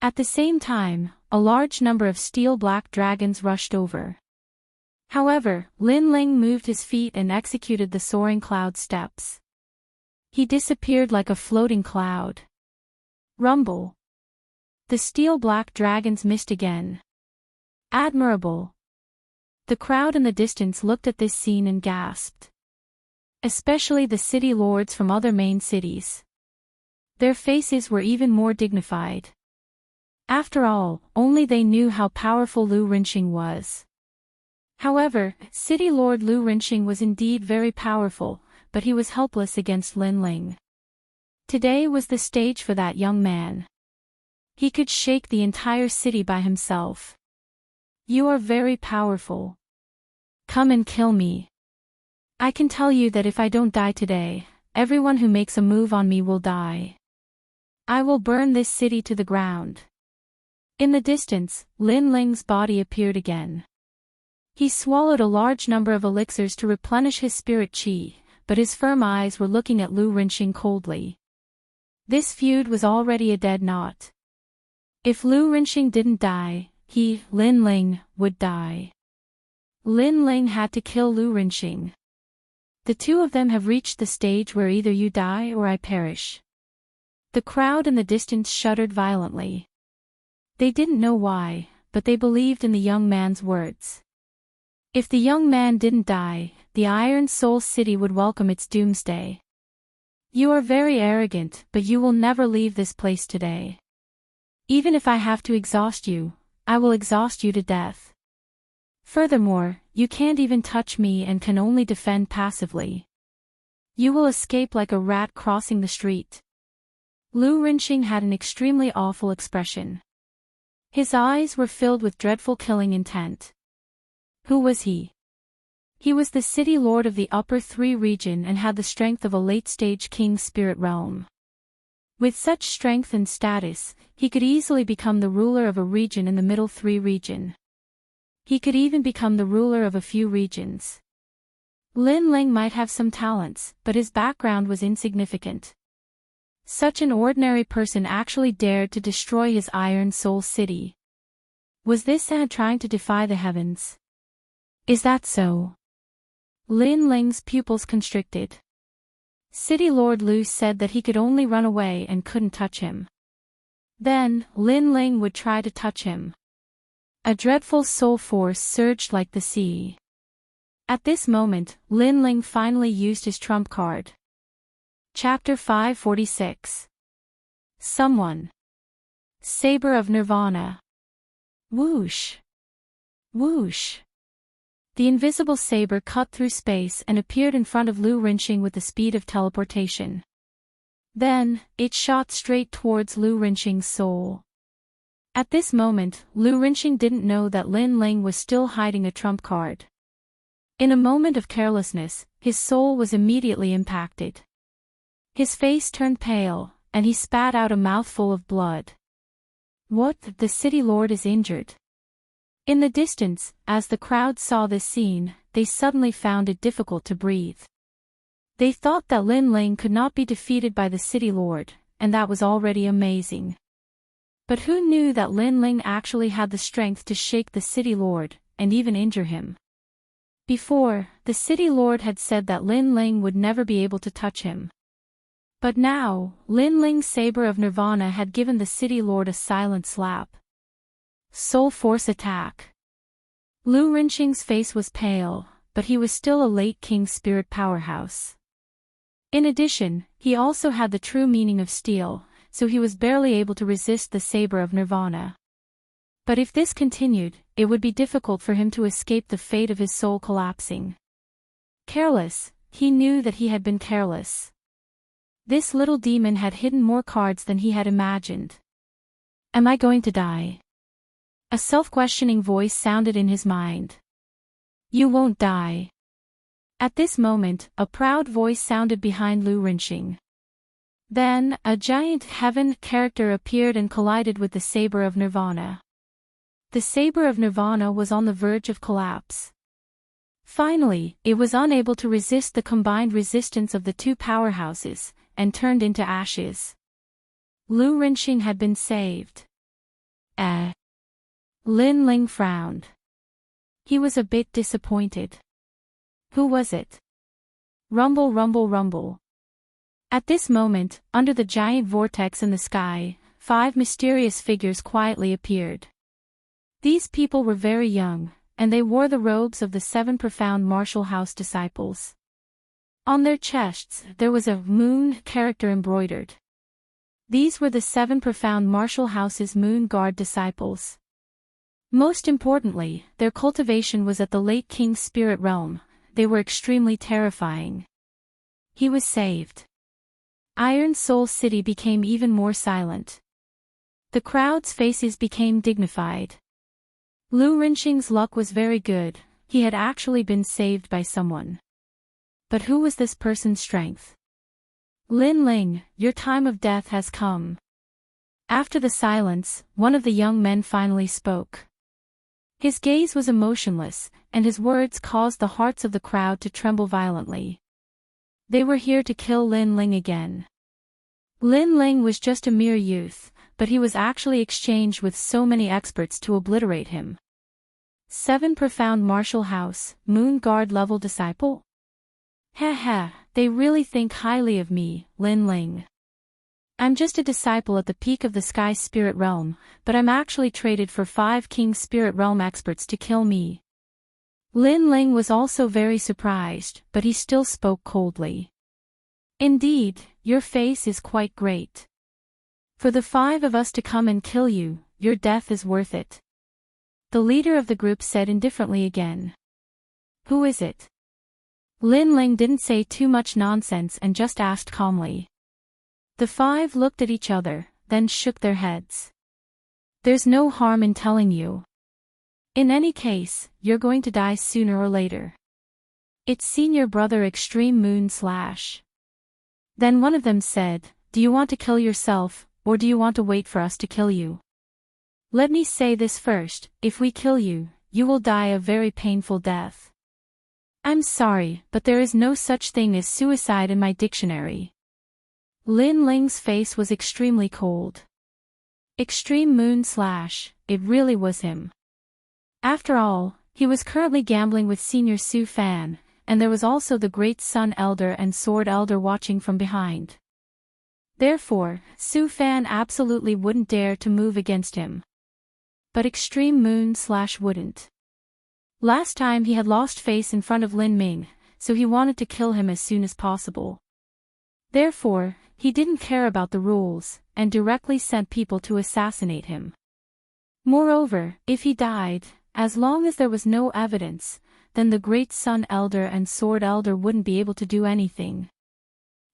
At the same time, a large number of steel-black dragons rushed over. However, Lin Ling moved his feet and executed the soaring cloud steps. He disappeared like a floating cloud. Rumble. The steel-black dragons missed again. Admirable. The crowd in the distance looked at this scene and gasped. Especially the city lords from other main cities. Their faces were even more dignified. After all, only they knew how powerful Lu Rinxing was. However, City Lord Lu Rinxing was indeed very powerful, but he was helpless against Lin Ling. Today was the stage for that young man. He could shake the entire city by himself. You are very powerful. Come and kill me. I can tell you that if I don't die today, everyone who makes a move on me will die. I will burn this city to the ground." In the distance, Lin Ling's body appeared again. He swallowed a large number of elixirs to replenish his spirit qi, but his firm eyes were looking at Lu Rinxing coldly. This feud was already a dead knot. If Lu Rinxing didn't die, he, Lin Ling, would die. Lin Ling had to kill Lu Rinxing. The two of them have reached the stage where either you die or I perish. The crowd in the distance shuddered violently. They didn't know why, but they believed in the young man's words. If the young man didn't die, the Iron Soul City would welcome its doomsday. You are very arrogant, but you will never leave this place today. Even if I have to exhaust you, I will exhaust you to death. Furthermore, you can't even touch me and can only defend passively. You will escape like a rat crossing the street. Lu Rinxing had an extremely awful expression. His eyes were filled with dreadful killing intent. Who was he? He was the city lord of the Upper Three region and had the strength of a late-stage king spirit realm. With such strength and status, he could easily become the ruler of a region in the Middle Three region. He could even become the ruler of a few regions. Lin Ling might have some talents, but his background was insignificant. Such an ordinary person actually dared to destroy his Iron Soul City. Was this trying to defy the heavens? Is that so? Lin Ling's pupils constricted. City Lord Lu said that he could only run away and couldn't touch him. Then, Lin Ling would try to touch him. A dreadful soul force surged like the sea. At this moment, Lin Ling finally used his trump card. Chapter 546. Someone. Saber of Nirvana. Whoosh. Whoosh. The invisible saber cut through space and appeared in front of Lu Rinxing with the speed of teleportation. Then, it shot straight towards Lu Rinxing's soul. At this moment, Lu Rinxing didn't know that Lin Ling was still hiding a trump card. In a moment of carelessness, his soul was immediately impacted. His face turned pale, and he spat out a mouthful of blood. What? The city lord is injured. In the distance, as the crowd saw this scene, they suddenly found it difficult to breathe. They thought that Lin Ling could not be defeated by the city lord, and that was already amazing. But who knew that Lin Ling actually had the strength to shake the city lord, and even injure him? Before, the city lord had said that Lin Ling would never be able to touch him. But now, Lin Ling's saber of Nirvana had given the city lord a silent slap. Soul force attack. Lu Rinxing's face was pale, but he was still a late king spirit powerhouse. In addition, he also had the true meaning of steel, so he was barely able to resist the saber of Nirvana. But if this continued, it would be difficult for him to escape the fate of his soul collapsing. Careless, he knew that he had been careless. This little demon had hidden more cards than he had imagined. Am I going to die? A self-questioning voice sounded in his mind. You won't die. At this moment, a proud voice sounded behind Lu Rinxing. Then, a giant heaven character appeared and collided with the saber of Nirvana. The saber of Nirvana was on the verge of collapse. Finally, it was unable to resist the combined resistance of the two powerhouses, and turned into ashes. Lu Rinxing had been saved. Lin Ling frowned. He was a bit disappointed. Who was it? Rumble, rumble, rumble. At this moment, under the giant vortex in the sky, 5 mysterious figures quietly appeared. These people were very young, and they wore the robes of the 7 profound martial house disciples. On their chests, there was a moon character embroidered. These were the 7 profound martial house's moon guard disciples. Most importantly, their cultivation was at the late king's spirit realm. They were extremely terrifying. He was saved. Iron Soul City became even more silent. The crowd's faces became dignified. Lu Rinxing's luck was very good, he had actually been saved by someone. But who was this person's strength? Lin Ling, your time of death has come. After the silence, one of the young men finally spoke. His gaze was emotionless, and his words caused the hearts of the crowd to tremble violently. They were here to kill Lin Ling again. Lin Ling was just a mere youth, but he was actually exchanged with so many experts to obliterate him. 7 Profound Martial House, Moon Guard level disciple? Heh, they really think highly of me, Lin Ling. I'm just a disciple at the peak of the sky spirit realm, but I'm actually traded for 5 king spirit realm experts to kill me. Lin Ling was also very surprised, but he still spoke coldly. Indeed, your face is quite great. For the 5 of us to come and kill you, your death is worth it. The leader of the group said indifferently again. Who is it? Lin Ling didn't say too much nonsense and just asked calmly. The 5 looked at each other, then shook their heads. There's no harm in telling you. In any case, you're going to die sooner or later. It's Senior Brother Extreme Moon /. Then one of them said, do you want to kill yourself, or do you want to wait for us to kill you? Let me say this first, if we kill you, you will die a very painful death. I'm sorry, but there is no such thing as suicide in my dictionary. Lin Ling's face was extremely cold. Extreme Moon / it really was him. After all, he was currently gambling with Senior Su Fan, and there was also the Great Sun Elder and Sword Elder watching from behind. Therefore, Su Fan absolutely wouldn't dare to move against him. But Extreme Moon / wouldn't. Last time he had lost face in front of Lin Ming, so he wanted to kill him as soon as possible. Therefore, he didn't care about the rules, and directly sent people to assassinate him. Moreover, if he died, as long as there was no evidence, then the Great Sun Elder and Sword Elder wouldn't be able to do anything.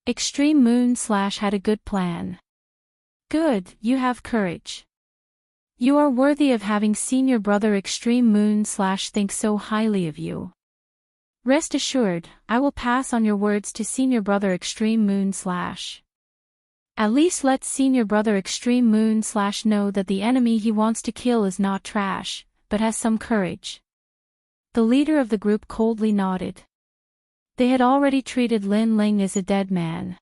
Extreme Moon / had a good plan. Good, you have courage. You are worthy of having Senior Brother Extreme Moon / think so highly of you. Rest assured, I will pass on your words to Senior Brother Extreme Moon / At least let Senior Brother Extreme Moon / know that the enemy he wants to kill is not trash, but has some courage. The leader of the group coldly nodded. They had already treated Lin Ling as a dead man.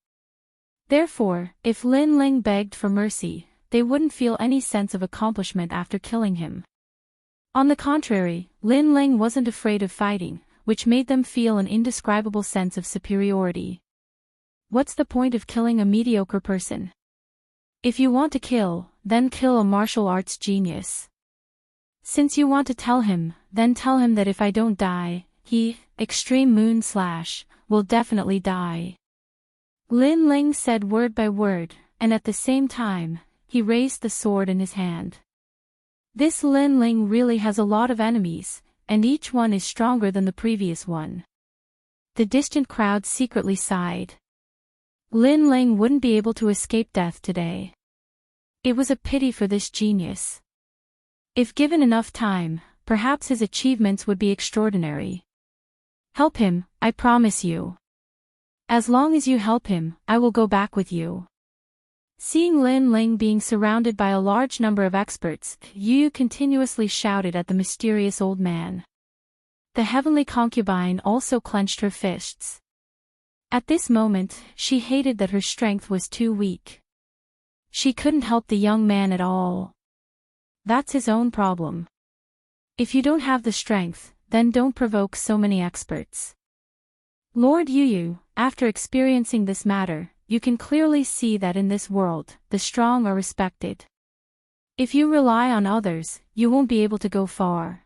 Therefore, if Lin Ling begged for mercy, they wouldn't feel any sense of accomplishment after killing him. On the contrary, Lin Ling wasn't afraid of fighting, which made them feel an indescribable sense of superiority. What's the point of killing a mediocre person? If you want to kill, then kill a martial arts genius. Since you want to tell him, then tell him that if I don't die, he, Extreme Moon / will definitely die. Lin Ling said word by word, and at the same time, he raised the sword in his hand. This Lin Ling really has a lot of enemies, and each one is stronger than the previous one. The distant crowd secretly sighed. Lin Ling wouldn't be able to escape death today. It was a pity for this genius. If given enough time, perhaps his achievements would be extraordinary. Help him, I promise you. As long as you help him, I will go back with you. Seeing Lin Ling being surrounded by a large number of experts, Yu continuously shouted at the mysterious old man. The heavenly concubine also clenched her fists. At this moment, she hated that her strength was too weak. She couldn't help the young man at all. That's his own problem. If you don't have the strength, then don't provoke so many experts. Lord Yu, after experiencing this matter, you can clearly see that in this world, the strong are respected. If you rely on others, you won't be able to go far.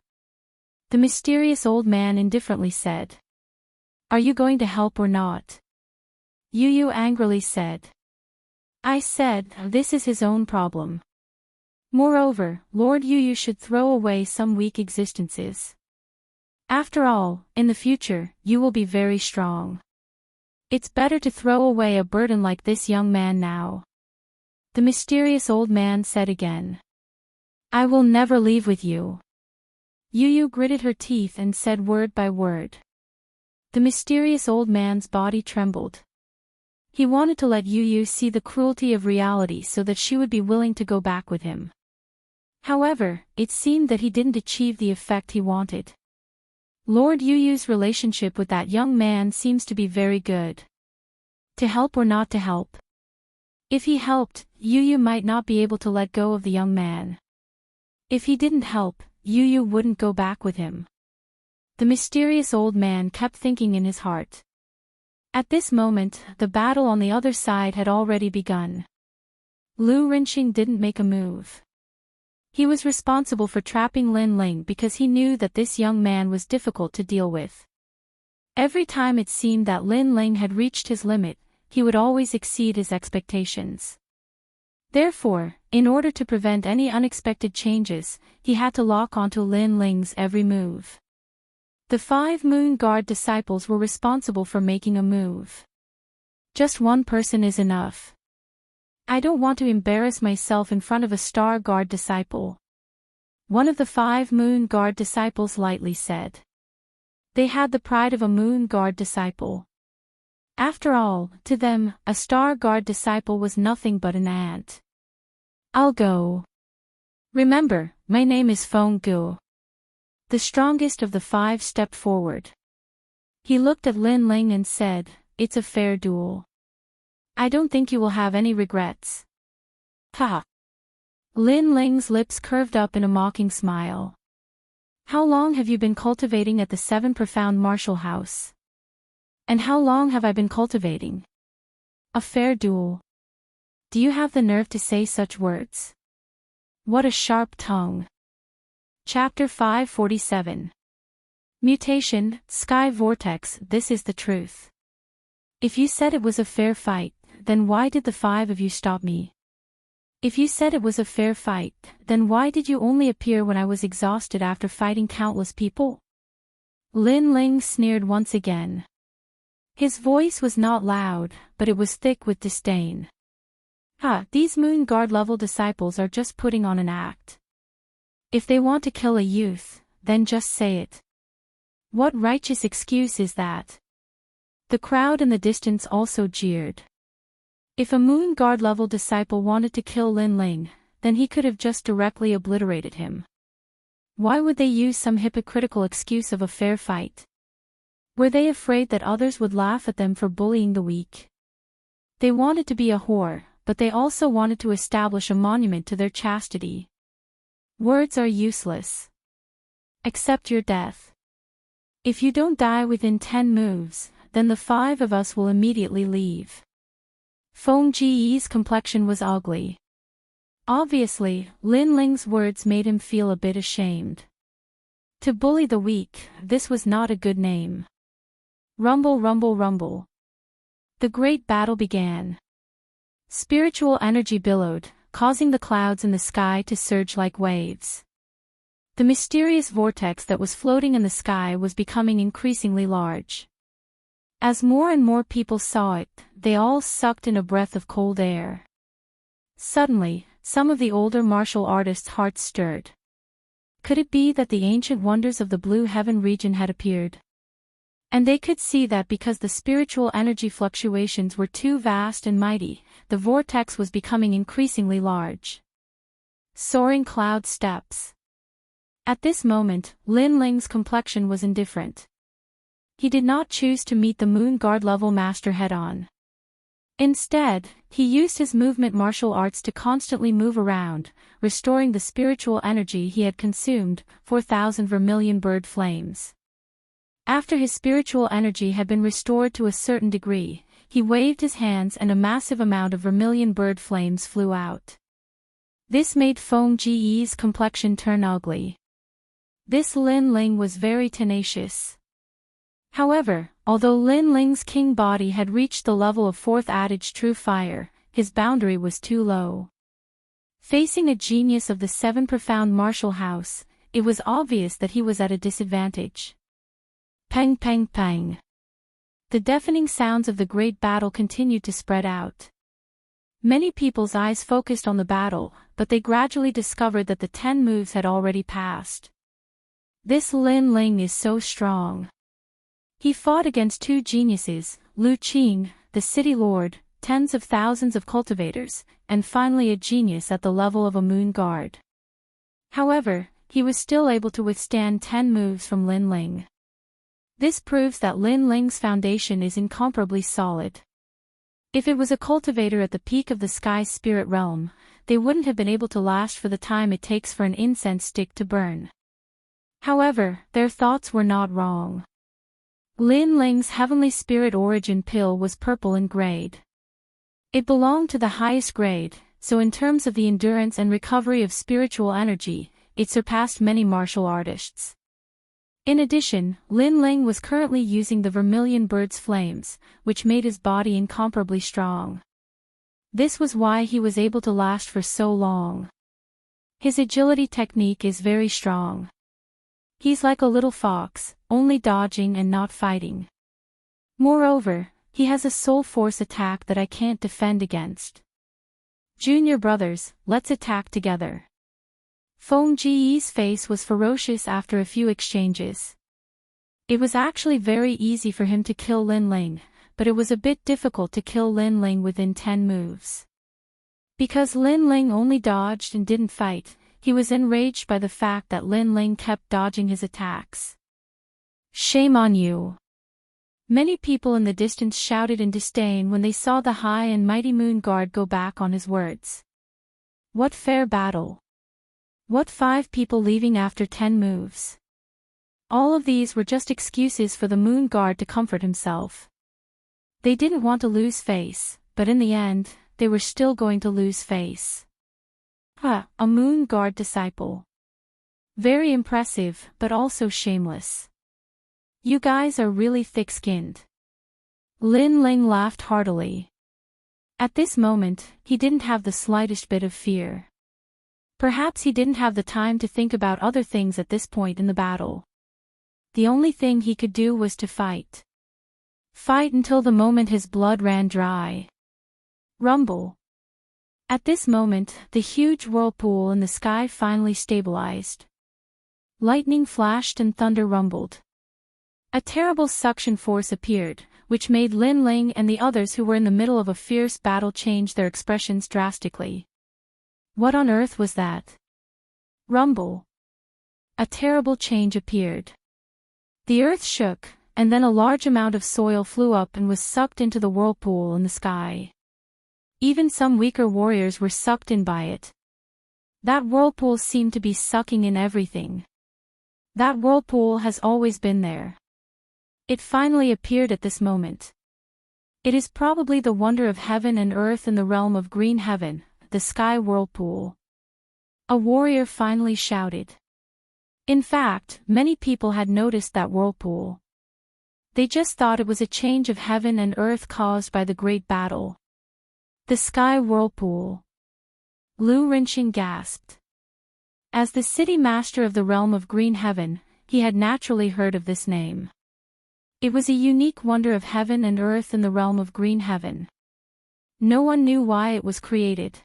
The mysterious old man indifferently said. Are you going to help or not? Yu angrily said. I said, this is his own problem. Moreover, Lord Yu should throw away some weak existences. After all, in the future, you will be very strong. It's better to throw away a burden like this young man now. The mysterious old man said again. I will never leave with you. Yu Yu gritted her teeth and said word by word. The mysterious old man's body trembled. He wanted to let Yu Yu see the cruelty of reality so that she would be willing to go back with him. However, it seemed that he didn't achieve the effect he wanted. Lord Yu Yu's relationship with that young man seems to be very good. To help or not to help? If he helped, Yu Yu might not be able to let go of the young man. If he didn't help, Yu Yu wouldn't go back with him. The mysterious old man kept thinking in his heart. At this moment, the battle on the other side had already begun. Lu Rinxing didn't make a move. He was responsible for trapping Lin Ling because he knew that this young man was difficult to deal with. Every time it seemed that Lin Ling had reached his limit, he would always exceed his expectations. Therefore, in order to prevent any unexpected changes, he had to lock onto Lin Ling's every move. The 5 Moon Guard disciples were responsible for making a move. Just one person is enough. I don't want to embarrass myself in front of a Star Guard disciple. One of the 5 Moon Guard disciples lightly said. They had the pride of a Moon Guard disciple. After all, to them, a Star Guard disciple was nothing but an ant. I'll go. Remember, my name is Feng Gu. The strongest of the 5 stepped forward. He looked at Lin Ling and said, "It's a fair duel. I don't think you will have any regrets." Ha! Lin Ling's lips curved up in a mocking smile. How long have you been cultivating at the 7 Profound Martial House? And how long have I been cultivating? A fair duel. Do you have the nerve to say such words? What a sharp tongue. Chapter 547. Mutation, Sky Vortex. This is the truth. If you said it was a fair fight, then why did the 5 of you stop me? If you said it was a fair fight, then why did you only appear when I was exhausted after fighting countless people? Lin Ling sneered once again. His voice was not loud, but it was thick with disdain. These Moon Guard level disciples are just putting on an act. If they want to kill a youth, then just say it. What righteous excuse is that? The crowd in the distance also jeered. If a Moon Guard level disciple wanted to kill Lin Ling, then he could have just directly obliterated him. Why would they use some hypocritical excuse of a fair fight? Were they afraid that others would laugh at them for bullying the weak? They wanted to be a whore, but they also wanted to establish a monument to their chastity. Words are useless. Accept your death. If you don't die within 10 moves, then the 5 of us will immediately leave. Feng Ji's complexion was ugly. Obviously, Lin Ling's words made him feel a bit ashamed. To bully the weak, this was not a good name. Rumble, rumble, rumble. The great battle began. Spiritual energy billowed, causing the clouds in the sky to surge like waves. The mysterious vortex that was floating in the sky was becoming increasingly large. As more and more people saw it, they all sucked in a breath of cold air. Suddenly, some of the older martial artists' hearts stirred. Could it be that the ancient wonders of the Blue Heaven region had appeared? And they could see that because the spiritual energy fluctuations were too vast and mighty, the vortex was becoming increasingly large. Soaring cloud steps. At this moment, Lin Ling's complexion was indifferent. He did not choose to meet the Moon Guard level master head-on. Instead, he used his movement martial arts to constantly move around, restoring the spiritual energy he had consumed, 4,000 vermilion bird flames. After his spiritual energy had been restored to a certain degree, he waved his hands and a massive amount of vermilion bird flames flew out. This made Feng Ji's complexion turn ugly. This Lin Ling was very tenacious. However, although Lin Ling's king body had reached the level of 4th adage true fire, his boundary was too low. Facing a genius of the 7 Profound Martial House, it was obvious that he was at a disadvantage. Pang pang pang. The deafening sounds of the great battle continued to spread out. Many people's eyes focused on the battle, but they gradually discovered that the 10 moves had already passed. This Lin Ling is so strong. He fought against two geniuses, Lu Qing, the city lord, tens of thousands of cultivators, and finally a genius at the level of a moon guard. However, he was still able to withstand 10 moves from Lin Ling. This proves that Lin Ling's foundation is incomparably solid. If it was a cultivator at the peak of the sky spirit realm, they wouldn't have been able to last for the time it takes for an incense stick to burn. However, their thoughts were not wrong. Lin Ling's heavenly spirit origin pill was purple in grade. It belonged to the highest grade, so in terms of the endurance and recovery of spiritual energy, it surpassed many martial artists. In addition, Lin Ling was currently using the vermilion bird's flames, which made his body incomparably strong. This was why he was able to last for so long. His agility technique is very strong. He's like a little fox, only dodging and not fighting. Moreover, he has a soul force attack that I can't defend against. Junior brothers, let's attack together. Feng Ji's face was ferocious after a few exchanges. It was actually very easy for him to kill Lin Ling, but it was a bit difficult to kill Lin Ling within 10 moves. Because Lin Ling only dodged and didn't fight, he was enraged by the fact that Lin Ling kept dodging his attacks. Shame on you! Many people in the distance shouted in disdain when they saw the high and mighty moon guard go back on his words. What fair battle! What 5 people leaving after 10 moves? All of these were just excuses for the moon guard to comfort himself. They didn't want to lose face, but in the end, they were still going to lose face. A moon guard disciple. Very impressive, but also shameless. You guys are really thick-skinned. Lin Ling laughed heartily. At this moment, he didn't have the slightest bit of fear. Perhaps he didn't have the time to think about other things at this point in the battle. The only thing he could do was to fight. Fight until the moment his blood ran dry. Rumble. At this moment, the huge whirlpool in the sky finally stabilized. Lightning flashed and thunder rumbled. A terrible suction force appeared, which made Lin Ling and the others who were in the middle of a fierce battle change their expressions drastically. What on earth was that? Rumble. A terrible change appeared. The earth shook, and then a large amount of soil flew up and was sucked into the whirlpool in the sky. Even some weaker warriors were sucked in by it. That whirlpool seemed to be sucking in everything. That whirlpool has always been there. It finally appeared at this moment. It is probably the wonder of heaven and earth in the realm of green heaven, the sky whirlpool. A warrior finally shouted. In fact, many people had noticed that whirlpool. They just thought it was a change of heaven and earth caused by the great battle. The sky whirlpool. Lu Rinxing gasped. As the city master of the realm of green heaven, he had naturally heard of this name. It was a unique wonder of heaven and earth in the realm of green heaven. No one knew why it was created.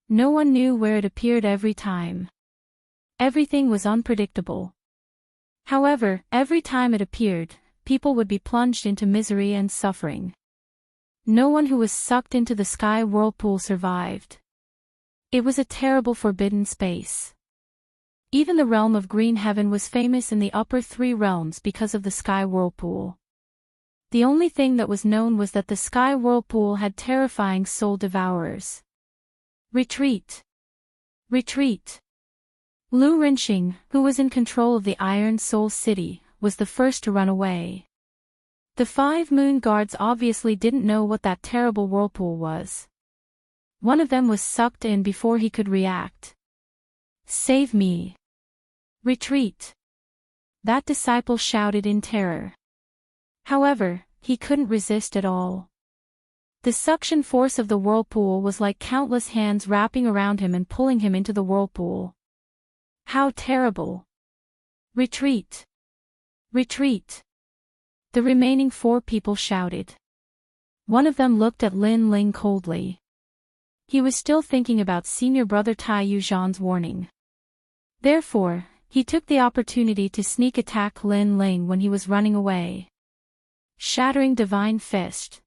No one knew where it appeared every time. Everything was unpredictable. However, every time it appeared, people would be plunged into misery and suffering. No one who was sucked into the sky whirlpool survived. It was a terrible forbidden space. Even the realm of green heaven was famous in the upper 3 realms because of the sky whirlpool. The only thing that was known was that the sky whirlpool had terrifying soul devourers. Retreat! Retreat! Lu Rinxing, who was in control of the Iron Soul City, was the first to run away. The 5 moon guards obviously didn't know what that terrible whirlpool was. One of them was sucked in before he could react. Save me! Retreat! That disciple shouted in terror. However, he couldn't resist at all. The suction force of the whirlpool was like countless hands wrapping around him and pulling him into the whirlpool. How terrible! Retreat! Retreat! The remaining 4 people shouted. One of them looked at Lin Ling coldly. He was still thinking about senior brother Tai Yuzhan's warning. Therefore, He took the opportunity to sneak attack Lin Ling when he was running away. Shattering divine fist.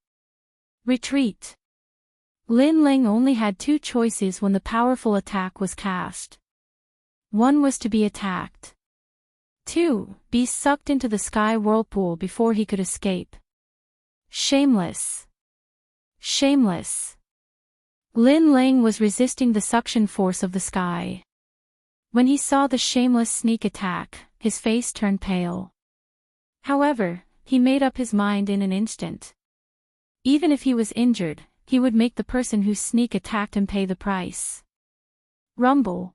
Retreat. Lin Ling only had two choices when the powerful attack was cast. One was to be attacked. 2. Be sucked into the sky whirlpool before he could escape. Shameless. Shameless. Lin Ling was resisting the suction force of the sky. When he saw the shameless sneak attack, his face turned pale. However, he made up his mind in an instant. Even if he was injured, he would make the person who sneak attacked him pay the price. Rumble.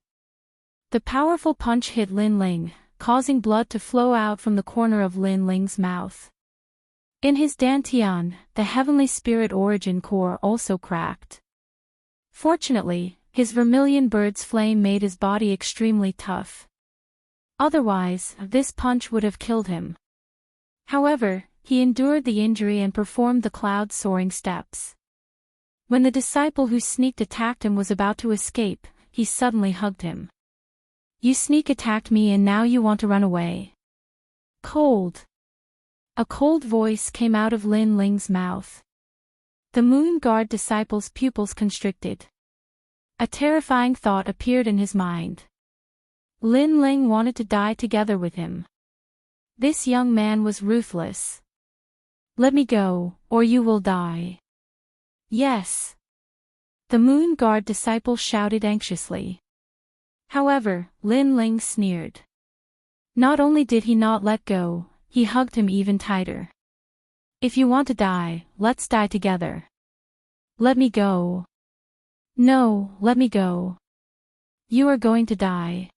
The powerful punch hit Lin Ling, causing blood to flow out from the corner of Lin Ling's mouth. In his dantian, the heavenly spirit origin core also cracked. Fortunately, his vermilion bird's flame made his body extremely tough. Otherwise, this punch would have killed him. However, he endured the injury and performed the cloud-soaring steps. When the disciple who sneaked attacked him was about to escape, he suddenly hugged him. "You sneak attacked me and now you want to run away." Cold. A cold voice came out of Lin Ling's mouth. The moon guard disciple's pupils constricted. A terrifying thought appeared in his mind. Lin Ling wanted to die together with him. This young man was ruthless. "Let me go, or you will die." "Yes." The moon guard disciple shouted anxiously. However, Lin Ling sneered. Not only did he not let go, he hugged him even tighter. "If you want to die, let's die together." "Let me go." "No, let me go." "You are going to die.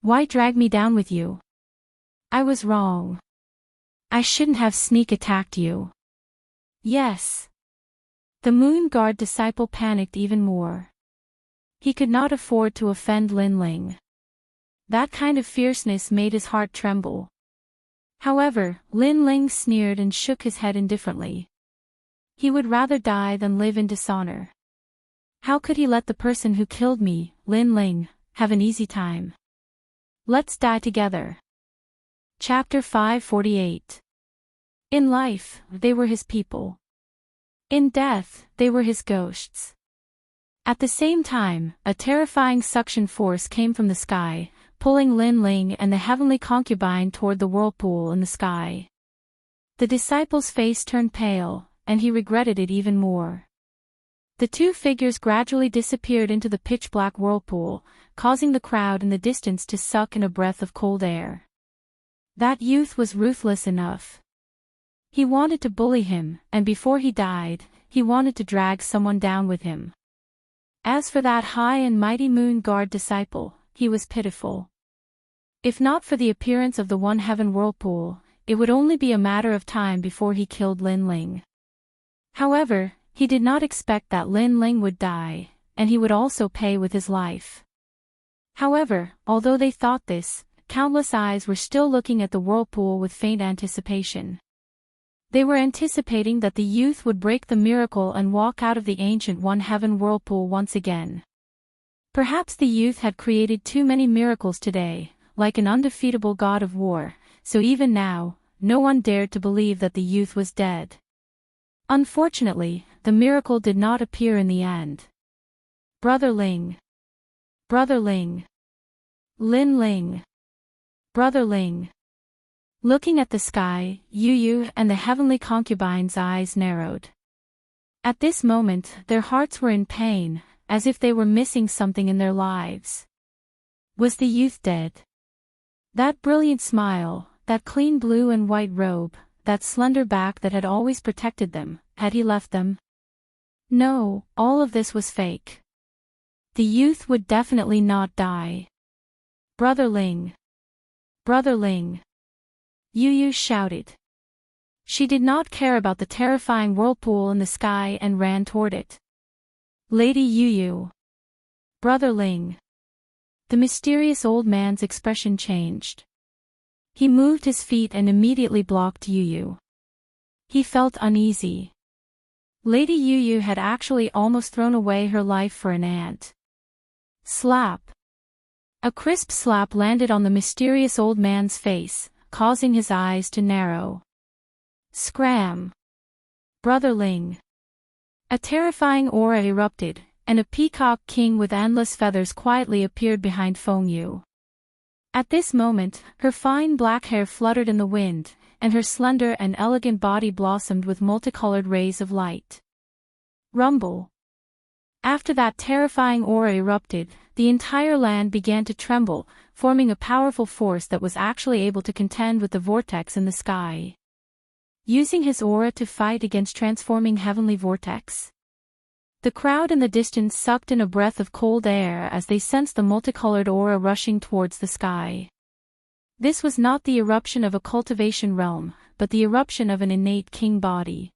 Why drag me down with you? I was wrong. I shouldn't have sneak attacked you." "Yes." The moon guard disciple panicked even more. He could not afford to offend Lin Ling. That kind of fierceness made his heart tremble. However, Lin Ling sneered and shook his head indifferently. He would rather die than live in dishonor. How could he let the person who killed me, Lin Ling, have an easy time? Let's die together. Chapter 548. In life, they were his people. In death, they were his ghosts. At the same time, a terrifying suction force came from the sky, pulling Lin Ling and the heavenly concubine toward the whirlpool in the sky. The disciple's face turned pale, and he regretted it even more. The two figures gradually disappeared into the pitch-black whirlpool, causing the crowd in the distance to suck in a breath of cold air. That youth was ruthless enough. He wanted to bully him, and before he died, he wanted to drag someone down with him. As for that high and mighty moon guard disciple, he was pitiful. If not for the appearance of the one heaven whirlpool, it would only be a matter of time before he killed Lin Ling. However, he did not expect that Lin Ling would die, and he would also pay with his life. However, although they thought this, countless eyes were still looking at the whirlpool with faint anticipation. They were anticipating that the youth would break the miracle and walk out of the ancient one heaven whirlpool once again. Perhaps the youth had created too many miracles today, like an undefeatable god of war, so even now, no one dared to believe that the youth was dead. Unfortunately, the miracle did not appear in the end. Brother Ling. Brother Ling. Lin Ling. Brother Ling. Looking at the sky, Yu and the heavenly concubine's eyes narrowed. At this moment, their hearts were in pain, as if they were missing something in their lives. Was the youth dead? That brilliant smile, that clean blue and white robe, that slender back that had always protected them, had he left them? No, all of this was fake. The youth would definitely not die. Brother Ling. Brother Ling. Yu shouted. She did not care about the terrifying whirlpool in the sky and ran toward it. Lady Yu. Brother Ling. The mysterious old man's expression changed. He moved his feet and immediately blocked Yu. He felt uneasy. Lady Yu had actually almost thrown away her life for an ant. Slap. A crisp slap landed on the mysterious old man's face, causing his eyes to narrow. Scram! Brother Ling. A terrifying aura erupted, and a peacock king with endless feathers quietly appeared behind Feng Yu. At this moment, her fine black hair fluttered in the wind, and her slender and elegant body blossomed with multicolored rays of light. Rumble. After that terrifying aura erupted, the entire land began to tremble, forming a powerful force that was actually able to contend with the vortex in the sky. Using his aura to fight against transforming heavenly vortex. The crowd in the distance sucked in a breath of cold air as they sensed the multicolored aura rushing towards the sky. This was not the eruption of a cultivation realm, but the eruption of an innate king body.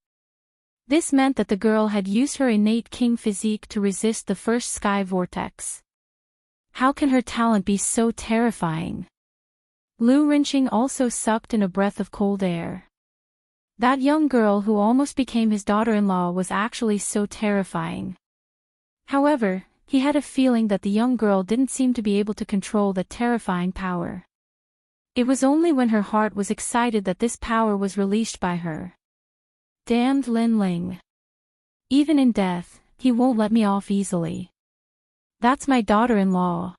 This meant that the girl had used her innate king physique to resist the first sky vortex. How can her talent be so terrifying? Lu Rinqing also sucked in a breath of cold air. That young girl who almost became his daughter-in-law was actually so terrifying. However, he had a feeling that the young girl didn't seem to be able to control that terrifying power. It was only when her heart was excited that this power was released by her. Damned Lin Ling. Even in death, he won't let me off easily. That's my daughter-in-law.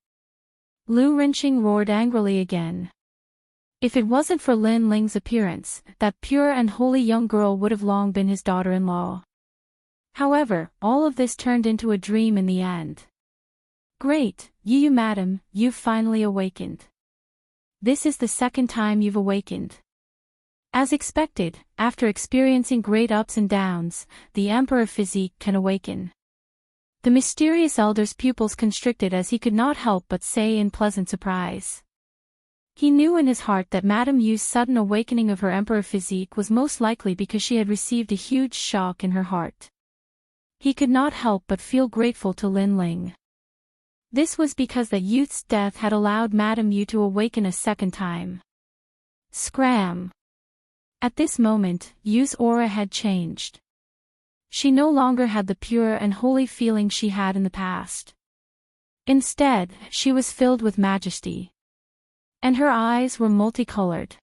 Lu Rinqing roared angrily again. If it wasn't for Lin Ling's appearance, that pure and holy young girl would have long been his daughter-in-law. However, all of this turned into a dream in the end. Great, Yu madam, you've finally awakened. This is the second time you've awakened. As expected, after experiencing great ups and downs, the Emperor physique can awaken. The mysterious elder's pupils constricted as he could not help but say in pleasant surprise. He knew in his heart that Madame Yu's sudden awakening of her emperor physique was most likely because she had received a huge shock in her heart. He could not help but feel grateful to Lin Ling. This was because that youth's death had allowed Madame Yu to awaken a second time. Scram! At this moment, Yu's aura had changed. She no longer had the pure and holy feeling she had in the past. Instead, she was filled with majesty. And her eyes were multicolored.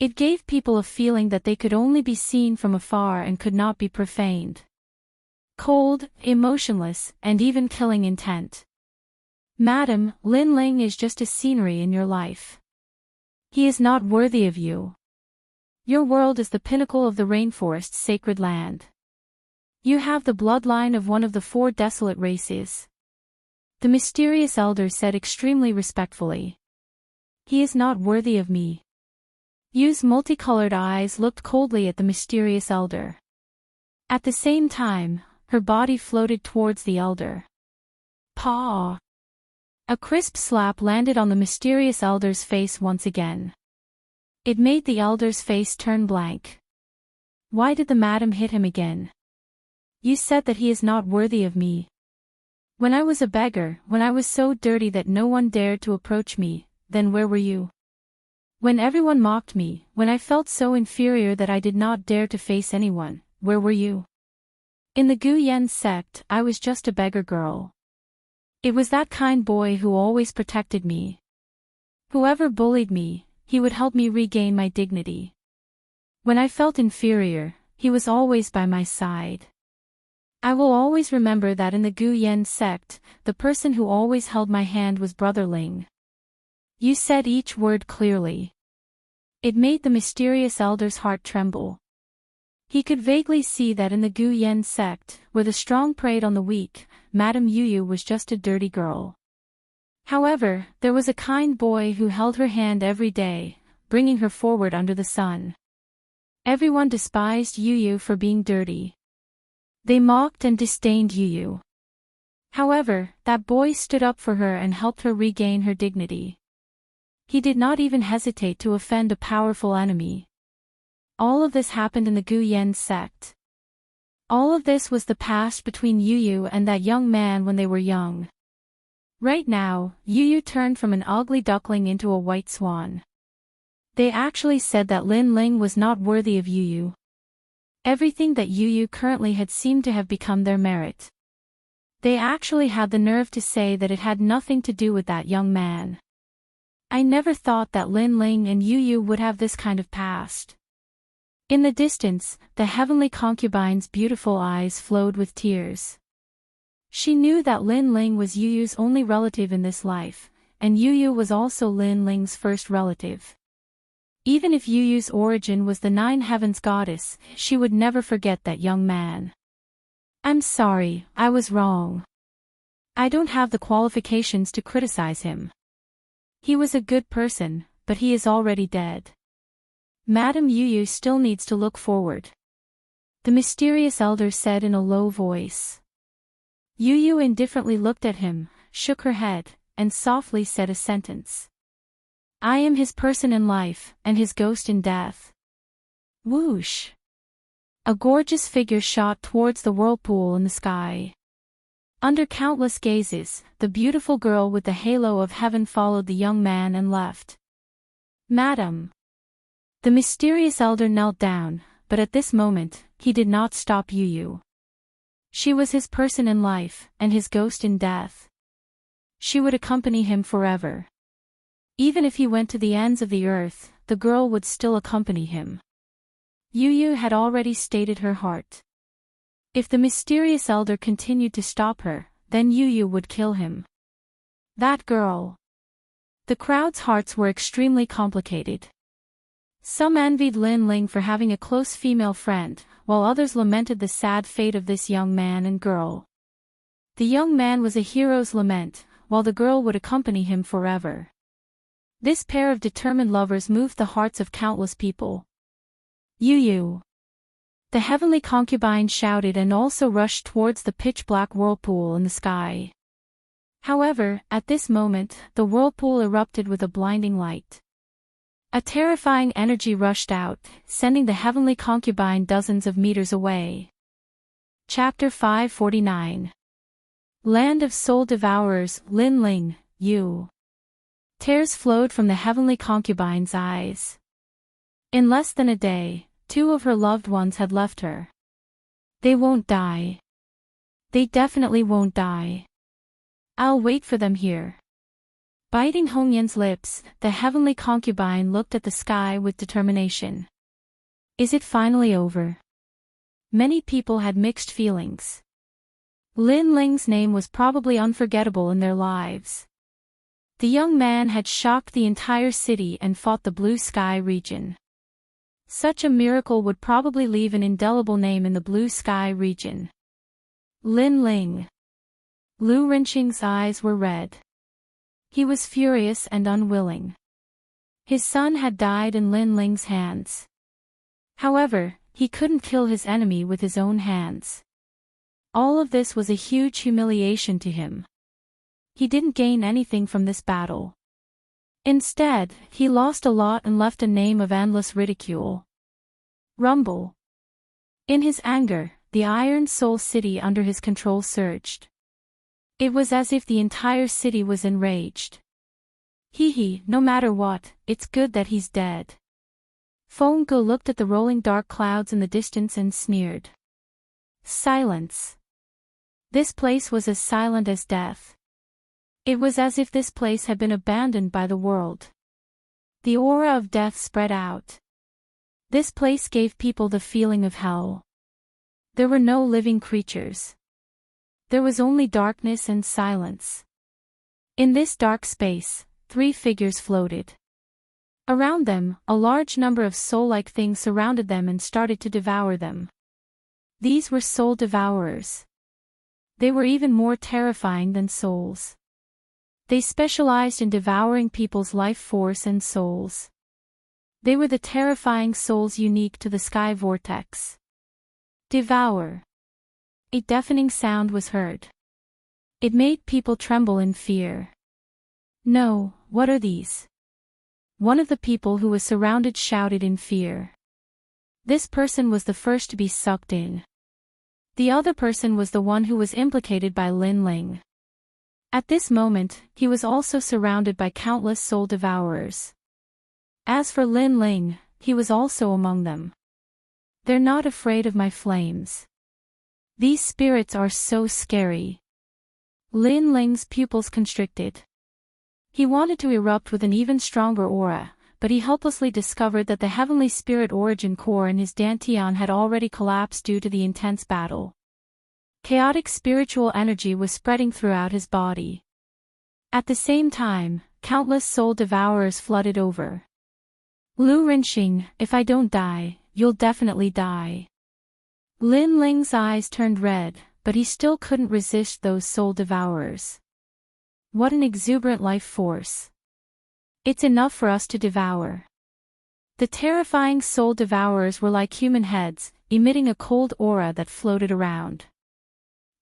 It gave people a feeling that they could only be seen from afar and could not be profaned. Cold, emotionless, and even killing intent. Madam, Lin Ling is just a scenery in your life. He is not worthy of you. Your world is the pinnacle of the rainforest's sacred land. You have the bloodline of one of the 4 desolate races. The mysterious elder said extremely respectfully. He is not worthy of me. Yu's multicolored eyes looked coldly at the mysterious elder. At the same time, her body floated towards the elder. Paw! A crisp slap landed on the mysterious elder's face once again. It made the elder's face turn blank. Why did the madam hit him again? You said that he is not worthy of me. When I was a beggar, when I was so dirty that no one dared to approach me, then where were you? When everyone mocked me, when I felt so inferior that I did not dare to face anyone, where were you? In the Gu Yen sect, I was just a beggar girl. It was that kind boy who always protected me. Whoever bullied me, he would help me regain my dignity. When I felt inferior, he was always by my side. I will always remember that in the Gu Yen sect, the person who always held my hand was Brother Ling. You said each word clearly. It made the mysterious elder's heart tremble. He could vaguely see that in the Gu Yen sect, where the strong preyed on the weak, Madame Yu was just a dirty girl. However, there was a kind boy who held her hand every day, bringing her forward under the sun. Everyone despised Yu for being dirty. They mocked and disdained Yu. However, that boy stood up for her and helped her regain her dignity. He did not even hesitate to offend a powerful enemy. All of this happened in the Gu Yen sect. All of this was the past between Yu and that young man when they were young. Right now, Yu turned from an ugly duckling into a white swan. They actually said that Lin Ling was not worthy of Yu. Everything that Yu currently had seemed to have become their merit. They actually had the nerve to say that it had nothing to do with that young man. I never thought that Lin Ling and Yu Yu would have this kind of past. In the distance, the heavenly concubine's beautiful eyes flowed with tears. She knew that Lin Ling was Yu Yu's only relative in this life, and Yu Yu was also Lin Ling's first relative. Even if Yu Yu's origin was the Nine Heavens goddess, she would never forget that young man. I'm sorry, I was wrong. I don't have the qualifications to criticize him. He was a good person, but he is already dead. Madame Yu Yu still needs to look forward. The mysterious elder said in a low voice. Yu Yu indifferently looked at him, shook her head, and softly said a sentence. I am his person in life, and his ghost in death. Whoosh! A gorgeous figure shot towards the whirlpool in the sky. Under countless gazes, the beautiful girl with the halo of heaven followed the young man and left. Madam. The mysterious elder knelt down, but at this moment, he did not stop Yu Yu. She was his person in life, and his ghost in death. She would accompany him forever. Even if he went to the ends of the earth, the girl would still accompany him. Yu Yu had already stated her heart. If the mysterious elder continued to stop her, then Yu Yu would kill him. That girl. The crowd's hearts were extremely complicated. Some envied Lin Ling for having a close female friend, while others lamented the sad fate of this young man and girl. The young man was a hero's lament, while the girl would accompany him forever. This pair of determined lovers moved the hearts of countless people. Yu Yu. The heavenly concubine shouted and also rushed towards the pitch-black whirlpool in the sky. However, at this moment, the whirlpool erupted with a blinding light. A terrifying energy rushed out, sending the heavenly concubine dozens of meters away. Chapter 549. Land of Soul Devourers, Lin Ling, Yu. Tears flowed from the heavenly concubine's eyes. In less than a day, 2 of her loved ones had left her. They won't die. They definitely won't die. I'll wait for them here. Biting Hongyan's lips, the heavenly concubine looked at the sky with determination. Is it finally over? Many people had mixed feelings. Lin Ling's name was probably unforgettable in their lives. The young man had shocked the entire city and fought the blue sky region. Such a miracle would probably leave an indelible name in the blue sky region. Lin Ling. Lu Rinqing's eyes were red. He was furious and unwilling. His son had died in Lin Ling's hands. However, he couldn't kill his enemy with his own hands. All of this was a huge humiliation to him. He didn't gain anything from this battle. Instead, he lost a lot and left a name of endless ridicule. Rumble. In his anger, the Iron Soul City under his control surged. It was as if the entire city was enraged. No matter what, it's good that he's dead. Feng Ge looked at the rolling dark clouds in the distance and sneered. Silence. This place was as silent as death. It was as if this place had been abandoned by the world. The aura of death spread out. This place gave people the feeling of hell. There were no living creatures. There was only darkness and silence. In this dark space, 3 figures floated. Around them, a large number of soul-like things surrounded them and started to devour them. These were soul devourers. They were even more terrifying than souls. They specialized in devouring people's life force and souls. They were the terrifying souls unique to the sky vortex. Devour. A deafening sound was heard. It made people tremble in fear. No, what are these? One of the people who was surrounded shouted in fear. This person was the first to be sucked in. The other person was the one who was implicated by Lin Ling. At this moment, he was also surrounded by countless soul devourers. As for Lin Ling, he was also among them. They're not afraid of my flames. These spirits are so scary. Lin Ling's pupils constricted. He wanted to erupt with an even stronger aura, but he helplessly discovered that the heavenly spirit origin core in his dantian had already collapsed due to the intense battle. Chaotic spiritual energy was spreading throughout his body. At the same time, countless soul devourers flooded over. Lu Rinxing, if I don't die, you'll definitely die. Lin Ling's eyes turned red, but he still couldn't resist those soul devourers. What an exuberant life force. It's enough for us to devour. The terrifying soul devourers were like human heads, emitting a cold aura that floated around.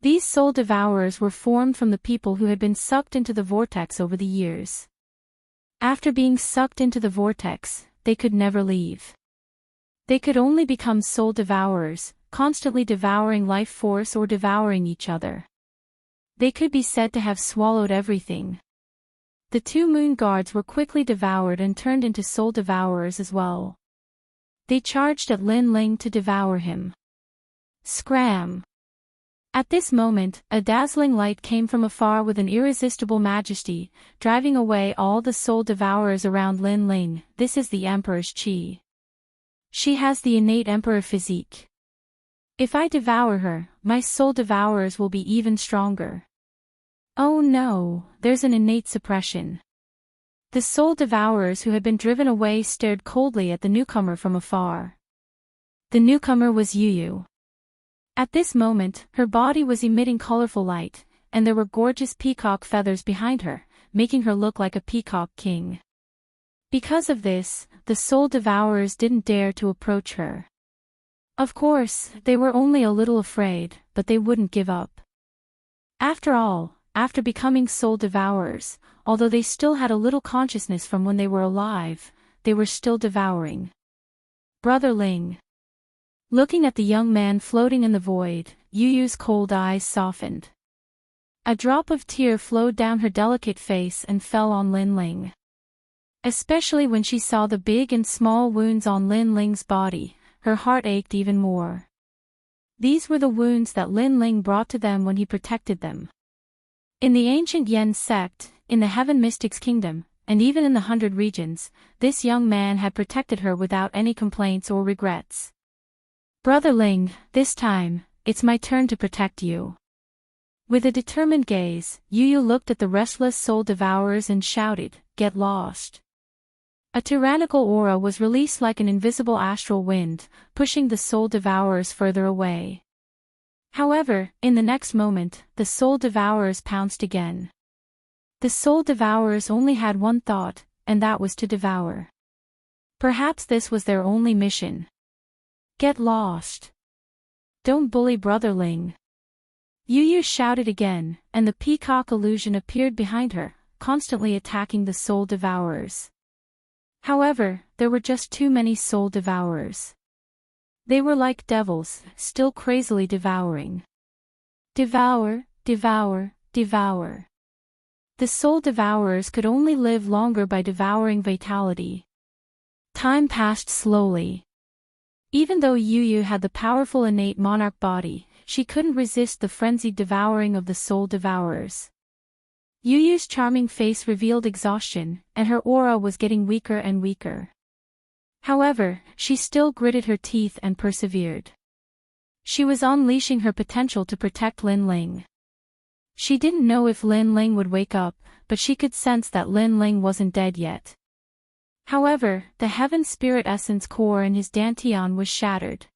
These soul devourers were formed from the people who had been sucked into the vortex over the years. After being sucked into the vortex, they could never leave. They could only become soul devourers, constantly devouring life force or devouring each other. They could be said to have swallowed everything. The two moon guards were quickly devoured and turned into soul devourers as well. They charged at Lin Ling to devour him. Scram! At this moment, a dazzling light came from afar with an irresistible majesty, driving away all the soul devourers around Lin Ling. This is the Emperor's Qi. She has the innate Emperor physique. If I devour her, my soul devourers will be even stronger. Oh no, there's an innate suppression. The soul devourers who had been driven away stared coldly at the newcomer from afar. The newcomer was Yu. At this moment, her body was emitting colorful light, and there were gorgeous peacock feathers behind her, making her look like a peacock king. Because of this, the soul devourers didn't dare to approach her. Of course, they were only a little afraid, but they wouldn't give up. After all, after becoming soul devourers, although they still had a little consciousness from when they were alive, they were still devouring. Brother Ling. Looking at the young man floating in the void, Yu's cold eyes softened. A drop of tear flowed down her delicate face and fell on Lin Ling. Especially when she saw the big and small wounds on Lin Ling's body, her heart ached even more. These were the wounds that Lin Ling brought to them when he protected them. In the ancient Yen sect, in the Heaven Mystics Kingdom, and even in the 100 regions, this young man had protected her without any complaints or regrets. Brother Ling, this time, it's my turn to protect you. With a determined gaze, Yu looked at the restless soul devourers and shouted, "Get lost." A tyrannical aura was released like an invisible astral wind, pushing the soul devourers further away. However, in the next moment, the soul devourers pounced again. The soul devourers only had one thought, and that was to devour. Perhaps this was their only mission. Get lost. Don't bully Brother Ling. Yu shouted again, and the peacock illusion appeared behind her, constantly attacking the soul devourers. However, there were just too many soul devourers. They were like devils, still crazily devouring. Devour, devour, devour. The soul devourers could only live longer by devouring vitality. Time passed slowly. Even though Yu had the powerful innate monarch body, she couldn't resist the frenzied devouring of the soul devourers. Yu's charming face revealed exhaustion, and her aura was getting weaker and weaker. However, she still gritted her teeth and persevered. She was unleashing her potential to protect Lin Ling. She didn't know if Lin Ling would wake up, but she could sense that Lin Ling wasn't dead yet. However, the heaven spirit essence core in his dantian was shattered.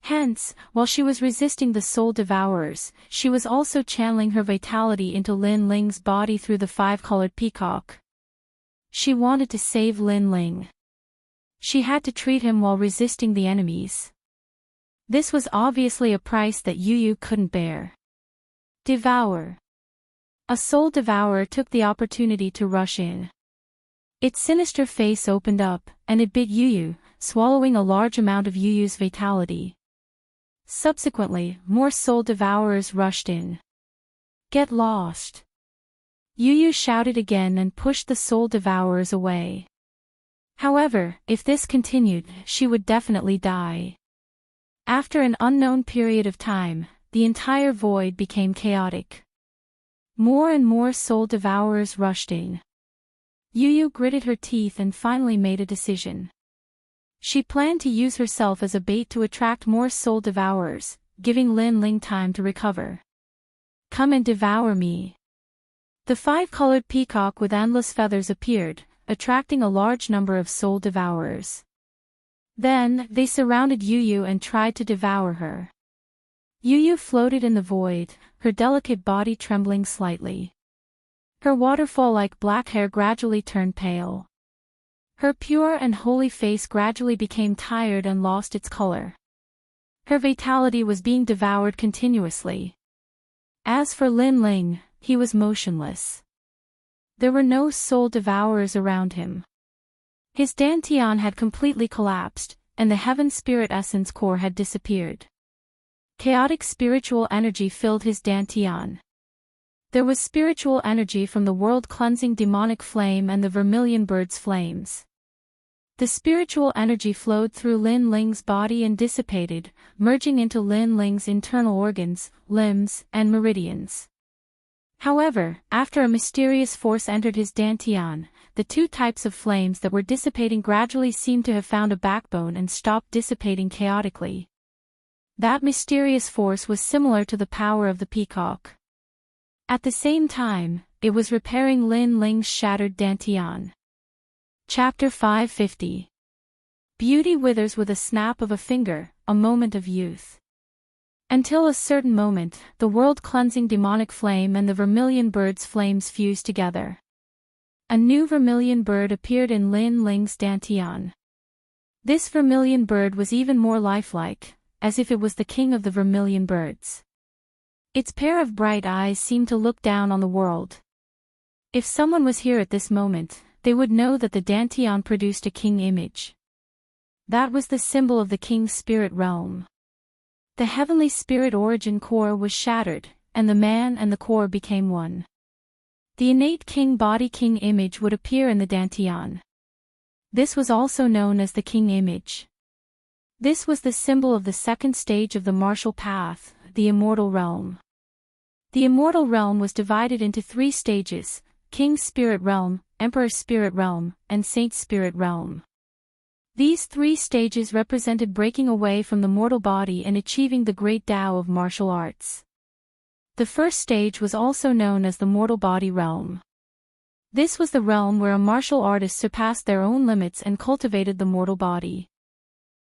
Hence, while she was resisting the soul devourers, she was also channeling her vitality into Lin Ling's body through the five-colored peacock. She wanted to save Lin Ling. She had to treat him while resisting the enemies. This was obviously a price that Yu couldn't bear. Devour. A soul devourer took the opportunity to rush in. Its sinister face opened up, and it bit Yu, swallowing a large amount of Yu's vitality. Subsequently, more soul devourers rushed in. Get lost. Yu shouted again and pushed the soul devourers away. However, if this continued, she would definitely die. After an unknown period of time, the entire void became chaotic. More and more soul devourers rushed in. Yu gritted her teeth and finally made a decision. She planned to use herself as a bait to attract more soul devourers, giving Lin Ling time to recover. "Come and devour me." The five-colored peacock with endless feathers appeared, attracting a large number of soul devourers. Then, they surrounded Yu and tried to devour her. Yu floated in the void, her delicate body trembling slightly. Her waterfall-like black hair gradually turned pale. Her pure and holy face gradually became tired and lost its color. Her vitality was being devoured continuously. As for Lin Ling, he was motionless. There were no soul devourers around him. His dantian had completely collapsed, and the heaven spirit essence core had disappeared. Chaotic spiritual energy filled his dantian. There was spiritual energy from the world-cleansing demonic flame and the vermilion bird's flames. The spiritual energy flowed through Lin Ling's body and dissipated, merging into Lin Ling's internal organs, limbs, and meridians. However, after a mysterious force entered his dantian, the two types of flames that were dissipating gradually seemed to have found a backbone and stopped dissipating chaotically. That mysterious force was similar to the power of the peacock. At the same time, it was repairing Lin Ling's shattered dantian. Chapter 550. Beauty withers with a snap of a finger, a moment of youth. Until a certain moment, the world-cleansing demonic flame and the vermilion bird's flames fused together. A new vermilion bird appeared in Lin Ling's dantian. This vermilion bird was even more lifelike, as if it was the king of the vermilion birds. Its pair of bright eyes seemed to look down on the world. If someone was here at this moment, they would know that the dantian produced a king image. That was the symbol of the king's spirit realm. The heavenly spirit origin core was shattered, and the man and the core became one. The innate king body king image would appear in the dantian. This was also known as the king image. This was the symbol of the second stage of the martial path, the immortal realm. The immortal realm was divided into three stages: King Spirit Realm, Emperor Spirit Realm, and Saint Spirit Realm. These three stages represented breaking away from the mortal body and achieving the great Tao of martial arts. The first stage was also known as the mortal body realm. This was the realm where a martial artist surpassed their own limits and cultivated the mortal body.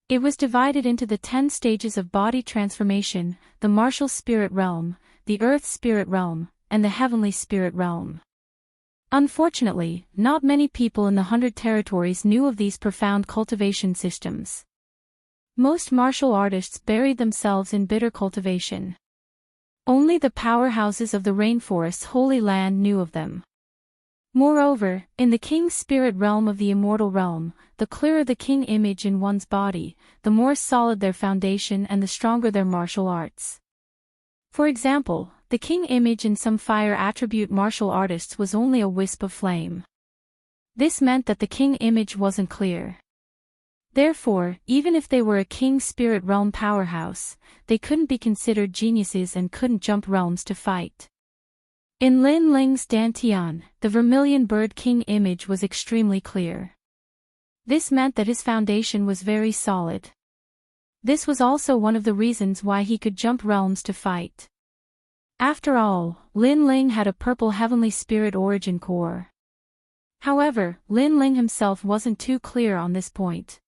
It was divided into the 10 stages of body transformation: the martial spirit realm, the earth spirit realm, and the heavenly spirit realm. Unfortunately, not many people in the 100 territories knew of these profound cultivation systems. Most martial artists buried themselves in bitter cultivation. Only the powerhouses of the rainforest's holy land knew of them. Moreover, in the king spirit realm of the immortal realm, the clearer the king image in one's body, the more solid their foundation and the stronger their martial arts. For example, the king image in some fire attribute martial artists was only a wisp of flame. This meant that the king image wasn't clear. Therefore, even if they were a king spirit realm powerhouse, they couldn't be considered geniuses and couldn't jump realms to fight. In Lin Ling's dantian, the vermilion bird king image was extremely clear. This meant that his foundation was very solid. This was also one of the reasons why he could jump realms to fight. After all, Lin Ling had a purple heavenly spirit origin core. However, Lin Ling himself wasn't too clear on this point.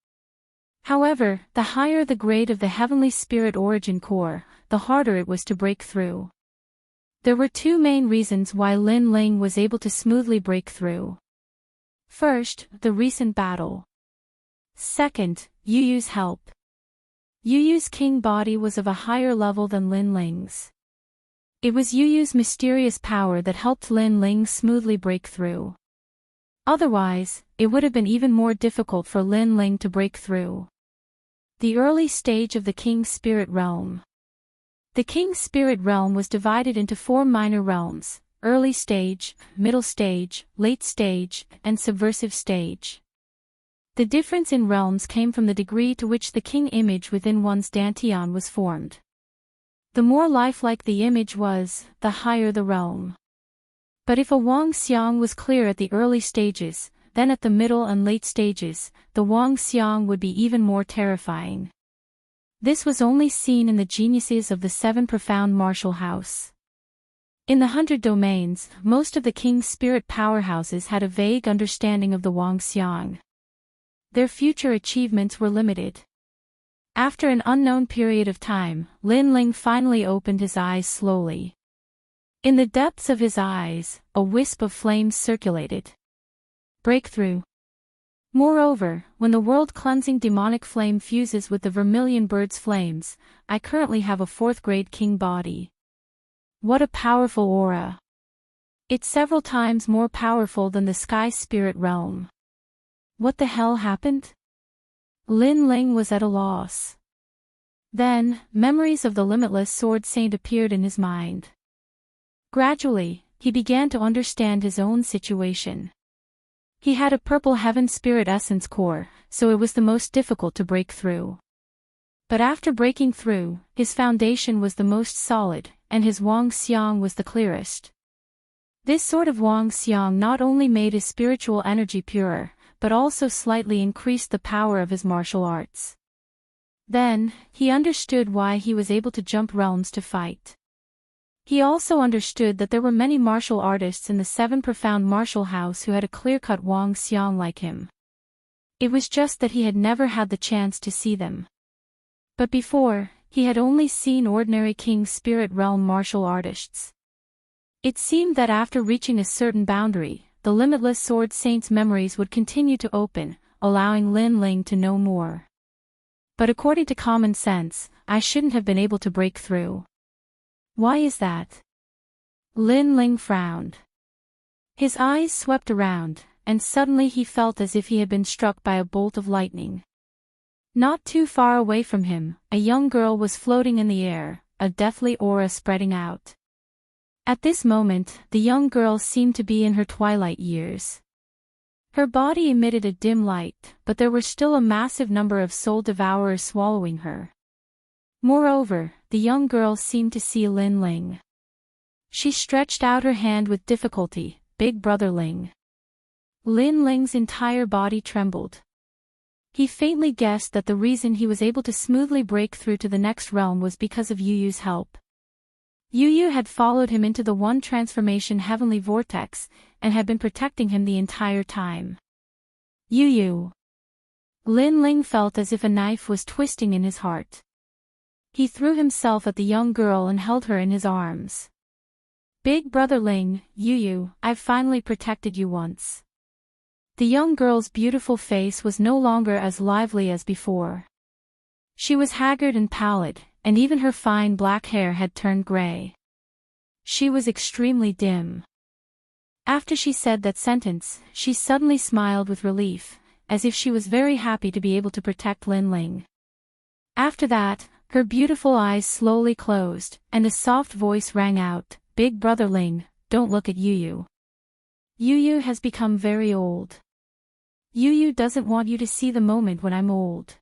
However, the higher the grade of the heavenly spirit origin core, the harder it was to break through. There were two main reasons why Lin Ling was able to smoothly break through. First, the recent battle. Second, Yu's help. Yu's king body was of a higher level than Lin Ling's. It was Yu's mysterious power that helped Lin Ling smoothly break through. Otherwise, it would have been even more difficult for Lin Ling to break through. The early stage of the King Spirit Realm. The King Spirit Realm was divided into 4 minor realms: early stage, middle stage, late stage, and subversive stage. The difference in realms came from the degree to which the king image within one's dantian was formed. The more lifelike the image was, the higher the realm. But if a Wang Xiang was clear at the early stages, then at the middle and late stages, the Wang Xiang would be even more terrifying. This was only seen in the geniuses of the 7 profound martial house. In the 100 domains, most of the king's spirit powerhouses had a vague understanding of the Wang Xiang. Their future achievements were limited. After an unknown period of time, Lin Ling finally opened his eyes slowly. In the depths of his eyes, a wisp of flames circulated. Breakthrough. Moreover, when the world-cleansing demonic flame fuses with the vermilion bird's flames, I currently have a 4th-grade king body. What a powerful aura! It's several times more powerful than the sky spirit realm. What the hell happened? Lin Ling was at a loss. Then, memories of the limitless sword saint appeared in his mind. Gradually, he began to understand his own situation. He had a purple heaven spirit essence core, so it was the most difficult to break through. But after breaking through, his foundation was the most solid, and his Wang Xiang was the clearest. This sort of Wang Xiang not only made his spiritual energy purer, but also slightly increased the power of his martial arts. Then, he understood why he was able to jump realms to fight. He also understood that there were many martial artists in the 7 profound martial house who had a clear-cut Wang Xiang like him. It was just that he had never had the chance to see them. But before, he had only seen ordinary king spirit realm martial artists. It seemed that after reaching a certain boundary, the limitless sword saint's memories would continue to open, allowing Lin Ling to know more. But according to common sense, I shouldn't have been able to break through. Why is that? Lin Ling frowned. His eyes swept around, and suddenly he felt as if he had been struck by a bolt of lightning. Not too far away from him, a young girl was floating in the air, a deathly aura spreading out. At this moment, the young girl seemed to be in her twilight years. Her body emitted a dim light, but there were still a massive number of soul devourers swallowing her. Moreover, the young girl seemed to see Lin Ling. She stretched out her hand with difficulty, "Big brother Ling." Lin Ling's entire body trembled. He faintly guessed that the reason he was able to smoothly break through to the next realm was because of Yu Yu's help. Yu Yu had followed him into the One Transformation Heavenly Vortex, and had been protecting him the entire time. Yu Yu. Lin Ling felt as if a knife was twisting in his heart. He threw himself at the young girl and held her in his arms. "Big brother Ling, Yu Yu, I've finally protected you once." The young girl's beautiful face was no longer as lively as before. She was haggard and pallid, and even her fine black hair had turned gray. She was extremely dim. After she said that sentence, she suddenly smiled with relief, as if she was very happy to be able to protect Lin Ling. After that, her beautiful eyes slowly closed, and a soft voice rang out, "Big brother Ling, don't look at Yu Yu. Yu Yu has become very old. Yu Yu doesn't want you to see the moment when I'm old."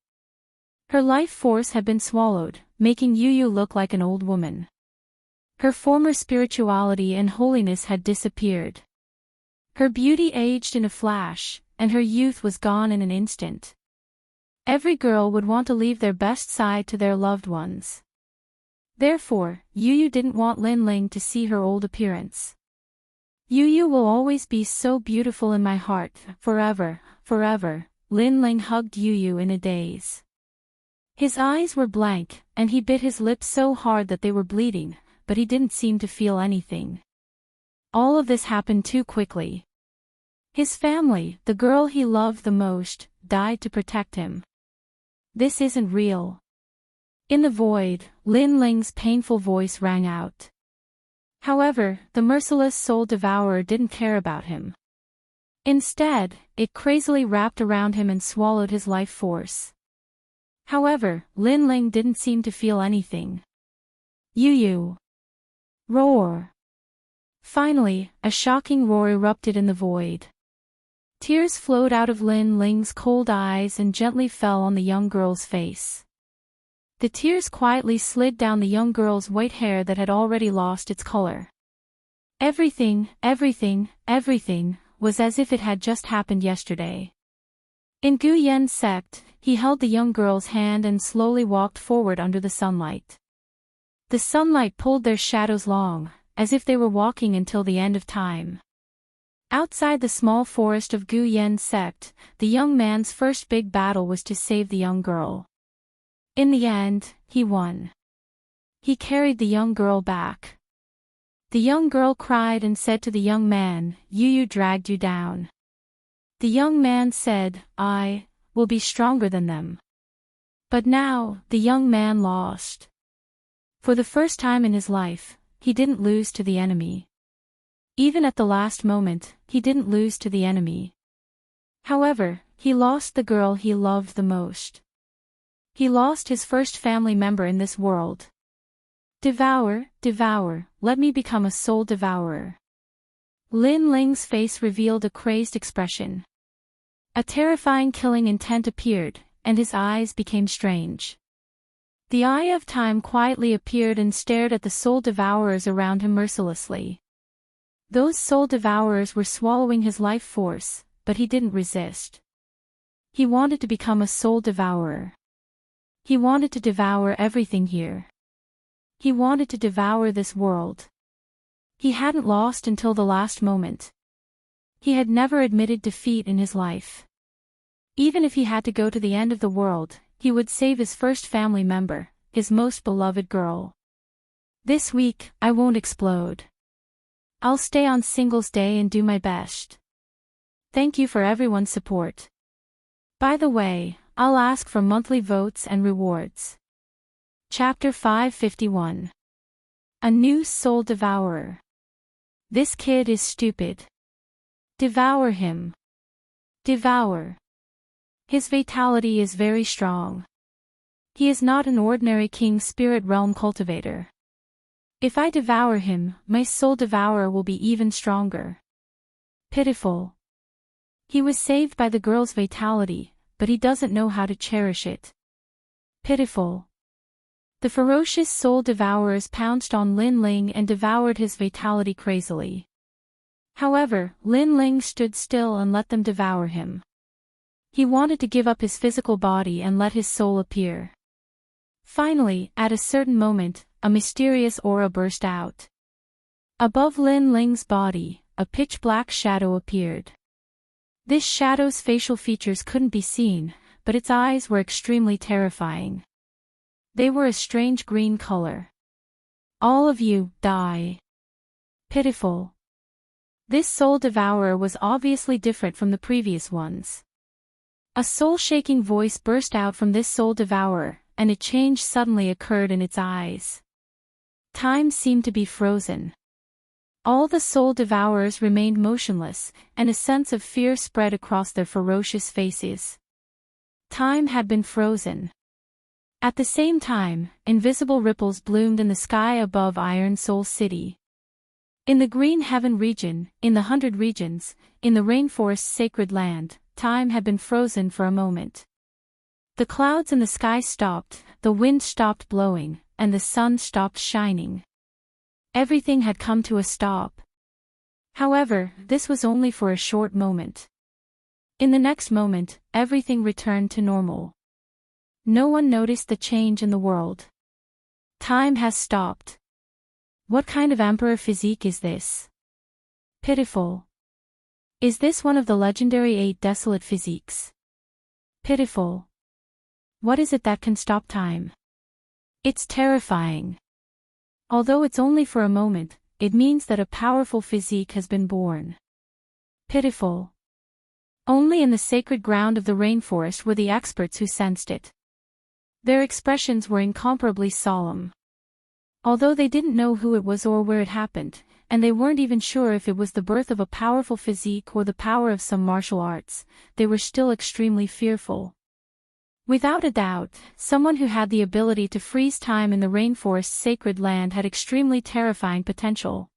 Her life force had been swallowed, making Yu Yu look like an old woman. Her former spirituality and holiness had disappeared. Her beauty aged in a flash, and her youth was gone in an instant. Every girl would want to leave their best side to their loved ones. Therefore, Yu Yu didn't want Lin Ling to see her old appearance. "Yu Yu will always be so beautiful in my heart, forever, forever." Lin Ling hugged Yu Yu in a daze. His eyes were blank, and he bit his lips so hard that they were bleeding, but he didn't seem to feel anything. All of this happened too quickly. His family, the girl he loved the most, died to protect him. This isn't real. In the void, Lin Ling's painful voice rang out. However, the merciless soul devourer didn't care about him. Instead, it crazily wrapped around him and swallowed his life force. However, Lin Ling didn't seem to feel anything. "Yu Yu!" Roar! Finally, a shocking roar erupted in the void. Tears flowed out of Lin Ling's cold eyes and gently fell on the young girl's face. The tears quietly slid down the young girl's white hair that had already lost its color. Everything was as if it had just happened yesterday. In Gu Yen's sect, he held the young girl's hand and slowly walked forward under the sunlight. The sunlight pulled their shadows long, as if they were walking until the end of time. Outside the small forest of Gu Yen's sect, the young man's first big battle was to save the young girl. In the end, he won. He carried the young girl back. The young girl cried and said to the young man, "You dragged you down." The young man said, "I will be stronger than them." But now, the young man lost. For the first time in his life, he didn't lose to the enemy. Even at the last moment, he didn't lose to the enemy. However, he lost the girl he loved the most. He lost his first family member in this world. Devour, let me become a soul devourer. Lin Ling's face revealed a crazed expression. A terrifying killing intent appeared, and his eyes became strange. The eye of time quietly appeared and stared at the soul devourers around him mercilessly. Those soul devourers were swallowing his life force, but he didn't resist. He wanted to become a soul devourer. He wanted to devour everything here. He wanted to devour this world. He hadn't lost until the last moment. He had never admitted defeat in his life. Even if he had to go to the end of the world, he would save his first family member, his most beloved girl. This week, I won't explode. I'll stay on Singles Day and do my best. Thank you for everyone's support. By the way, I'll ask for monthly votes and rewards. Chapter 551. A new soul devourer. This kid is stupid. Devour him. Devour. His vitality is very strong. He is not an ordinary king spirit realm cultivator. If I devour him, my soul devourer will be even stronger. Pitiful. He was saved by the girl's vitality, but he doesn't know how to cherish it. Pitiful. The ferocious soul devourers pounced on Lin Ling and devoured his vitality crazily. However, Lin Ling stood still and let them devour him. He wanted to give up his physical body and let his soul appear. Finally, at a certain moment, a mysterious aura burst out. Above Lin Ling's body, a pitch-black shadow appeared. This shadow's facial features couldn't be seen, but its eyes were extremely terrifying. They were a strange green color. All of you, die. Pitiful. This soul devourer was obviously different from the previous ones. A soul-shaking voice burst out from this soul devourer, and a change suddenly occurred in its eyes. Time seemed to be frozen. All the soul devourers remained motionless, and a sense of fear spread across their ferocious faces. Time had been frozen. At the same time, invisible ripples bloomed in the sky above Iron Soul City. In the Green Heaven region, in the 100 regions, in the rainforest's sacred land, time had been frozen for a moment. The clouds in the sky stopped, the wind stopped blowing, and the sun stopped shining. Everything had come to a stop. However, this was only for a short moment. In the next moment, everything returned to normal. No one noticed the change in the world. Time has stopped. What kind of emperor physique is this? Pitiful. Is this one of the legendary 8 desolate physiques? Pitiful. What is it that can stop time? It's terrifying. Although it's only for a moment, it means that a powerful physique has been born. Pitiful. Only in the sacred ground of the rainforest were the experts who sensed it. Their expressions were incomparably solemn. Although they didn't know who it was or where it happened, and they weren't even sure if it was the birth of a powerful physique or the power of some martial arts, they were still extremely fearful. Without a doubt, someone who had the ability to freeze time in the rainforest's sacred land had extremely terrifying potential.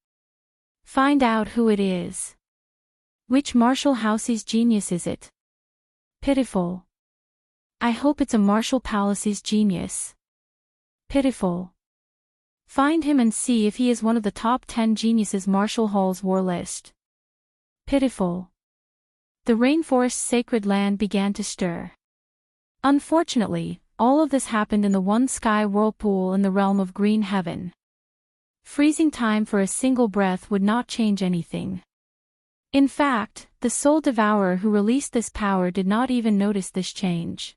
Find out who it is. Which martial house's genius is it? Pitiful. I hope it's a martial palace's genius. Pitiful. Find him and see if he is one of the top 10 geniuses Marshall Hall's war list. Pitiful. The rainforest's sacred land began to stir. Unfortunately, all of this happened in the one sky whirlpool in the realm of green heaven. Freezing time for a single breath would not change anything. In fact, the soul devourer who released this power did not even notice this change.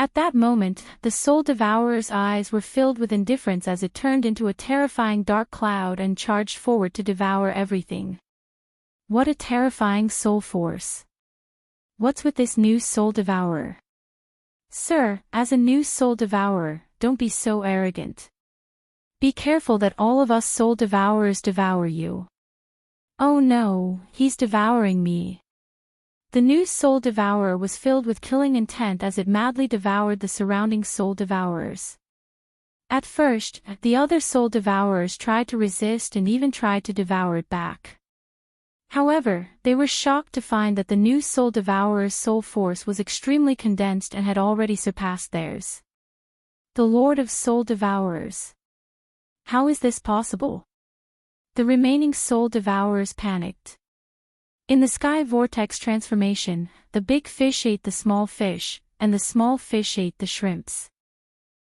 At that moment, the soul devourer's eyes were filled with indifference as it turned into a terrifying dark cloud and charged forward to devour everything. What a terrifying soul force. What's with this new soul devourer? Sir, as a new soul devourer, don't be so arrogant. Be careful that all of us soul devourers devour you. Oh no, he's devouring me. The new soul devourer was filled with killing intent as it madly devoured the surrounding soul devourers. At first, the other soul devourers tried to resist and even tried to devour it back. However, they were shocked to find that the new soul devourer's soul force was extremely condensed and had already surpassed theirs. The Lord of Soul Devourers. How is this possible? The remaining soul devourers panicked. In the sky vortex transformation, the big fish ate the small fish, and the small fish ate the shrimps.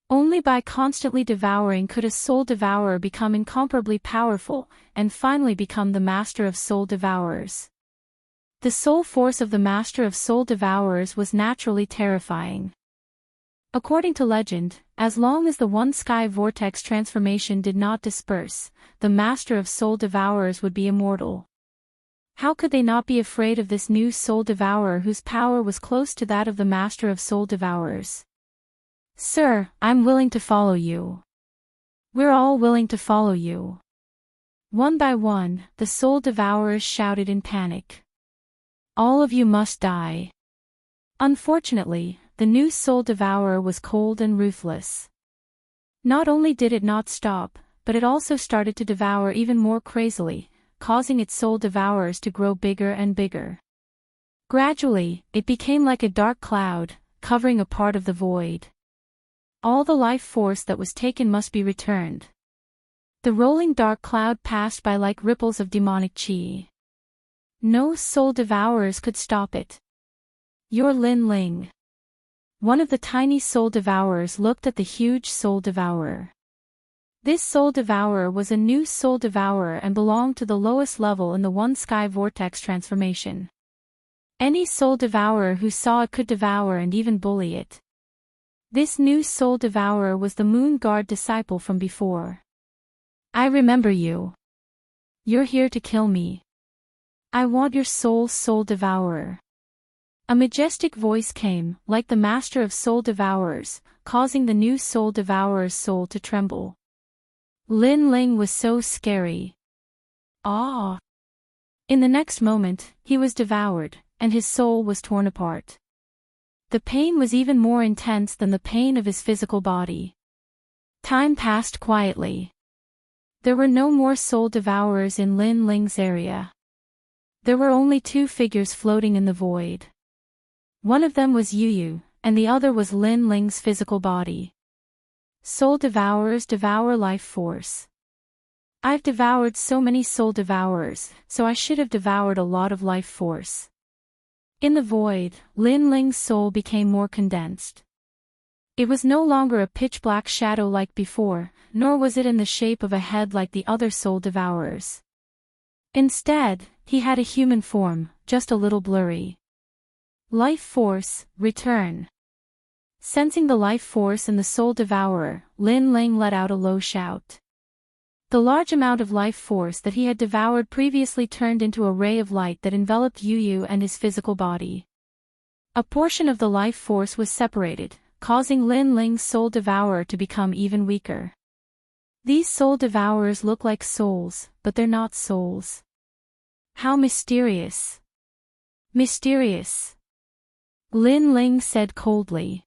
Only by constantly devouring could a soul devourer become incomparably powerful, and finally become the master of soul devourers. The soul force of the master of soul devourers was naturally terrifying. According to legend, as long as the one sky vortex transformation did not disperse, the master of soul devourers would be immortal. How could they not be afraid of this new soul devourer whose power was close to that of the master of soul devourers? Sir, I'm willing to follow you. We're all willing to follow you. One by one, the soul devourers shouted in panic. All of you must die. Unfortunately, the new soul devourer was cold and ruthless. Not only did it not stop, but it also started to devour even more crazily, causing its soul devourers to grow bigger and bigger. Gradually, it became like a dark cloud, covering a part of the void. All the life force that was taken must be returned. The rolling dark cloud passed by like ripples of demonic chi. No soul devourers could stop it. You're Lin Ling. One of the tiny soul devourers looked at the huge soul devourer. This soul devourer was a new soul devourer and belonged to the lowest level in the one sky vortex transformation. Any soul devourer who saw it could devour and even bully it. This new soul devourer was the moon guard disciple from before. I remember you. You're here to kill me. I want your soul, soul devourer. A majestic voice came, like the master of soul devourers, causing the new soul devourer's soul to tremble. Lin Ling was so scary. Ah! In the next moment, he was devoured, and his soul was torn apart. The pain was even more intense than the pain of his physical body. Time passed quietly. There were no more soul devourers in Lin Ling's area. There were only two figures floating in the void. One of them was Yu, and the other was Lin Ling's physical body. Soul devourers devour life force. I've devoured so many soul devourers, so I should have devoured a lot of life force. In the void, Lin Ling's soul became more condensed. It was no longer a pitch-black shadow like before, nor was it in the shape of a head like the other soul devourers. Instead, he had a human form, just a little blurry. Life force, return. Sensing the life force in the soul devourer, Lin Ling let out a low shout. The large amount of life force that he had devoured previously turned into a ray of light that enveloped Yu and his physical body. A portion of the life force was separated, causing Lin Ling's soul devourer to become even weaker. These soul devourers look like souls, but they're not souls. How mysterious. Mysterious. Lin Ling said coldly.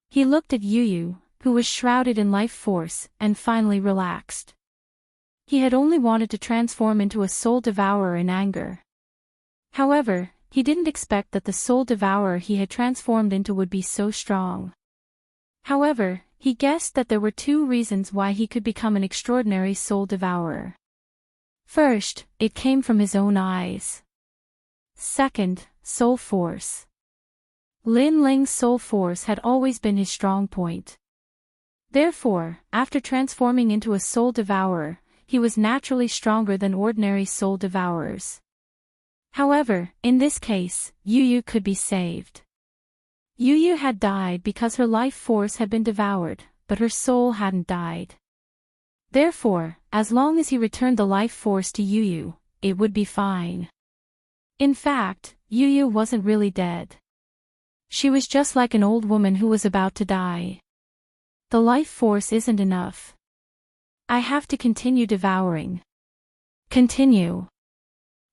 He looked at Yu, who was shrouded in life force, and finally relaxed. He had only wanted to transform into a soul devourer in anger. However, he didn't expect that the soul devourer he had transformed into would be so strong. However, He guessed that there were two reasons why he could become an extraordinary soul devourer. First, it came from his own eyes. Second, soul force. Lin Ling's soul force had always been his strong point. Therefore, after transforming into a soul devourer, he was naturally stronger than ordinary soul devourers. However, in this case, Yu Yu could be saved. Yu Yu had died because her life force had been devoured, but her soul hadn't died. Therefore, as long as he returned the life force to Yu Yu, it would be fine. In fact, Yu Yu wasn't really dead. She was just like an old woman who was about to die. The life force isn't enough. I have to continue devouring. Continue.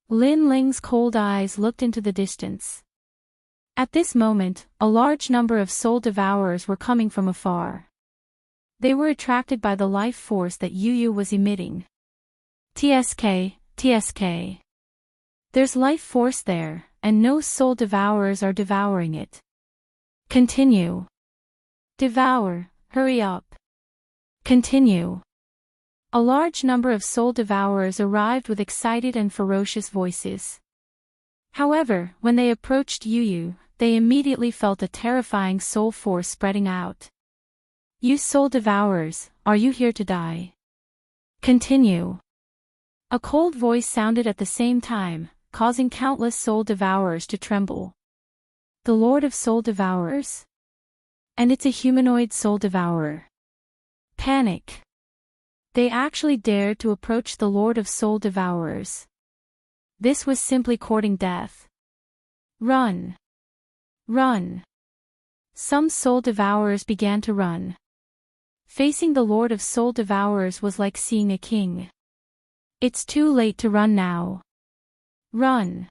Lin Ling's cold eyes looked into the distance. At this moment, a large number of soul devourers were coming from afar. They were attracted by the life force that Yu Yu was emitting. TSK, TSK. There's life force there, and no soul devourers are devouring it. Continue. Devour, hurry up. Continue. A large number of soul devourers arrived with excited and ferocious voices. However, when they approached Yu Yu, they immediately felt a terrifying soul force spreading out. You soul devourers, are you here to die? Continue. A cold voice sounded at the same time, causing countless soul devourers to tremble. The Lord of Soul Devourers? And it's a humanoid soul devourer. Panic. They actually dared to approach the Lord of Soul Devourers. This was simply courting death. Run. Run. Some soul devourers began to run. Facing the Lord of Soul Devourers was like seeing a king. It's too late to run now. Run.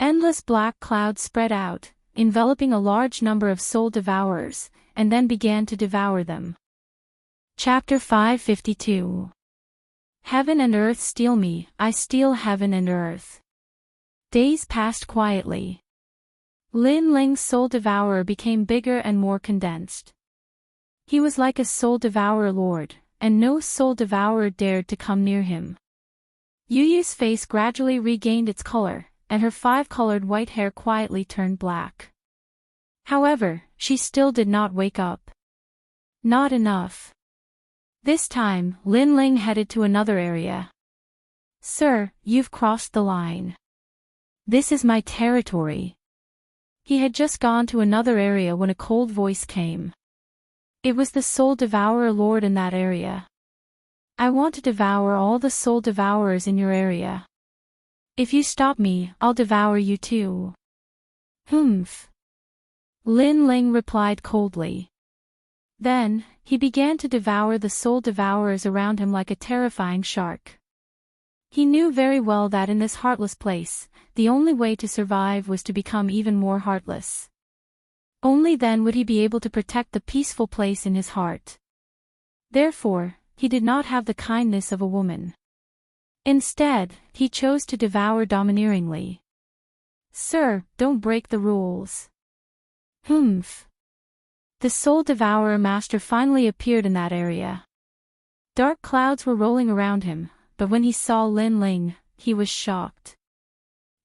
Endless black clouds spread out, enveloping a large number of soul devourers, and then began to devour them. Chapter 552. Heaven and earth steal me, I steal heaven and earth. Days passed quietly. Lin Ling's soul devourer became bigger and more condensed. He was like a soul devourer lord, and no soul devourer dared to come near him. Yu Yu's face gradually regained its color, and her five-colored white hair quietly turned black. However, she still did not wake up. Not enough. This time, Lin Ling headed to another area. Sir, you've crossed the line. This is my territory. He had just gone to another area when a cold voice came. It was the soul devourer lord in that area. I want to devour all the soul devourers in your area. If you stop me, I'll devour you too. Humph. Lin Ling replied coldly. Then, he began to devour the soul devourers around him like a terrifying shark. He knew very well that in this heartless place, the only way to survive was to become even more heartless. Only then would he be able to protect the peaceful place in his heart. Therefore, he did not have the kindness of a woman. Instead, he chose to devour domineeringly. Sir, don't break the rules. Humph. The soul devourer master finally appeared in that area. Dark clouds were rolling around him, but when he saw Lin Ling, he was shocked.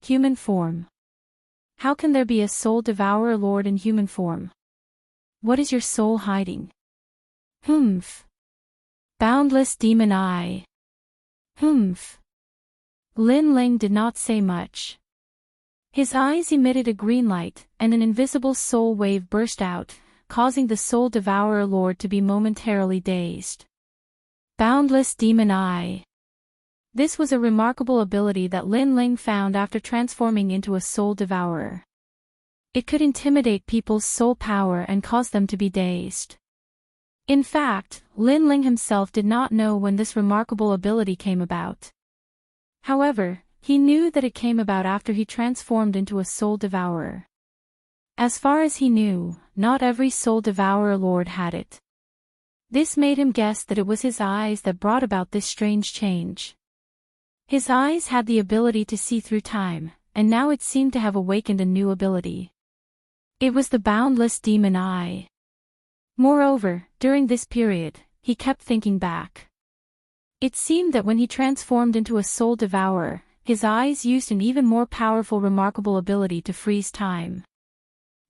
Human form. How can there be a soul devourer lord in human form? What is your soul hiding? Humph. Boundless demon eye. Humph. Lin Ling did not say much. His eyes emitted a green light, and an invisible soul wave burst out, causing the soul devourer lord to be momentarily dazed. Boundless demon eye. This was a remarkable ability that Lin Ling found after transforming into a soul devourer. It could intimidate people's soul power and cause them to be dazed. In fact, Lin Ling himself did not know when this remarkable ability came about. However, he knew that it came about after he transformed into a soul devourer. As far as he knew, not every soul devourer lord had it. This made him guess that it was his eyes that brought about this strange change. His eyes had the ability to see through time, and now it seemed to have awakened a new ability. It was the boundless demon eye. Moreover, during this period, he kept thinking back. It seemed that when he transformed into a soul devourer, his eyes used an even more powerful remarkable ability to freeze time.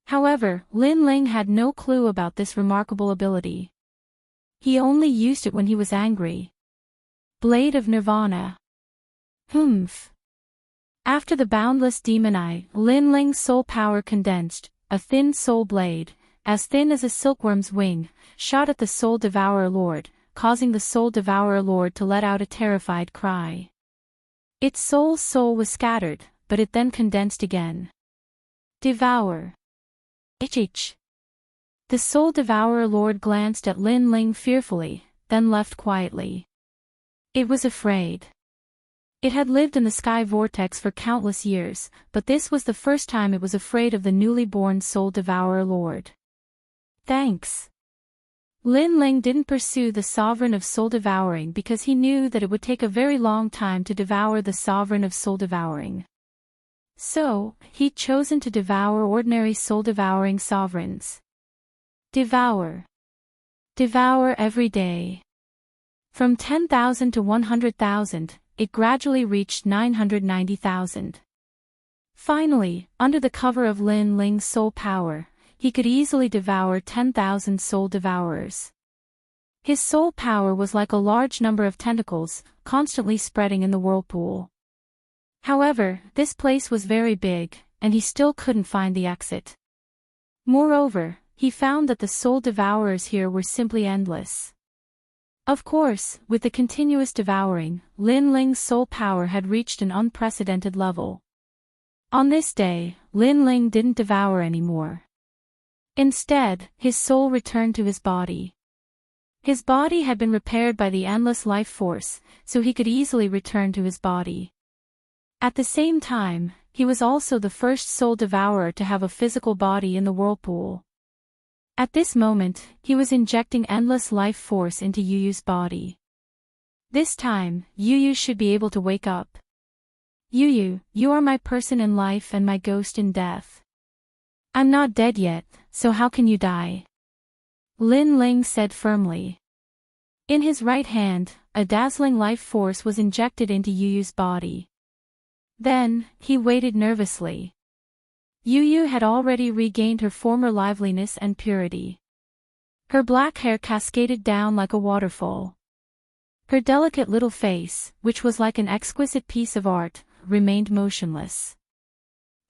However, Lin Ling had no clue about this remarkable ability. He only used it when he was angry. Blade of Nirvana. Humph. After the boundless demon eye, Lin Ling's soul power condensed, a thin soul blade, as thin as a silkworm's wing, shot at the soul devourer lord, causing the soul devourer lord to let out a terrified cry. Its soul was scattered, but it then condensed again. Devour. Ich. The soul devourer lord glanced at Lin Ling fearfully, then left quietly. It was afraid. It had lived in the sky vortex for countless years, but this was the first time it was afraid of the newly born soul devourer lord. Thanks. Lin Ling didn't pursue the sovereign of soul devouring because he knew that it would take a very long time to devour the sovereign of soul devouring. So, he'd chosen to devour ordinary soul-devouring sovereigns. Devour. Devour every day. From 10,000 to 100,000, it gradually reached 990,000. Finally, under the cover of Lin Ling's soul power, he could easily devour 10,000 soul devourers. His soul power was like a large number of tentacles, constantly spreading in the whirlpool. However, this place was very big, and he still couldn't find the exit. Moreover, he found that the soul devourers here were simply endless. Of course, with the continuous devouring, Lin Ling's soul power had reached an unprecedented level. On this day, Lin Ling didn't devour anymore. Instead, his soul returned to his body. His body had been repaired by the endless life force, so he could easily return to his body. At the same time, he was also the first soul devourer to have a physical body in the whirlpool. At this moment, he was injecting endless life force into Yuyu's body. This time, Yuyu should be able to wake up. Yuyu, you are my person in life and my ghost in death. I'm not dead yet, so how can you die? Lin Ling said firmly. In his right hand, a dazzling life force was injected into Yuyu's body. Then, he waited nervously. Yuyu had already regained her former liveliness and purity. Her black hair cascaded down like a waterfall. Her delicate little face, which was like an exquisite piece of art, remained motionless.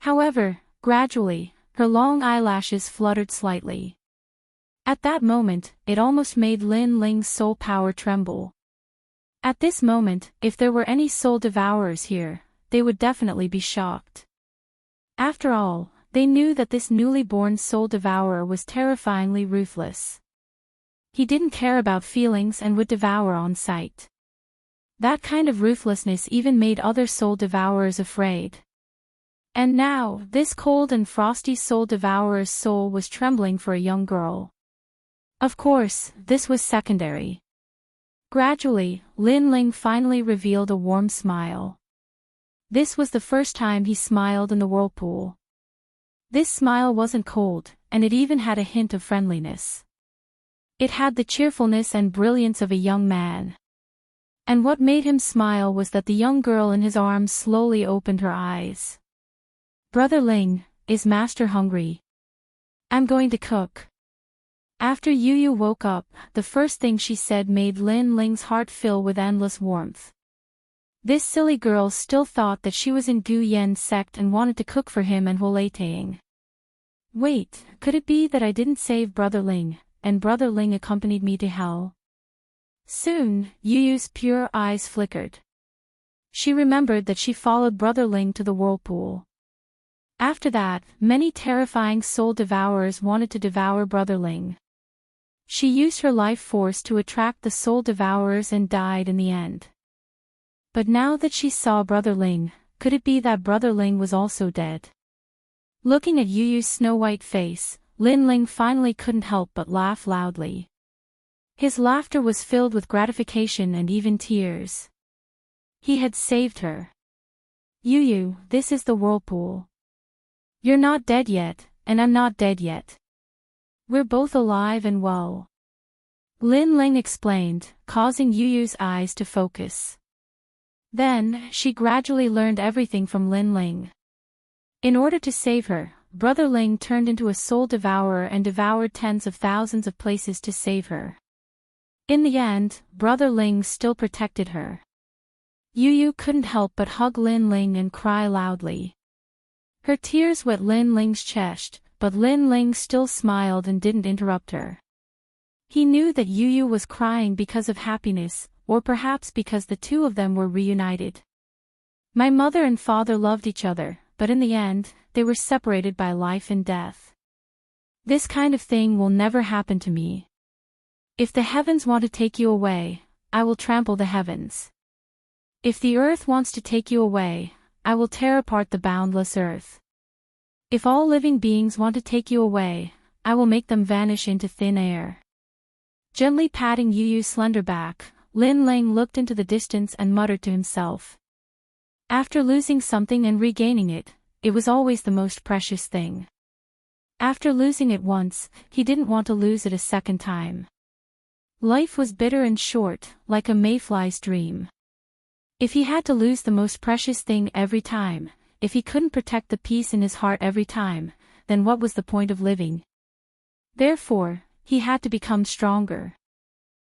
However, gradually, her long eyelashes fluttered slightly. At that moment, it almost made Lin Ling's soul power tremble. At this moment, if there were any soul devourers here, they would definitely be shocked. After all, they knew that this newly born soul devourer was terrifyingly ruthless. He didn't care about feelings and would devour on sight. That kind of ruthlessness even made other soul devourers afraid. And now, this cold and frosty soul devourer's soul was trembling for a young girl. Of course, this was secondary. Gradually, Lin Ling finally revealed a warm smile. This was the first time he smiled in the whirlpool. This smile wasn't cold, and it even had a hint of friendliness. It had the cheerfulness and brilliance of a young man. And what made him smile was that the young girl in his arms slowly opened her eyes. Brother Ling, is Master hungry? I'm going to cook. After Yuyu woke up, the first thing she said made Lin Ling's heart fill with endless warmth. This silly girl still thought that she was in Gu Yan's sect and wanted to cook for him and Huoleitang. Wait, could it be that I didn't save Brother Ling, and Brother Ling accompanied me to hell? Soon, Yuyu's pure eyes flickered. She remembered that she followed Brother Ling to the whirlpool. After that, many terrifying soul devourers wanted to devour Brother Ling. She used her life force to attract the soul devourers and died in the end. But now that she saw Brother Ling, could it be that Brother Ling was also dead? Looking at Yuyu's snow-white face, Lin Ling finally couldn't help but laugh loudly. His laughter was filled with gratification and even tears. He had saved her. Yuyu, this is the whirlpool. You're not dead yet, and I'm not dead yet. We're both alive and well. Lin Ling explained, causing Yu Yu's eyes to focus. Then, she gradually learned everything from Lin Ling. In order to save her, Brother Ling turned into a soul devourer and devoured tens of thousands of places to save her. In the end, Brother Ling still protected her. Yu Yu couldn't help but hug Lin Ling and cry loudly. Her tears wet Lin Ling's chest, but Lin Ling still smiled and didn't interrupt her. He knew that Yu Yu was crying because of happiness, or perhaps because the two of them were reunited. My mother and father loved each other, but in the end, they were separated by life and death. This kind of thing will never happen to me. If the heavens want to take you away, I will trample the heavens. If the earth wants to take you away, I will tear apart the boundless earth. If all living beings want to take you away, I will make them vanish into thin air. Gently patting Yu Yu's slender back, Lin Ling looked into the distance and muttered to himself. After losing something and regaining it, it was always the most precious thing. After losing it once, he didn't want to lose it a second time. Life was bitter and short, like a mayfly's dream. If he had to lose the most precious thing every time, if he couldn't protect the peace in his heart every time, then what was the point of living? Therefore, he had to become stronger.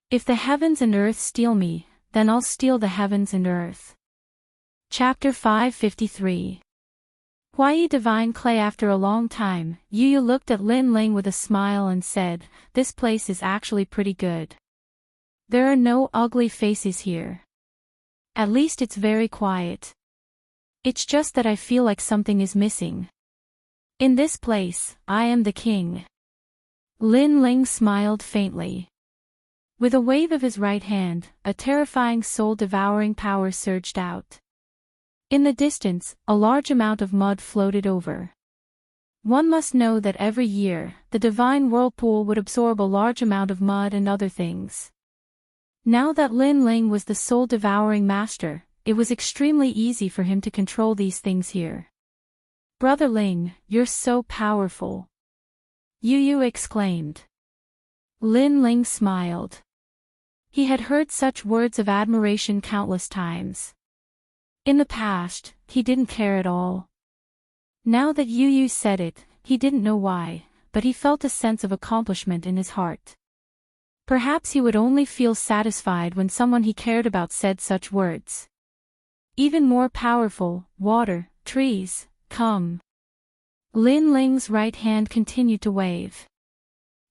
If the heavens and earth steal me, then I'll steal the heavens and earth. Chapter 553. Huai Divine Clay. After a long time, Yu Yu looked at Lin Ling with a smile and said, "This place is actually pretty good. There are no ugly faces here. At least it's very quiet. It's just that I feel like something is missing. In this place, I am the king." Lin Ling smiled faintly. With a wave of his right hand, a terrifying soul-devouring power surged out. In the distance, a large amount of mud floated over. One must know that every year, the divine whirlpool would absorb a large amount of mud and other things. Now that Lin Ling was the soul-devouring master, it was extremely easy for him to control these things here. "Brother Ling, you're so powerful," Yu Yu exclaimed. Lin Ling smiled. He had heard such words of admiration countless times. In the past, he didn't care at all. Now that Yu Yu said it, he didn't know why, but he felt a sense of accomplishment in his heart. Perhaps he would only feel satisfied when someone he cared about said such words. Even more powerful, water, trees, come. Lin Ling's right hand continued to wave.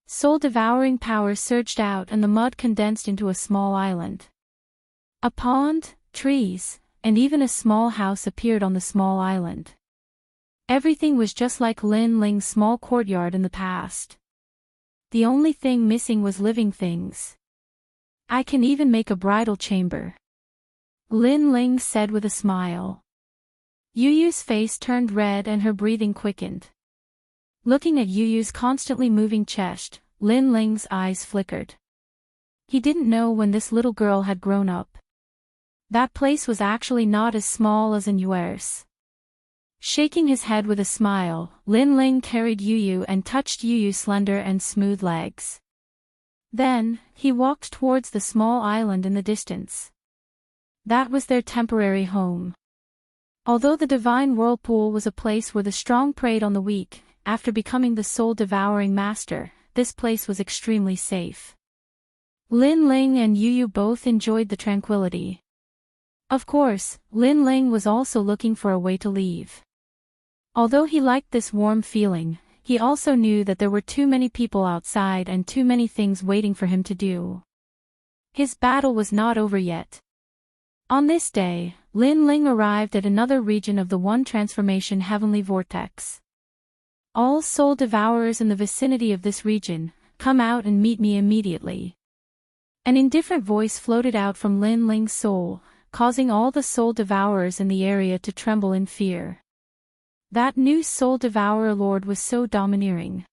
Soul-devouring power surged out and the mud condensed into a small island. A pond, trees, and even a small house appeared on the small island. Everything was just like Lin Ling's small courtyard in the past. The only thing missing was living things. "I can even make a bridal chamber," Lin Ling said with a smile. Yu Yu's face turned red and her breathing quickened. Looking at Yu Yu's constantly moving chest, Lin Ling's eyes flickered. He didn't know when this little girl had grown up. That place was actually not as small as in yours. Shaking his head with a smile, Lin Ling carried Yu Yu and touched Yu Yu's slender and smooth legs. Then, he walked towards the small island in the distance. That was their temporary home. Although the divine whirlpool was a place where the strong preyed on the weak, after becoming the soul-devouring master, this place was extremely safe. Lin Ling and Yu Yu both enjoyed the tranquility. Of course, Lin Ling was also looking for a way to leave. Although he liked this warm feeling, he also knew that there were too many people outside and too many things waiting for him to do. His battle was not over yet. On this day, Lin Ling arrived at another region of the One Transformation Heavenly Vortex. "All soul devourers in the vicinity of this region, come out and meet me immediately." An indifferent voice floated out from Lin Ling's soul, causing all the soul devourers in the area to tremble in fear. That new soul devourer lord was so domineering.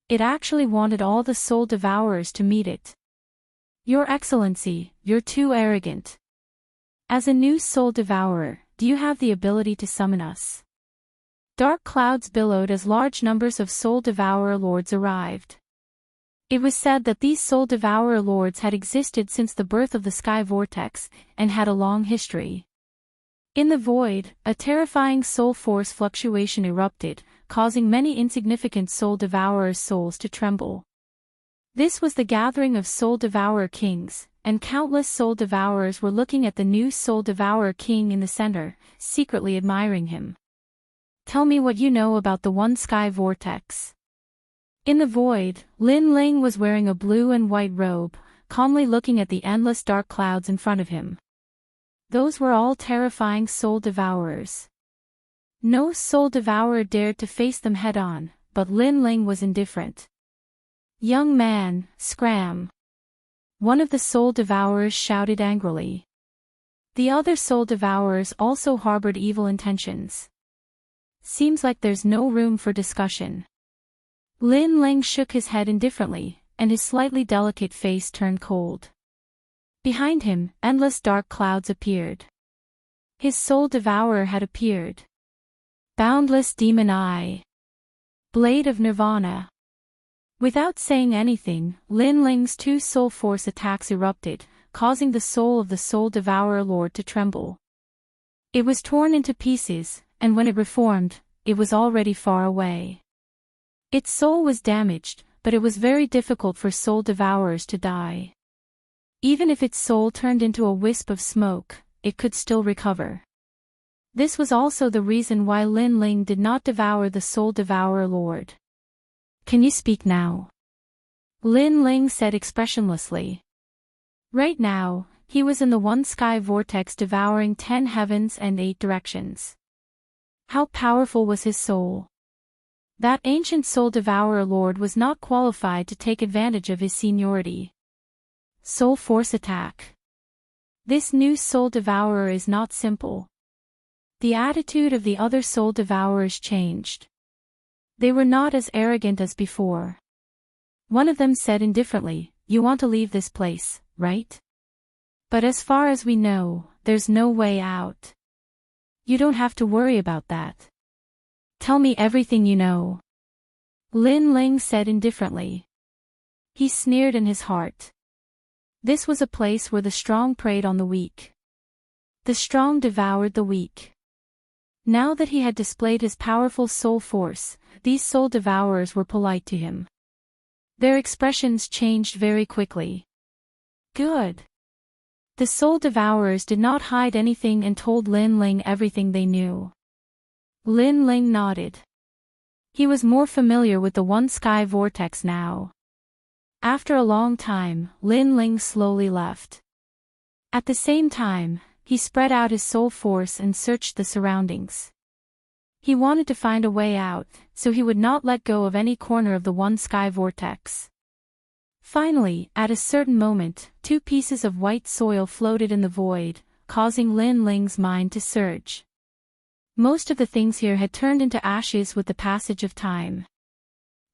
It actually wanted all the soul devourers to meet it. "Your Excellency, you're too arrogant. As a new soul devourer, do you have the ability to summon us?" Dark clouds billowed as large numbers of soul devourer lords arrived. It was said that these soul devourer lords had existed since the birth of the sky vortex, and had a long history. In the void, a terrifying soul force fluctuation erupted, causing many insignificant soul devourers' souls to tremble. This was the gathering of soul devourer kings, and countless soul devourers were looking at the new soul devourer king in the center, secretly admiring him. Tell me what you know about the one sky vortex. In the void, Lin Ling was wearing a blue and white robe, calmly looking at the endless dark clouds in front of him. Those were all terrifying soul devourers. No soul devourer dared to face them head-on, but Lin Ling was indifferent. "Young man, scram!" One of the soul devourers shouted angrily. The other soul devourers also harbored evil intentions. "Seems like there's no room for discussion." Lin Ling shook his head indifferently, and his slightly delicate face turned cold. Behind him, endless dark clouds appeared. His soul devourer had appeared. Boundless demon eye. Blade of Nirvana. Without saying anything, Lin Ling's two soul force attacks erupted, causing the soul of the soul devourer lord to tremble. It was torn into pieces, and when it reformed, it was already far away. Its soul was damaged, but it was very difficult for soul devourers to die. Even if its soul turned into a wisp of smoke, it could still recover. This was also the reason why Lin Ling did not devour the soul devourer lord. "Can you speak now?" Lin Ling said expressionlessly. Right now, he was in the one sky vortex devouring 10 heavens and 8 directions. How powerful was his soul? That ancient soul devourer lord was not qualified to take advantage of his seniority. Soul force attack. This new soul devourer is not simple. The attitude of the other soul devourers changed. They were not as arrogant as before. One of them said indifferently, "You want to leave this place, right? But as far as we know, there's no way out." "You don't have to worry about that. Tell me everything you know," Lin Ling said indifferently. He sneered in his heart. This was a place where the strong preyed on the weak. The strong devoured the weak. Now that he had displayed his powerful soul force, these soul devourers were polite to him. Their expressions changed very quickly. Good. The soul devourers did not hide anything and told Lin Ling everything they knew. Lin Ling nodded. He was more familiar with the one sky vortex now. After a long time, Lin Ling slowly left. At the same time, he spread out his soul force and searched the surroundings. He wanted to find a way out, so he would not let go of any corner of the one sky vortex. Finally, at a certain moment, 2 pieces of white soil floated in the void, causing Lin Ling's mind to surge. Most of the things here had turned into ashes with the passage of time.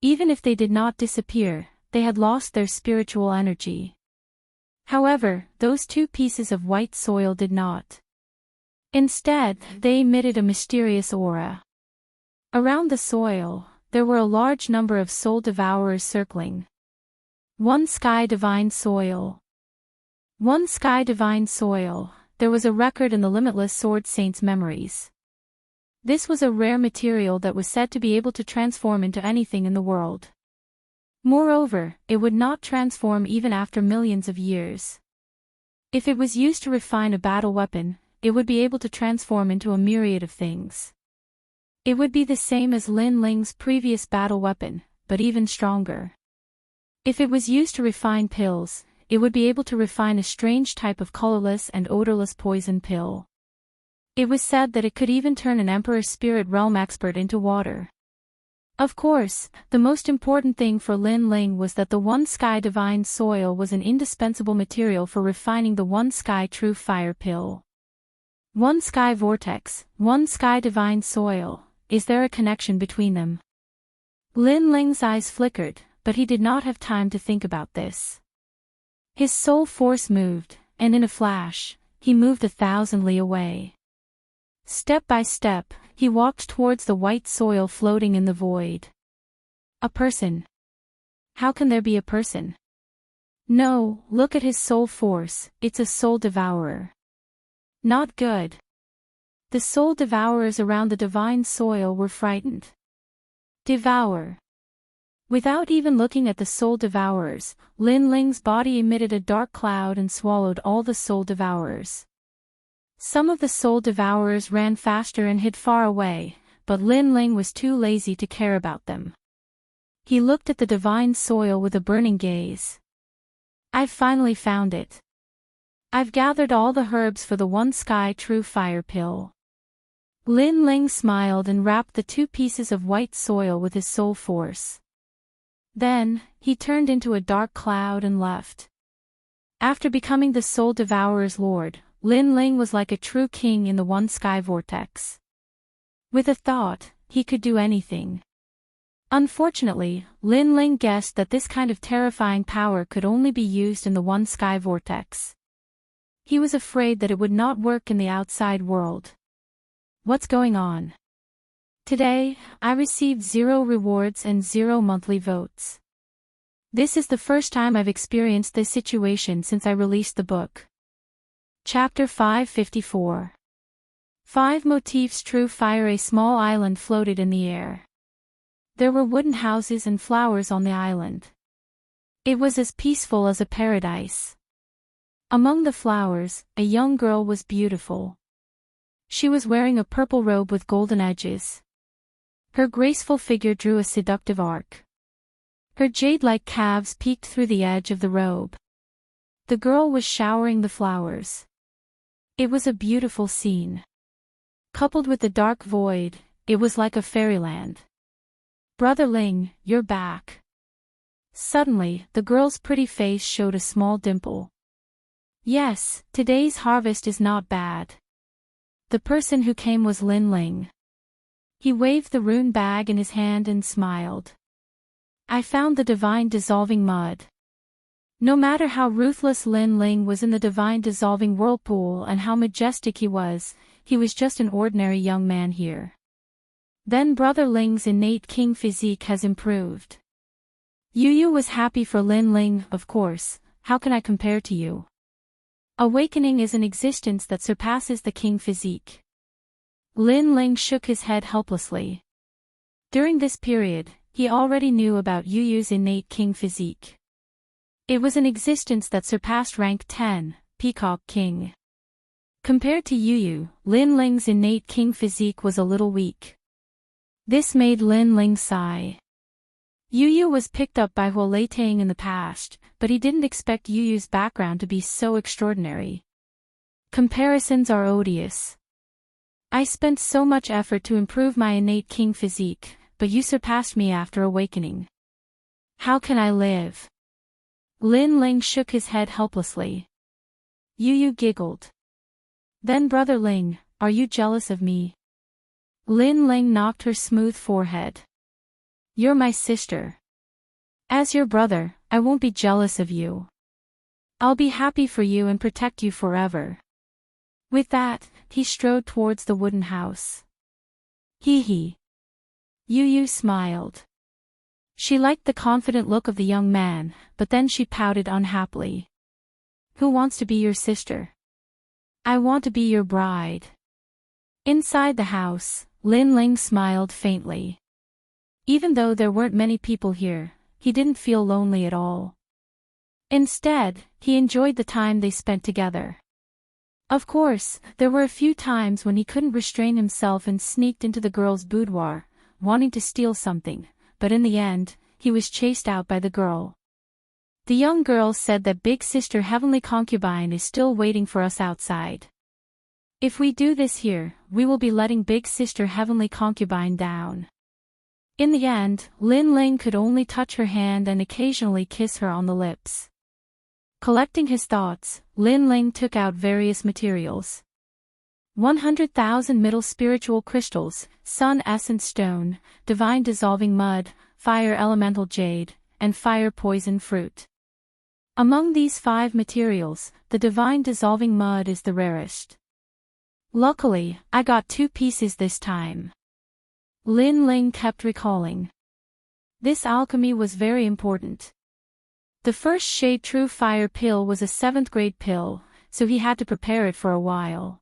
Even if they did not disappear, they had lost their spiritual energy. However, those 2 pieces of white soil did not. Instead, they emitted a mysterious aura. Around the soil, there were a large number of soul devourers circling. One sky divine soil. One sky divine soil, there was a record in the limitless sword saint's memories. This was a rare material that was said to be able to transform into anything in the world. Moreover, it would not transform even after millions of years. If it was used to refine a battle weapon, it would be able to transform into a myriad of things. It would be the same as Lin Ling's previous battle weapon, but even stronger. If it was used to refine pills, it would be able to refine a strange type of colorless and odorless poison pill. It was said that it could even turn an Emperor's spirit realm expert into water. Of course, the most important thing for Lin Ling was that the one sky divine soil was an indispensable material for refining the one sky true fire pill. One sky vortex, one sky divine soil, is there a connection between them? Lin Ling's eyes flickered, but he did not have time to think about this. His soul force moved, and in a flash, he moved 1,000 li away. Step by step, he walked towards the white soil floating in the void. A person. How can there be a person? No, look at his soul force, it's a soul devourer. Not good. The soul devourers around the divine soil were frightened. Devour. Without even looking at the soul devourers, Lin Ling's body emitted a dark cloud and swallowed all the soul devourers. Some of the soul devourers ran faster and hid far away, but Lin Ling was too lazy to care about them. He looked at the divine soil with a burning gaze. I've finally found it. I've gathered all the herbs for the one sky true fire pill. Lin Ling smiled and wrapped the 2 pieces of white soil with his soul force. Then, he turned into a dark cloud and left. After becoming the soul devourer's lord, Lin Ling was like a true king in the one sky vortex. With a thought, he could do anything. Unfortunately, Lin Ling guessed that this kind of terrifying power could only be used in the one sky vortex. He was afraid that it would not work in the outside world. What's going on? Today, I received 0 rewards and 0 monthly votes. This is the first time I've experienced this situation since I released the book. Chapter 554. 5 motifs true fire. A small island floated in the air. There were wooden houses and flowers on the island. It was as peaceful as a paradise. Among the flowers, a young girl was beautiful. She was wearing a purple robe with golden edges. Her graceful figure drew a seductive arc. Her jade-like calves peeked through the edge of the robe. The girl was showering the flowers. It was a beautiful scene. Coupled with the dark void, it was like a fairyland. Brother Ling, you're back. Suddenly, the girl's pretty face showed a small dimple. Yes, today's harvest is not bad. The person who came was Lin Ling. He waved the rune bag in his hand and smiled. I found the divine dissolving mud. No matter how ruthless Lin Ling was in the divine dissolving whirlpool and how majestic he was just an ordinary young man here. Then Brother Ling's innate king physique has improved. Yu was happy for Lin Ling, of course. How can I compare to you? Awakening is an existence that surpasses the king physique. Lin Ling shook his head helplessly. During this period, he already knew about Yu's innate king physique. It was an existence that surpassed rank 10, Peacock King. Compared to Yu, Lin Ling's innate king physique was a little weak. This made Lin Ling sigh. Yu was picked up by Huolei Tang in the past, but he didn't expect Yu's background to be so extraordinary. Comparisons are odious. I spent so much effort to improve my innate king physique, but you surpassed me after awakening. How can I live? Lin Ling shook his head helplessly. Yu giggled. Then Brother Ling, are you jealous of me? Lin Ling knocked her smooth forehead. You're my sister. As your brother, I won't be jealous of you. I'll be happy for you and protect you forever. With that, he strode towards the wooden house. Hee. Yu smiled. She liked the confident look of the young man, but then she pouted unhappily. Who wants to be your sister? I want to be your bride. Inside the house, Lin Ling smiled faintly. Even though there weren't many people here, he didn't feel lonely at all. Instead, he enjoyed the time they spent together. Of course, there were a few times when he couldn't restrain himself and sneaked into the girl's boudoir, wanting to steal something, but in the end, he was chased out by the girl. The young girl said that Big Sister Heavenly Concubine is still waiting for us outside. If we do this here, we will be letting Big Sister Heavenly Concubine down. In the end, Lin Ling could only touch her hand and occasionally kiss her on the lips. Collecting his thoughts, Lin Ling took out various materials. 100,000 middle spiritual crystals, sun essence stone, divine dissolving mud, fire elemental jade, and fire poison fruit. Among these 5 materials, the divine dissolving mud is the rarest. Luckily, I got 2 pieces this time. Lin Ling kept recalling. This alchemy was very important. The first shade true fire pill was a 7th grade pill, so he had to prepare it for a while.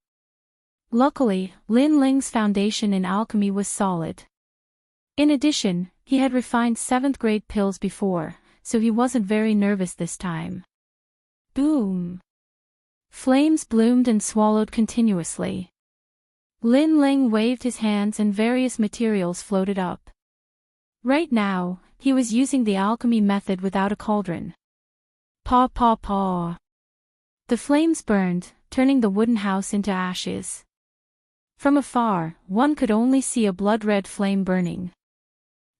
Luckily, Lin Ling's foundation in alchemy was solid. In addition, he had refined 7th grade pills before, so he wasn't very nervous this time. Boom! Flames bloomed and swallowed continuously. Lin Ling waved his hands and various materials floated up. Right now, he was using the alchemy method without a cauldron. Paw paw paw. The flames burned, turning the wooden house into ashes. From afar, one could only see a blood-red flame burning.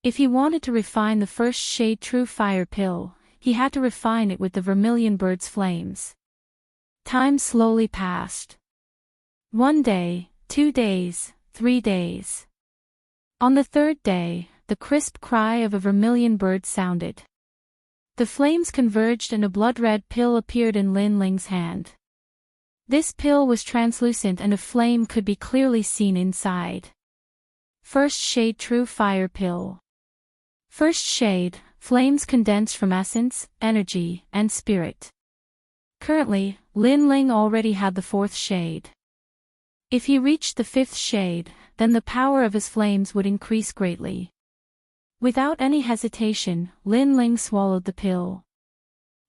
If he wanted to refine the first shade true fire pill, he had to refine it with the vermilion bird's flames. Time slowly passed. 1 day, 2 days, 3 days. On the 3rd day, the crisp cry of a vermilion bird sounded. The flames converged and a blood-red pill appeared in Lin Ling's hand. This pill was translucent and a flame could be clearly seen inside. First shade true fire pill. First shade, flames condensed from essence, energy, and spirit. Currently, Lin Ling already had the 4th shade. If he reached the 5th shade, then the power of his flames would increase greatly. Without any hesitation, Lin Ling swallowed the pill.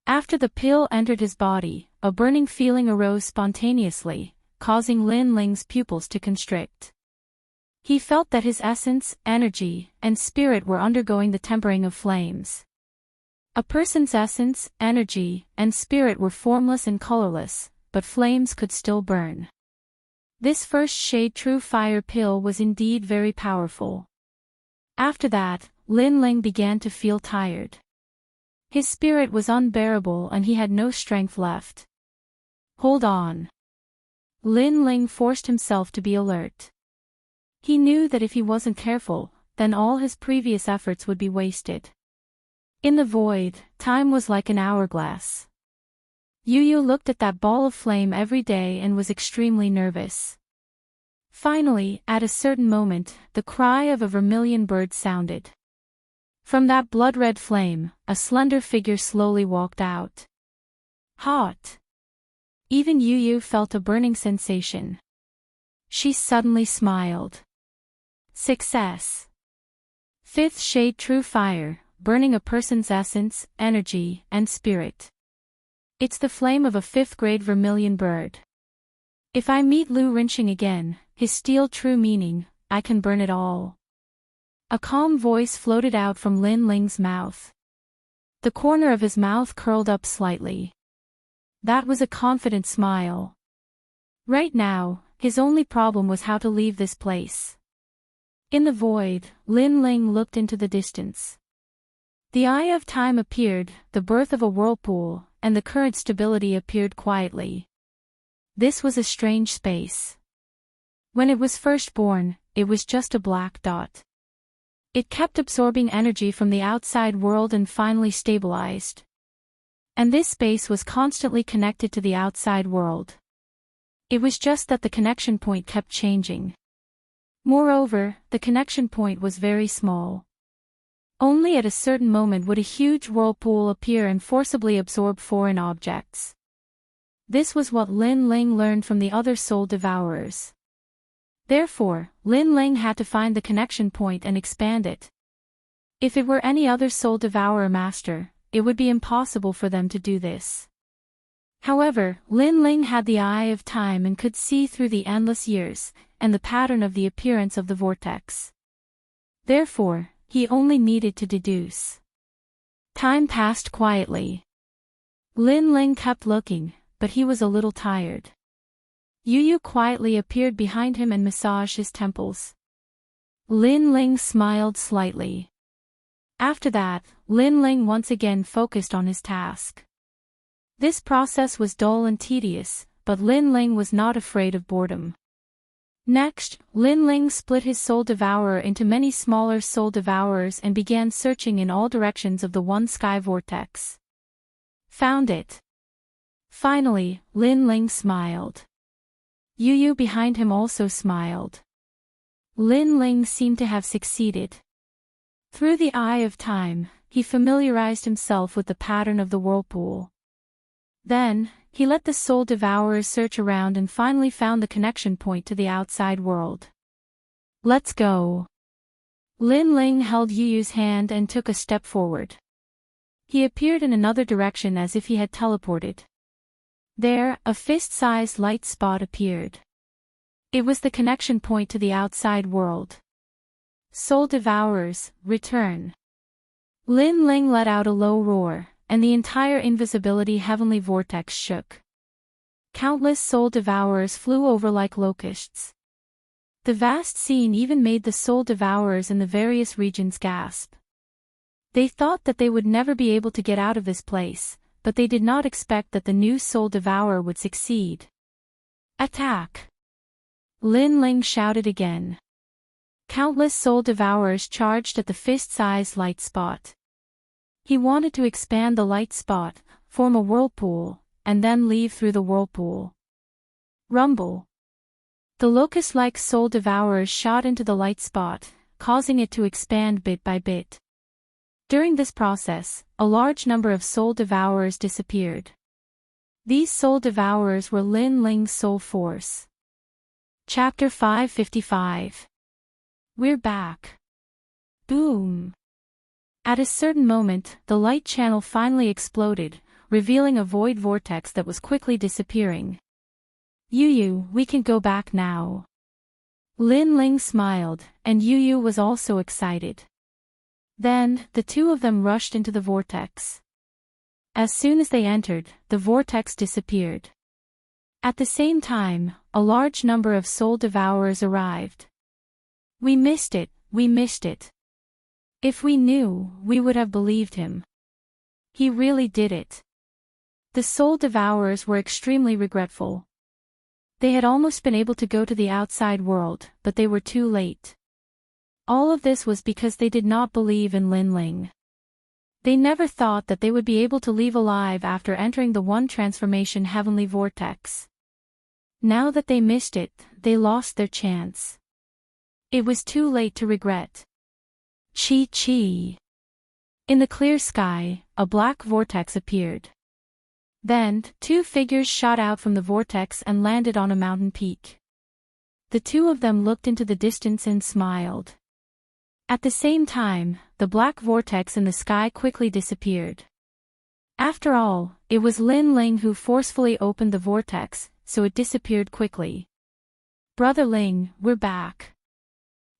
After the pill entered his body, a burning feeling arose spontaneously, causing Lin Ling's pupils to constrict. He felt that his essence, energy, and spirit were undergoing the tempering of flames. A person's essence, energy, and spirit were formless and colorless, but flames could still burn. This first shade true fire pill was indeed very powerful. After that, Lin Ling began to feel tired. His spirit was unbearable and he had no strength left. Hold on. Lin Ling forced himself to be alert. He knew that if he wasn't careful, then all his previous efforts would be wasted. In the void, time was like an hourglass. Yu Yu looked at that ball of flame every day and was extremely nervous. Finally, at a certain moment, the cry of a vermilion bird sounded. From that blood-red flame, a slender figure slowly walked out. Hot. Even Yu Yu felt a burning sensation. She suddenly smiled. Success. 5th shade true fire, burning a person's essence, energy, and spirit. It's the flame of a 5th grade vermilion bird. If I meet Lu Rinxing again, his steel true meaning, I can burn it all. A calm voice floated out from Lin Ling's mouth. The corner of his mouth curled up slightly. That was a confident smile. Right now, his only problem was how to leave this place. In the void, Lin Ling looked into the distance. The eye of time appeared, the birth of a whirlpool, and the current stability appeared quietly. This was a strange space. When it was first born, it was just a black dot. It kept absorbing energy from the outside world and finally stabilized. And this space was constantly connected to the outside world. It was just that the connection point kept changing. Moreover, the connection point was very small. Only at a certain moment would a huge whirlpool appear and forcibly absorb foreign objects. This was what Lin Ling learned from the other soul devourers. Therefore, Lin Ling had to find the connection point and expand it. If it were any other soul devourer master, it would be impossible for them to do this. However, Lin Ling had the eye of time and could see through the endless years, and the pattern of the appearance of the vortex. Therefore, he only needed to deduce. Time passed quietly. Lin Ling kept looking, but he was a little tired. Yu Yu quietly appeared behind him and massaged his temples. Lin Ling smiled slightly. After that, Lin Ling once again focused on his task. This process was dull and tedious, but Lin Ling was not afraid of boredom. Next, Lin Ling split his soul devourer into many smaller soul devourers and began searching in all directions of the one sky vortex. Found it. Finally, Lin Ling smiled. Yu Yu behind him also smiled. Lin Ling seemed to have succeeded. Through the eye of time, he familiarized himself with the pattern of the whirlpool. Then, he let the soul devourers search around and finally found the connection point to the outside world. Let's go. Lin Ling held Yu Yu's hand and took a step forward. He appeared in another direction as if he had teleported. There, a fist-sized light spot appeared. It was the connection point to the outside world. Soul devourers, return. Lin Ling let out a low roar, and the entire invisibility heavenly vortex shook. Countless soul devourers flew over like locusts. The vast scene even made the soul devourers in the various regions gasp. They thought that they would never be able to get out of this place, but they did not expect that the new soul devourer would succeed. Attack! Lin Ling shouted again. Countless soul devourers charged at the fist-sized light spot. He wanted to expand the light spot, form a whirlpool, and then leave through the whirlpool. Rumble! The locust-like soul devourers shot into the light spot, causing it to expand bit by bit. During this process, a large number of soul devourers disappeared. These soul devourers were Lin Ling's soul force. Chapter 555. We're back. Boom. At a certain moment, the light channel finally exploded, revealing a void vortex that was quickly disappearing. Yu Yu, we can go back now. Lin Ling smiled, and Yu Yu was also excited. Then, the two of them rushed into the vortex. As soon as they entered, the vortex disappeared. At the same time, a large number of soul devourers arrived. We missed it, we missed it. If we knew, we would have believed him. He really did it. The soul devourers were extremely regretful. They had almost been able to go to the outside world, but they were too late. All of this was because they did not believe in Lin Ling. They never thought that they would be able to leave alive after entering the one transformation heavenly vortex. Now that they missed it, they lost their chance. It was too late to regret. Chi. In the clear sky, a black vortex appeared. Then, two figures shot out from the vortex and landed on a mountain peak. The two of them looked into the distance and smiled. At the same time, the black vortex in the sky quickly disappeared. After all, it was Lin Ling who forcefully opened the vortex, so it disappeared quickly. Brother Ling, we're back.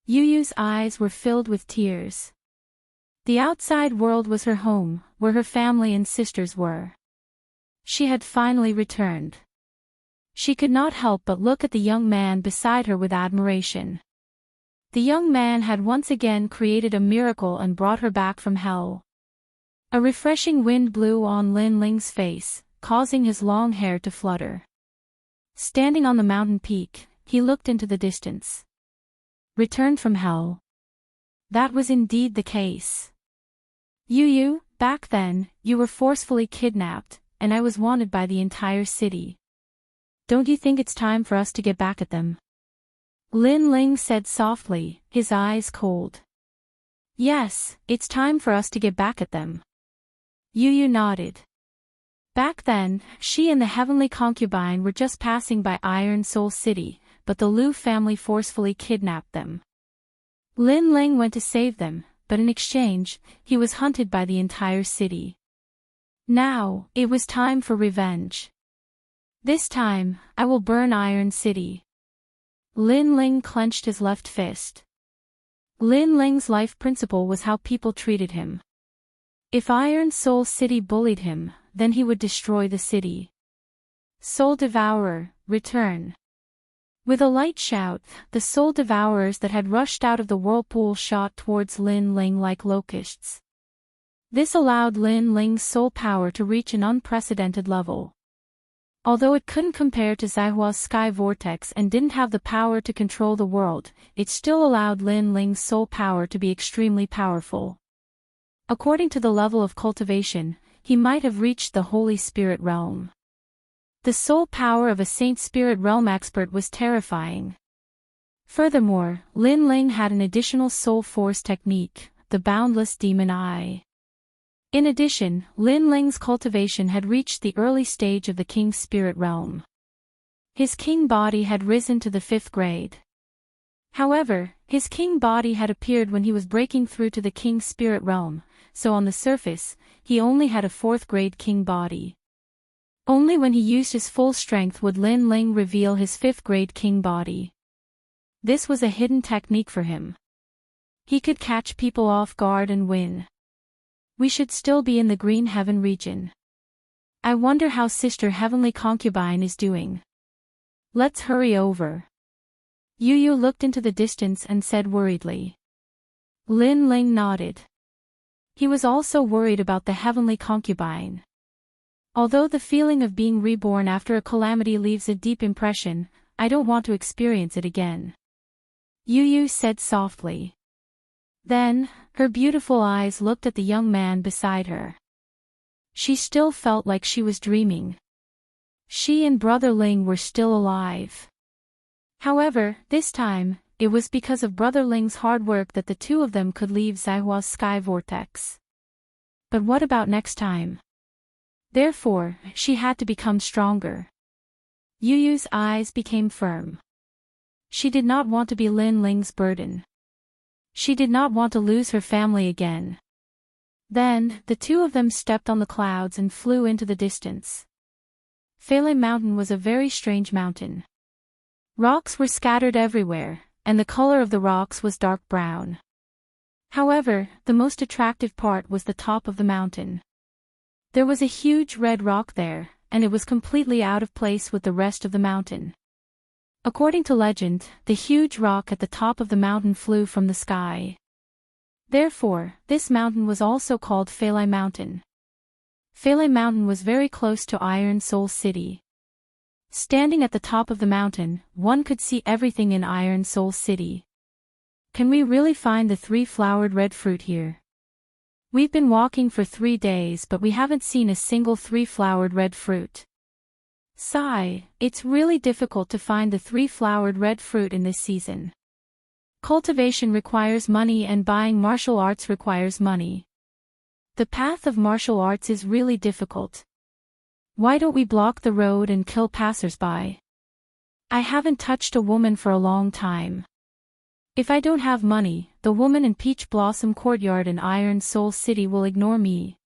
Yu Yu's eyes were filled with tears. The outside world was her home, where her family and sisters were. She had finally returned. She could not help but look at the young man beside her with admiration. The young man had once again created a miracle and brought her back from hell. A refreshing wind blew on Lin Ling's face, causing his long hair to flutter. Standing on the mountain peak, he looked into the distance. Returned from hell. That was indeed the case. Yu Yu, back then, you were forcefully kidnapped, and I was wanted by the entire city. Don't you think it's time for us to get back at them? Lin Ling said softly, his eyes cold. Yes, it's time for us to get back at them. Yu Yu nodded. Back then, she and the heavenly concubine were just passing by Iron Soul City, but the Lu family forcefully kidnapped them. Lin Ling went to save them, but in exchange, he was hunted by the entire city. Now, it was time for revenge. This time, I will burn Iron City. Lin Ling clenched his left fist. Lin Ling's life principle was how people treated him. If Iron Soul City bullied him, then he would destroy the city. Soul Devourer, return. With a light shout, the soul devourers that had rushed out of the whirlpool shot towards Lin Ling like locusts. This allowed Lin Ling's soul power to reach an unprecedented level. Although it couldn't compare to Zaihua's sky vortex and didn't have the power to control the world, it still allowed Lin Ling's soul power to be extremely powerful. According to the level of cultivation, he might have reached the Holy Spirit realm. The soul power of a Saint Spirit realm expert was terrifying. Furthermore, Lin Ling had an additional soul force technique, the boundless demon eye. In addition, Lin Ling's cultivation had reached the early stage of the king's spirit realm. His king body had risen to the 5th grade. However, his king body had appeared when he was breaking through to the king's spirit realm, so on the surface, he only had a 4th grade king body. Only when he used his full strength would Lin Ling reveal his 5th grade king body. This was a hidden technique for him. He could catch people off guard and win. We should still be in the green heaven region. I wonder how Sister Heavenly Concubine is doing. Let's hurry over. Yu Yu looked into the distance and said worriedly. Lin Ling nodded. He was also worried about the Heavenly Concubine. Although the feeling of being reborn after a calamity leaves a deep impression, I don't want to experience it again. Yu Yu said softly. Then, her beautiful eyes looked at the young man beside her. She still felt like she was dreaming. She and Brother Ling were still alive. However, this time, it was because of Brother Ling's hard work that the two of them could leave Zaihua's sky vortex. But what about next time? Therefore, she had to become stronger. Yu Yu's eyes became firm. She did not want to be Lin Ling's burden. She did not want to lose her family again. Then, the two of them stepped on the clouds and flew into the distance. Pele Mountain was a very strange mountain. Rocks were scattered everywhere, and the color of the rocks was dark brown. However, the most attractive part was the top of the mountain. There was a huge red rock there, and it was completely out of place with the rest of the mountain. According to legend, the huge rock at the top of the mountain flew from the sky. Therefore, this mountain was also called Pele Mountain. Pele Mountain was very close to Iron Soul City. Standing at the top of the mountain, one could see everything in Iron Soul City. Can we really find the 3-flowered red fruit here? We've been walking for 3 days but we haven't seen a single 3-flowered red fruit. Sigh, it's really difficult to find the 3-flowered red fruit in this season. Cultivation requires money and buying martial arts requires money. The path of martial arts is really difficult. Why don't we block the road and kill passers-by? I haven't touched a woman for a long time. If I don't have money, the woman in Peach Blossom Courtyard in Iron Soul City will ignore me.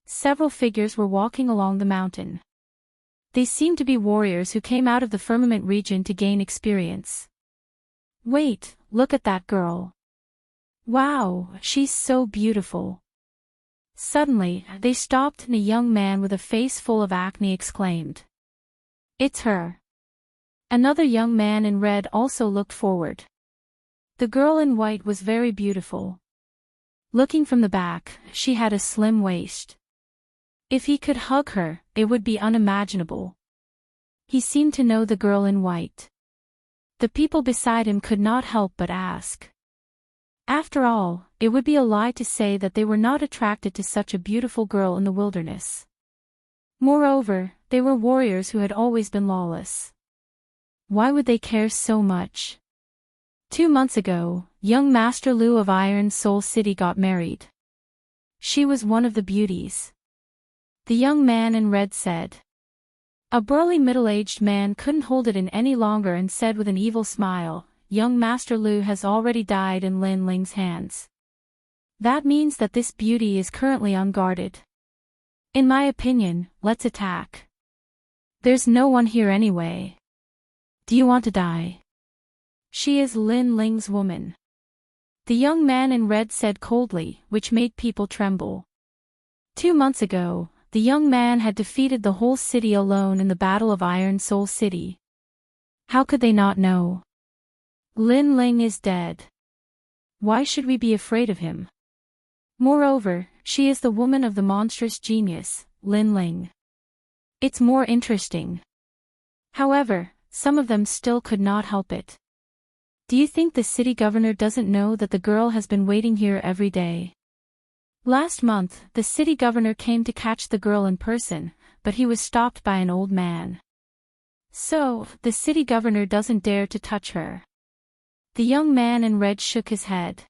Several figures were walking along the mountain. They seemed to be warriors who came out of the firmament region to gain experience. Wait, look at that girl. Wow, she's so beautiful. Suddenly, they stopped and a young man with a face full of acne exclaimed. It's her. Another young man in red also looked forward. The girl in white was very beautiful. Looking from the back, she had a slim waist. If he could hug her, it would be unimaginable. He seemed to know the girl in white. The people beside him could not help but ask. After all, it would be a lie to say that they were not attracted to such a beautiful girl in the wilderness. Moreover, they were warriors who had always been lawless. Why would they care so much? 2 months ago, young Master Lu of Iron Soul City got married. She was one of the beauties. The young man in red said. A burly middle-aged man couldn't hold it in any longer and said with an evil smile, young Master Lu has already died in Lin Ling's hands. That means that this beauty is currently unguarded. In my opinion, let's attack. There's no one here anyway. Do you want to die? She is Lin Ling's woman. The young man in red said coldly, which made people tremble. 2 months ago, the young man had defeated the whole city alone in the Battle of Iron Soul City. How could they not know? Lin Ling is dead. Why should we be afraid of him? Moreover, she is the woman of the monstrous genius, Lin Ling. It's more interesting. However, some of them still could not help it. Do you think the city governor doesn't know that the girl has been waiting here every day? Last month, the city governor came to catch the girl in person, but he was stopped by an old man. So, the city governor doesn't dare to touch her. The young man in red shook his head.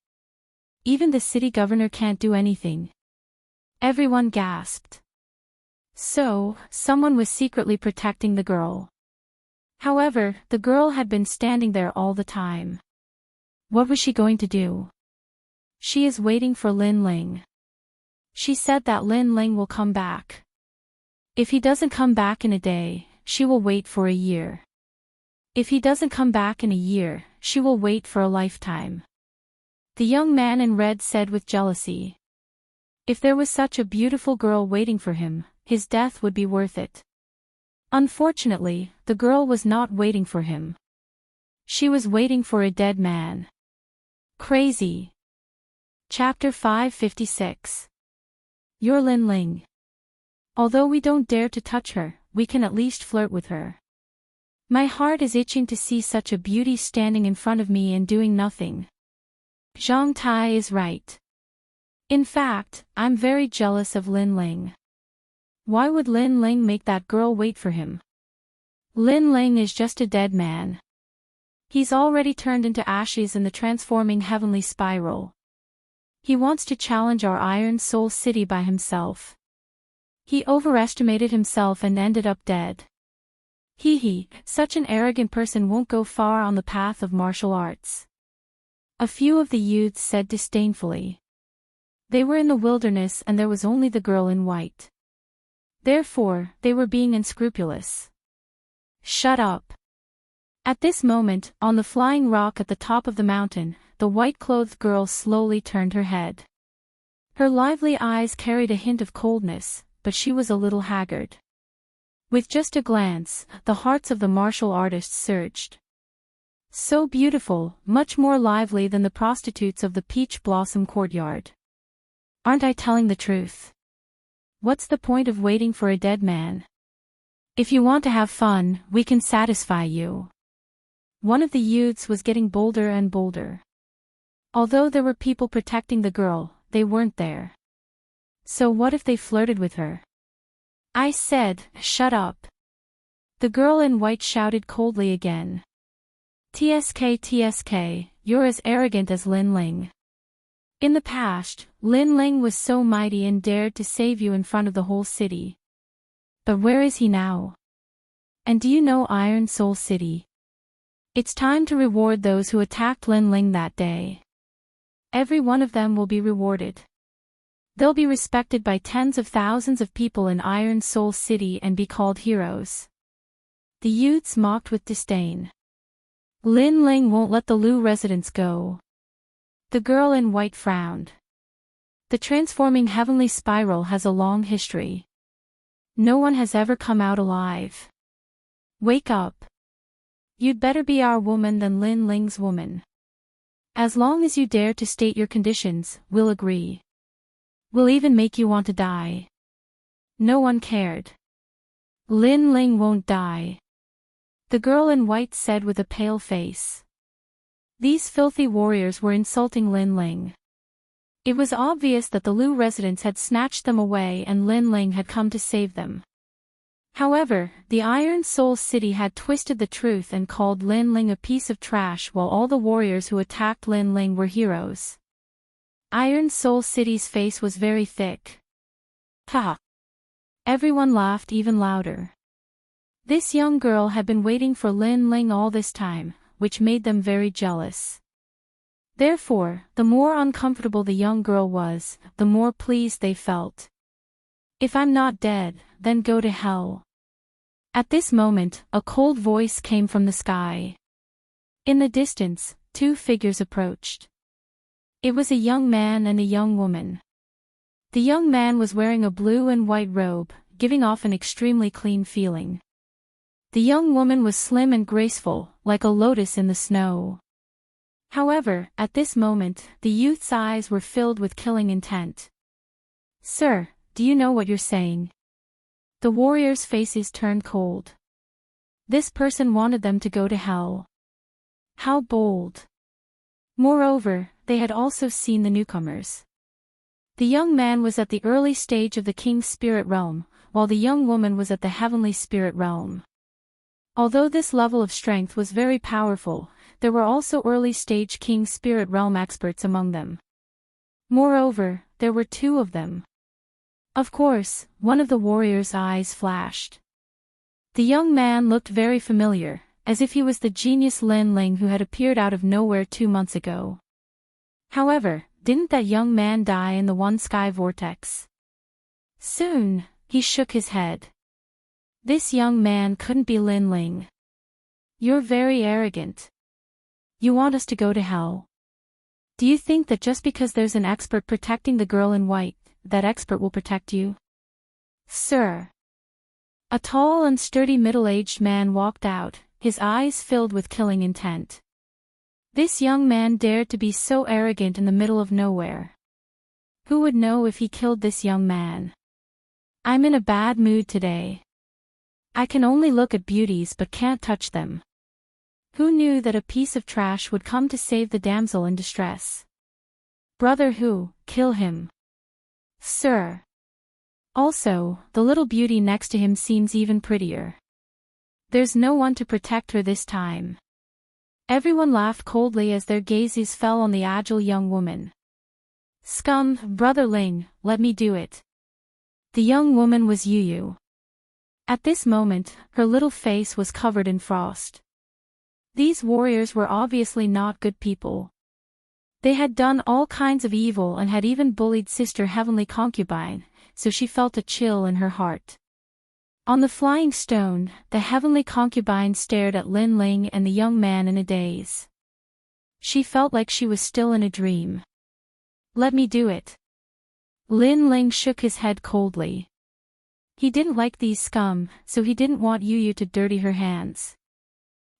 Even the city governor can't do anything. Everyone gasped. So, someone was secretly protecting the girl. However, the girl had been standing there all the time. What was she going to do? She is waiting for Lin Ling. She said that Lin Ling will come back. If he doesn't come back in a day, she will wait for a year. If he doesn't come back in a year, she will wait for a lifetime. The young man in red said with jealousy. If there was such a beautiful girl waiting for him, his death would be worth it. Unfortunately, the girl was not waiting for him. She was waiting for a dead man. Crazy. Chapter 556. You're Lin Ling. Although we don't dare to touch her, we can at least flirt with her. My heart is itching to see such a beauty standing in front of me and doing nothing. Zhang Tai is right. In fact, I'm very jealous of Lin Ling. Why would Lin Ling make that girl wait for him? Lin Ling is just a dead man. He's already turned into ashes in the transforming heavenly spiral. He wants to challenge our Iron Soul City by himself. He overestimated himself and ended up dead. Such an arrogant person won't go far on the path of martial arts. A few of the youths said disdainfully. They were in the wilderness and there was only the girl in white. Therefore, they were being unscrupulous. Shut up. At this moment, on the flying rock at the top of the mountain, the white-clothed girl slowly turned her head. Her lively eyes carried a hint of coldness, but she was a little haggard. With just a glance, the hearts of the martial artists surged. So beautiful, much more lively than the prostitutes of the Peach Blossom Courtyard. Aren't I telling the truth? What's the point of waiting for a dead man? If you want to have fun, we can satisfy you. One of the youths was getting bolder and bolder. Although there were people protecting the girl, they weren't there. So what if they flirted with her? I said, shut up. The girl in white shouted coldly again. TSK, you're as arrogant as Lin Ling. In the past, Lin Ling was so mighty and dared to save you in front of the whole city. But where is he now? And do you know Iron Soul City? It's time to reward those who attacked Lin Ling that day. Every one of them will be rewarded. They'll be respected by tens of thousands of people in Iron Soul City and be called heroes. The youths mocked with disdain. Lin Ling won't let the Lu residents go. The girl in white frowned. The transforming heavenly spiral has a long history. No one has ever come out alive. Wake up. You'd better be our woman than Lin Ling's woman. As long as you dare to state your conditions, we'll agree. We'll even make you want to die. No one cared. Lin Ling won't die. The girl in white said with a pale face. These filthy warriors were insulting Lin Ling. It was obvious that the Lu residents had snatched them away and Lin Ling had come to save them. However, the Iron Soul City had twisted the truth and called Lin Ling a piece of trash while all the warriors who attacked Lin Ling were heroes. Iron Soul City's face was very thick. Ha! Everyone laughed even louder. This young girl had been waiting for Lin Ling all this time, which made them very jealous. Therefore, the more uncomfortable the young girl was, the more pleased they felt. If I'm not dead, then go to hell. At this moment, a cold voice came from the sky. In the distance, two figures approached. It was a young man and a young woman. The young man was wearing a blue and white robe, giving off an extremely clean feeling. The young woman was slim and graceful, like a lotus in the snow. However, at this moment, the youth's eyes were filled with killing intent. Sir, do you know what you're saying? The warriors' faces turned cold. This person wanted them to go to hell. How bold! Moreover, they had also seen the newcomers. The young man was at the early stage of the king's spirit realm, while the young woman was at the heavenly spirit realm. Although this level of strength was very powerful, there were also early-stage King Spirit Realm experts among them. Moreover, there were two of them. Of course, one of the warrior's eyes flashed. The young man looked very familiar, as if he was the genius Lin Ling who had appeared out of nowhere 2 months ago. However, didn't that young man die in the one sky vortex? Soon, he shook his head. This young man couldn't be Lin Ling. You're very arrogant. You want us to go to hell. Do you think that just because there's an expert protecting the girl in white, that expert will protect you? Sir. A tall and sturdy middle-aged man walked out, his eyes filled with killing intent. This young man dared to be so arrogant in the middle of nowhere. Who would know if he killed this young man? I'm in a bad mood today. I can only look at beauties but can't touch them. Who knew that a piece of trash would come to save the damsel in distress? Brother Hu, kill him. Sir. Also, the little beauty next to him seems even prettier. There's no one to protect her this time. Everyone laughed coldly as their gazes fell on the agile young woman. Scum, Brother Ling, let me do it. The young woman was Yu. At this moment, her little face was covered in frost. These warriors were obviously not good people. They had done all kinds of evil and had even bullied Sister Heavenly Concubine, so she felt a chill in her heart. On the flying stone, the Heavenly Concubine stared at Lin Ling and the young man in a daze. She felt like she was still in a dream. Let me do it. Lin Ling shook his head coldly. He didn't like these scum, so he didn't want Yu to dirty her hands.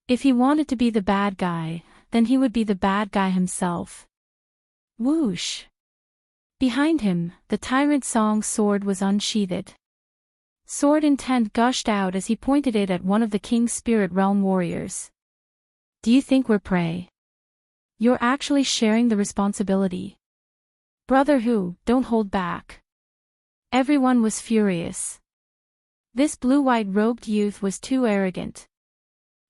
If he wanted to be the bad guy, then he would be the bad guy himself. Whoosh! Behind him, the Tyrant Song's sword was unsheathed. Sword intent gushed out as he pointed it at one of the King's Spirit Realm warriors. Do you think we're prey? You're actually sharing the responsibility. Brother Hu, don't hold back. Everyone was furious. This blue-white robed youth was too arrogant.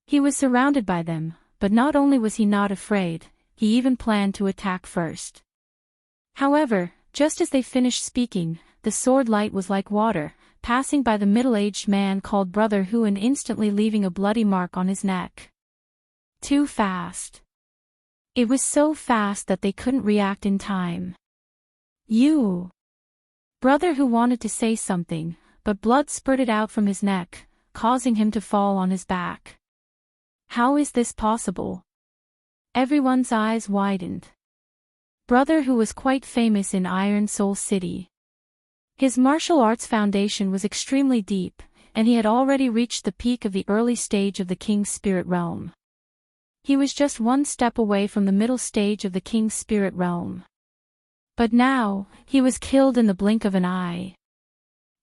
He was surrounded by them, but not only was he not afraid, he even planned to attack first. However, just as they finished speaking, the sword light was like water, passing by the middle-aged man called Brother Hu and instantly leaving a bloody mark on his neck. Too fast. It was so fast that they couldn't react in time. You. Brother Hu wanted to say something, but blood spurted out from his neck, causing him to fall on his back. How is this possible? Everyone's eyes widened. Brother Hu was quite famous in Iron Soul City. His martial arts foundation was extremely deep, and he had already reached the peak of the early stage of the King's Spirit Realm. He was just one step away from the middle stage of the King's Spirit Realm. But now, he was killed in the blink of an eye.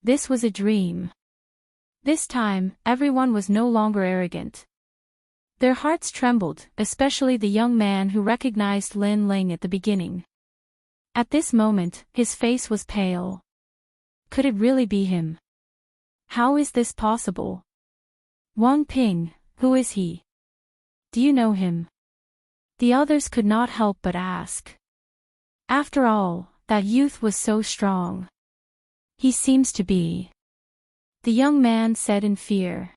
This was a dream. This time, everyone was no longer arrogant. Their hearts trembled, especially the young man who recognized Lin Ling at the beginning. At this moment, his face was pale. Could it really be him? How is this possible? Wang Ping, who is he? Do you know him? The others could not help but ask. After all, that youth was so strong. He seems to be. The young man said in fear.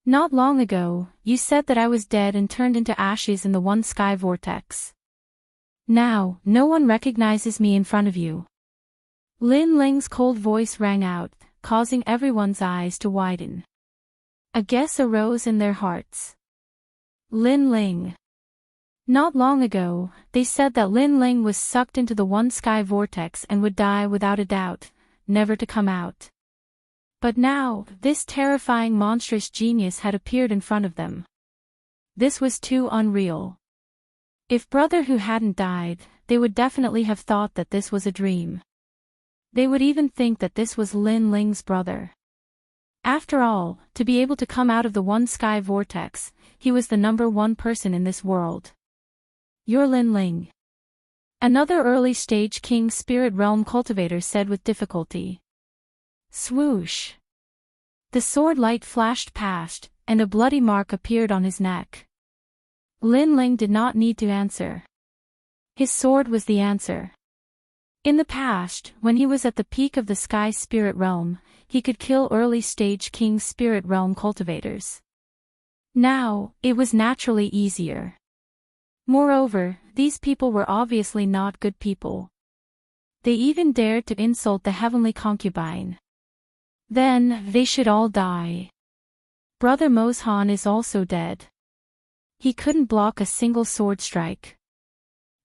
Not long ago, you said that I was dead and turned into ashes in the one sky vortex. Now, no one recognizes me in front of you. Lin Ling's cold voice rang out, causing everyone's eyes to widen. A guess arose in their hearts. Lin Ling. Not long ago, they said that Lin Ling was sucked into the one sky vortex and would die without a doubt, never to come out. But now, this terrifying monstrous genius had appeared in front of them. This was too unreal. If Brother Hu hadn't died, they would definitely have thought that this was a dream. They would even think that this was Lin Ling's brother. After all, to be able to come out of the one sky vortex, he was the #1 person in this world. You're Lin Ling. Another early-stage King Spirit Realm cultivator said with difficulty. Swoosh. The sword light flashed past, and a bloody mark appeared on his neck. Lin Ling did not need to answer. His sword was the answer. In the past, when he was at the peak of the sky spirit realm, he could kill early-stage king spirit realm cultivators. Now, it was naturally easier. Moreover, these people were obviously not good people. They even dared to insult the heavenly concubine. Then, they should all die. Brother Mozhan is also dead. He couldn't block a single sword strike.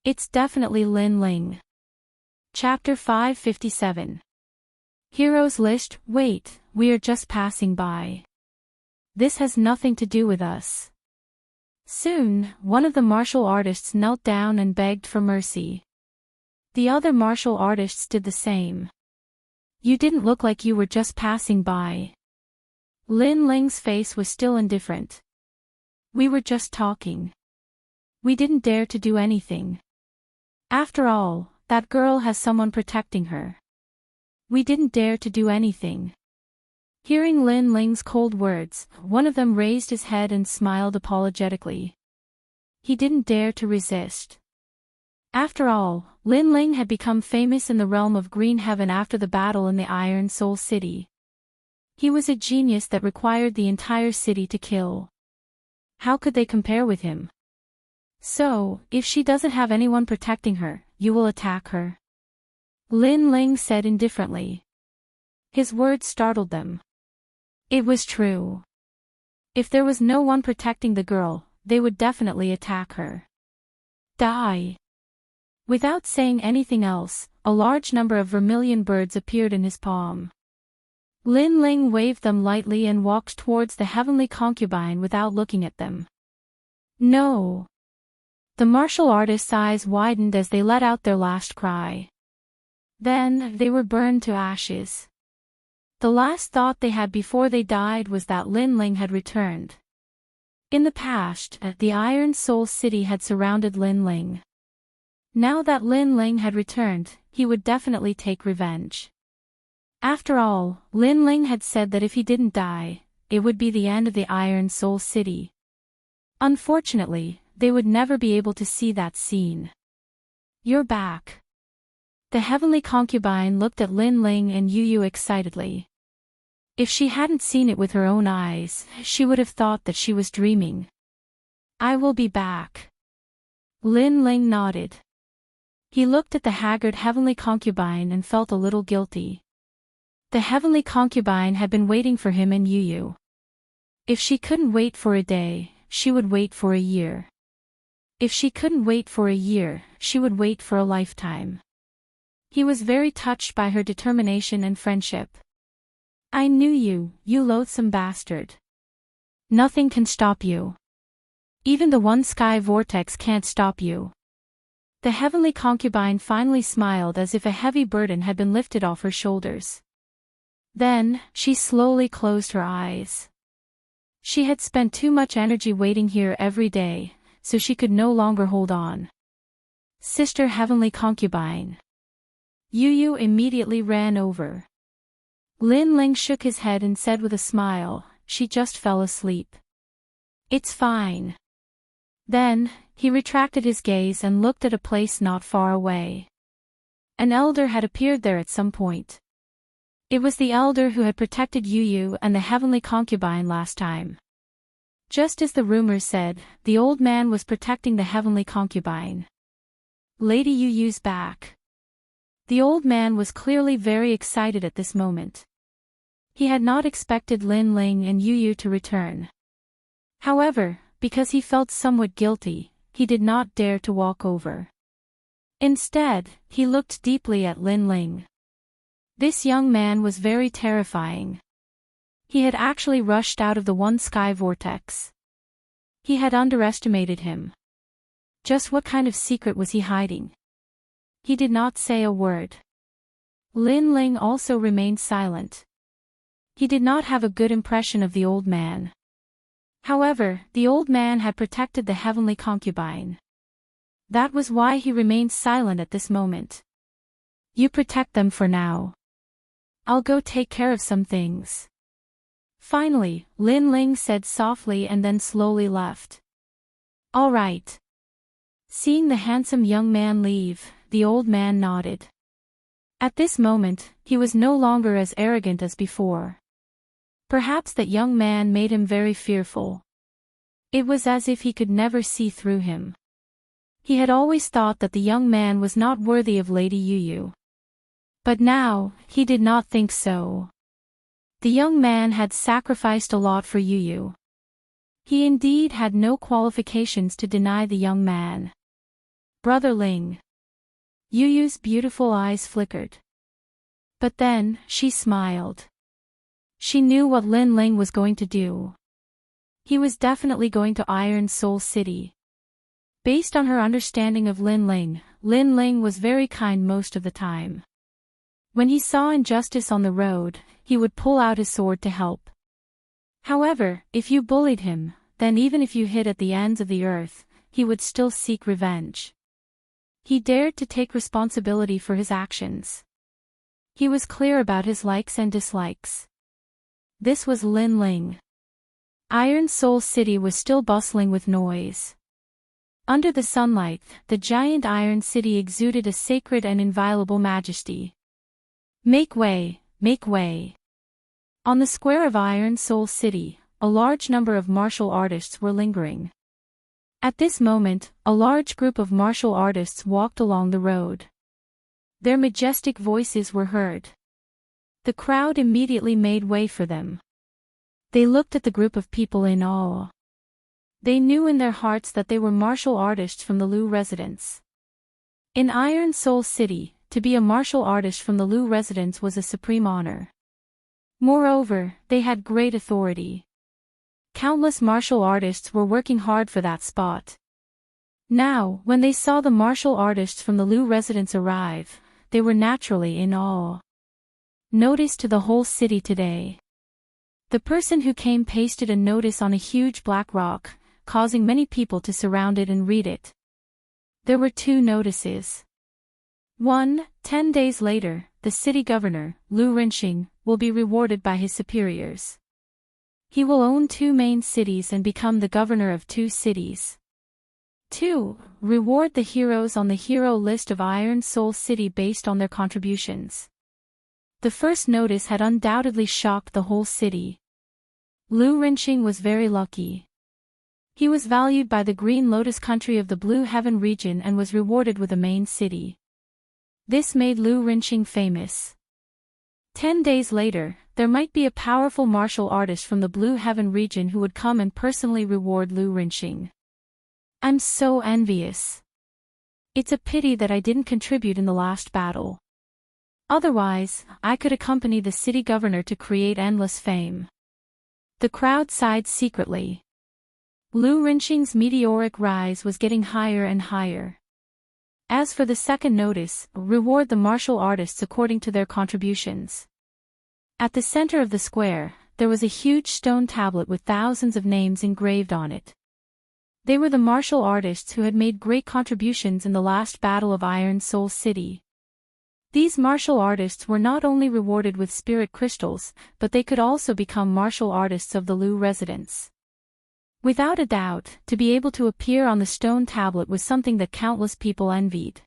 It's definitely Lin Ling. Chapter 557. Heroes list. Wait, we are just passing by. This has nothing to do with us. Soon, one of the martial artists knelt down and begged for mercy. The other martial artists did the same. You didn't look like you were just passing by. Lin Ling's face was still indifferent. We were just talking. We didn't dare to do anything. After all, that girl has someone protecting her. We didn't dare to do anything. Hearing Lin Ling's cold words, one of them raised his head and smiled apologetically. He didn't dare to resist. After all, Lin Ling had become famous in the realm of Green Heaven after the battle in the Iron Soul City. He was a genius that required the entire city to kill. How could they compare with him? So, if she doesn't have anyone protecting her, you will attack her? Lin Ling said indifferently. His words startled them. It was true. If there was no one protecting the girl, they would definitely attack her. Die. Without saying anything else, a large number of vermilion birds appeared in his palm. Lin Ling waved them lightly and walked towards the heavenly concubine without looking at them. No. The martial artist's eyes widened as they let out their last cry. Then, they were burned to ashes. The last thought they had before they died was that Lin Ling had returned. In the past, the Iron Soul City had surrounded Lin Ling. Now that Lin Ling had returned, he would definitely take revenge. After all, Lin Ling had said that if he didn't die, it would be the end of the Iron Soul City. Unfortunately, they would never be able to see that scene. You're back. The heavenly concubine looked at Lin Ling and Yu excitedly. If she hadn't seen it with her own eyes, she would have thought that she was dreaming. I will be back. Lin Ling nodded. He looked at the haggard heavenly concubine and felt a little guilty. The heavenly concubine had been waiting for him and Yu. If she couldn't wait for a day, she would wait for a year. If she couldn't wait for a year, she would wait for a lifetime. He was very touched by her determination and friendship. I knew you, you loathsome bastard. Nothing can stop you. Even the one sky vortex can't stop you. The heavenly concubine finally smiled as if a heavy burden had been lifted off her shoulders. Then, she slowly closed her eyes. She had spent too much energy waiting here every day, so she could no longer hold on. Sister heavenly concubine. Yu immediately ran over. Lin Ling shook his head and said with a smile, she just fell asleep. It's fine. Then, he retracted his gaze and looked at a place not far away. An elder had appeared there at some point. It was the elder who had protected Yu and the heavenly concubine last time. Just as the rumors said, the old man was protecting the heavenly concubine. Lady Yu's back. The old man was clearly very excited at this moment. He had not expected Lin Ling and Yu to return. However, because he felt somewhat guilty, he did not dare to walk over. Instead, he looked deeply at Lin Ling. This young man was very terrifying. He had actually rushed out of the one sky vortex. He had underestimated him. Just what kind of secret was he hiding? He did not say a word. Lin Ling also remained silent. He did not have a good impression of the old man. However, the old man had protected the heavenly concubine. That was why he remained silent at this moment. You protect them for now. I'll go take care of some things. Finally, Lin Ling said softly and then slowly left. All right. Seeing the handsome young man leave, the old man nodded. At this moment, he was no longer as arrogant as before. Perhaps that young man made him very fearful. It was as if he could never see through him. He had always thought that the young man was not worthy of Lady Yu. But now, he did not think so. The young man had sacrificed a lot for Yu. He indeed had no qualifications to deny the young man. Brother Ling. Yu's beautiful eyes flickered. But then, she smiled. She knew what Lin Ling was going to do. He was definitely going to Iron Soul City. Based on her understanding of Lin Ling was very kind most of the time. When he saw injustice on the road, he would pull out his sword to help. However, if you bullied him, then even if you hid at the ends of the earth, he would still seek revenge. He dared to take responsibility for his actions. He was clear about his likes and dislikes. This was Lin Ling. Iron Soul City was still bustling with noise. Under the sunlight, the giant Iron City exuded a sacred and inviolable majesty. Make way, make way. On the square of Iron Soul City, a large number of martial artists were lingering. At this moment, a large group of martial artists walked along the road. Their majestic voices were heard. The crowd immediately made way for them. They looked at the group of people in awe. They knew in their hearts that they were martial artists from the Lu residence. In Iron Soul City, to be a martial artist from the Lu residence was a supreme honor. Moreover, they had great authority. Countless martial artists were working hard for that spot. Now, when they saw the martial artists from the Lu residence arrive, they were naturally in awe. Notice to the whole city today. The person who came pasted a notice on a huge black rock, causing many people to surround it and read it. There were 2 notices. 1. 10 days later, the city governor, Lu Rinxing, will be rewarded by his superiors. He will own 2 main cities and become the governor of 2 cities. 2. Reward the heroes on the hero list of Iron Soul City based on their contributions. The first notice had undoubtedly shocked the whole city. Lu Rinxing was very lucky. He was valued by the Green Lotus country of the Blue Heaven region and was rewarded with a main city. This made Lu Rinxing famous. 10 days later, there might be a powerful martial artist from the Blue Heaven region who would come and personally reward Lu Rinxing. I'm so envious. It's a pity that I didn't contribute in the last battle. Otherwise, I could accompany the city governor to create endless fame. The crowd sighed secretly. Lu Rinxing's meteoric rise was getting higher and higher. As for the second notice, reward the martial artists according to their contributions. At the center of the square, there was a huge stone tablet with thousands of names engraved on it. They were the martial artists who had made great contributions in the last battle of Iron Soul City. These martial artists were not only rewarded with spirit crystals, but they could also become martial artists of the Lu residence. Without a doubt, to be able to appear on the stone tablet was something that countless people envied.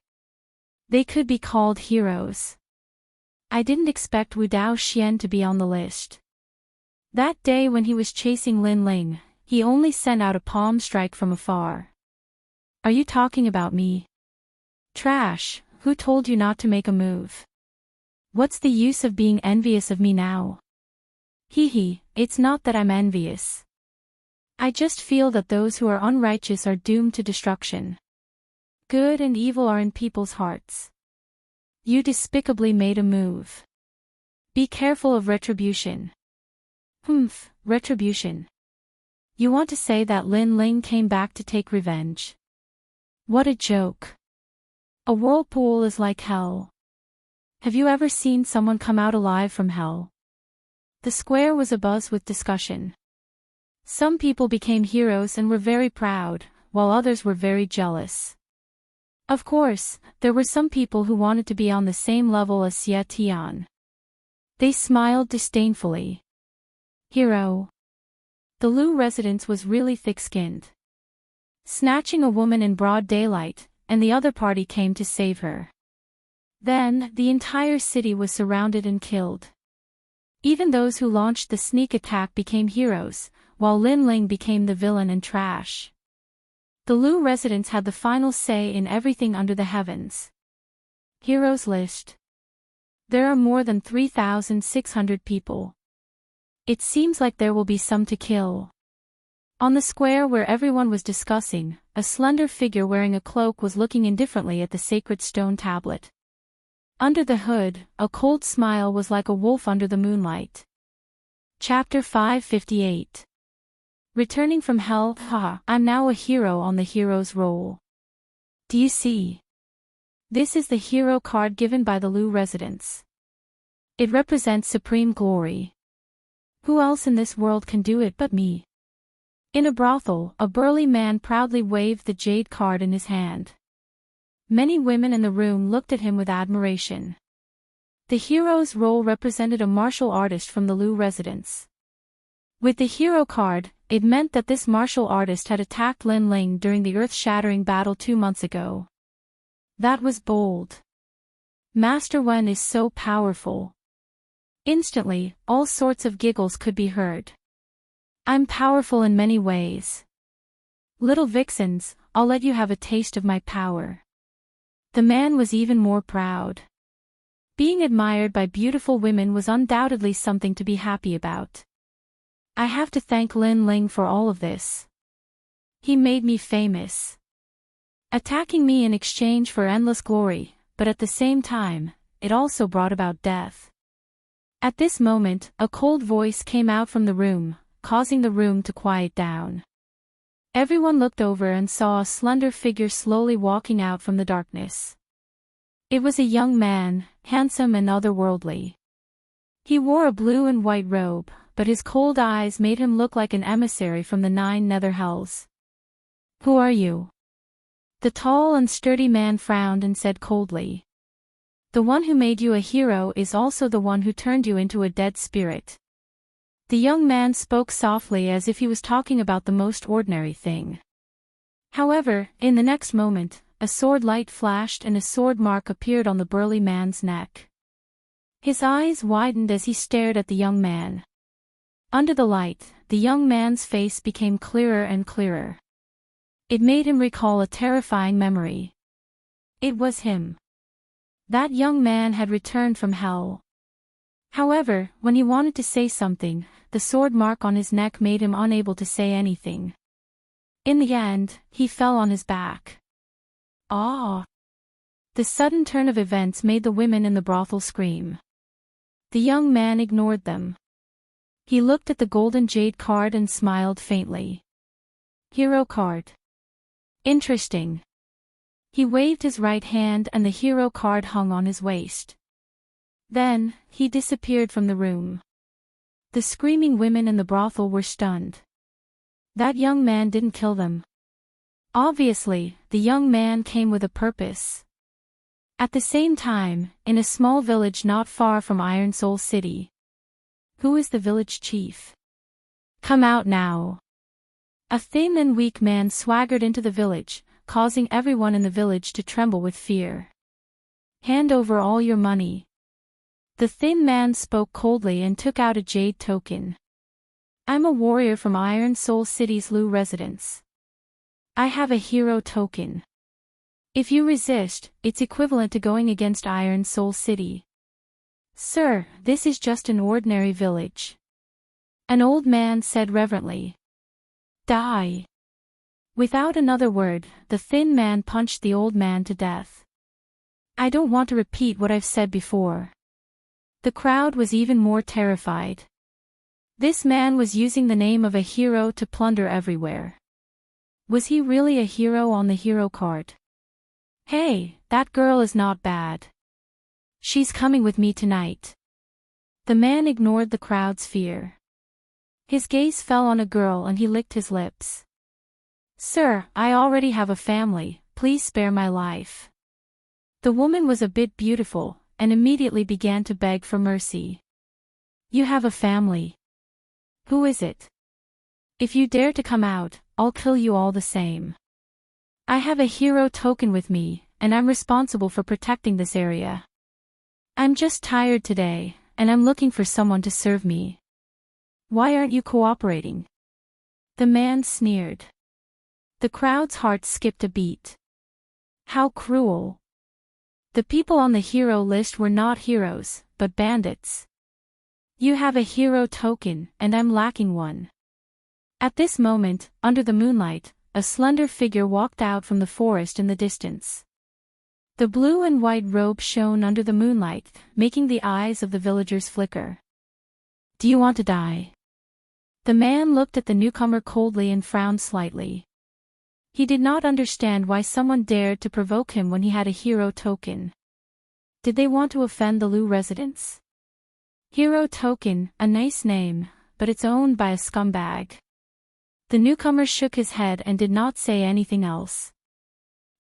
They could be called heroes. I didn't expect Wu Dao Xian to be on the list. That day when he was chasing Lin Ling, he only sent out a palm strike from afar. Are you talking about me? Trash, who told you not to make a move? What's the use of being envious of me now? Hee, it's not that I'm envious. I just feel that those who are unrighteous are doomed to destruction. Good and evil are in people's hearts. You despicably made a move. Be careful of retribution. Retribution. You want to say that Lin Ling came back to take revenge? What a joke. A whirlpool is like hell. Have you ever seen someone come out alive from hell? The square was abuzz with discussion. Some people became heroes and were very proud, while others were very jealous. Of course, there were some people who wanted to be on the same level as Xie Tian. They smiled disdainfully. Hero. The Lu residence was really thick-skinned. Snatching a woman in broad daylight, and the other party came to save her. Then, the entire city was surrounded and killed. Even those who launched the sneak attack became heroes, while Lin Ling became the villain and trash. The Lu residents had the final say in everything under the heavens. Heroes list. There are more than 3,600 people. It seems like there will be some to kill. On the square where everyone was discussing, a slender figure wearing a cloak was looking indifferently at the sacred stone tablet. Under the hood, a cold smile was like a wolf under the moonlight. Chapter 558. Returning from hell, haha, I'm now a hero on the hero's roll. Do you see? This is the hero card given by the Lu residents. It represents supreme glory. Who else in this world can do it but me? In a brothel, a burly man proudly waved the jade card in his hand. Many women in the room looked at him with admiration. The hero's role represented a martial artist from the Lu residence. With the hero card, it meant that this martial artist had attacked Lin Ling during the earth-shattering battle 2 months ago. That was bold. Master Wen is so powerful. Instantly, all sorts of giggles could be heard. I'm powerful in many ways. Little vixens, I'll let you have a taste of my power. The man was even more proud. Being admired by beautiful women was undoubtedly something to be happy about. I have to thank Lin Ling for all of this. He made me famous. Attacking me in exchange for endless glory, but at the same time, it also brought about death. At this moment, a cold voice came out from the room, causing the room to quiet down. Everyone looked over and saw a slender figure slowly walking out from the darkness. It was a young man, handsome and otherworldly. He wore a blue and white robe, but his cold eyes made him look like an emissary from the 9 nether hells. Who are you? The tall and sturdy man frowned and said coldly. The one who made you a hero is also the one who turned you into a dead spirit. The young man spoke softly as if he was talking about the most ordinary thing. However, in the next moment, a sword light flashed and a sword mark appeared on the burly man's neck. His eyes widened as he stared at the young man. Under the light, the young man's face became clearer and clearer. It made him recall a terrifying memory. It was him. That young man had returned from hell. However, when he wanted to say something, the sword mark on his neck made him unable to say anything. In the end, he fell on his back. Ah! The sudden turn of events made the women in the brothel scream. The young man ignored them. He looked at the golden jade card and smiled faintly. Hero card. Interesting. He waved his right hand and the hero card hung on his waist. Then, he disappeared from the room. The screaming women in the brothel were stunned. That young man didn't kill them. Obviously, the young man came with a purpose. At the same time, in a small village not far from Iron Soul City. Who is the village chief? Come out now. A thin and weak man swaggered into the village, causing everyone in the village to tremble with fear. Hand over all your money. The thin man spoke coldly and took out a jade token. I'm a warrior from Iron Soul City's Lu residence. I have a hero token. If you resist, it's equivalent to going against Iron Soul City. Sir, this is just an ordinary village. An old man said reverently. Die. Without another word, the thin man punched the old man to death. I don't want to repeat what I've said before. The crowd was even more terrified. This man was using the name of a hero to plunder everywhere. Was he really a hero on the hero card? Hey, that girl is not bad. She's coming with me tonight. The man ignored the crowd's fear. His gaze fell on a girl and he licked his lips. Sir, I already have a family, please spare my life. The woman was a bit beautiful, and immediately began to beg for mercy. You have a family. Who is it? If you dare to come out, I'll kill you all the same. I have a hero token with me, and I'm responsible for protecting this area. I'm just tired today, and I'm looking for someone to serve me. Why aren't you cooperating?" The man sneered. The crowd's heart skipped a beat. How cruel. The people on the hero list were not heroes, but bandits. You have a hero token, and I'm lacking one. At this moment, under the moonlight, a slender figure walked out from the forest in the distance. The blue and white robe shone under the moonlight, making the eyes of the villagers flicker. "Do you want to die?" The man looked at the newcomer coldly and frowned slightly. He did not understand why someone dared to provoke him when he had a hero token. Did they want to offend the Lu residents? Hero token, a nice name, but it's owned by a scumbag. The newcomer shook his head and did not say anything else.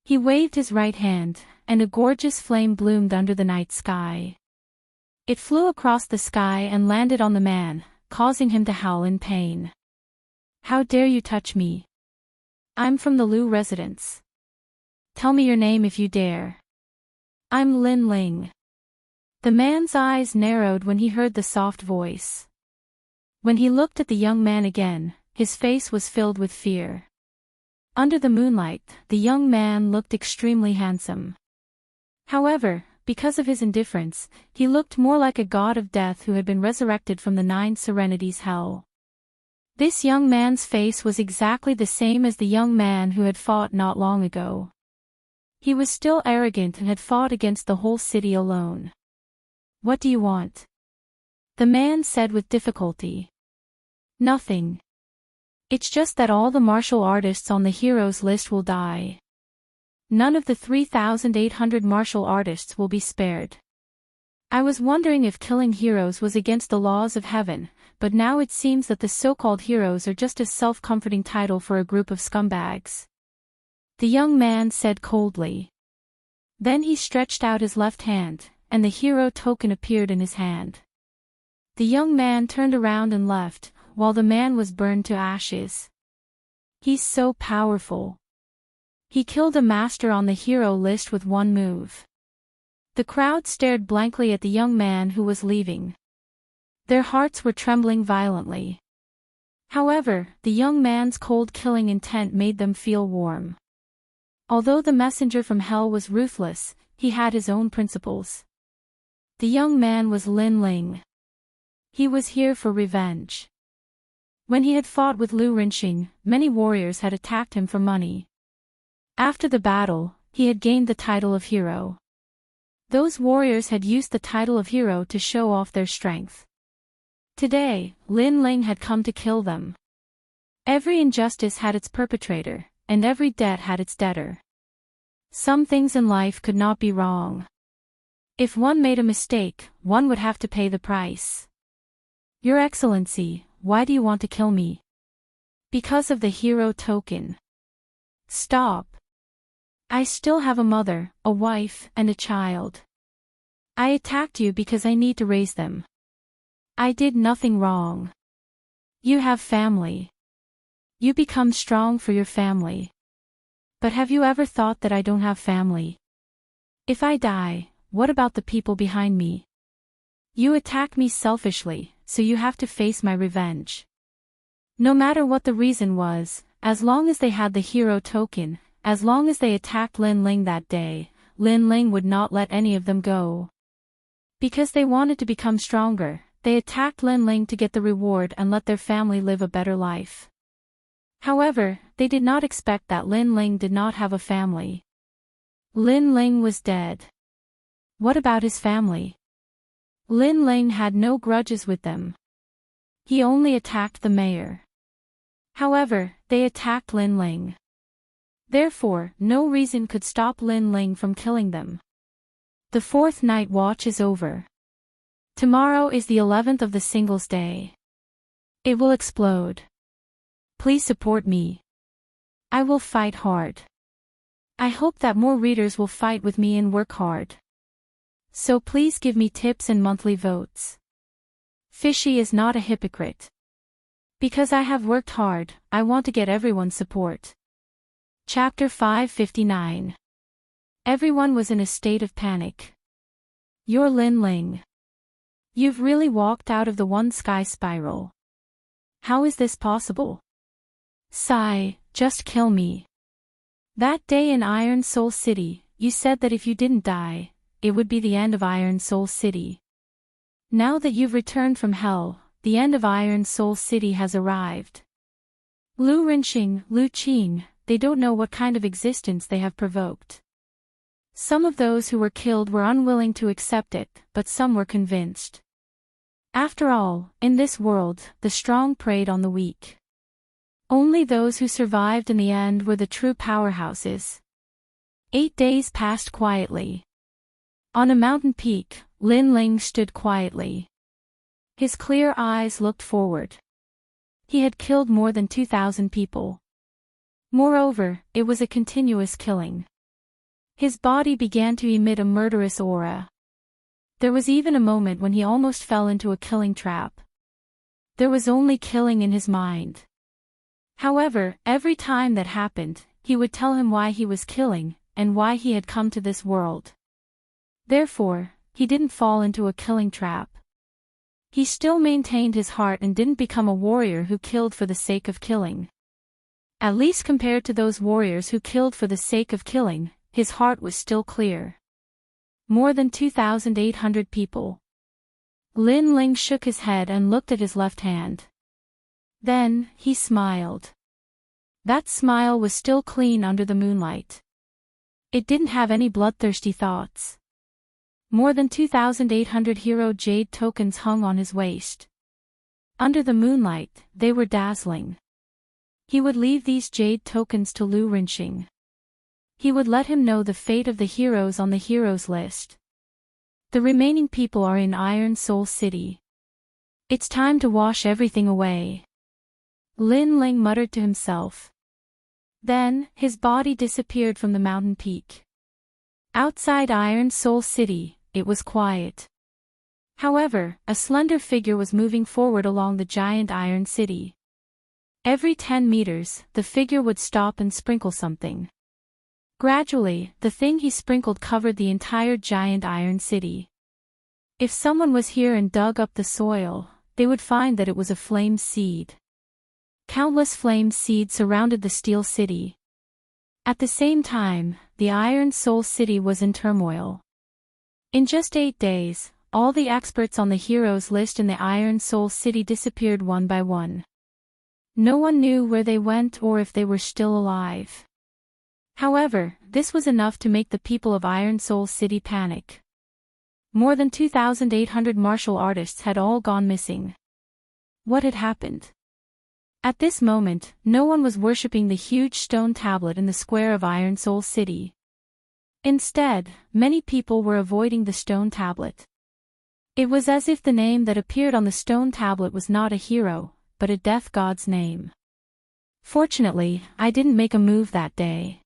He waved his right hand, and a gorgeous flame bloomed under the night sky. It flew across the sky and landed on the man, causing him to howl in pain. "How dare you touch me? I'm from the Lu residence. Tell me your name if you dare." "I'm Lin Ling." The man's eyes narrowed when he heard the soft voice. When he looked at the young man again, his face was filled with fear. Under the moonlight, the young man looked extremely handsome. However, because of his indifference, he looked more like a god of death who had been resurrected from the 9 Serenities hell. This young man's face was exactly the same as the young man who had fought not long ago. He was still arrogant and had fought against the whole city alone. "What do you want?" the man said with difficulty. "Nothing. It's just that all the martial artists on the heroes list will die. None of the 3,800 martial artists will be spared. I was wondering if killing heroes was against the laws of heaven, but now it seems that the so-called heroes are just a self-comforting title for a group of scumbags," the young man said coldly. Then he stretched out his left hand, and the hero token appeared in his hand. The young man turned around and left, while the man was burned to ashes. "He's so powerful. He killed a master on the hero list with one move." The crowd stared blankly at the young man who was leaving. Their hearts were trembling violently. However, the young man's cold killing intent made them feel warm. Although the messenger from hell was ruthless, he had his own principles. The young man was Lin Ling. He was here for revenge. When he had fought with Lu Rinxing, many warriors had attacked him for money. After the battle, he had gained the title of hero. Those warriors had used the title of hero to show off their strength. Today, Lin Ling had come to kill them. Every injustice had its perpetrator, and every debt had its debtor. Some things in life could not be wrong. If one made a mistake, one would have to pay the price. "Your Excellency, why do you want to kill me?" "Because of the hero token." "Stop. I still have a mother, a wife, and a child. I attacked you because I need to raise them. I did nothing wrong. You have family. You become strong for your family. But have you ever thought that I don't have family? If I die, what about the people behind me? You attack me selfishly, so you have to face my revenge." No matter what the reason was, as long as they had the hero token, as long as they attacked Lin Ling that day, Lin Ling would not let any of them go. Because they wanted to become stronger, they attacked Lin Ling to get the reward and let their family live a better life. However, they did not expect that Lin Ling did not have a family. Lin Ling was dead. What about his family? Lin Ling had no grudges with them. He only attacked the mayor. However, they attacked Lin Ling. Therefore, no reason could stop Lin Ling from killing them. The 4th night watch is over. Tomorrow is the 11th of the Singles Day. It will explode. Please support me. I will fight hard. I hope that more readers will fight with me and work hard. So please give me tips and monthly votes. Fishy is not a hypocrite. Because I have worked hard, I want to get everyone's support. Chapter 559. Everyone was in a state of panic. You're Lin Ling. You've really walked out of the one sky spiral. How is this possible? Sigh, just kill me. That day in Iron Soul City, you said that if you didn't die, it would be the end of Iron Soul City. Now that you've returned from hell, the end of Iron Soul City has arrived. Lu Rinxing, Lu Qing, they don't know what kind of existence they have provoked. Some of those who were killed were unwilling to accept it, but some were convinced. After all, in this world, the strong preyed on the weak. Only those who survived in the end were the true powerhouses. 8 days passed quietly. On a mountain peak, Lin Ling stood quietly. His clear eyes looked forward. He had killed more than 2,000 people. Moreover, it was a continuous killing. His body began to emit a murderous aura. There was even a moment when he almost fell into a killing trap. There was only killing in his mind. However, every time that happened, he would tell him why he was killing, and why he had come to this world. Therefore, he didn't fall into a killing trap. He still maintained his heart and didn't become a warrior who killed for the sake of killing. At least compared to those warriors who killed for the sake of killing, his heart was still clear. More than 2,800 people. Lin Ling shook his head and looked at his left hand. Then, he smiled. That smile was still clean under the moonlight. It didn't have any bloodthirsty thoughts. More than 2,800 hero jade tokens hung on his waist. Under the moonlight, they were dazzling. He would leave these jade tokens to Lu Rinxing. He would let him know the fate of the heroes on the heroes list. The remaining people are in Iron Soul City. It's time to wash everything away. Lin Ling muttered to himself. Then, his body disappeared from the mountain peak. Outside Iron Soul City, it was quiet. However, a slender figure was moving forward along the giant Iron City. Every 10 meters, the figure would stop and sprinkle something. Gradually, the thing he sprinkled covered the entire giant Iron City. If someone was here and dug up the soil, they would find that it was a flame seed. Countless flame seeds surrounded the Steel City. At the same time, the Iron Soul City was in turmoil. In just 8 days, all the experts on the heroes list in the Iron Soul City disappeared one by one. No one knew where they went or if they were still alive. However, this was enough to make the people of Iron Soul City panic. More than 2,800 martial artists had all gone missing. What had happened? At this moment, no one was worshipping the huge stone tablet in the square of Iron Soul City. Instead, many people were avoiding the stone tablet. It was as if the name that appeared on the stone tablet was not a hero, but a death god's name. Fortunately, I didn't make a move that day.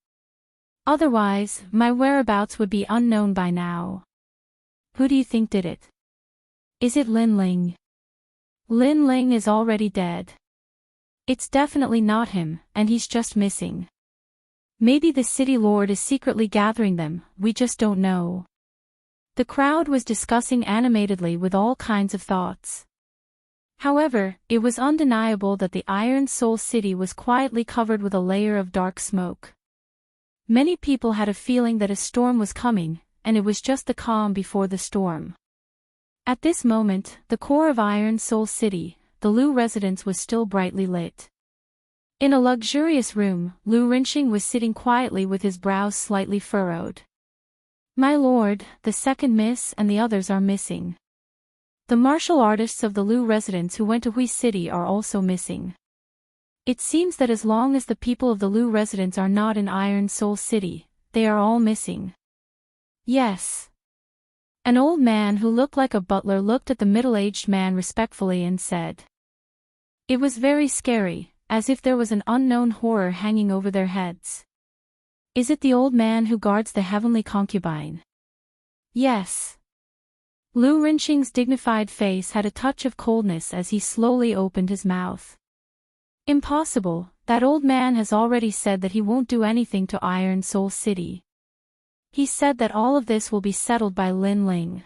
Otherwise, my whereabouts would be unknown by now. Who do you think did it? Is it Lin Ling? Lin Ling is already dead. It's definitely not him, and he's just missing. Maybe the city lord is secretly gathering them, we just don't know. The crowd was discussing animatedly with all kinds of thoughts. However, it was undeniable that the Iron Soul City was quietly covered with a layer of dark smoke. Many people had a feeling that a storm was coming, and it was just the calm before the storm. At this moment, the core of Iron Soul City, the Lu residence, was still brightly lit. In a luxurious room, Lu Rinxing was sitting quietly with his brows slightly furrowed. My lord, the second miss and the others are missing. The martial artists of the Lu residence who went to Hui City are also missing. It seems that as long as the people of the Lu residence are not in Iron Soul City, they are all missing. Yes. An old man who looked like a butler looked at the middle-aged man respectfully and said. It was very scary, as if there was an unknown horror hanging over their heads. Is it the old man who guards the heavenly concubine? Yes. Lu Rinxing's dignified face had a touch of coldness as he slowly opened his mouth. Impossible, that old man has already said that he won't do anything to Iron Soul City. He said that all of this will be settled by Lin Ling.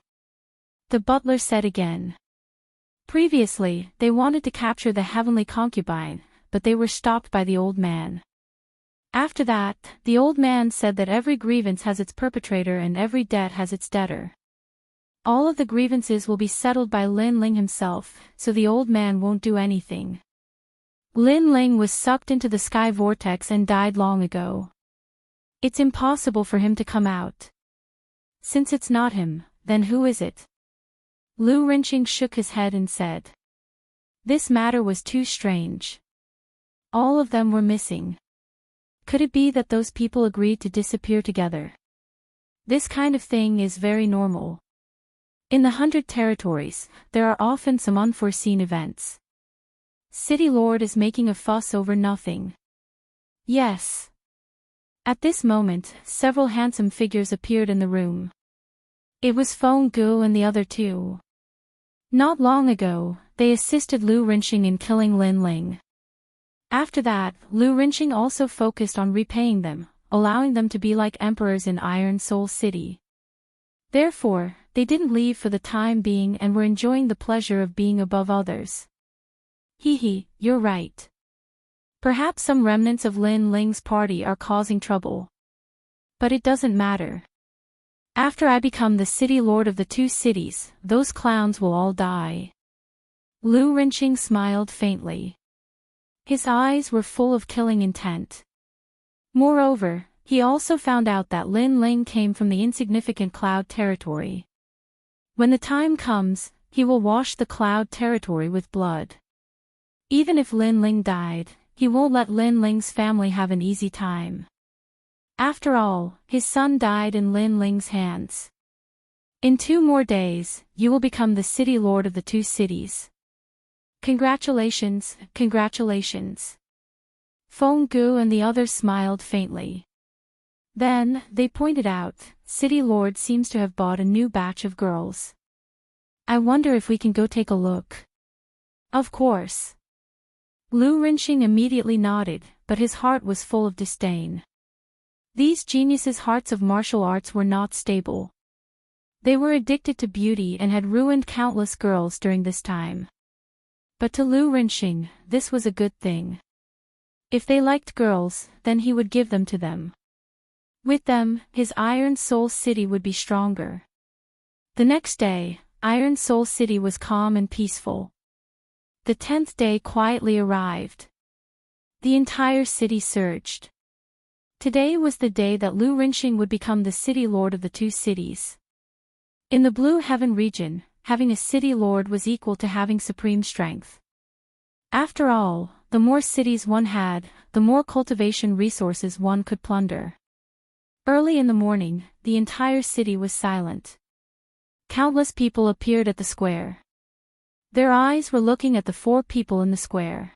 The butler said again. Previously, they wanted to capture the heavenly concubine, but they were stopped by the old man. After that, the old man said that every grievance has its perpetrator and every debt has its debtor. All of the grievances will be settled by Lin Ling himself, so the old man won't do anything. Lin Ling was sucked into the sky vortex and died long ago. It's impossible for him to come out. Since it's not him, then who is it? Lu Rinqing shook his head and said. This matter was too strange. All of them were missing. Could it be that those people agreed to disappear together? This kind of thing is very normal. In the 100 territories, there are often some unforeseen events. City Lord is making a fuss over nothing. Yes. At this moment, several handsome figures appeared in the room. It was Feng Gu and the other two. Not long ago, they assisted Lu Rinqing in killing Lin Ling. After that, Lu Rinqing also focused on repaying them, allowing them to be like emperors in Iron Soul City. Therefore, they didn't leave for the time being and were enjoying the pleasure of being above others. You're right. Perhaps some remnants of Lin Ling's party are causing trouble. But it doesn't matter. After I become the city lord of the 2 cities, those clowns will all die. Lu Rinqing smiled faintly. His eyes were full of killing intent. Moreover, he also found out that Lin Ling came from the insignificant cloud territory. When the time comes, he will wash the cloud territory with blood. Even if Lin Ling died, he won't let Lin Ling's family have an easy time. After all, his son died in Lin Ling's hands. In 2 more days, you will become the city lord of the 2 cities. Congratulations, congratulations. Feng Gu and the others smiled faintly. Then, they pointed out, City Lord seems to have bought a new batch of girls. I wonder if we can go take a look. Of course. Lu Rinqing immediately nodded, but his heart was full of disdain. These geniuses' hearts of martial arts were not stable. They were addicted to beauty and had ruined countless girls during this time. But to Lu Rinqing, this was a good thing. If they liked girls, then he would give them to them. With them, his Iron Soul City would be stronger. The next day, Iron Soul City was calm and peaceful. The 10th day quietly arrived. The entire city surged. Today was the day that Lu Rinqing would become the city lord of the 2 cities. In the Blue Heaven region, having a city lord was equal to having supreme strength. After all, the more cities one had, the more cultivation resources one could plunder. Early in the morning, the entire city was silent. Countless people appeared at the square. Their eyes were looking at the 4 people in the square.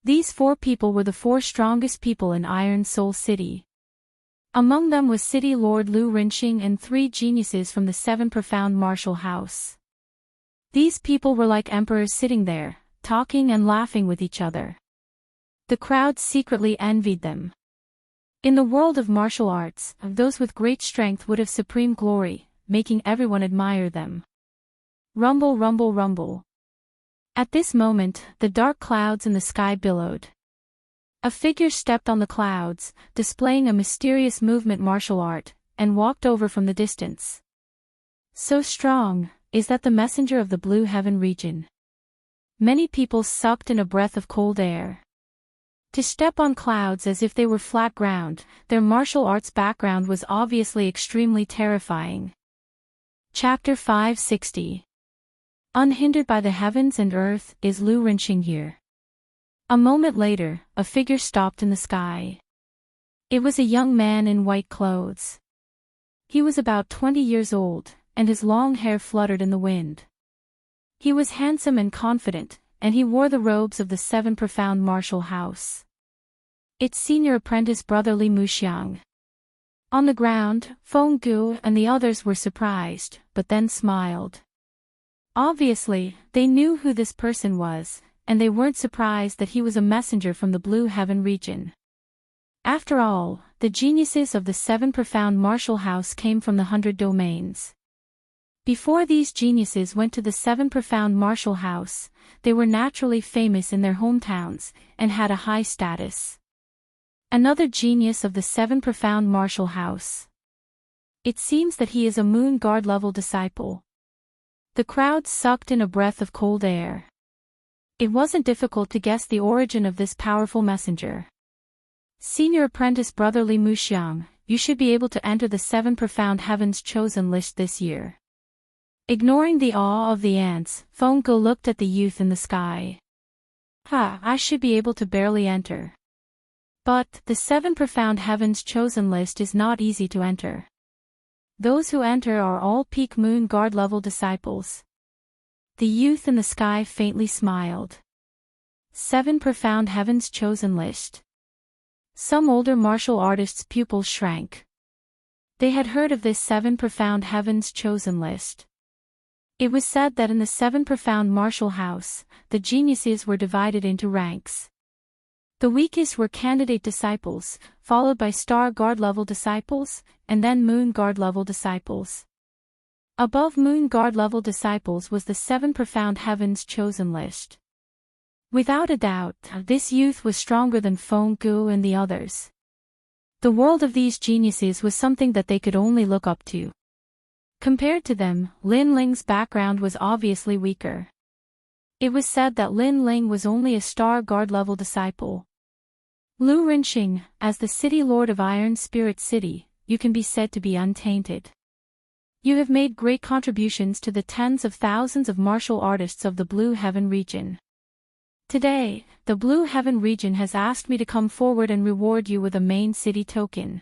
These 4 people were the 4 strongest people in Iron Soul City. Among them was City Lord Lu Rinqing and 3 geniuses from the 7 profound martial house. These people were like emperors sitting there, talking and laughing with each other. The crowd secretly envied them. In the world of martial arts, those with great strength would have supreme glory, making everyone admire them. Rumble, rumble, rumble. At this moment, the dark clouds in the sky billowed. A figure stepped on the clouds, displaying a mysterious movement martial art, and walked over from the distance. So strong, is that the messenger of the Blue Heaven region? Many people sucked in a breath of cold air. To step on clouds as if they were flat ground, their martial arts background was obviously extremely terrifying. Chapter 560. Unhindered by the heavens and earth, is Lu Rinqing here? A moment later, a figure stopped in the sky. It was a young man in white clothes. He was about 20 years old, and his long hair fluttered in the wind. He was handsome and confident, and he wore the robes of the 7 profound martial house. Its senior apprentice brother Li Muxiang. On the ground, Feng Gu and the others were surprised, but then smiled. Obviously, they knew who this person was, and they weren't surprised that he was a messenger from the Blue Heaven region. After all, the geniuses of the 7 profound martial house came from the 100 domains. Before these geniuses went to the 7 profound martial house, they were naturally famous in their hometowns, and had a high status. Another genius of the 7 profound martial house. It seems that he is a moon guard level disciple. The crowd sucked in a breath of cold air. It wasn't difficult to guess the origin of this powerful messenger. Senior apprentice Brother Li Muxiang, you should be able to enter the 7 profound heavens chosen list this year. Ignoring the awe of the ants, Feng Ge looked at the youth in the sky. I should be able to barely enter. But, the 7 profound heavens chosen list is not easy to enter. Those who enter are all peak moon guard level disciples. The youth in the sky faintly smiled. 7 profound heavens chosen list. Some older martial artists' pupils shrank. They had heard of this 7 profound heavens chosen list. It was said that in the 7 profound martial house, the geniuses were divided into ranks. The weakest were candidate disciples, followed by star guard level disciples, and then moon guard level disciples. Above moon guard level disciples was the 7 profound heavens chosen list. Without a doubt, this youth was stronger than Feng Ge and the others. The world of these geniuses was something that they could only look up to. Compared to them, Lin Ling's background was obviously weaker. It was said that Lin Ling was only a star guard level disciple. Lu Rinxing, as the city lord of Iron Spirit City, you can be said to be untainted. You have made great contributions to the tens of thousands of martial artists of the Blue Heaven region. Today, the Blue Heaven region has asked me to come forward and reward you with a main city token.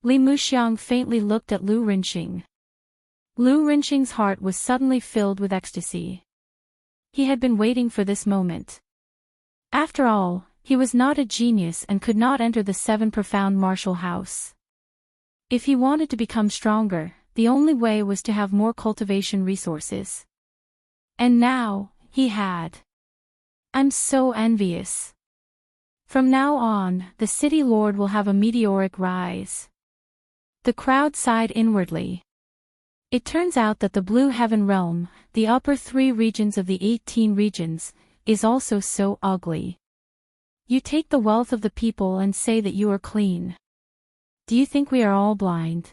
Li Muxiang faintly looked at Lu Rinxing. Lu Rinxing's heart was suddenly filled with ecstasy. He had been waiting for this moment. After all, he was not a genius and could not enter the 7 profound martial house. If he wanted to become stronger, the only way was to have more cultivation resources. And now, he had. I'm so envious. From now on, the city lord will have a meteoric rise. The crowd sighed inwardly. It turns out that the Blue Heaven realm, the upper 3 regions of the 18 regions, is also so ugly. You take the wealth of the people and say that you are clean. Do you think we are all blind?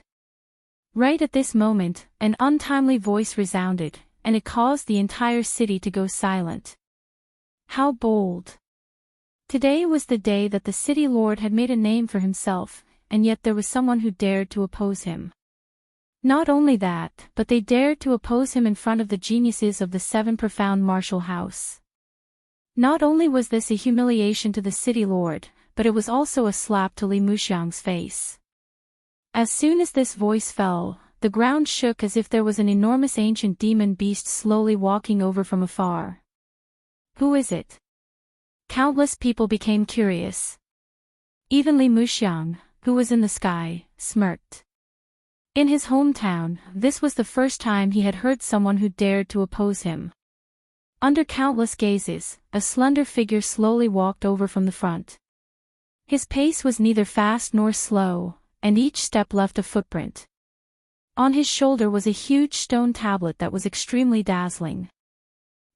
Right at this moment, an untimely voice resounded, and it caused the entire city to go silent. How bold! Today was the day that the city lord had made a name for himself, and yet there was someone who dared to oppose him. Not only that, but they dared to oppose him in front of the geniuses of the 7 profound martial house. Not only was this a humiliation to the city lord, but it was also a slap to Li Muxiang's face. As soon as this voice fell, the ground shook as if there was an enormous ancient demon beast slowly walking over from afar. Who is it? Countless people became curious. Even Li Muxiang, who was in the sky, smirked. In his hometown, this was the first time he had heard someone who dared to oppose him. Under countless gazes, a slender figure slowly walked over from the front. His pace was neither fast nor slow, and each step left a footprint. On his shoulder was a huge stone tablet that was extremely dazzling.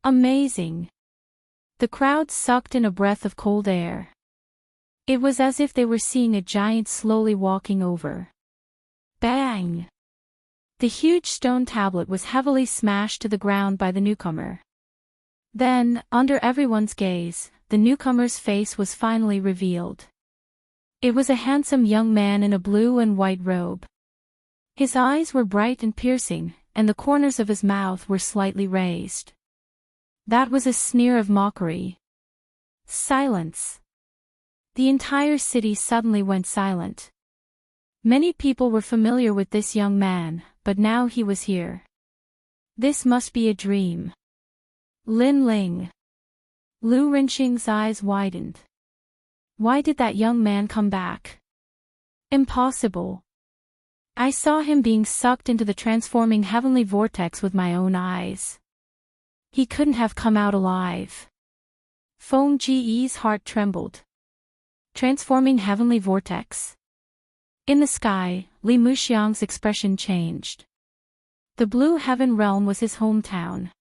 Amazing! The crowd sucked in a breath of cold air. It was as if they were seeing a giant slowly walking over. Bang! The huge stone tablet was heavily smashed to the ground by the newcomer. Then, under everyone's gaze, the newcomer's face was finally revealed. It was a handsome young man in a blue and white robe. His eyes were bright and piercing, and the corners of his mouth were slightly raised. That was a sneer of mockery. Silence. The entire city suddenly went silent. Many people were familiar with this young man, but now he was here. This must be a dream. Lin Ling. Lu Rinxing's eyes widened. Why did that young man come back? Impossible. I saw him being sucked into the transforming heavenly vortex with my own eyes. He couldn't have come out alive. Feng Ji's heart trembled. Transforming heavenly vortex. In the sky, Li Muxiang's expression changed. The blue heaven realm was his hometown.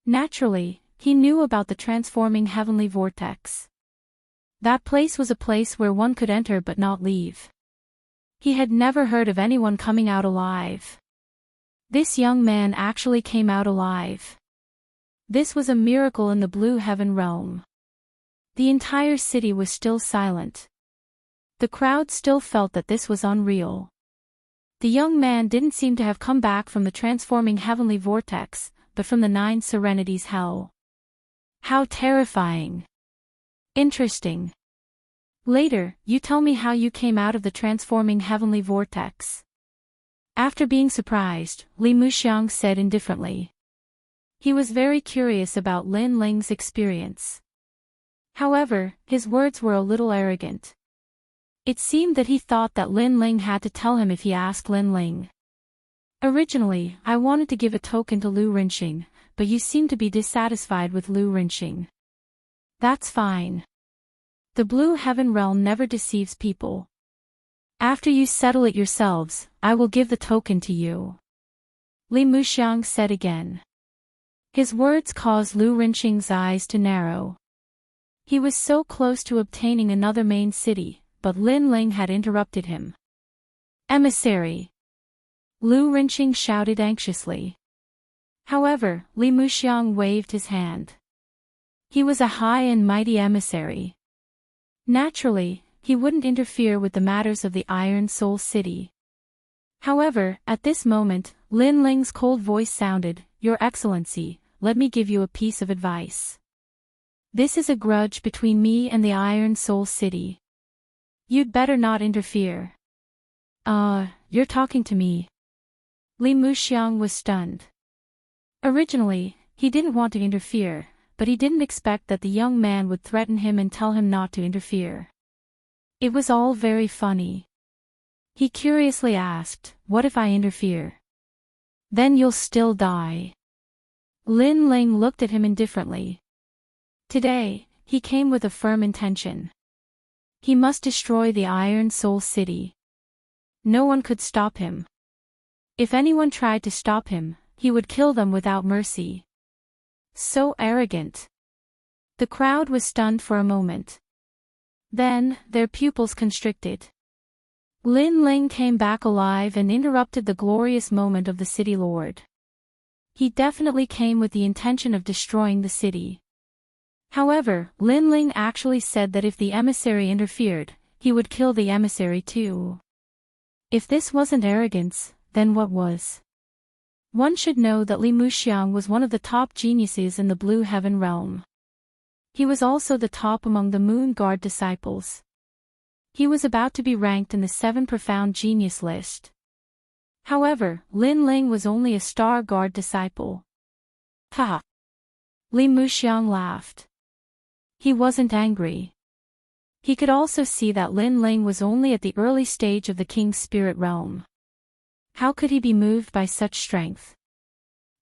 Naturally, he knew about the transforming heavenly vortex. That place was a place where one could enter but not leave. He had never heard of anyone coming out alive. This young man actually came out alive. This was a miracle in the blue heaven realm. The entire city was still silent. The crowd still felt that this was unreal. The young man didn't seem to have come back from the transforming heavenly vortex, but from the 9 serenities hell. How terrifying. Interesting. Later, you tell me how you came out of the transforming heavenly vortex. After being surprised, Li Muxiang said indifferently. He was very curious about Lin Ling's experience. However, his words were a little arrogant. It seemed that he thought that Lin Ling had to tell him if he asked Lin Ling. Originally, I wanted to give a token to Lu Rinxing, but you seem to be dissatisfied with Lu Rinxing. That's fine. The blue heaven realm never deceives people. After you settle it yourselves, I will give the token to you. Li Muxiang said again. His words caused Lu Rinxing's eyes to narrow. He was so close to obtaining another main city, but Lin Ling had interrupted him. Emissary! Lu Rinxing shouted anxiously. However, Li Muxiang waved his hand. He was a high and mighty emissary. Naturally, he wouldn't interfere with the matters of the Iron Soul City. However, at this moment, Lin Ling's cold voice sounded, Your Excellency, let me give you a piece of advice. This is a grudge between me and the Iron Soul City. You'd better not interfere. You're talking to me. Li Muxiang was stunned. Originally, he didn't want to interfere, but he didn't expect that the young man would threaten him and tell him not to interfere. It was all very funny. He curiously asked, What if I interfere? Then you'll still die. Lin Ling looked at him indifferently. Today, he came with a firm intention. He must destroy the Iron Soul City. No one could stop him. If anyone tried to stop him, he would kill them without mercy. So arrogant. The crowd was stunned for a moment. Then, their pupils constricted. Lin Ling came back alive and interrupted the glorious moment of the city lord. He definitely came with the intention of destroying the city. However, Lin Ling actually said that if the emissary interfered, he would kill the emissary too. If this wasn't arrogance, then what was? One should know that Li Muxiang was one of the top geniuses in the Blue Heaven realm. He was also the top among the Moon Guard disciples. He was about to be ranked in the 7 profound genius list. However, Lin Ling was only a Star Guard disciple. Ha! Li Muxiang laughed. He wasn't angry. He could also see that Lin Ling was only at the early stage of the King's spirit realm. How could he be moved by such strength?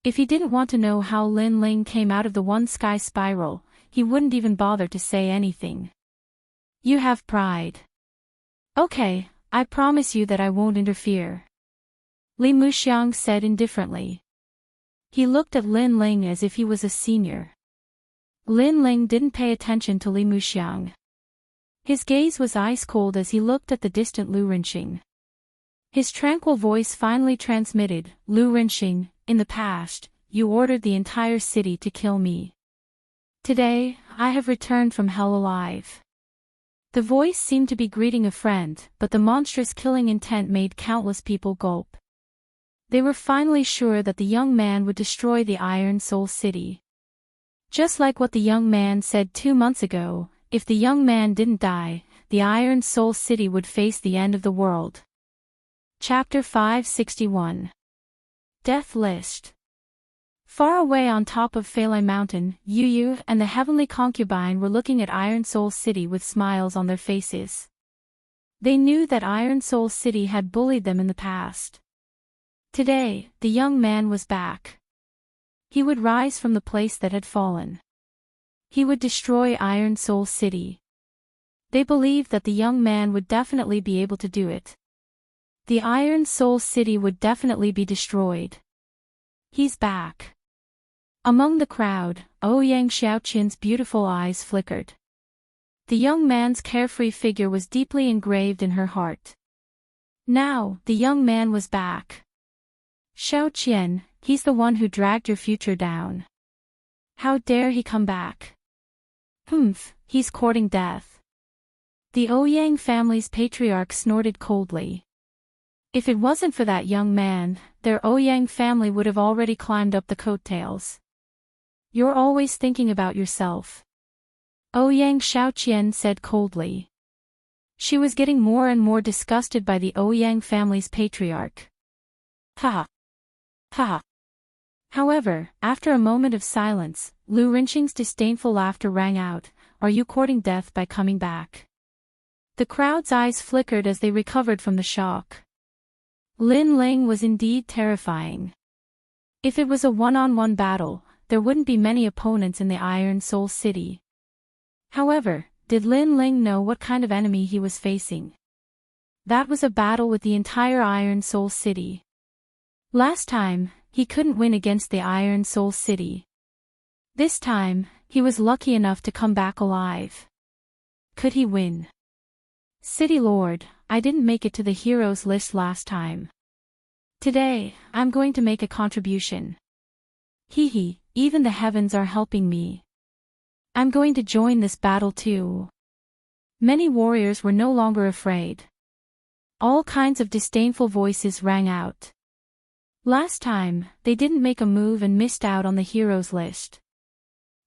If he didn't want to know how Lin Ling came out of the one sky spiral, he wouldn't even bother to say anything. You have pride. Okay, I promise you that I won't interfere. Li Muxiang said indifferently. He looked at Lin Ling as if he was a senior. Lin Ling didn't pay attention to Li Muxiang. His gaze was ice-cold as he looked at the distant Lu Rinxing. His tranquil voice finally transmitted, Lu Rinxing, in the past, you ordered the entire city to kill me. Today, I have returned from hell alive. The voice seemed to be greeting a friend, but the monstrous killing intent made countless people gulp. They were finally sure that the young man would destroy the Iron Soul City. Just like what the young man said 2 months ago, if the young man didn't die, the Iron Soul City would face the end of the world. Chapter 561. Death List. Far away on top of Phalai Mountain, Yu Yu and the heavenly concubine were looking at Iron Soul City with smiles on their faces. They knew that Iron Soul City had bullied them in the past. Today, the young man was back. He would rise from the place that had fallen. He would destroy Iron Soul City. They believed that the young man would definitely be able to do it. The Iron Soul City would definitely be destroyed. He's back. Among the crowd, Ouyang Xiaoqian's beautiful eyes flickered. The young man's carefree figure was deeply engraved in her heart. Now, the young man was back. Xiaoqian, he's the one who dragged your future down. How dare he come back? Humph, he's courting death. The Ouyang family's patriarch snorted coldly. If it wasn't for that young man, their Ouyang family would have already climbed up the coattails. You're always thinking about yourself. Ouyang Xiaoqian said coldly. She was getting more and more disgusted by the Ouyang family's patriarch. Ha! Ha! However, after a moment of silence, Lu Rinqing's disdainful laughter rang out. Are you courting death by coming back? The crowd's eyes flickered as they recovered from the shock. Lin Ling was indeed terrifying. If it was a one-on-one battle, there wouldn't be many opponents in the Iron Soul City. However, did Lin Ling know what kind of enemy he was facing? That was a battle with the entire Iron Soul City. Last time, he couldn't win against the Iron Soul City. This time, he was lucky enough to come back alive. Could he win? City Lord, I didn't make it to the heroes list last time. Today, I'm going to make a contribution. Hee, even the heavens are helping me. I'm going to join this battle too. Many warriors were no longer afraid. All kinds of disdainful voices rang out. Last time, they didn't make a move and missed out on the heroes list.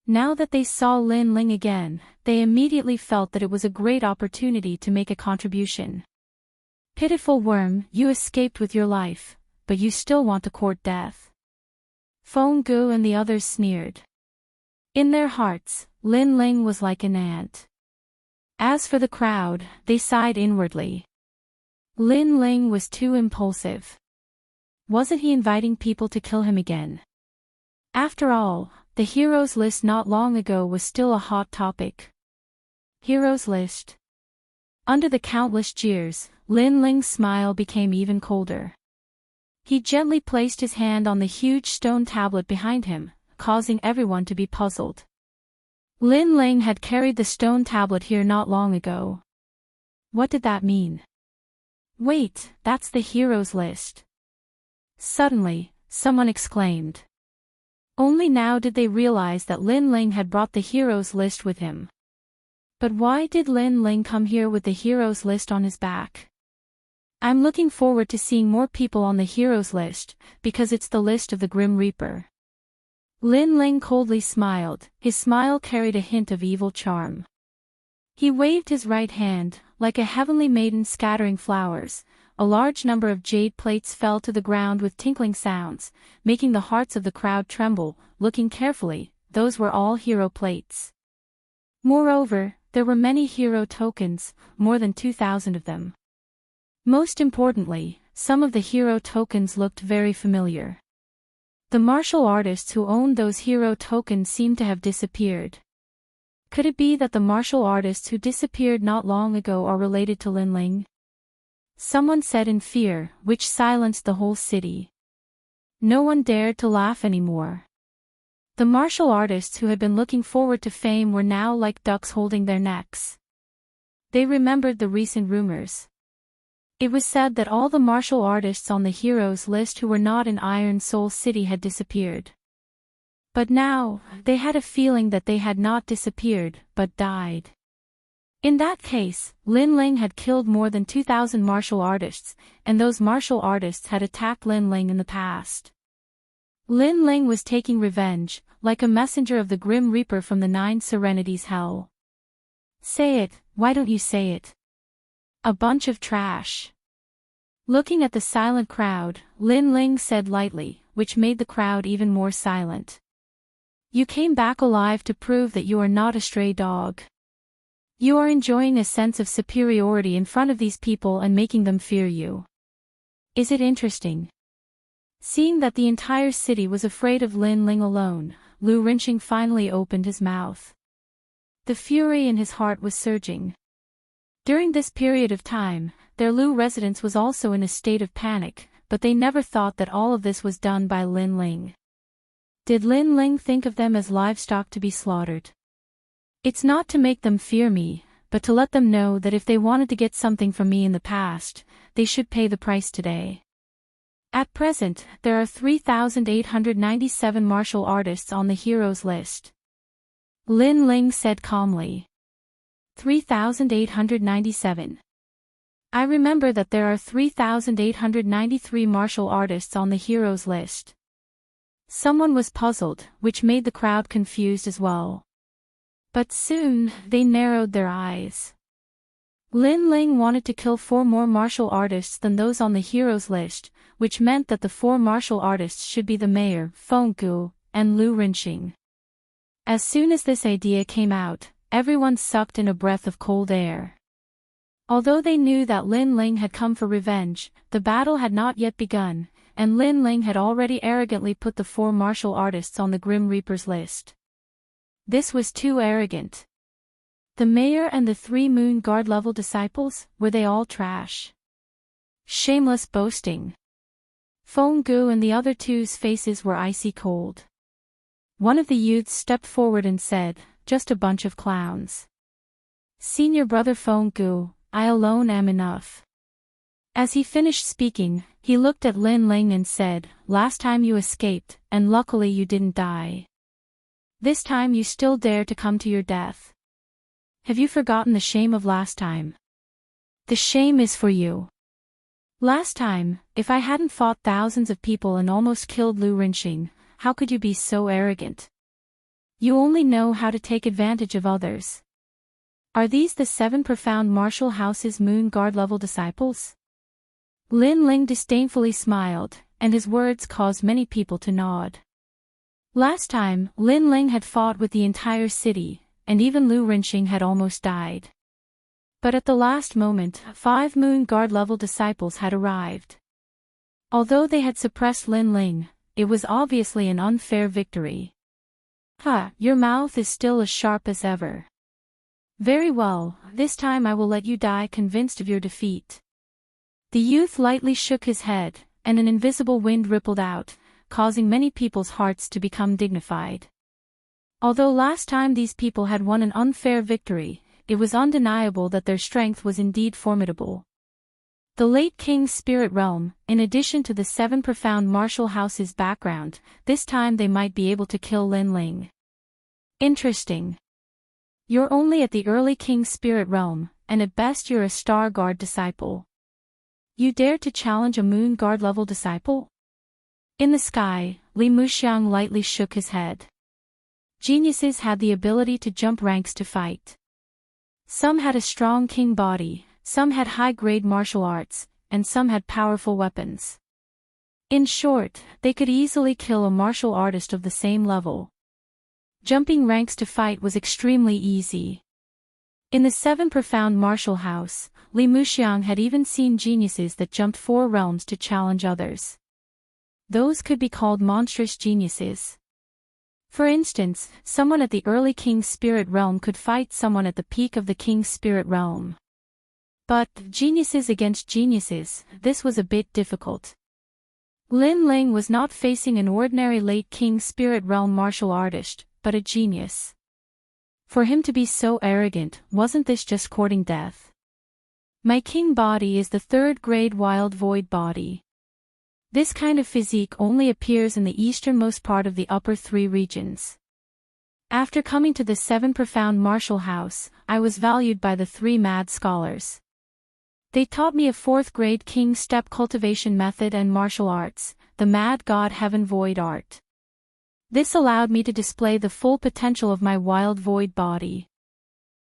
Now that they saw Lin Ling again, they immediately felt that it was a great opportunity to make a contribution. Pitiful worm, you escaped with your life, but you still want to court death. Feng Gu and the others sneered. In their hearts, Lin Ling was like an ant. As for the crowd, they sighed inwardly. Lin Ling was too impulsive. Wasn't he inviting people to kill him again? After all, the heroes list not long ago was still a hot topic. Heroes list. Under the countless jeers, Lin Ling's smile became even colder. He gently placed his hand on the huge stone tablet behind him, causing everyone to be puzzled. Lin Ling had carried the stone tablet here not long ago. What did that mean? Wait, that's the heroes list. Suddenly, someone exclaimed. Only now did they realize that Lin Ling had brought the heroes list with him. But why did Lin Ling come here with the heroes list on his back? I'm looking forward to seeing more people on the heroes list, because it's the list of the Grim Reaper. Lin Ling coldly smiled, his smile carried a hint of evil charm. He waved his right hand, like a heavenly maiden scattering flowers. A large number of jade plates fell to the ground with tinkling sounds, making the hearts of the crowd tremble. Looking carefully, those were all hero plates. Moreover, there were many hero tokens, more than 2,000 of them. Most importantly, some of the hero tokens looked very familiar. The martial artists who owned those hero tokens seemed to have disappeared. Could it be that the martial artists who disappeared not long ago are related to Lin Ling? Someone said in fear, which silenced the whole city. No one dared to laugh anymore. The martial artists who had been looking forward to fame were now like ducks holding their necks. They remembered the recent rumors. It was said that all the martial artists on the heroes list who were not in Iron Soul City had disappeared. But now, they had a feeling that they had not disappeared, but died. In that case, Lin Ling had killed more than 2,000 martial artists, and those martial artists had attacked Lin Ling in the past. Lin Ling was taking revenge, like a messenger of the Grim Reaper from the 9 Serenities Hell. Say it, why don't you say it? A bunch of trash. Looking at the silent crowd, Lin Ling said lightly, which made the crowd even more silent. You came back alive to prove that you are not a stray dog. You are enjoying a sense of superiority in front of these people and making them fear you. Is it interesting? Seeing that the entire city was afraid of Lin Ling alone, Lu Rinqing finally opened his mouth. The fury in his heart was surging. During this period of time, their Lu residence was also in a state of panic, but they never thought that all of this was done by Lin Ling. Did Lin Ling think of them as livestock to be slaughtered? It's not to make them fear me, but to let them know that if they wanted to get something from me in the past, they should pay the price today. At present, there are 3,897 martial artists on the heroes list. Lin Ling said calmly. 3,897. I remember that there are 3,893 martial artists on the heroes list. Someone was puzzled, which made the crowd confused as well. But soon, they narrowed their eyes. Lin Ling wanted to kill 4 more martial artists than those on the heroes list, which meant that the 4 martial artists should be the mayor, Feng Gu, and Lu Rinxing. As soon as this idea came out, everyone sucked in a breath of cold air. Although they knew that Lin Ling had come for revenge, the battle had not yet begun, and Lin Ling had already arrogantly put the 4 martial artists on the Grim Reaper's list. This was too arrogant. The mayor and the 3 Moon Guard level disciples, were they all trash? Shameless boasting. Feng Gu and the other 2's faces were icy cold. One of the youths stepped forward and said, "Just a bunch of clowns. Senior brother Feng Gu, I alone am enough." As he finished speaking, he looked at Lin Ling and said, "Last time you escaped, and luckily you didn't die. This time you still dare to come to your death. Have you forgotten the shame of last time? The shame is for you. Last time, if I hadn't fought thousands of people and almost killed Lu Rinxing, how could you be so arrogant? You only know how to take advantage of others. Are these the 7 profound martial house's Moon Guard level disciples?" Lin Ling disdainfully smiled, and his words caused many people to nod. Last time, Lin Ling had fought with the entire city, and even Lu Rinxing had almost died. But at the last moment, 5 Moon Guard level disciples had arrived. Although they had suppressed Lin Ling, it was obviously an unfair victory. Your mouth is still as sharp as ever. Very well, this time I will let you die convinced of your defeat. The youth lightly shook his head, and an invisible wind rippled out, causing many people's hearts to become dignified. Although last time these people had won an unfair victory, it was undeniable that their strength was indeed formidable. The late king's spirit realm, in addition to the 7 profound martial houses' background, this time they might be able to kill Lin Ling. Interesting. You're only at the early king's spirit realm, and at best you're a star guard disciple. You dare to challenge a Moon Guard level disciple? In the sky, Li Muxiang lightly shook his head. Geniuses had the ability to jump ranks to fight. Some had a strong king body, some had high-grade martial arts, and some had powerful weapons. In short, they could easily kill a martial artist of the same level. Jumping ranks to fight was extremely easy. In the 7 profound martial house, Li Muxiang had even seen geniuses that jumped 4 realms to challenge others. Those could be called monstrous geniuses. For instance, someone at the early king's spirit realm could fight someone at the peak of the king's spirit realm. But, geniuses against geniuses, this was a bit difficult. Lin Ling was not facing an ordinary late king spirit realm martial artist, but a genius. For him to be so arrogant, wasn't this just courting death? My king body is the 3rd grade wild void body. This kind of physique only appears in the easternmost part of the upper 3 regions. After coming to the 7 profound martial house, I was valued by the 3 mad scholars. They taught me a 4th grade king step cultivation method and martial arts, the mad god heaven void art. This allowed me to display the full potential of my wild void body.